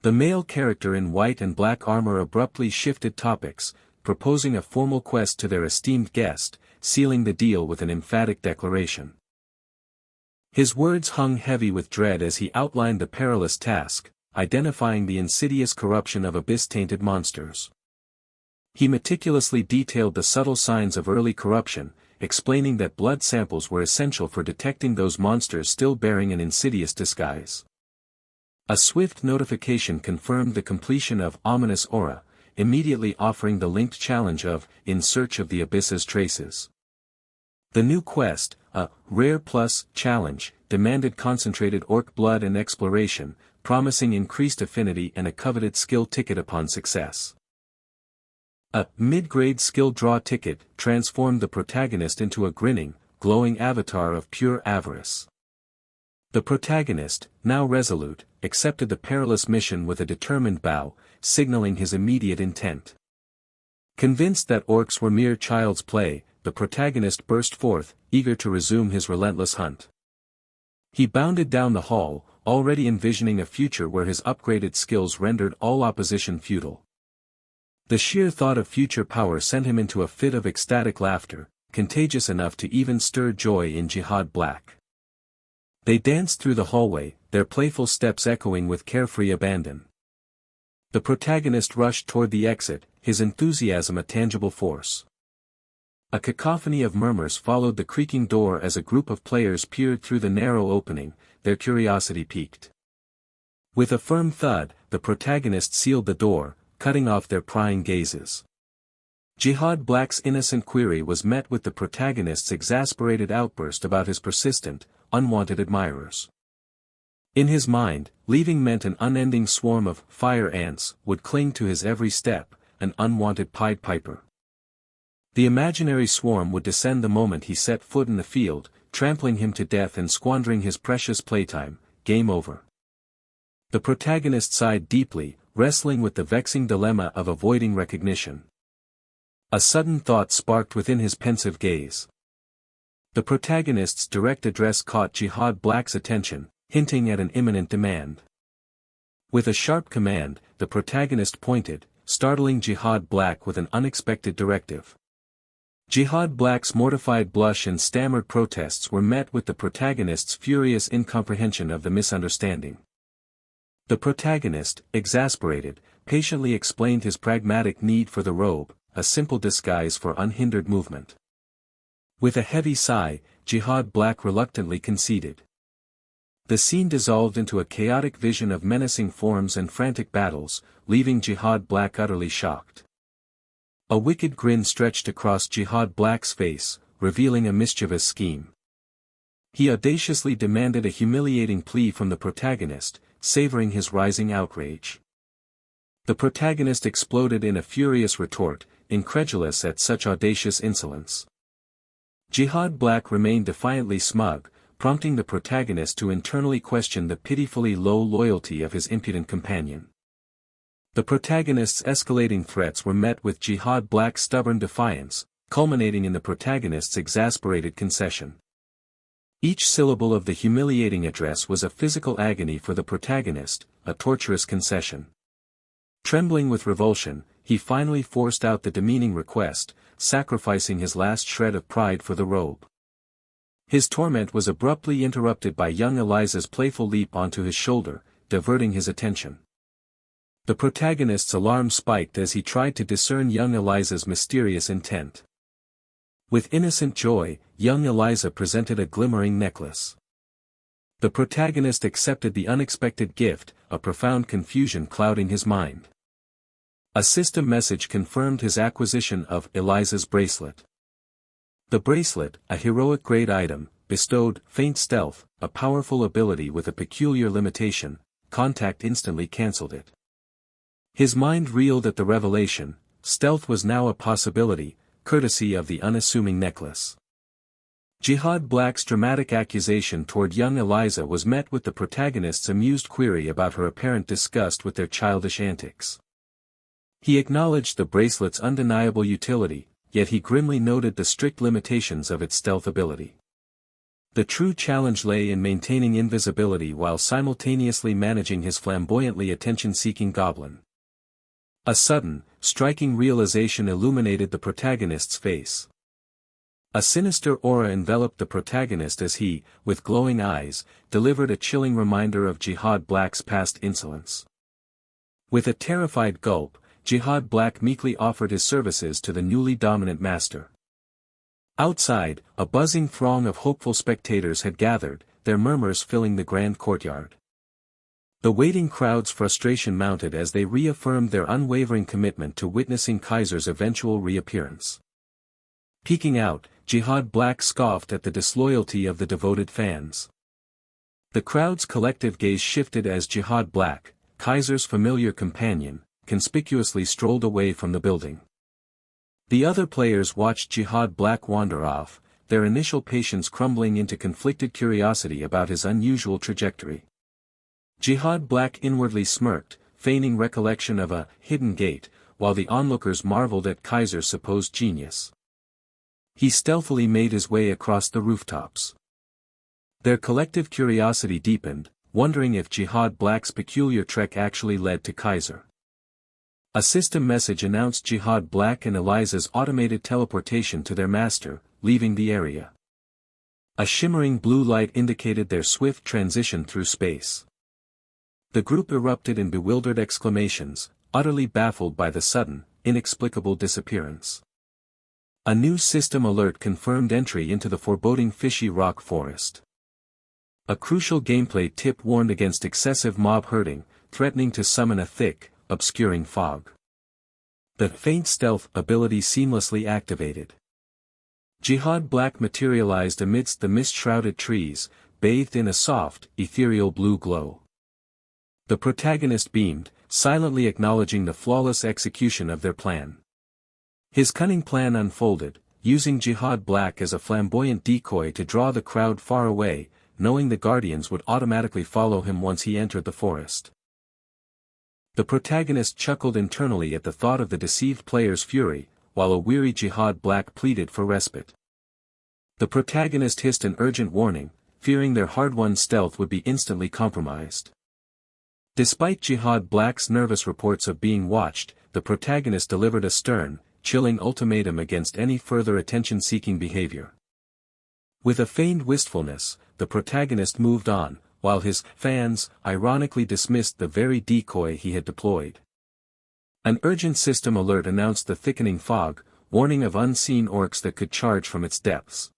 The male character in white and black armor abruptly shifted topics, proposing a formal quest to their esteemed guest, sealing the deal with an emphatic declaration. His words hung heavy with dread as he outlined the perilous task, identifying the insidious corruption of abyss-tainted monsters. He meticulously detailed the subtle signs of early corruption, explaining that blood samples were essential for detecting those monsters still bearing an insidious disguise. A swift notification confirmed the completion of Ominous Aura, immediately offering the linked challenge of In Search of the Abyss's Traces. The new quest, a Rare Plus challenge, demanded concentrated orc blood and exploration, promising increased affinity and a coveted skill ticket upon success. A mid-grade skill draw ticket transformed the protagonist into a grinning, glowing avatar of pure avarice. The protagonist, now resolute, accepted the perilous mission with a determined bow, signaling his immediate intent. Convinced that orcs were mere child's play, the protagonist burst forth, eager to resume his relentless hunt. He bounded down the hall, already envisioning a future where his upgraded skills rendered all opposition futile. The sheer thought of future power sent him into a fit of ecstatic laughter, contagious enough to even stir joy in Jihad Black. They danced through the hallway, their playful steps echoing with carefree abandon. The protagonist rushed toward the exit, his enthusiasm a tangible force. A cacophony of murmurs followed the creaking door as a group of players peered through the narrow opening, their curiosity piqued. With a firm thud, the protagonist sealed the door, cutting off their prying gazes. Jihad Black's innocent query was met with the protagonist's exasperated outburst about his persistent, unwanted admirers. In his mind, leaving meant an unending swarm of fire ants would cling to his every step, an unwanted Pied Piper. The imaginary swarm would descend the moment he set foot in the field, trampling him to death and squandering his precious playtime. Game over. The protagonist sighed deeply, wrestling with the vexing dilemma of avoiding recognition. A sudden thought sparked within his pensive gaze. The protagonist's direct address caught Jihad Black's attention, hinting at an imminent demand. With a sharp command, the protagonist pointed, startling Jihad Black with an unexpected directive. Jihad Black's mortified blush and stammered protests were met with the protagonist's furious incomprehension of the misunderstanding. The protagonist, exasperated, patiently explained his pragmatic need for the robe, a simple disguise for unhindered movement. With a heavy sigh, Jihad Black reluctantly conceded. The scene dissolved into a chaotic vision of menacing forms and frantic battles, leaving Jihad Black utterly shocked. A wicked grin stretched across Jihad Black's face, revealing a mischievous scheme. He audaciously demanded a humiliating plea from the protagonist, savoring his rising outrage. The protagonist exploded in a furious retort, incredulous at such audacious insolence. Jihad Black remained defiantly smug, prompting the protagonist to internally question the pitifully low loyalty of his impudent companion. The protagonist's escalating threats were met with Jihad Black's stubborn defiance, culminating in the protagonist's exasperated concession. Each syllable of the humiliating address was a physical agony for the protagonist, a torturous concession. Trembling with revulsion, he finally forced out the demeaning request, sacrificing his last shred of pride for the robe. His torment was abruptly interrupted by young Eliza's playful leap onto his shoulder, diverting his attention. The protagonist's alarm spiked as he tried to discern young Eliza's mysterious intent. With innocent joy, young Eliza presented a glimmering necklace. The protagonist accepted the unexpected gift, a profound confusion clouding his mind. A system message confirmed his acquisition of Eliza's bracelet. The bracelet, a heroic-grade item, bestowed faint stealth, a powerful ability with a peculiar limitation. Contact instantly cancelled it. His mind reeled at the revelation. Stealth was now a possibility, courtesy of the unassuming necklace. Jihad Black's dramatic accusation toward young Eliza was met with the protagonist's amused query about her apparent disgust with their childish antics. He acknowledged the bracelet's undeniable utility, yet he grimly noted the strict limitations of its stealth ability. The true challenge lay in maintaining invisibility while simultaneously managing his flamboyantly attention-seeking goblin. A sudden, striking realization illuminated the protagonist's face. A sinister aura enveloped the protagonist as he, with glowing eyes, delivered a chilling reminder of Jihad Black's past insolence. With a terrified gulp, Jihad Black meekly offered his services to the newly dominant master. Outside, a buzzing throng of hopeful spectators had gathered, their murmurs filling the grand courtyard. The waiting crowd's frustration mounted as they reaffirmed their unwavering commitment to witnessing Kaiser's eventual reappearance. Peeking out, Jihad Black scoffed at the disloyalty of the devoted fans. The crowd's collective gaze shifted as Jihad Black, Kaiser's familiar companion, conspicuously strolled away from the building. The other players watched Jihad Black wander off, their initial patience crumbling into conflicted curiosity about his unusual trajectory. Jihad Black inwardly smirked, feigning recollection of a hidden gate, while the onlookers marveled at Kaiser's supposed genius. He stealthily made his way across the rooftops. Their collective curiosity deepened, wondering if Jihad Black's peculiar trek actually led to Kaiser. A system message announced Jihad Black and Eliza's automated teleportation to their master, leaving the area. A shimmering blue light indicated their swift transition through space. The group erupted in bewildered exclamations, utterly baffled by the sudden, inexplicable disappearance. A new system alert confirmed entry into the foreboding Fishy Rock Forest. A crucial gameplay tip warned against excessive mob herding, threatening to summon a thick, obscuring fog. The faint stealth ability seamlessly activated. Jihad Black materialized amidst the mist-shrouded trees, bathed in a soft, ethereal blue glow. The protagonist beamed, silently acknowledging the flawless execution of their plan. His cunning plan unfolded, using Jihad Black as a flamboyant decoy to draw the crowd far away, knowing the Guardians would automatically follow him once he entered the forest. The protagonist chuckled internally at the thought of the deceived player's fury, while a weary Jihad Black pleaded for respite. The protagonist hissed an urgent warning, fearing their hard-won stealth would be instantly compromised. Despite Jihad Black's nervous reports of being watched, the protagonist delivered a stern, chilling ultimatum against any further attention-seeking behavior. With a feigned wistfulness, the protagonist moved on, while his fans ironically dismissed the very decoy he had deployed. An urgent system alert announced the thickening fog, warning of unseen orcs that could charge from its depths.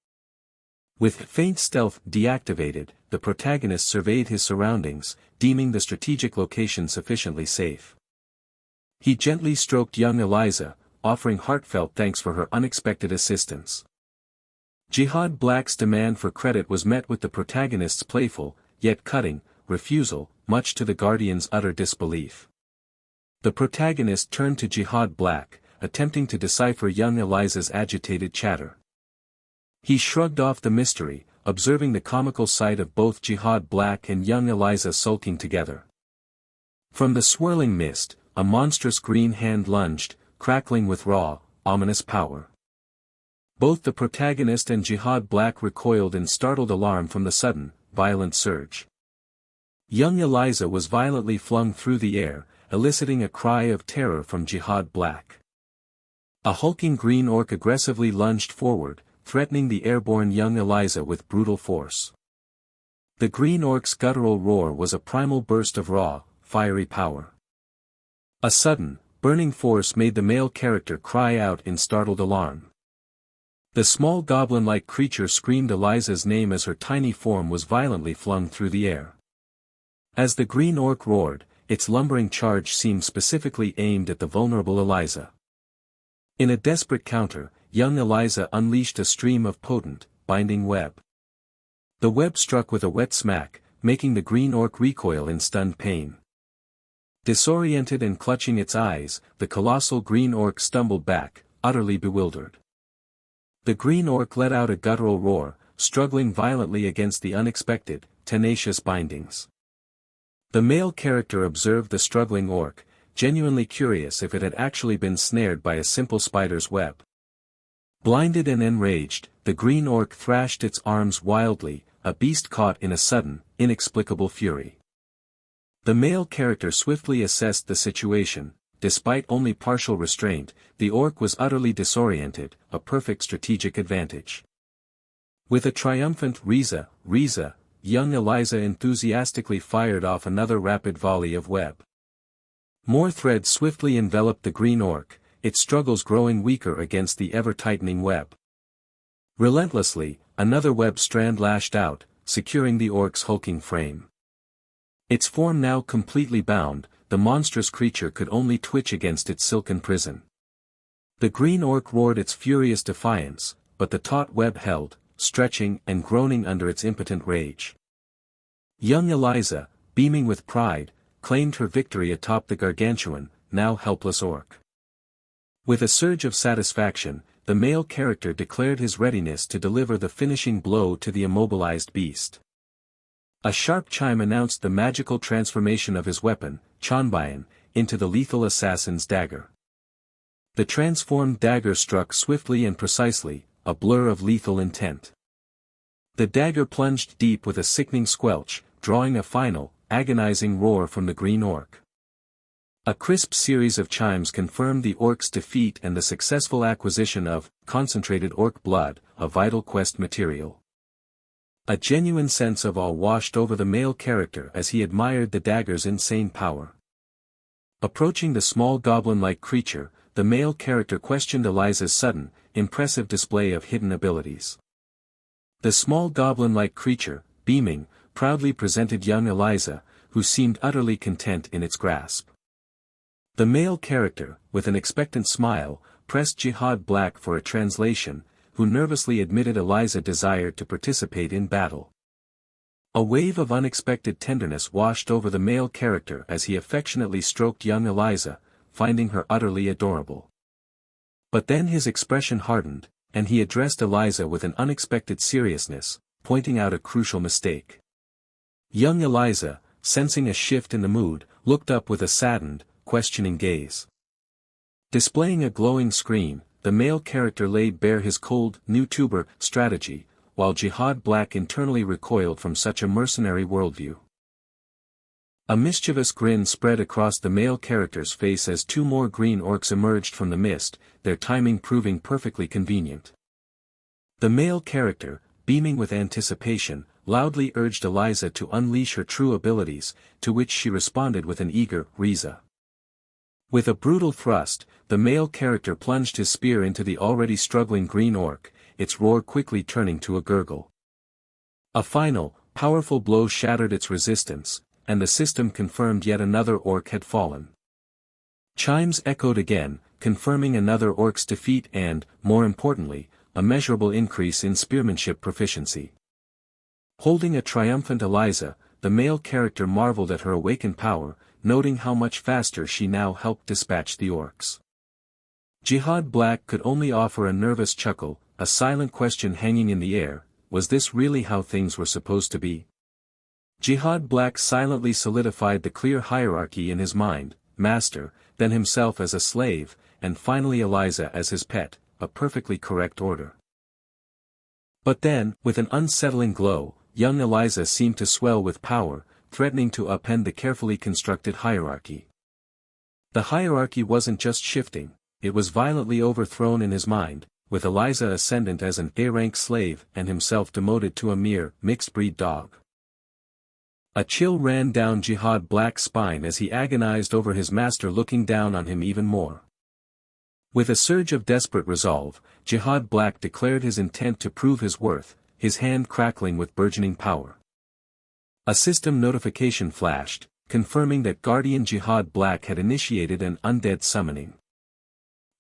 With faint stealth deactivated, the protagonist surveyed his surroundings, deeming the strategic location sufficiently safe. He gently stroked young Eliza, offering heartfelt thanks for her unexpected assistance. Jihad Black's demand for credit was met with the protagonist's playful, yet cutting, refusal, much to the Guardian's utter disbelief. The protagonist turned to Jihad Black, attempting to decipher young Eliza's agitated chatter. He shrugged off the mystery, observing the comical sight of both Jihad Black and young Eliza sulking together. From the swirling mist, a monstrous green hand lunged, crackling with raw, ominous power. Both the protagonist and Jihad Black recoiled in startled alarm from the sudden, violent surge. Young Eliza was violently flung through the air, eliciting a cry of terror from Jihad Black. A hulking green orc aggressively lunged forward, threatening the airborne young Eliza with brutal force. The green orc's guttural roar was a primal burst of raw, fiery power. A sudden, burning force made the male character cry out in startled alarm. The small goblin-like creature screamed Eliza's name as her tiny form was violently flung through the air. As the green orc roared, its lumbering charge seemed specifically aimed at the vulnerable Eliza. In a desperate counter, young Eliza unleashed a stream of potent, binding web. The web struck with a wet smack, making the green orc recoil in stunned pain. Disoriented and clutching its eyes, the colossal green orc stumbled back, utterly bewildered. The green orc let out a guttural roar, struggling violently against the unexpected, tenacious bindings. The male character observed the struggling orc, genuinely curious if it had actually been snared by a simple spider's web. Blinded and enraged, the green orc thrashed its arms wildly, a beast caught in a sudden, inexplicable fury. The male character swiftly assessed the situation. Despite only partial restraint, the orc was utterly disoriented, a perfect strategic advantage. With a triumphant Riza, Riza, young Eliza enthusiastically fired off another rapid volley of web. More threads swiftly enveloped the green orc, its struggles growing weaker against the ever-tightening web. Relentlessly, another web strand lashed out, securing the orc's hulking frame. Its form now completely bound, the monstrous creature could only twitch against its silken prison. The green orc roared its furious defiance, but the taut web held, stretching and groaning under its impotent rage. Young Eliza, beaming with pride, claimed her victory atop the gargantuan, now helpless orc. With a surge of satisfaction, the male character declared his readiness to deliver the finishing blow to the immobilized beast. A sharp chime announced the magical transformation of his weapon, Chanbayan, into the lethal assassin's dagger. The transformed dagger struck swiftly and precisely, a blur of lethal intent. The dagger plunged deep with a sickening squelch, drawing a final, agonizing roar from the green orc. A crisp series of chimes confirmed the orc's defeat and the successful acquisition of concentrated orc blood, a vital quest material. A genuine sense of awe washed over the male character as he admired the dagger's insane power. Approaching the small goblin-like creature, the male character questioned Eliza's sudden, impressive display of hidden abilities. The small goblin-like creature, beaming, proudly presented young Eliza, who seemed utterly content in its grasp. The male character, with an expectant smile, pressed Jihad Black for a translation, who nervously admitted Eliza desired to participate in battle. A wave of unexpected tenderness washed over the male character as he affectionately stroked young Eliza, finding her utterly adorable. But then his expression hardened, and he addressed Eliza with an unexpected seriousness, pointing out a crucial mistake. Young Eliza, sensing a shift in the mood, looked up with a saddened, questioning gaze. Displaying a glowing scream, the male character laid bare his cold, new tuber strategy, while Jihad Black internally recoiled from such a mercenary worldview. A mischievous grin spread across the male character's face as two more green orcs emerged from the mist, their timing proving perfectly convenient. The male character, beaming with anticipation, loudly urged Eliza to unleash her true abilities, to which she responded with an eager Riza. With a brutal thrust, the male character plunged his spear into the already struggling green orc, its roar quickly turning to a gurgle. A final, powerful blow shattered its resistance, and the system confirmed yet another orc had fallen. Chimes echoed again, confirming another orc's defeat and, more importantly, a measurable increase in spearmanship proficiency. Holding a triumphant Eliza, the male character marveled at her awakened power, noting how much faster she now helped dispatch the orcs. Jihad Black could only offer a nervous chuckle, a silent question hanging in the air: was this really how things were supposed to be? Jihad Black silently solidified the clear hierarchy in his mind: master, then himself as a slave, and finally Eliza as his pet, a perfectly correct order. But then, with an unsettling glow, young Eliza seemed to swell with power, threatening to upend the carefully constructed hierarchy. The hierarchy wasn't just shifting, it was violently overthrown in his mind, with Eliza ascendant as an A-rank slave and himself demoted to a mere, mixed-breed dog. A chill ran down Jihad Black's spine as he agonized over his master looking down on him even more. With a surge of desperate resolve, Jihad Black declared his intent to prove his worth, his hand crackling with burgeoning power. A system notification flashed, confirming that Guardian Jihad Black had initiated an undead summoning.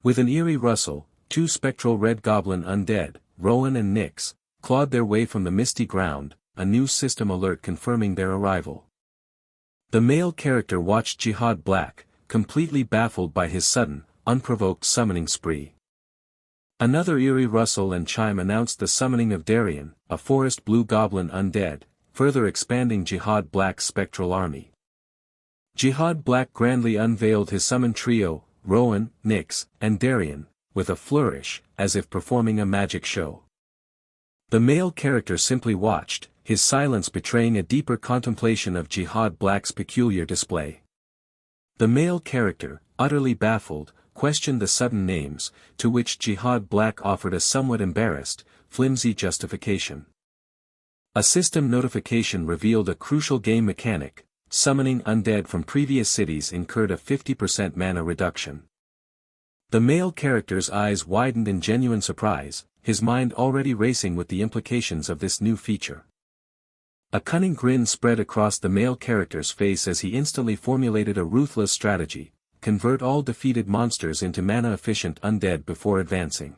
With an eerie rustle, two spectral red goblin undead, Rowan and Nyx, clawed their way from the misty ground, a new system alert confirming their arrival. The male character watched Jihad Black, completely baffled by his sudden, unprovoked summoning spree. Another eerie rustle and chime announced the summoning of Darien, a forest blue goblin undead, further expanding Jihad Black's spectral army. Jihad Black grandly unveiled his summoned trio, Rowan, Nyx, and Darien, with a flourish, as if performing a magic show. The male character simply watched, his silence betraying a deeper contemplation of Jihad Black's peculiar display. The male character, utterly baffled, questioned the sudden names, to which Jihad Black offered a somewhat embarrassed, flimsy justification. A system notification revealed a crucial game mechanic: summoning undead from previous cities incurred a 50% mana reduction. The male character's eyes widened in genuine surprise, his mind already racing with the implications of this new feature. A cunning grin spread across the male character's face as he instantly formulated a ruthless strategy: convert all defeated monsters into mana-efficient undead before advancing.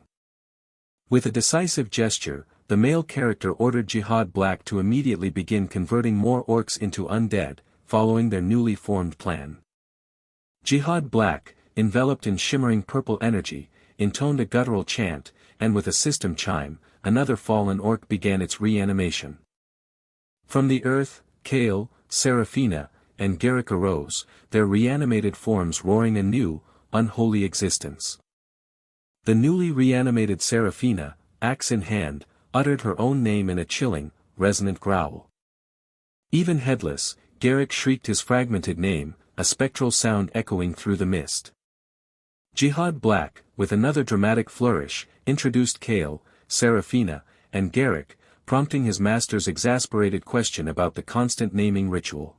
With a decisive gesture, the male character ordered Jihad Black to immediately begin converting more orcs into undead, following their newly formed plan. Jihad Black, enveloped in shimmering purple energy, intoned a guttural chant, and with a system chime, another fallen orc began its reanimation. From the earth, Kale, Seraphina, and Garrick arose, their reanimated forms roaring a new, unholy existence. The newly reanimated Seraphina, axe in hand, uttered her own name in a chilling, resonant growl. Even headless, Garrick shrieked his fragmented name, a spectral sound echoing through the mist. Jihad Black, with another dramatic flourish, introduced Kale, Seraphina, and Garrick, prompting his master's exasperated question about the constant naming ritual.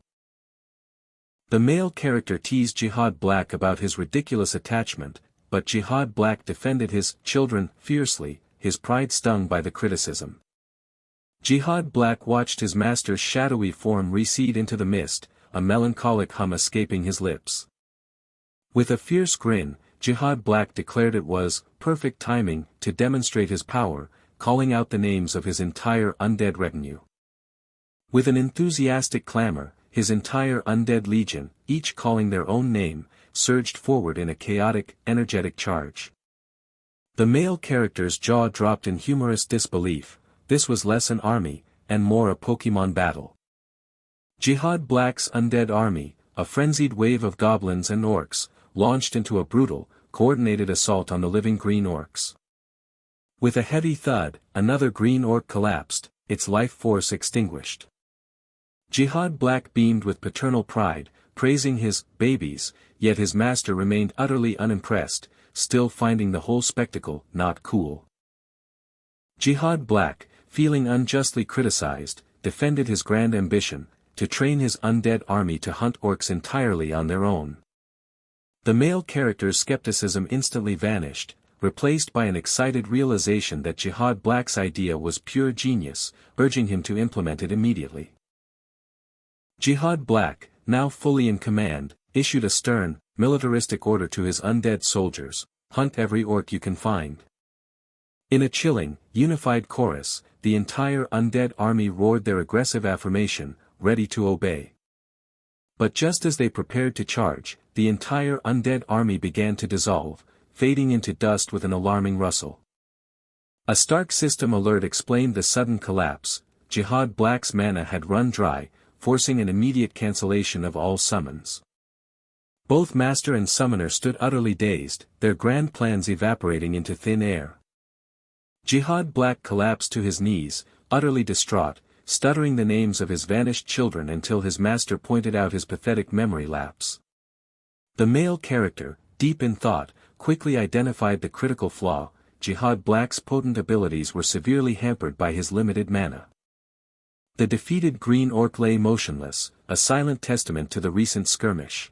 The male character teased Jihad Black about his ridiculous attachment, but Jihad Black defended his children fiercely, his pride stung by the criticism. Jihad Black watched his master's shadowy form recede into the mist, a melancholic hum escaping his lips. With a fierce grin, Jihad Black declared it was perfect timing to demonstrate his power, calling out the names of his entire undead retinue. With an enthusiastic clamor, his entire undead legion, each calling their own name, surged forward in a chaotic, energetic charge. The male character's jaw dropped in humorous disbelief. This was less an army, and more a Pokemon battle. Jihad Black's undead army, a frenzied wave of goblins and orcs, launched into a brutal, coordinated assault on the living green orcs. With a heavy thud, another green orc collapsed, its life force extinguished. Jihad Black beamed with paternal pride, praising his babies, yet his master remained utterly unimpressed, still finding the whole spectacle not cool. Jihad Black, feeling unjustly criticized, defended his grand ambition, to train his undead army to hunt orcs entirely on their own. The male character's skepticism instantly vanished, replaced by an excited realization that Jihad Black's idea was pure genius, urging him to implement it immediately. Jihad Black, now fully in command, issued a stern, militaristic order to his undead soldiers: hunt every orc you can find. In a chilling, unified chorus, the entire undead army roared their aggressive affirmation, ready to obey. But just as they prepared to charge, the entire undead army began to dissolve, fading into dust with an alarming rustle. A stark system alert explained the sudden collapse: Jihad Black's mana had run dry, forcing an immediate cancellation of all summons. Both Master and Summoner stood utterly dazed, their grand plans evaporating into thin air. Jihad Black collapsed to his knees, utterly distraught, stuttering the names of his vanished children until his master pointed out his pathetic memory lapse. The male character, deep in thought, quickly identified the critical flaw: Jihad Black's potent abilities were severely hampered by his limited mana. The defeated green orc lay motionless, a silent testament to the recent skirmish.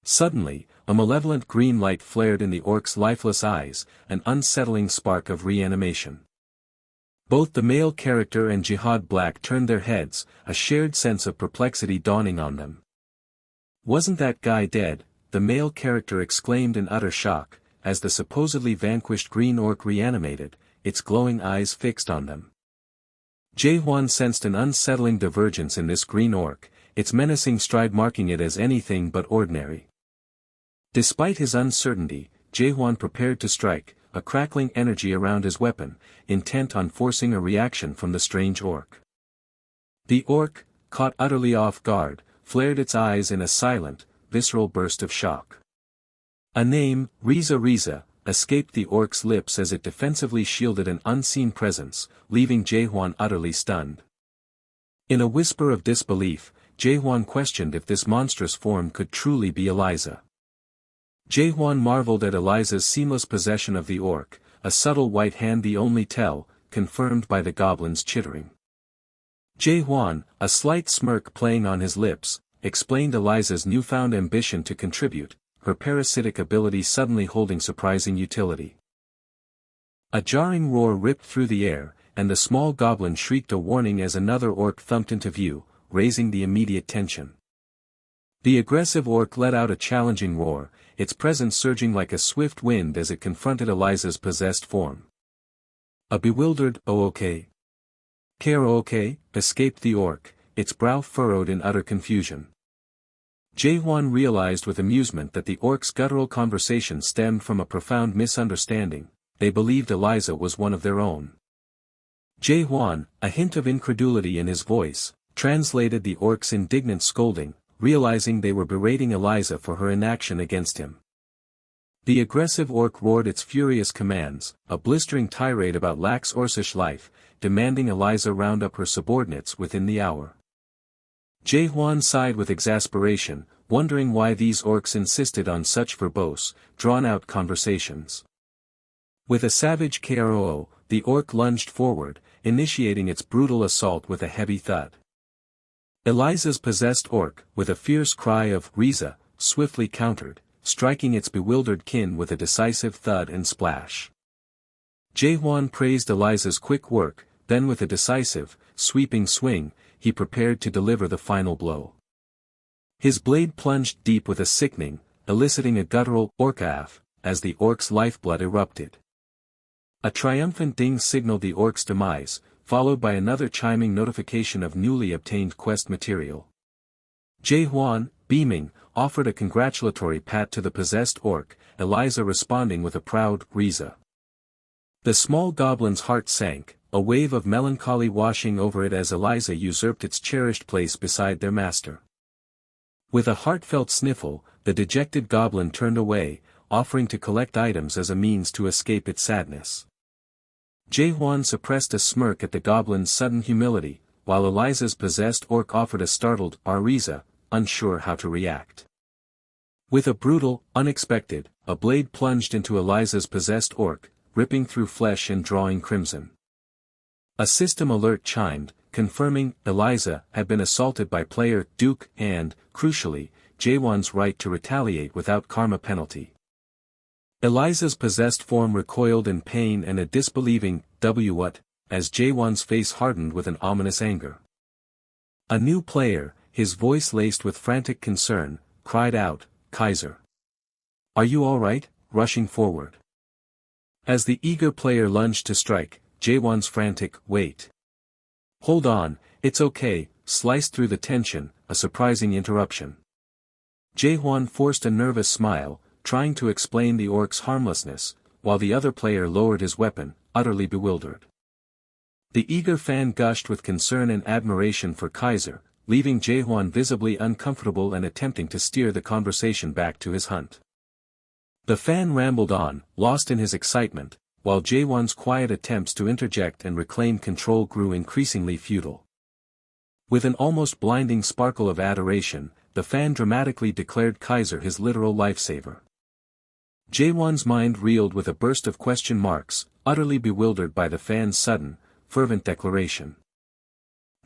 Suddenly, a malevolent green light flared in the orc's lifeless eyes, an unsettling spark of reanimation. Both the male character and Jihad Black turned their heads, a shared sense of perplexity dawning on them. "Wasn't that guy dead?" the male character exclaimed in utter shock, as the supposedly vanquished green orc reanimated, its glowing eyes fixed on them. Jaehwan sensed an unsettling divergence in this green orc, its menacing stride marking it as anything but ordinary. Despite his uncertainty, Jaehwan prepared to strike, a crackling energy around his weapon, intent on forcing a reaction from the strange orc. The orc, caught utterly off guard, flared its eyes in a silent, visceral burst of shock. A name, Riza Riza, escaped the orc's lips as it defensively shielded an unseen presence, leaving Jaehwan utterly stunned. In a whisper of disbelief, Jaehwan questioned if this monstrous form could truly be Eliza. Jaehwan marveled at Eliza's seamless possession of the orc, a subtle white hand the only tell, confirmed by the goblin's chittering. Jaehwan, a slight smirk playing on his lips, explained Eliza's newfound ambition to contribute, her parasitic ability suddenly holding surprising utility. A jarring roar ripped through the air, and the small goblin shrieked a warning as another orc thumped into view, raising the immediate tension. The aggressive orc let out a challenging roar, its presence surging like a swift wind as it confronted Eliza's possessed form. A bewildered "Oh okay? Care okay?" escaped the orc, its brow furrowed in utter confusion. Jaehwan realized with amusement that the orc's guttural conversation stemmed from a profound misunderstanding: they believed Eliza was one of their own. Jaehwan, a hint of incredulity in his voice, translated the orc's indignant scolding, realizing they were berating Eliza for her inaction against him. The aggressive orc roared its furious commands, a blistering tirade about lax Orcish life, demanding Eliza round up her subordinates within the hour. Jaehwan sighed with exasperation, wondering why these orcs insisted on such verbose, drawn-out conversations. With a savage KROO, the orc lunged forward, initiating its brutal assault with a heavy thud. Eliza's possessed orc, with a fierce cry of "Riza," swiftly countered, striking its bewildered kin with a decisive thud and splash. Jaehwan praised Eliza's quick work, then with a decisive, sweeping swing, he prepared to deliver the final blow. His blade plunged deep with a sickening, eliciting a guttural "Orcaaf," as the orc's lifeblood erupted. A triumphant ding signaled the orc's demise, followed by another chiming notification of newly obtained quest material. Jaehwan, beaming, offered a congratulatory pat to the possessed orc, Eliza responding with a proud "Riza." The small goblin's heart sank, a wave of melancholy washing over it as Eliza usurped its cherished place beside their master. With a heartfelt sniffle, the dejected goblin turned away, offering to collect items as a means to escape its sadness. Jaehwan suppressed a smirk at the goblin's sudden humility, while Eliza's possessed orc offered a startled "Ariza," unsure how to react. With a brutal, unexpected, a blade plunged into Eliza's possessed orc, ripping through flesh and drawing crimson. A system alert chimed, confirming Eliza had been assaulted by player Duke and, crucially, Jaewon's right to retaliate without karma penalty. Eliza's possessed form recoiled in pain and a disbelieving, what, as Jaewon's face hardened with an ominous anger. A new player, his voice laced with frantic concern, cried out, "Kaiser! Are you alright?" rushing forward. As the eager player lunged to strike, Jaewon's frantic, "Wait. Hold on, it's okay," sliced through the tension, a surprising interruption. Jaewon forced a nervous smile, trying to explain the orc's harmlessness, while the other player lowered his weapon, utterly bewildered. The eager fan gushed with concern and admiration for Kaiser, leaving Jaewon visibly uncomfortable and attempting to steer the conversation back to his hunt. The fan rambled on, lost in his excitement, while Jaewon's quiet attempts to interject and reclaim control grew increasingly futile. With an almost blinding sparkle of adoration, the fan dramatically declared Kaiser his literal lifesaver. Jaewon's mind reeled with a burst of question marks, utterly bewildered by the fan's sudden, fervent declaration.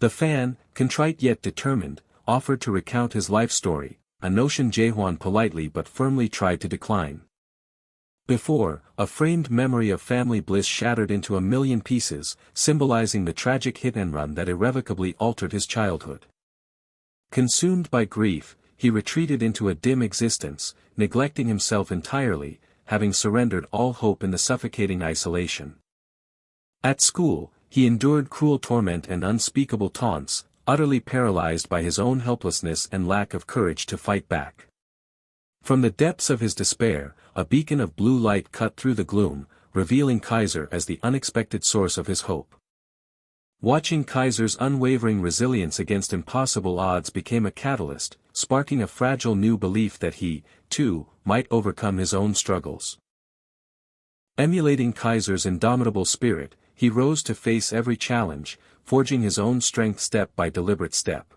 The fan, contrite yet determined, offered to recount his life story, a notion Jaewon politely but firmly tried to decline. Before, a framed memory of family bliss shattered into a million pieces, symbolizing the tragic hit-and-run that irrevocably altered his childhood. Consumed by grief, he retreated into a dim existence, neglecting himself entirely, having surrendered all hope in the suffocating isolation. At school, he endured cruel torment and unspeakable taunts, utterly paralyzed by his own helplessness and lack of courage to fight back. From the depths of his despair, a beacon of blue light cut through the gloom, revealing Kaiser as the unexpected source of his hope. Watching Kaiser's unwavering resilience against impossible odds became a catalyst, sparking a fragile new belief that he, too, might overcome his own struggles. Emulating Kaiser's indomitable spirit, he rose to face every challenge, forging his own strength step by deliberate step.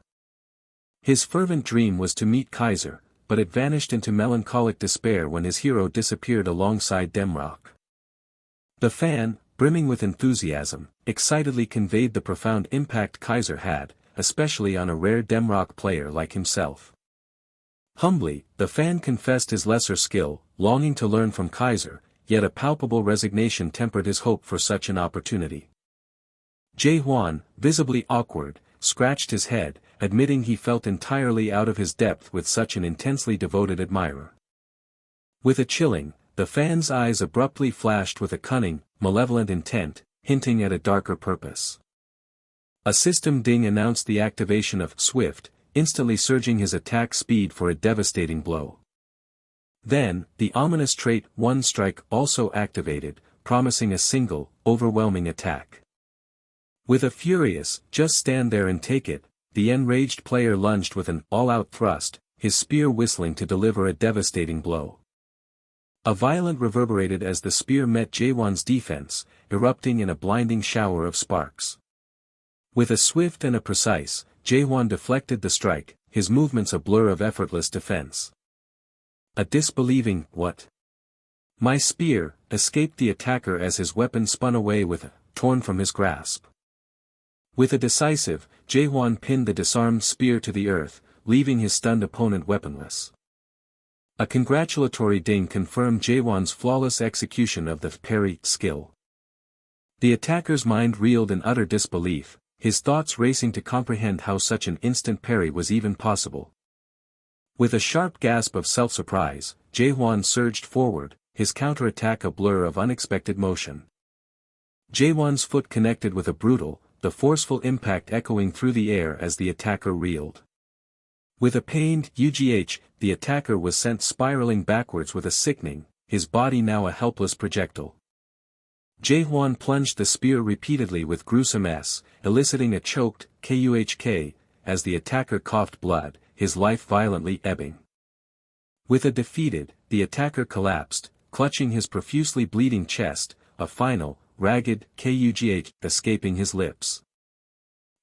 His fervent dream was to meet Kaiser, but it vanished into melancholic despair when his hero disappeared alongside Demrock. The fan, brimming with enthusiasm, excitedly conveyed the profound impact Kaiser had, especially on a rare Demrock player like himself. Humbly, the fan confessed his lesser skill, longing to learn from Kaiser, yet a palpable resignation tempered his hope for such an opportunity. Jaewon, visibly awkward, scratched his head, admitting he felt entirely out of his depth with such an intensely devoted admirer. With a chilling, the fan's eyes abruptly flashed with a cunning, malevolent intent, hinting at a darker purpose. A system ding announced the activation of Swift, instantly surging his attack speed for a devastating blow. Then, the ominous trait One Strike also activated, promising a single, overwhelming attack. With a furious, "Just stand there and take it," the enraged player lunged with an all-out thrust, his spear whistling to deliver a devastating blow. A violent reverberated as the spear met Jaewon's defense, erupting in a blinding shower of sparks. With a swift and a precise, Jaewon deflected the strike, his movements a blur of effortless defense. A disbelieving, "What? My spear," escaped the attacker as his weapon spun away torn from his grasp. With a decisive, Jaewon pinned the disarmed spear to the earth, leaving his stunned opponent weaponless. A congratulatory ding confirmed Jaewon's flawless execution of the parry skill. The attacker's mind reeled in utter disbelief, his thoughts racing to comprehend how such an instant parry was even possible. With a sharp gasp of self-surprise, Jaewon surged forward, his counterattack a blur of unexpected motion. Jaewon's foot connected with a brutal, the forceful impact echoing through the air as the attacker reeled. With a pained UGH, the attacker was sent spiraling backwards with a sickening, his body now a helpless projectile. Jaewon plunged the spear repeatedly with gruesome eliciting a choked KUHK, as the attacker coughed blood, his life violently ebbing. With a defeated, the attacker collapsed, clutching his profusely bleeding chest, a final, ragged KUGH escaping his lips.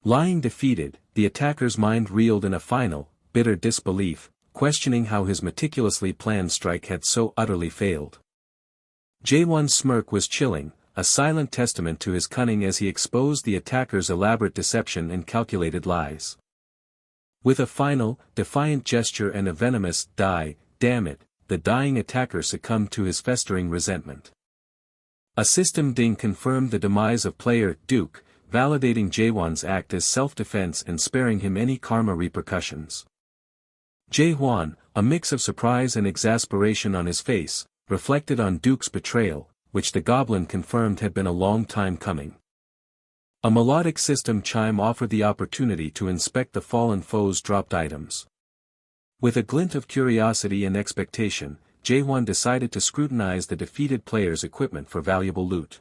Lying defeated, the attacker's mind reeled in a final, bitter disbelief, questioning how his meticulously planned strike had so utterly failed. Jaewon's smirk was chilling, a silent testament to his cunning as he exposed the attacker's elaborate deception and calculated lies. With a final, defiant gesture and a venomous, "Die, damn it," the dying attacker succumbed to his festering resentment. A system ding confirmed the demise of player Duke, validating Jaewon's act as self-defense and sparing him any karma repercussions. Jaewon, a mix of surprise and exasperation on his face, reflected on Duke's betrayal, which the goblin confirmed had been a long time coming. A melodic system chime offered the opportunity to inspect the fallen foe's dropped items. With a glint of curiosity and expectation, Jaewon decided to scrutinize the defeated player's equipment for valuable loot.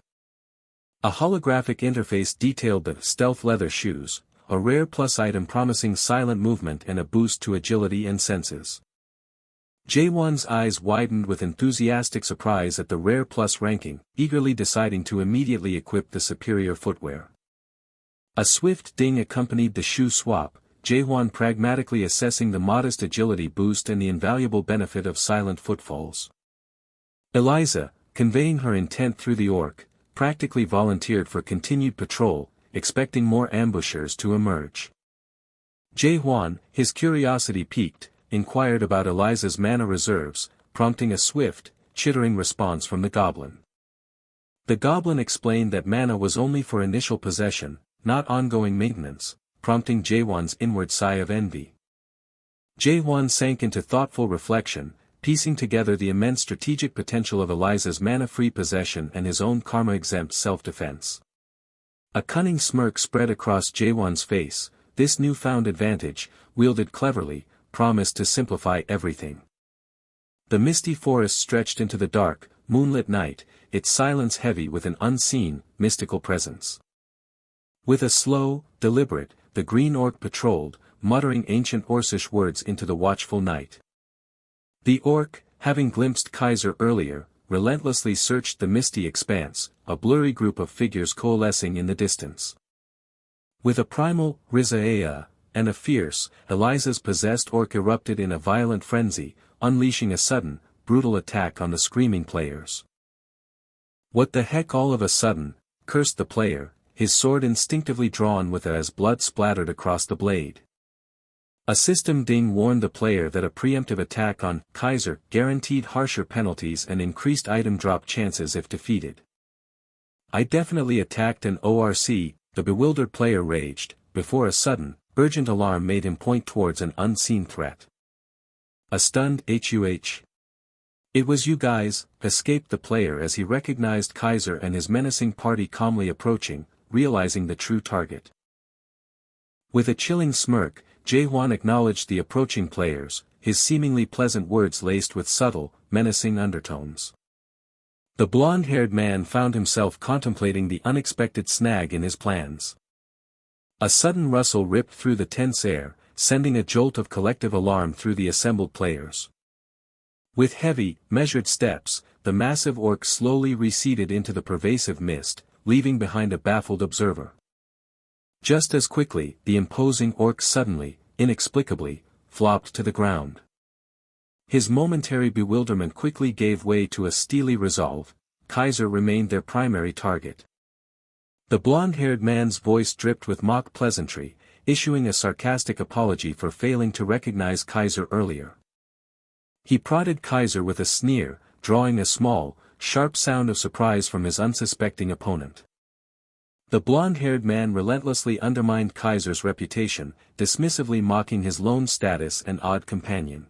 A holographic interface detailed the stealth leather shoes, a rare plus item promising silent movement and a boost to agility and senses. Jaewon's eyes widened with enthusiastic surprise at the rare plus ranking, eagerly deciding to immediately equip the superior footwear. A swift ding accompanied the shoe swap, Jaewon pragmatically assessing the modest agility boost and the invaluable benefit of silent footfalls. Eliza, conveying her intent through the orc, practically volunteered for continued patrol, expecting more ambushers to emerge. Jaewon, his curiosity piqued, inquired about Eliza's mana reserves, prompting a swift, chittering response from the goblin. The goblin explained that mana was only for initial possession, not ongoing maintenance, prompting Jaewon's inward sigh of envy. Jaewon sank into thoughtful reflection, piecing together the immense strategic potential of Eliza's mana-free possession and his own karma-exempt self-defense. A cunning smirk spread across Jaewon's face. This newfound advantage, wielded cleverly, promised to simplify everything. The misty forest stretched into the dark, moonlit night, its silence heavy with an unseen, mystical presence. With a slow, deliberate, the green orc patrolled, muttering ancient Orcish words into the watchful night. The orc, having glimpsed Kaiser earlier, relentlessly searched the misty expanse, a blurry group of figures coalescing in the distance. With a primal, Rizaea, and a fierce, Eliza's possessed orc erupted in a violent frenzy, unleashing a sudden, brutal attack on the screaming players. "What the heck all of a sudden," cursed the player, his sword instinctively drawn with as blood splattered across the blade. A system ding warned the player that a preemptive attack on Kaiser guaranteed harsher penalties and increased item drop chances if defeated. "I definitely attacked an ORC," the bewildered player raged, before a sudden, urgent alarm made him point towards an unseen threat. A stunned "HUH. It was you guys," escaped the player as he recognized Kaiser and his menacing party calmly approaching, realizing the true target. With a chilling smirk, Jaewon acknowledged the approaching players, his seemingly pleasant words laced with subtle, menacing undertones. The blonde-haired man found himself contemplating the unexpected snag in his plans. A sudden rustle ripped through the tense air, sending a jolt of collective alarm through the assembled players. With heavy, measured steps, the massive orc slowly receded into the pervasive mist, leaving behind a baffled observer. Just as quickly, the imposing orc suddenly, inexplicably, flopped to the ground. His momentary bewilderment quickly gave way to a steely resolve. Kaiser remained their primary target. The blonde-haired man's voice dripped with mock pleasantry, issuing a sarcastic apology for failing to recognize Kaiser earlier. He prodded Kaiser with a sneer, drawing a small, sharp sound of surprise from his unsuspecting opponent. The blonde-haired man relentlessly undermined Kaiser's reputation, dismissively mocking his lone status and odd companion.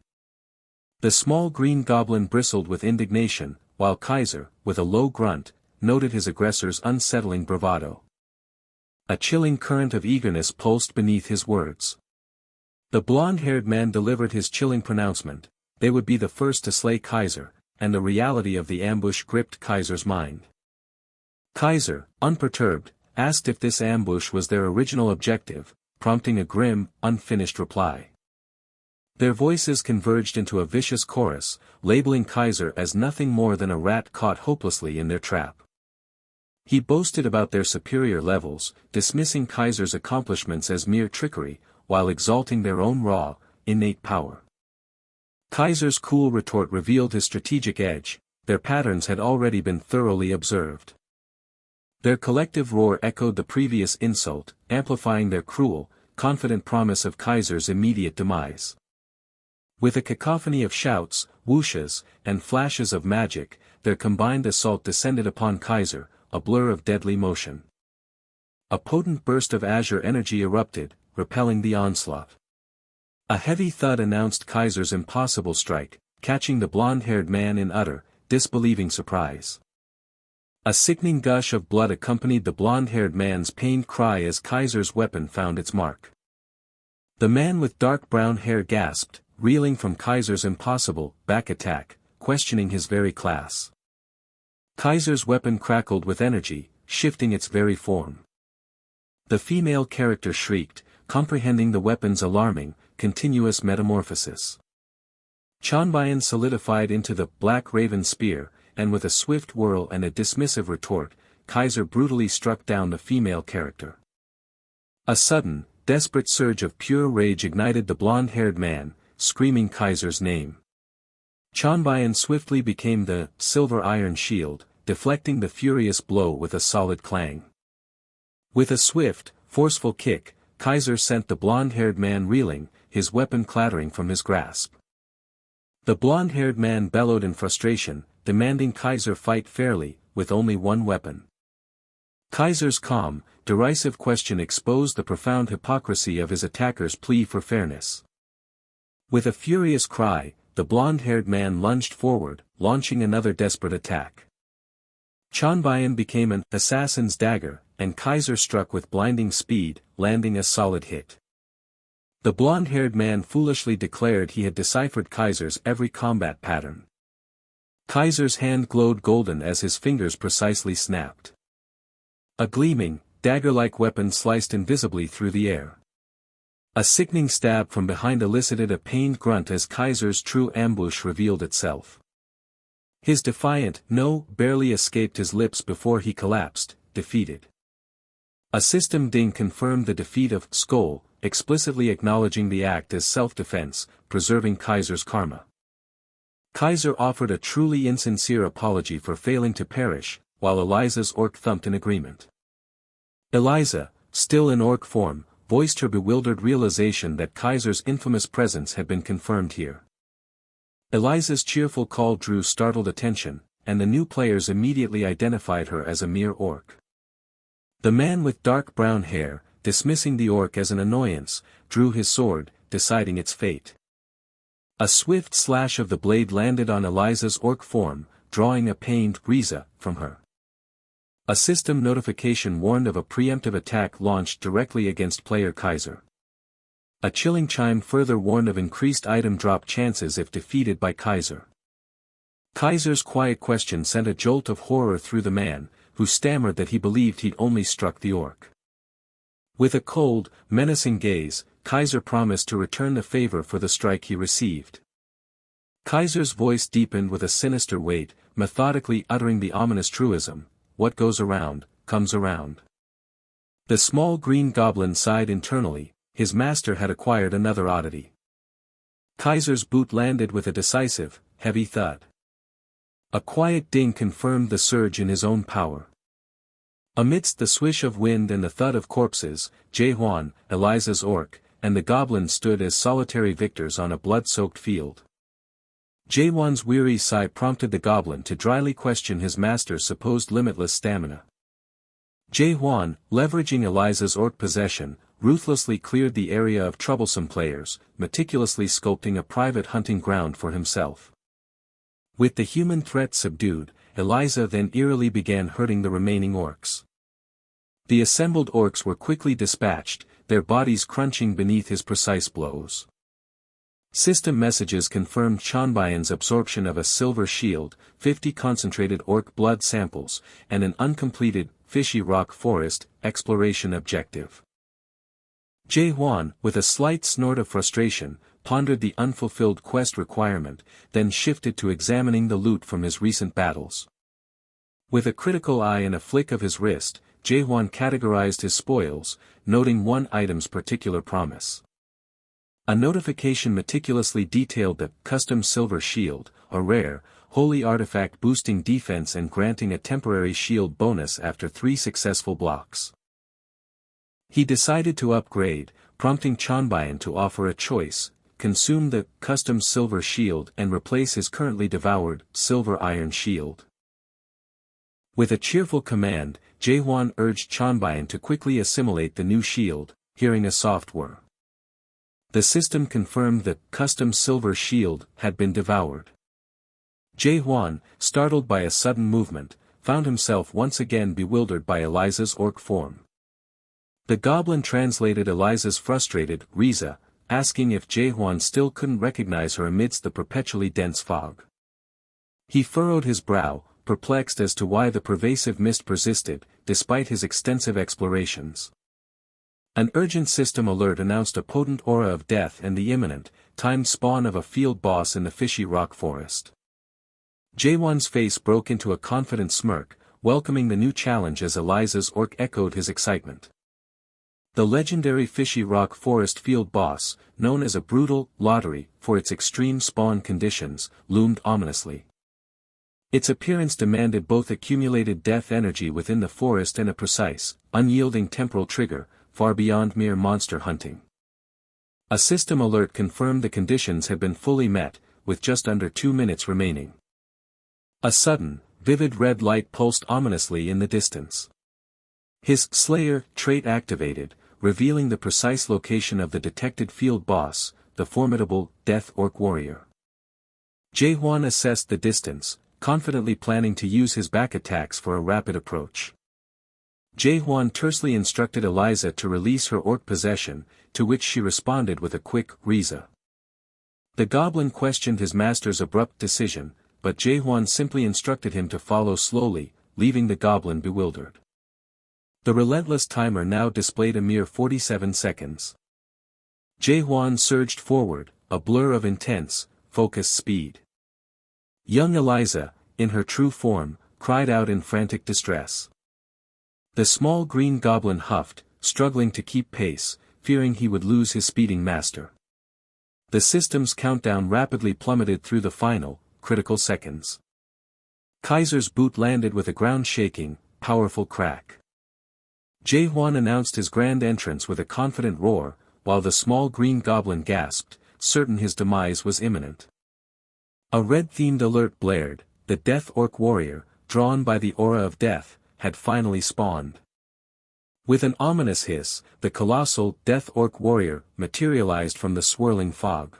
The small green goblin bristled with indignation, while Kaiser, with a low grunt, noted his aggressor's unsettling bravado. A chilling current of eagerness pulsed beneath his words. The blonde-haired man delivered his chilling pronouncement: they would be the first to slay Kaiser, and the reality of the ambush gripped Kaiser's mind. Kaiser, unperturbed, asked if this ambush was their original objective, prompting a grim, unfinished reply. Their voices converged into a vicious chorus, labeling Kaiser as nothing more than a rat caught hopelessly in their trap. He boasted about their superior levels, dismissing Kaiser's accomplishments as mere trickery, while exalting their own raw, innate power. Kaiser's cool retort revealed his strategic edge: their patterns had already been thoroughly observed. Their collective roar echoed the previous insult, amplifying their cruel, confident promise of Kaiser's immediate demise. With a cacophony of shouts, whooshes, and flashes of magic, their combined assault descended upon Kaiser, a blur of deadly motion. A potent burst of azure energy erupted, repelling the onslaught. A heavy thud announced Kaiser's impossible strike, catching the blonde-haired man in utter, disbelieving surprise. A sickening gush of blood accompanied the blonde-haired man's pained cry as Kaiser's weapon found its mark. The man with dark brown hair gasped, reeling from Kaiser's impossible back attack, questioning his very class. Kaiser's weapon crackled with energy, shifting its very form. The female character shrieked, comprehending the weapon's alarming, continuous metamorphosis. Chanbayan solidified into the Black Raven spear, and with a swift whirl and a dismissive retort, Kaiser brutally struck down the female character. A sudden, desperate surge of pure rage ignited the blonde-haired man, screaming Kaiser's name. Chanbayan swiftly became the Silver Iron Shield, deflecting the furious blow with a solid clang. With a swift, forceful kick, Kaiser sent the blonde-haired man reeling, his weapon clattering from his grasp. The blonde-haired man bellowed in frustration, demanding Kaiser fight fairly, with only one weapon. Kaiser's calm, derisive question exposed the profound hypocrisy of his attacker's plea for fairness. With a furious cry, the blonde-haired man lunged forward, launching another desperate attack. Chanbayan became an assassin's dagger, and Kaiser struck with blinding speed, landing a solid hit. The blonde-haired man foolishly declared he had deciphered Kaiser's every combat pattern. Kaiser's hand glowed golden as his fingers precisely snapped. A gleaming, dagger-like weapon sliced invisibly through the air. A sickening stab from behind elicited a pained grunt as Kaiser's true ambush revealed itself. His defiant "no" barely escaped his lips before he collapsed, defeated. A system ding confirmed the defeat of Skull, explicitly acknowledging the act as self-defense, preserving Kaiser's karma. Kaiser offered a truly insincere apology for failing to perish, while Eliza's orc thumped in agreement. Eliza, still in orc form, voiced her bewildered realization that Kaiser's infamous presence had been confirmed here. Eliza's cheerful call drew startled attention, and the new players immediately identified her as a mere orc. The man with dark brown hair, dismissing the orc as an annoyance, drew his sword, deciding its fate. A swift slash of the blade landed on Eliza's orc form, drawing a pained "Riza" from her. A system notification warned of a preemptive attack launched directly against player Kaiser. A chilling chime further warned of increased item drop chances if defeated by Kaiser. Kaiser's quiet question sent a jolt of horror through the man, who stammered that he believed he'd only struck the orc. With a cold, menacing gaze, Kaiser promised to return the favor for the strike he received. Kaiser's voice deepened with a sinister weight, methodically uttering the ominous truism, "What goes around, comes around." The small green goblin sighed internally. His master had acquired another oddity. Kaiser's boot landed with a decisive, heavy thud. A quiet ding confirmed the surge in his own power. Amidst the swish of wind and the thud of corpses, Jae-hwan, Eliza's orc, and the goblin stood as solitary victors on a blood-soaked field. Jae-hwan's weary sigh prompted the goblin to dryly question his master's supposed limitless stamina. Jae-hwan, leveraging Eliza's orc possession, ruthlessly cleared the area of troublesome players, meticulously sculpting a private hunting ground for himself. With the human threat subdued, Eliza then eerily began hurting the remaining orcs. The assembled orcs were quickly dispatched, their bodies crunching beneath his precise blows. System messages confirmed Chanbayan's absorption of a silver shield, 50 concentrated orc blood samples, and an uncompleted, fishy rock forest, exploration objective. Jae-hwan, with a slight snort of frustration, pondered the unfulfilled quest requirement, then shifted to examining the loot from his recent battles. With a critical eye and a flick of his wrist, Jae-hwan categorized his spoils, noting one item's particular promise. A notification meticulously detailed the custom silver shield, a rare, holy artifact boosting defense and granting a temporary shield bonus after 3 successful blocks. He decided to upgrade, prompting Chanbayan to offer a choice: consume the custom silver shield and replace his currently devoured silver iron shield. With a cheerful command, Jaehwan urged Chanbayan to quickly assimilate the new shield, hearing a soft whir. The system confirmed the custom silver shield had been devoured. Jaehwan, startled by a sudden movement, found himself once again bewildered by Eliza's orc form. The goblin translated Eliza's frustrated "Riza," asking if Jaehwan still couldn't recognize her amidst the perpetually dense fog. He furrowed his brow, perplexed as to why the pervasive mist persisted, despite his extensive explorations. An urgent system alert announced a potent aura of death and the imminent, timed spawn of a field boss in the fishy rock forest. Jaehwan's face broke into a confident smirk, welcoming the new challenge as Eliza's orc echoed his excitement. The legendary fishy rock forest field boss, known as a brutal lottery for its extreme spawn conditions, loomed ominously. Its appearance demanded both accumulated death energy within the forest and a precise, unyielding temporal trigger, far beyond mere monster hunting. A system alert confirmed the conditions had been fully met, with just under 2 minutes remaining. A sudden, vivid red light pulsed ominously in the distance. His Slayer trait activated, revealing the precise location of the detected field boss, the formidable Death Orc Warrior. Jaehwan assessed the distance, confidently planning to use his back attacks for a rapid approach. Jaehwan tersely instructed Eliza to release her orc possession, to which she responded with a quick "Riza." The goblin questioned his master's abrupt decision, but Jaehwan simply instructed him to follow slowly, leaving the goblin bewildered. The relentless timer now displayed a mere 47 seconds. Jaehwan surged forward, a blur of intense, focused speed. Young Eliza, in her true form, cried out in frantic distress. The small green goblin huffed, struggling to keep pace, fearing he would lose his speeding master. The system's countdown rapidly plummeted through the final, critical seconds. Kaiser's boot landed with a ground-shaking, powerful crack. Jaehwan announced his grand entrance with a confident roar, while the small green goblin gasped, certain his demise was imminent. A red-themed alert blared: the Death Orc Warrior, drawn by the aura of death, had finally spawned. With an ominous hiss, the colossal Death Orc Warrior materialized from the swirling fog.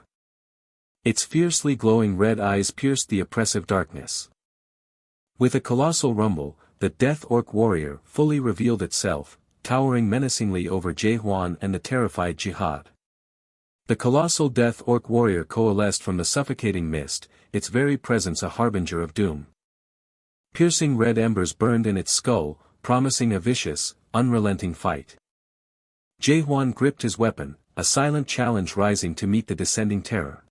Its fiercely glowing red eyes pierced the oppressive darkness. With a colossal rumble, the Death Orc Warrior fully revealed itself, towering menacingly over Jaehwan and the terrified Jihad. The colossal Death Orc Warrior coalesced from the suffocating mist, its very presence a harbinger of doom. Piercing red embers burned in its skull, promising a vicious, unrelenting fight. Jaehwan gripped his weapon, a silent challenge rising to meet the descending terror.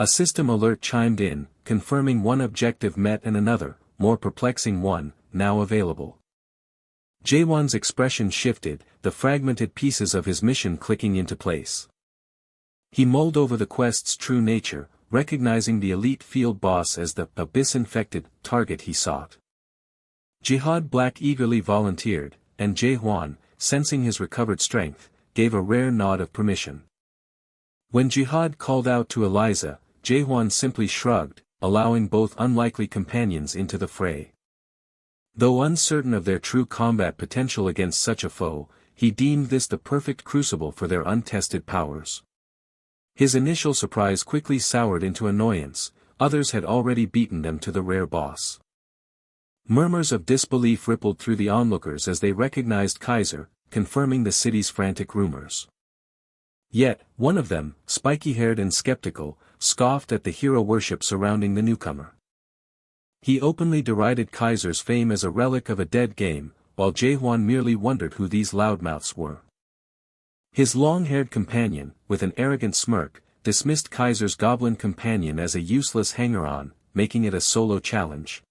A system alert chimed in, confirming one objective met and another, more perplexing one, now available. Jaehwan's expression shifted, the fragmented pieces of his mission clicking into place. He mulled over the quest's true nature, recognizing the elite field boss as the abyss-infected target he sought. Jihad Black eagerly volunteered, and Jaehwan, sensing his recovered strength, gave a rare nod of permission. When Jihad called out to Eliza, Jaehwan simply shrugged, allowing both unlikely companions into the fray. Though uncertain of their true combat potential against such a foe, he deemed this the perfect crucible for their untested powers. His initial surprise quickly soured into annoyance, others had already beaten them to the rare boss. Murmurs of disbelief rippled through the onlookers as they recognized Kaiser, confirming the city's frantic rumors. Yet, one of them, spiky-haired and skeptical, scoffed at the hero worship surrounding the newcomer. He openly derided Kaiser's fame as a relic of a dead game, while Jaehwan merely wondered who these loudmouths were. His long-haired companion, with an arrogant smirk, dismissed Kaiser's goblin companion as a useless hanger-on, making it a solo challenge.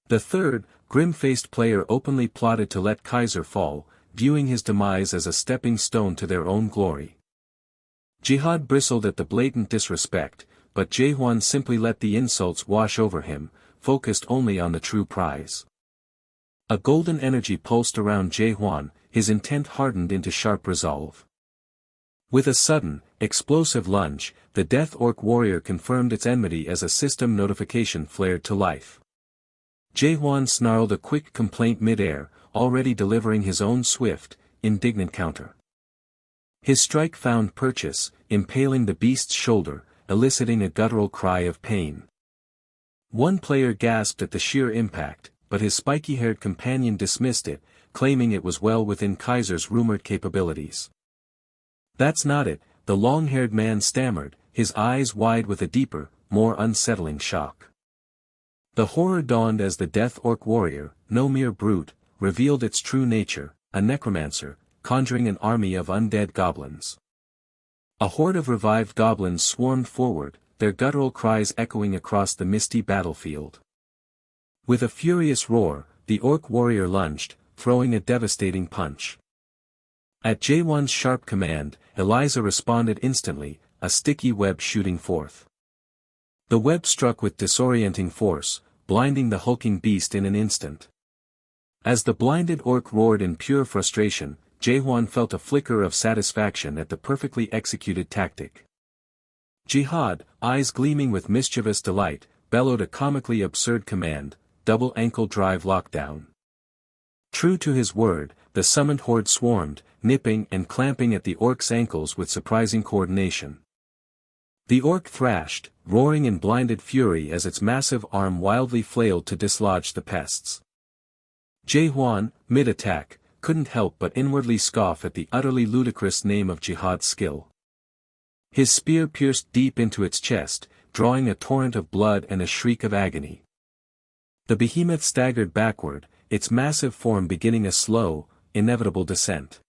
The third, grim-faced player openly plotted to let Kaiser fall, viewing his demise as a stepping stone to their own glory. Jihad bristled at the blatant disrespect, but Jaehwan simply let the insults wash over him, focused only on the true prize. A golden energy pulsed around Jaehwan, his intent hardened into sharp resolve. With a sudden, explosive lunge, the Death Orc warrior confirmed its enmity as a system notification flared to life. Jaehwan snarled a quick complaint mid-air, already delivering his own swift, indignant counter. His strike found purchase, impaling the beast's shoulder, eliciting a guttural cry of pain. One player gasped at the sheer impact, but his spiky-haired companion dismissed it, claiming it was well within Kaiser's rumored capabilities. "That's not it," the long-haired man stammered, his eyes wide with a deeper, more unsettling shock. The horror dawned as the Death Orc warrior, no mere brute, revealed its true nature, a necromancer, conjuring an army of undead goblins. A horde of revived goblins swarmed forward, their guttural cries echoing across the misty battlefield. With a furious roar, the orc warrior lunged, throwing a devastating punch. At Jaehwan's sharp command, Eliza responded instantly, a sticky web shooting forth. The web struck with disorienting force, blinding the hulking beast in an instant. As the blinded orc roared in pure frustration, Jaehwan felt a flicker of satisfaction at the perfectly executed tactic. Jihad, eyes gleaming with mischievous delight, bellowed a comically absurd command, double ankle drive lockdown. True to his word, the summoned horde swarmed, nipping and clamping at the orc's ankles with surprising coordination. The orc thrashed, roaring in blinded fury as its massive arm wildly flailed to dislodge the pests. Jaehwan, mid-attack, couldn't help but inwardly scoff at the utterly ludicrous name of Jihad's skill. His spear pierced deep into its chest, drawing a torrent of blood and a shriek of agony. The behemoth staggered backward, its massive form beginning a slow, inevitable descent.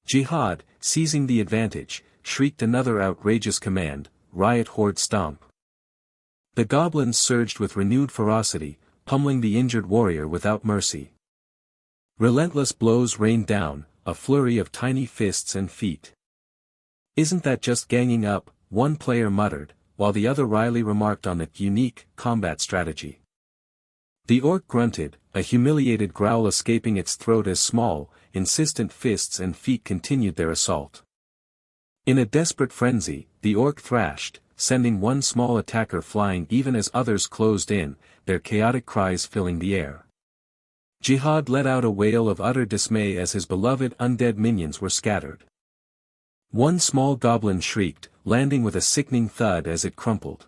Jihad, seizing the advantage, shrieked another outrageous command, "Riot Horde Stomp." The goblins surged with renewed ferocity, pummeling the injured warrior without mercy. Relentless blows rained down, a flurry of tiny fists and feet. "Isn't that just ganging up?" one player muttered, while the other wryly remarked on the unique combat strategy. The orc grunted, a humiliated growl escaping its throat as small, insistent fists and feet continued their assault. In a desperate frenzy, the orc thrashed, sending one small attacker flying even as others closed in, their chaotic cries filling the air. Jihad let out a wail of utter dismay as his beloved undead minions were scattered. One small goblin shrieked, landing with a sickening thud as it crumpled.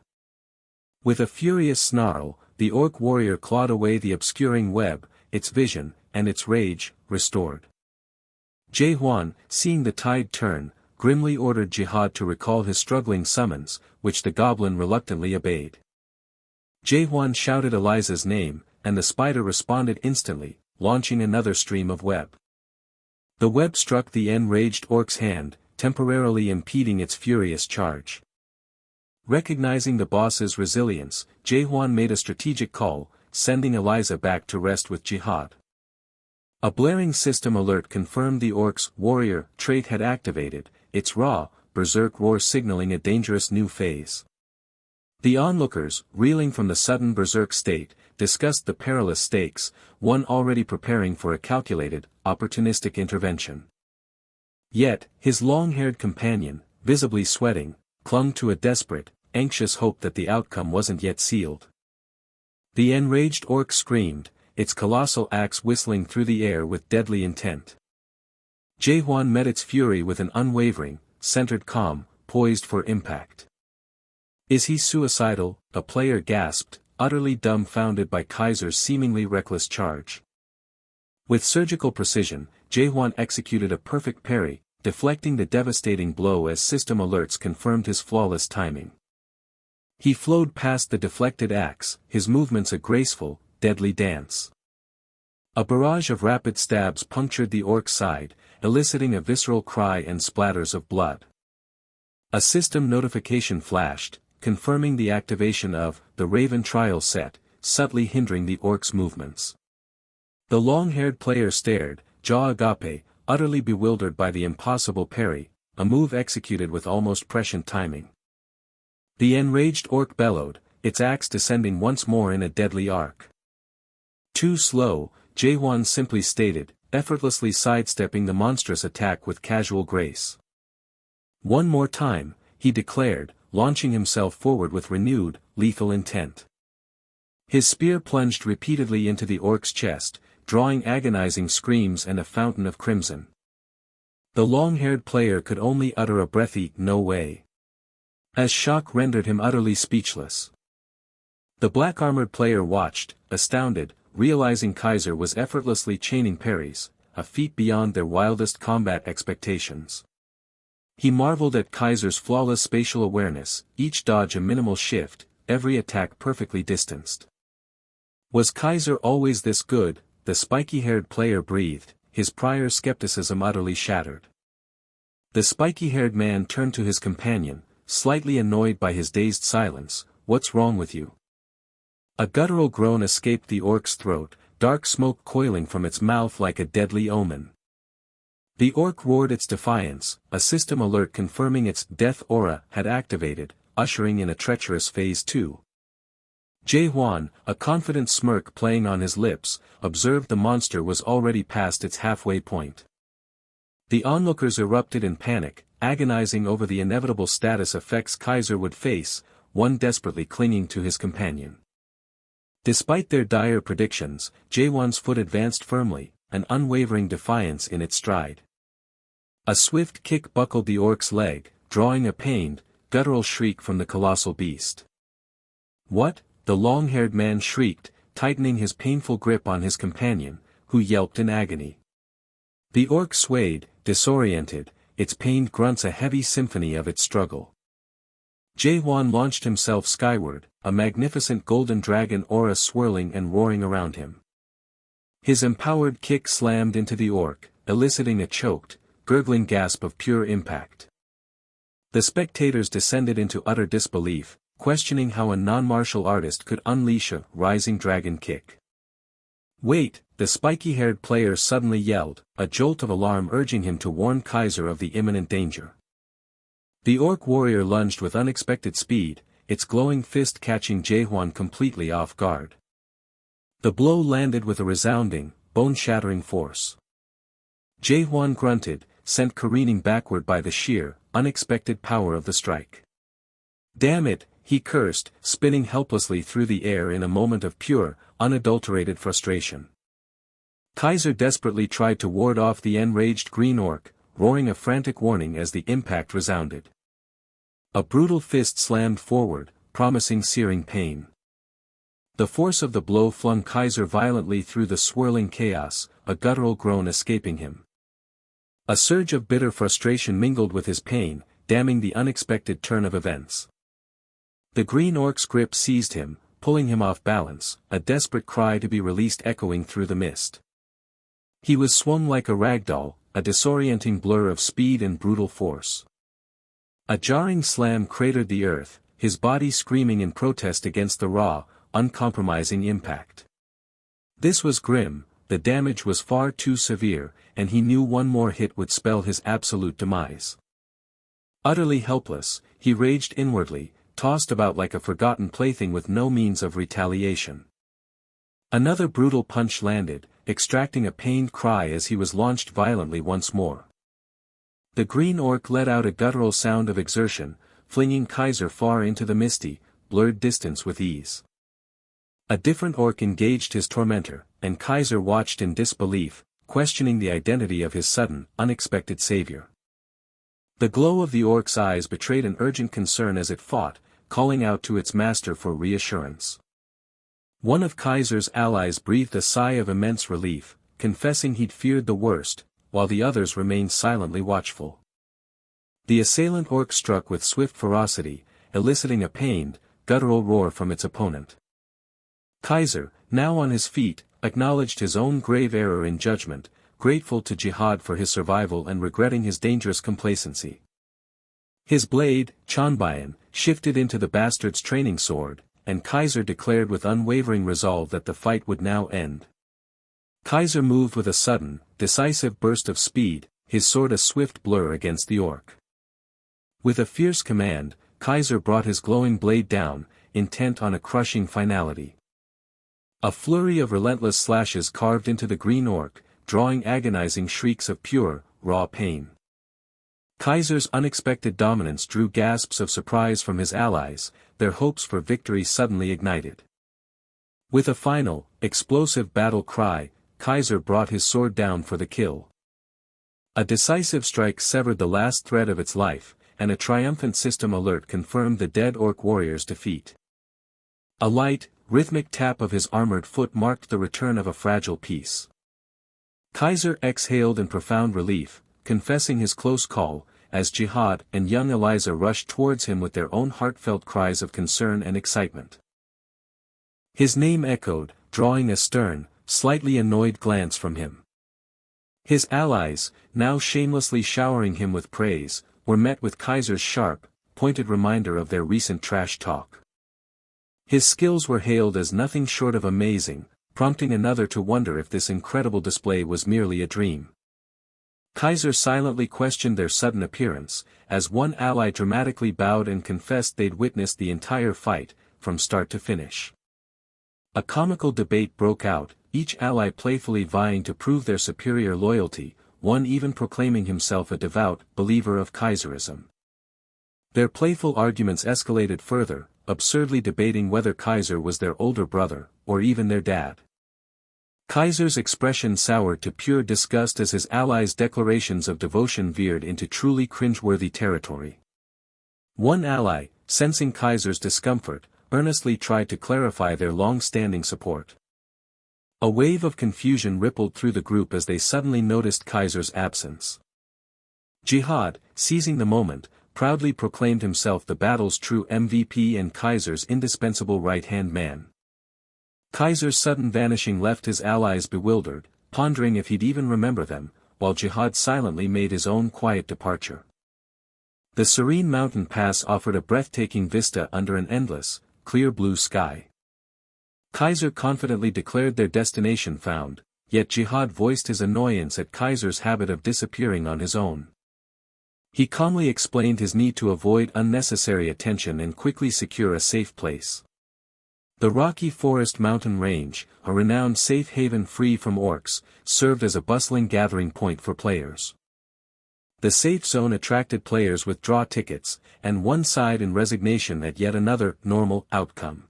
With a furious snarl, the orc warrior clawed away the obscuring web, its vision, and its rage, restored. Jaehwan, seeing the tide turn, grimly ordered Jihad to recall his struggling summons, which the goblin reluctantly obeyed. Jaehwan shouted Eliza's name, and the spider responded instantly, launching another stream of web. The web struck the enraged orc's hand, temporarily impeding its furious charge. Recognizing the boss's resilience, Jaehwan made a strategic call, sending Eliza back to rest with Jihad. A blaring system alert confirmed the orc's warrior trait had activated, its raw, berserk roar signaling a dangerous new phase. The onlookers, reeling from the sudden berserk state, discussed the perilous stakes, one already preparing for a calculated, opportunistic intervention. Yet, his long-haired companion, visibly sweating, clung to a desperate, anxious hope that the outcome wasn't yet sealed. The enraged orc screamed, its colossal axe whistling through the air with deadly intent. Jaehwan met its fury with an unwavering, centered calm, poised for impact. "Is he suicidal?" a player gasped, utterly dumbfounded by Kaiser's seemingly reckless charge. With surgical precision, Jaehwan executed a perfect parry, deflecting the devastating blow as system alerts confirmed his flawless timing. He flowed past the deflected axe, his movements a graceful, deadly dance. A barrage of rapid stabs punctured the orc's side, eliciting a visceral cry and splatters of blood. A system notification flashed, confirming the activation of the Raven trial set, subtly hindering the orc's movements. The long-haired player stared, jaw agape, utterly bewildered by the impossible parry, a move executed with almost prescient timing. The enraged orc bellowed, its axe descending once more in a deadly arc. "Too slow," Jaehwan simply stated, effortlessly sidestepping the monstrous attack with casual grace. One more time, he declared, launching himself forward with renewed, lethal intent. His spear plunged repeatedly into the orc's chest, drawing agonizing screams and a fountain of crimson. The long-haired player could only utter a breathy, "No way," as shock rendered him utterly speechless. The black-armored player watched, astounded, realizing Kaiser was effortlessly chaining parries, a feat beyond their wildest combat expectations. He marveled at Kaiser's flawless spatial awareness, each dodge a minimal shift, every attack perfectly distanced. Was Kaiser always this good? The spiky-haired player breathed, his prior skepticism utterly shattered. The spiky-haired man turned to his companion, slightly annoyed by his dazed silence. "What's wrong with you?" A guttural groan escaped the orc's throat, dark smoke coiling from its mouth like a deadly omen. The orc roared its defiance, a system alert confirming its death aura had activated, ushering in a treacherous phase 2. Jae-hwan, a confident smirk playing on his lips, observed the monster was already past its halfway point. The onlookers erupted in panic, agonizing over the inevitable status effects Kaiser would face, one desperately clinging to his companion. Despite their dire predictions, Jae-hwan's foot advanced firmly, an unwavering defiance in its stride. A swift kick buckled the orc's leg, drawing a pained, guttural shriek from the colossal beast. "What?" the long-haired man shrieked, tightening his painful grip on his companion, who yelped in agony. The orc swayed, disoriented, its pained grunts a heavy symphony of its struggle. Jae-hwan launched himself skyward, a magnificent golden dragon aura swirling and roaring around him. His empowered kick slammed into the orc, eliciting a choked, gurgling gasp of pure impact. The spectators descended into utter disbelief, questioning how a non-martial artist could unleash a rising dragon kick. "Wait!" the spiky-haired player suddenly yelled, a jolt of alarm urging him to warn Kaiser of the imminent danger. The orc warrior lunged with unexpected speed, its glowing fist catching Jae-hwan completely off guard. The blow landed with a resounding, bone-shattering force. Jae-hwan grunted, sent careening backward by the sheer, unexpected power of the strike. "Damn it," he cursed, spinning helplessly through the air in a moment of pure, unadulterated frustration. Kaiser desperately tried to ward off the enraged green orc, roaring a frantic warning as the impact resounded. A brutal fist slammed forward, promising searing pain. The force of the blow flung Kaiser violently through the swirling chaos, a guttural groan escaping him. A surge of bitter frustration mingled with his pain, damning the unexpected turn of events. The green orc's grip seized him, pulling him off balance, a desperate cry to be released echoing through the mist. He was swung like a ragdoll, a disorienting blur of speed and brutal force. A jarring slam cratered the earth, his body screaming in protest against the raw, uncompromising impact. This was grim, the damage was far too severe, and he knew one more hit would spell his absolute demise. Utterly helpless, he raged inwardly, tossed about like a forgotten plaything with no means of retaliation. Another brutal punch landed, extracting a pained cry as he was launched violently once more. The green orc let out a guttural sound of exertion, flinging Kaiser far into the misty, blurred distance with ease. A different orc engaged his tormentor, and Kaiser watched in disbelief, questioning the identity of his sudden, unexpected savior. The glow of the orc's eyes betrayed an urgent concern as it fought, calling out to its master for reassurance. One of Kaiser's allies breathed a sigh of immense relief, confessing he'd feared the worst, while the others remained silently watchful. The assailant orc struck with swift ferocity, eliciting a pained, guttural roar from its opponent. Kaiser, now on his feet, acknowledged his own grave error in judgment, grateful to Jihad for his survival and regretting his dangerous complacency. His blade, Chanbayan, shifted into the bastard's training sword, and Kaiser declared with unwavering resolve that the fight would now end. Kaiser moved with a sudden, decisive burst of speed, his sword a swift blur against the orc. With a fierce command, Kaiser brought his glowing blade down, intent on a crushing finality. A flurry of relentless slashes carved into the green orc, drawing agonizing shrieks of pure, raw pain. Kaiser's unexpected dominance drew gasps of surprise from his allies, their hopes for victory suddenly ignited. With a final, explosive battle cry, Kaiser brought his sword down for the kill. A decisive strike severed the last thread of its life, and a triumphant system alert confirmed the dead orc warrior's defeat. A light, rhythmic tap of his armored foot marked the return of a fragile piece. Kaiser exhaled in profound relief, confessing his close call, as Jihad and young Eliza rushed towards him with their own heartfelt cries of concern and excitement. His name echoed, drawing a stern, slightly annoyed glance from him. His allies, now shamelessly showering him with praise, were met with Kaiser's sharp, pointed reminder of their recent trash talk. His skills were hailed as nothing short of amazing, prompting another to wonder if this incredible display was merely a dream. Kaiser silently questioned their sudden appearance, as one ally dramatically bowed and confessed they'd witnessed the entire fight, from start to finish. A comical debate broke out, each ally playfully vying to prove their superior loyalty, one even proclaiming himself a devout believer of Kaiserism. Their playful arguments escalated further, absurdly debating whether Kaiser was their older brother, or even their dad. Kaiser's expression soured to pure disgust as his allies' declarations of devotion veered into truly cringeworthy territory. One ally, sensing Kaiser's discomfort, earnestly tried to clarify their long-standing support. A wave of confusion rippled through the group as they suddenly noticed Kaiser's absence. Jihad, seizing the moment, proudly proclaimed himself the battle's true MVP and Kaiser's indispensable right-hand man. Kaiser's sudden vanishing left his allies bewildered, pondering if he'd even remember them, while Jihad silently made his own quiet departure. The serene mountain pass offered a breathtaking vista under an endless, clear blue sky. Kaiser confidently declared their destination found, yet Jihad voiced his annoyance at Kaiser's habit of disappearing on his own. He calmly explained his need to avoid unnecessary attention and quickly secure a safe place. The rocky forest mountain range, a renowned safe haven free from orcs, served as a bustling gathering point for players. The safe zone attracted players with draw tickets, and one side in resignation at yet another normal outcome.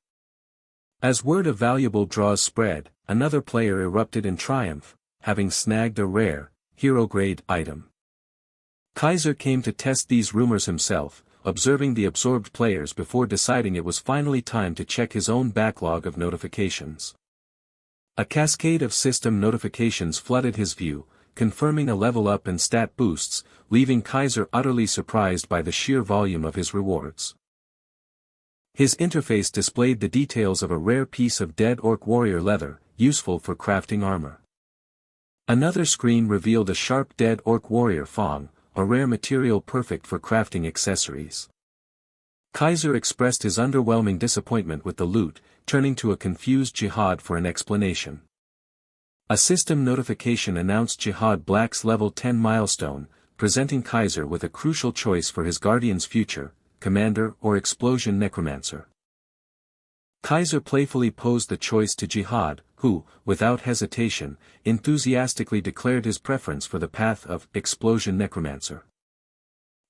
As word of valuable draws spread, another player erupted in triumph, having snagged a rare, hero-grade item. Kaiser came to test these rumors himself, observing the absorbed players before deciding it was finally time to check his own backlog of notifications. A cascade of system notifications flooded his view, confirming a level up and stat boosts, leaving Kaiser utterly surprised by the sheer volume of his rewards. His interface displayed the details of a rare piece of dead orc warrior leather, useful for crafting armor. Another screen revealed a sharp dead orc warrior thong, a rare material perfect for crafting accessories. Kaiser expressed his underwhelming disappointment with the loot, turning to a confused Jihad for an explanation. A system notification announced Jihad Black's level 10 milestone, presenting Kaiser with a crucial choice for his guardian's future, Commander or Explosion Necromancer. Kaiser playfully posed the choice to Jihad, who, without hesitation, enthusiastically declared his preference for the path of Explosion Necromancer.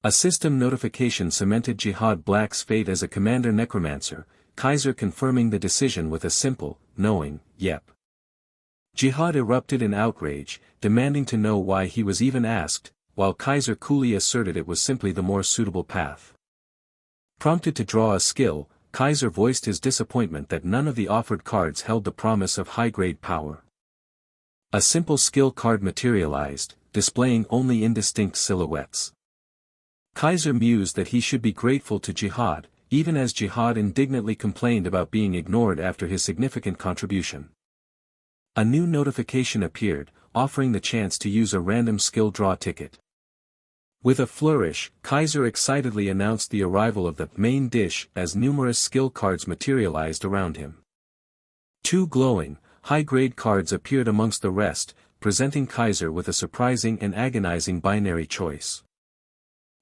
A system notification cemented Jihad Black's fate as a Commander Necromancer, Kaiser confirming the decision with a simple, knowing, yep. Jihad erupted in outrage, demanding to know why he was even asked, while Kaiser coolly asserted it was simply the more suitable path. Prompted to draw a skill, Kaiser voiced his disappointment that none of the offered cards held the promise of high-grade power. A simple skill card materialized, displaying only indistinct silhouettes. Kaiser mused that he should be grateful to Jihad, even as Jihad indignantly complained about being ignored after his significant contribution. A new notification appeared, offering the chance to use a random skill draw ticket. With a flourish, Kaiser excitedly announced the arrival of the main dish as numerous skill cards materialized around him. Two glowing, high-grade cards appeared amongst the rest, presenting Kaiser with a surprising and agonizing binary choice.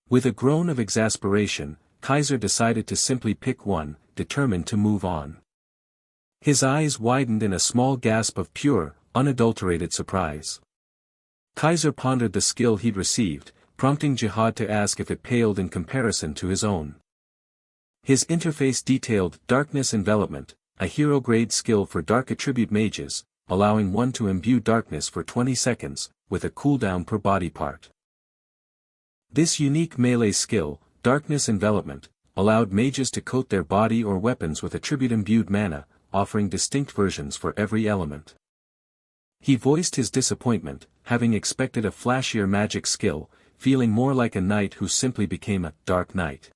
With a groan of exasperation, Kaiser decided to simply pick one, determined to move on. His eyes widened in a small gasp of pure, unadulterated surprise. Kaiser pondered the skill he'd received, prompting Jihad to ask if it paled in comparison to his own. His interface detailed Darkness Envelopment, a hero-grade skill for dark attribute mages, allowing one to imbue darkness for 20 seconds, with a cooldown per body part. This unique melee skill, Darkness Envelopment, allowed mages to coat their body or weapons with attribute-imbued mana, offering distinct versions for every element. He voiced his disappointment, having expected a flashier magic skill, feeling more like a knight who simply became a Dark Knight.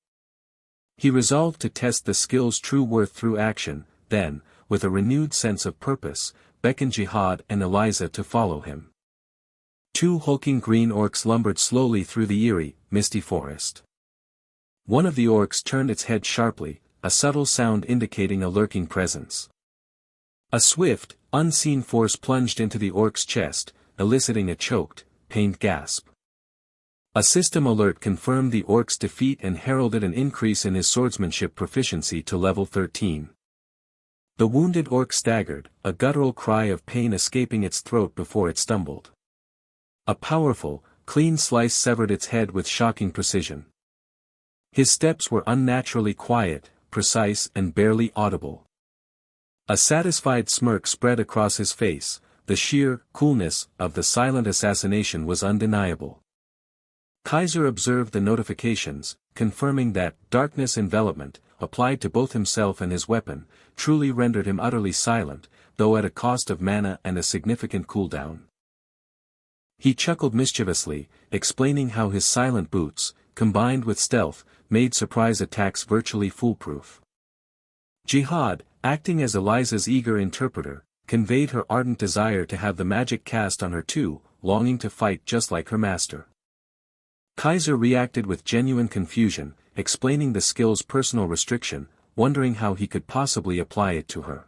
He resolved to test the skill's true worth through action, then, with a renewed sense of purpose, beckoned Jihad and Eliza to follow him. Two hulking green orcs lumbered slowly through the eerie, misty forest. One of the orcs turned its head sharply, a subtle sound indicating a lurking presence. A swift, unseen force plunged into the orc's chest, eliciting a choked, pained gasp. A system alert confirmed the orc's defeat and heralded an increase in his swordsmanship proficiency to level 13. The wounded orc staggered, a guttural cry of pain escaping its throat before it stumbled. A powerful, clean slice severed its head with shocking precision. His steps were unnaturally quiet, precise and barely audible. A satisfied smirk spread across his face, the sheer coolness of the silent assassination was undeniable. Kaiser observed the notifications, confirming that Darkness Envelopment, applied to both himself and his weapon, truly rendered him utterly silent, though at a cost of mana and a significant cooldown. He chuckled mischievously, explaining how his silent boots, combined with stealth, made surprise attacks virtually foolproof. Jihad, acting as Eliza's eager interpreter, conveyed her ardent desire to have the magic cast on her too, longing to fight just like her master. Kaiser reacted with genuine confusion, explaining the skill's personal restriction, wondering how he could possibly apply it to her.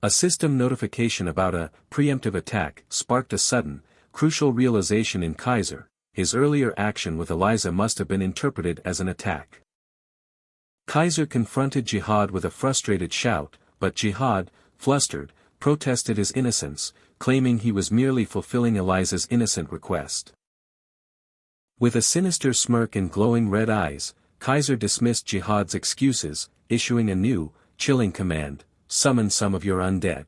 A system notification about a preemptive attack sparked a sudden, crucial realization in Kaiser. His earlier action with Eliza must have been interpreted as an attack. Kaiser confronted Jihad with a frustrated shout, but Jihad, flustered, protested his innocence, claiming he was merely fulfilling Eliza's innocent request. With a sinister smirk and glowing red eyes, Kaiser dismissed Jihad's excuses, issuing a new, chilling command: summon some of your undead.